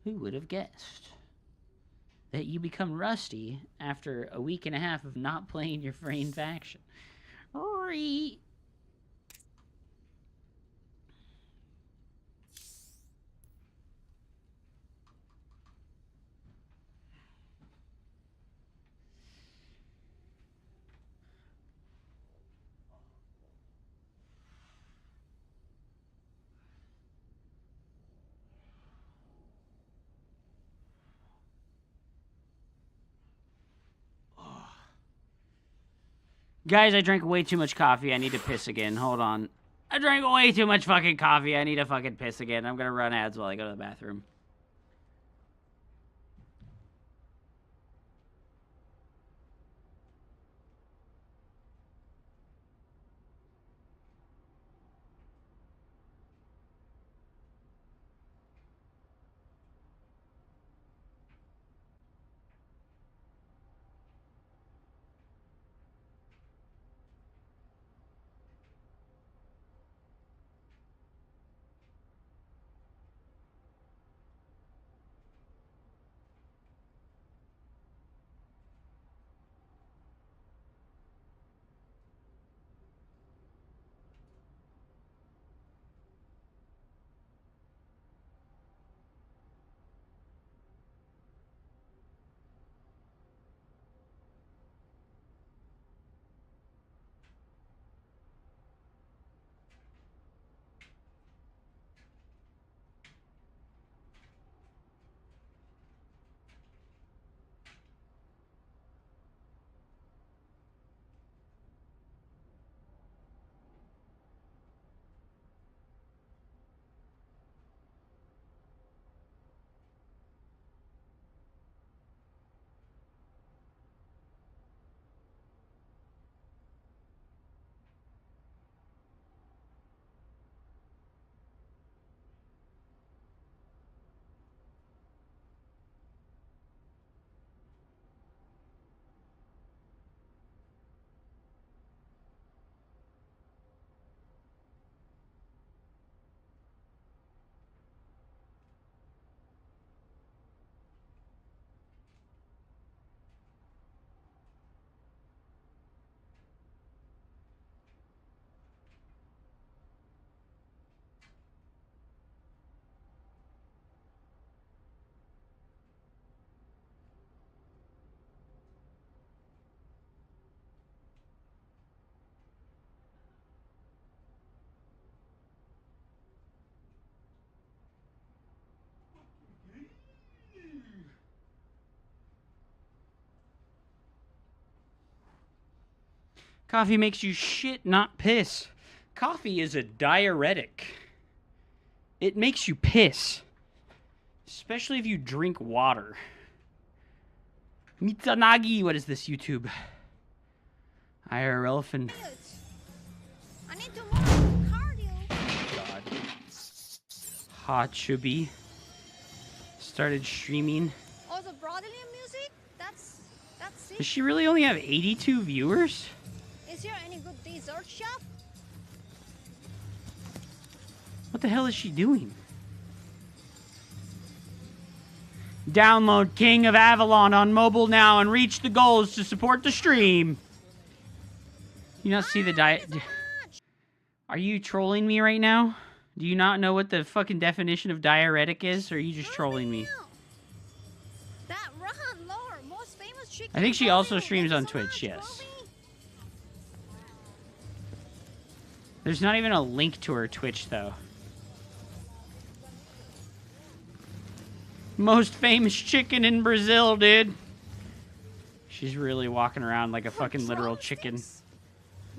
Who would have guessed that you become rusty after a week and a half of not playing your main faction? Guys, I drank way too much coffee. I need to piss again. Hold on. I drank way too much fucking coffee. I need to fucking piss again. I'm gonna run ads while I go to the bathroom. Coffee makes you shit, not piss. Coffee is a diuretic. It makes you piss. Especially if you drink water. Mitsanagi, what is this, YouTube? IRL fin. I need to more cardio. God. Hot chubby. Started streaming. Also, Brazilian music? That's it. Does she really only have 82 viewers? Is there any good dessert shop? What the hell is she doing? Download King of Avalon on mobile now and reach the goals to support the stream. You not see the diet? Are you trolling me right now? Do you not know what the fucking definition of diuretic is, or are you just trolling me? That Rahan Lore, most famous chicken. I think she also streams on Twitch, yes. There's not even a link to her Twitch, though. Most famous chicken in Brazil, dude. She's really walking around like a fucking literal chicken.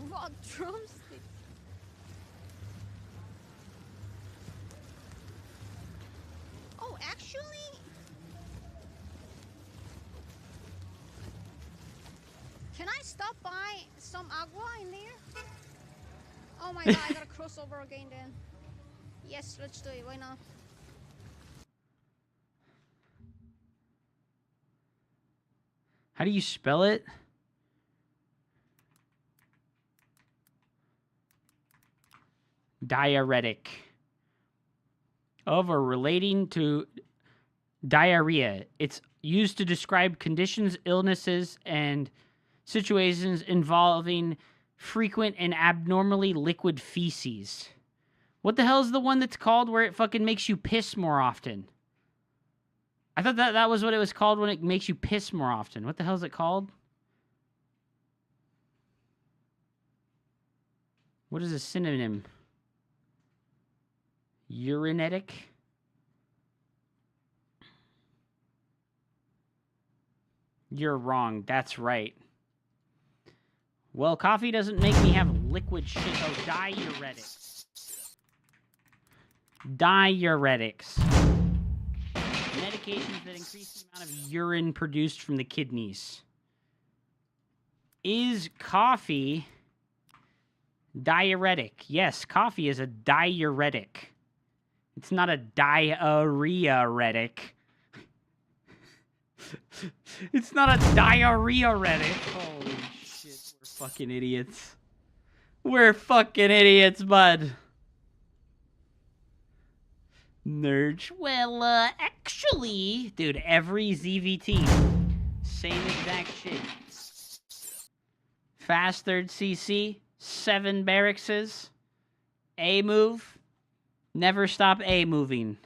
What drumsticks? Oh, actually, can I stop by some agua in there? Oh my god, I gotta cross over again then. Yes, let's do it. Why not? How do you spell it? Diuretic. Of or relating to diarrhea. It's used to describe conditions, illnesses, and situations involving frequent and abnormally liquid feces. What the hell is the one that's called where it fucking makes you piss more often? I thought that was what it was called when it makes you piss more often. What the hell is it called? What is a synonym? Urinetic? You're wrong. That's right. Well, coffee doesn't make me have liquid shit. Oh, diuretics. Diuretics. Medications that increase the amount of urine produced from the kidneys. Is coffee diuretic? Yes, coffee is a diuretic. It's not a diarrhea-retic. It's not a diarrhea-retic. Holy shit, we're fucking idiots. We're fucking idiots, bud. Nerds. Well, actually, dude, every ZVT, same exact shit. Fast third CC, 7 barrackses, A move, never stop A moving.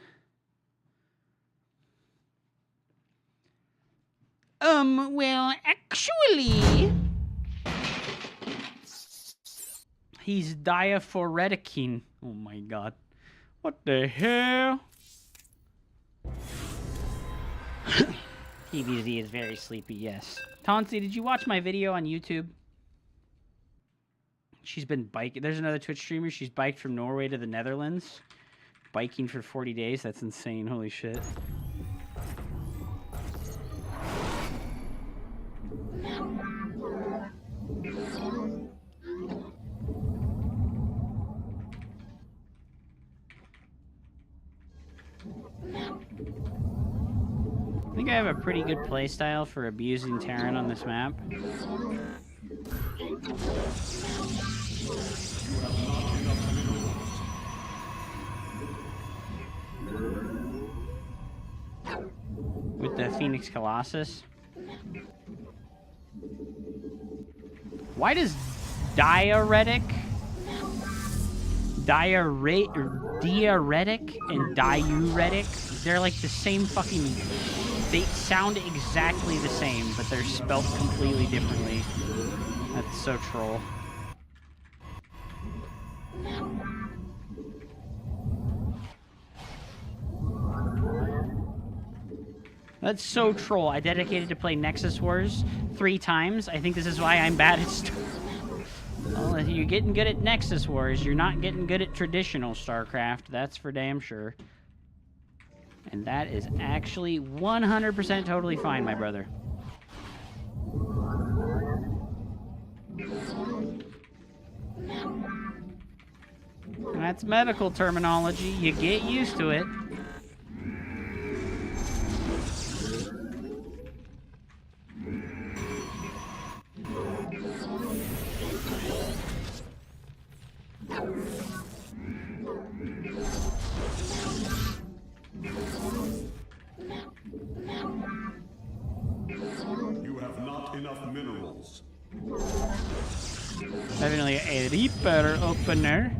Well, actually, he's diaphoreticing. Oh my god. What the hell? TBZ is very sleepy, yes. Tonsi, did you watch my video on YouTube? She's been biking. There's another Twitch streamer. She's biked from Norway to the Netherlands. Biking for 40 days. That's insane. Holy shit. I think I have a pretty good playstyle for abusing Terran on this map. With the Phoenix Colossus. Why does diuretic and diuretic, they're like the same fucking... They sound exactly the same, but they're spelt completely differently. That's so troll. That's so troll. I dedicated to play Nexus Wars 3 times. I think this is why I'm bad at Well, if you're getting good at Nexus Wars, you're not getting good at traditional StarCraft. That's for damn sure. And that is actually 100% totally fine, my brother. That's medical terminology. You get used to it. You have not enough minerals. Definitely a Reaper opener.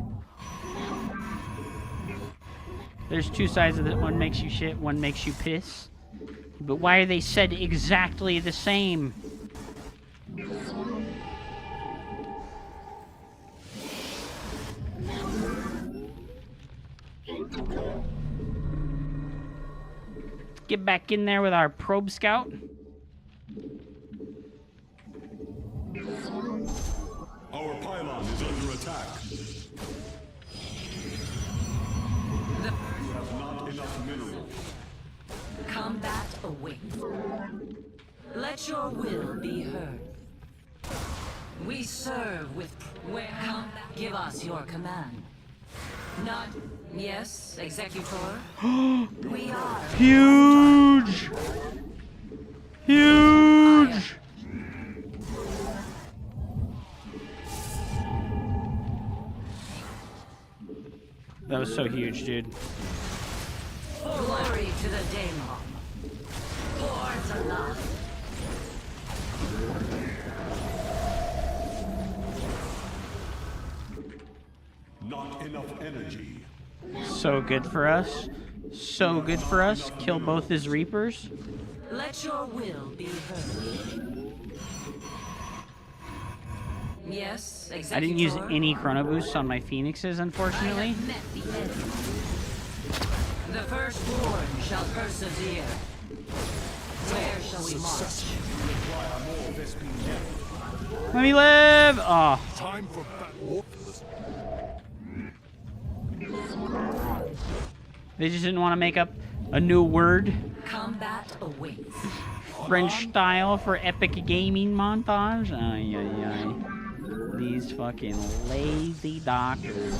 There's two sides of it. One makes you shit, one makes you piss. But why are they said exactly the same? Get back in there with our probe scout. Our pylon is under attack. You have not enough minerals. Combat awaits. Let your will be heard. We serve with where combat. Give us your command. Not yes, executor. We are Huge! Huge! That was so huge, dude. glory to the Daemon. Lords alive. Not enough energy. So good for us. So good for us. Kill both his Reapers. Let your will be heard. Yes, executor. I didn't use any chrono boosts on my Phoenixes, unfortunately. I have met the end. The firstborn shall persevere. Where shall we march? Let me live! Oh. Time for battle. They just didn't want to make up a new word. Combat awaits. French style for epic gaming montage. Ay, ay, ay. These fucking lazy doctors.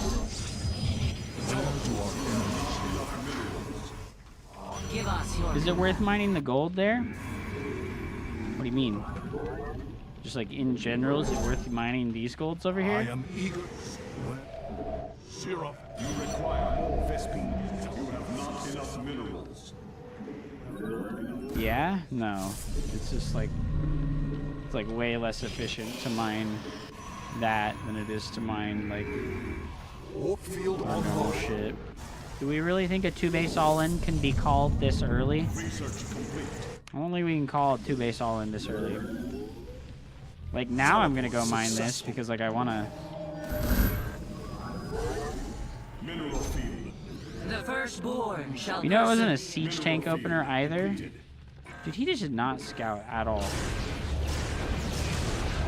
Give us your Is it worth mining the gold there? What do you mean? Just like in general, is it worth mining these golds over I here? am eager. Syrup, you require more Vespine. You have not enough minerals. Yeah? No. It's just like, it's like way less efficient to mine that than it is to mine like Warpfield our on normal board. shit. Do we really think a 2-base all-in can be called this early? Research complete. I don't think we can call a 2-base all-in this early. Like now I'm gonna go mine this because like I wanna. Mineral field. The firstborn shall You know it wasn't a persevere. siege tank opener either? Dude, he just did not scout at all.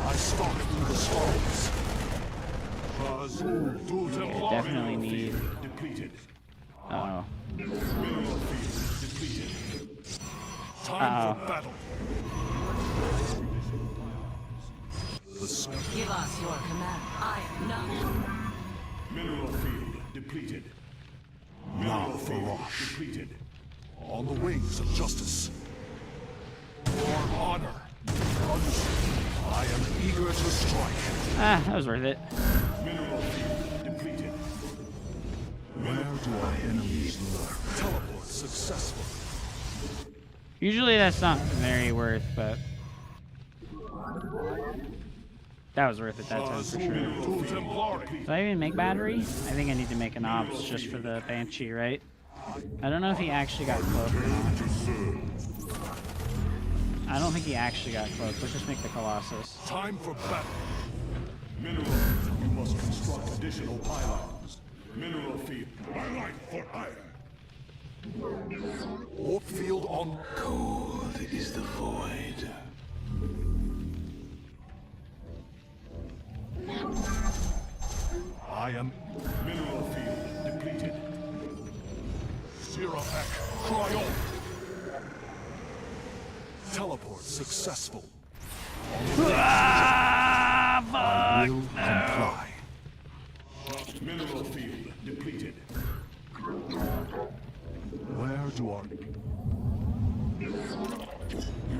I stalk through the storms. Yeah, definitely need. Depleted. Uh-oh. Mineral field depleted. Time Uh-oh. for battle. Give us your command. I am not. Mineral field depleted. Mineral field depleted. On the wings of justice. For honor. I am eager to strike. Ah, that was worth it. Mineral field depleted. Where do our enemies lurk? Teleport successful. Usually that's not very worth, but that was worth it that time for sure. Did I even make battery? I think I need to make an ops just for the Banshee, right? I don't know if he actually got cloak or not. I don't think he actually got cloak. Let's just make the Colossus. Time for battle. Mineral. You must construct additional pylons. Mineral field. My life for iron. Warp field on. Cold is the void. successful. Ah, I will fuck. comply. Mineral field depleted. Where do I... You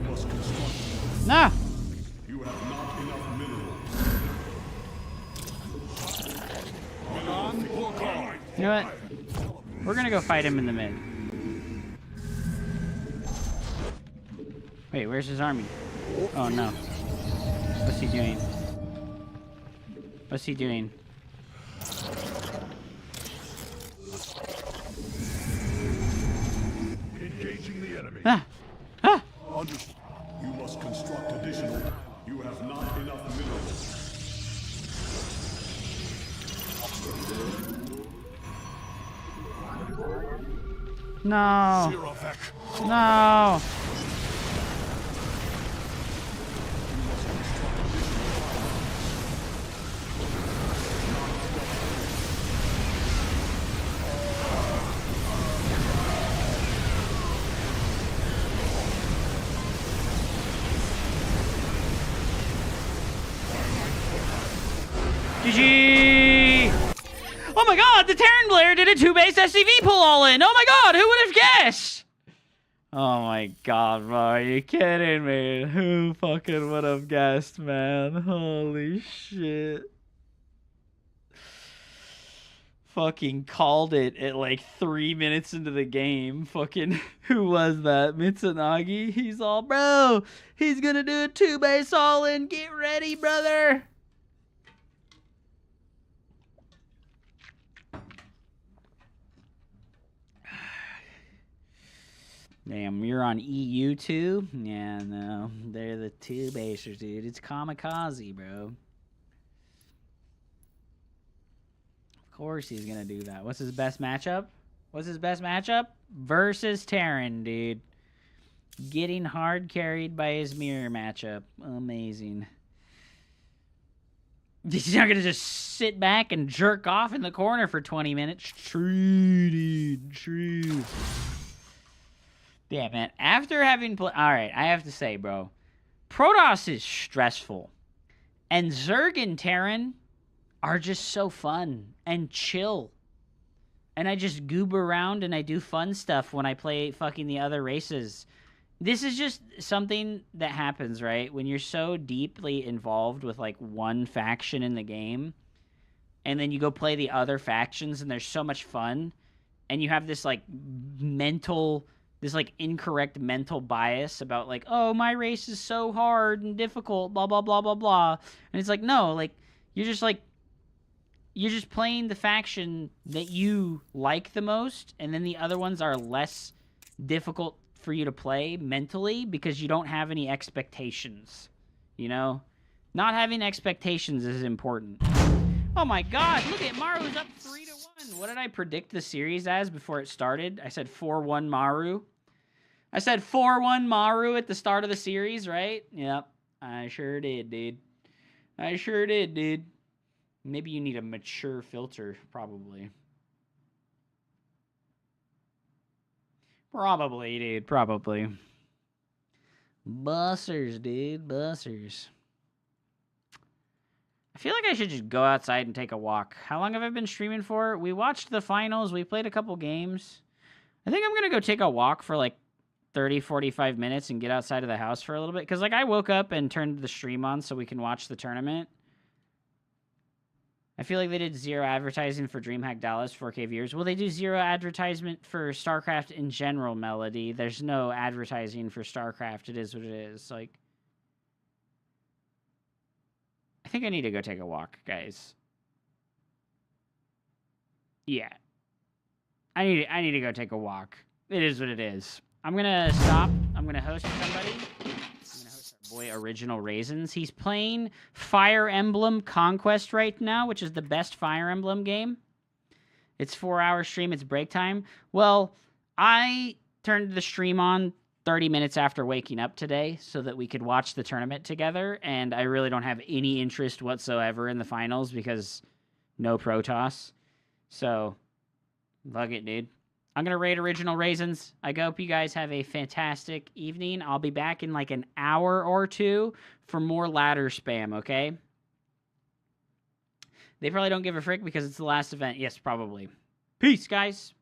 must construct. Nah. You have not enough minerals. You know what? We're gonna go fight him in the mid. Wait, where's his army? Oh no. What's he doing? What's he doing? Engaging the enemy. Ah! Ah! Understood. You must construct additional. You have not enough minerals. No! Zirovec. No! GG! Oh my god, the Terran Blair did a 2-base SCV pull all in! Oh my god, who would have guessed? Oh my god, bro, are you kidding me? Who fucking would have guessed, man? Holy shit. Fucking called it at like 3 minutes into the game. Fucking, who was that? Mitsunagi? He's all, bro, he's gonna do a 2-base all in. Get ready, brother. Damn, you're on EU too? Yeah, no. They're the 2-basers, dude. It's kamikaze, bro. Of course he's gonna do that. What's his best matchup? What's his best matchup? Versus Terran, dude. Getting hard carried by his mirror matchup. Amazing. He's not gonna just sit back and jerk off in the corner for 20 minutes. True, dude. True. Damn, man. After having played... Alright, I have to say, bro. Protoss is stressful. And Zerg and Terran are just so fun and chill. And I just goob around and I do fun stuff when I play fucking the other races. This is just something that happens, right? When you're so deeply involved with, like, one faction in the game, and then you go play the other factions and there's so much fun, and you have this, like, incorrect mental bias about, like, oh, my race is so hard and difficult, blah, blah, blah, blah, blah. And it's like, no, like, you're just playing the faction that you like the most, and then the other ones are less difficult for you to play mentally because you don't have any expectations, you know? Not having expectations is important. Oh my god, look at Maru's up 3-1. What did I predict the series as before it started? I said 4-1 Maru. I said 4-1 Maru at the start of the series, right? Yep, I sure did, dude. I sure did, dude. Maybe you need a mature filter, probably. Probably, dude. Probably. Bussers, dude. Bussers. I feel like I should just go outside and take a walk. How long have I been streaming for? We watched the finals. We played a couple games. I think I'm going to go take a walk for like 30, 45 minutes and get outside of the house for a little bit. Because like I woke up and turned the stream on so we can watch the tournament. I feel like they did 0 advertising for DreamHack Dallas 4K viewers. Well, they do 0 advertisement for StarCraft in general, Melody. There's no advertising for StarCraft. It is what it is. Like, I think I need to go take a walk, guys. Yeah. I need to go take a walk. It is what it is. I'm going to stop. I'm going to host somebody. Boy, Original Raisins. He's playing Fire Emblem Conquest right now, which is the best Fire Emblem game. It's 4-hour stream. It's break time. Well, I turned the stream on 30 minutes after waking up today so that we could watch the tournament together, and I really don't have any interest whatsoever in the finals because no Protoss. So, fuck it, dude. I'm going to raid Original Raisins. I hope you guys have a fantastic evening. I'll be back in like an hour or two for more ladder spam, okay? They probably don't give a frick because it's the last event. Yes, probably. Peace, guys.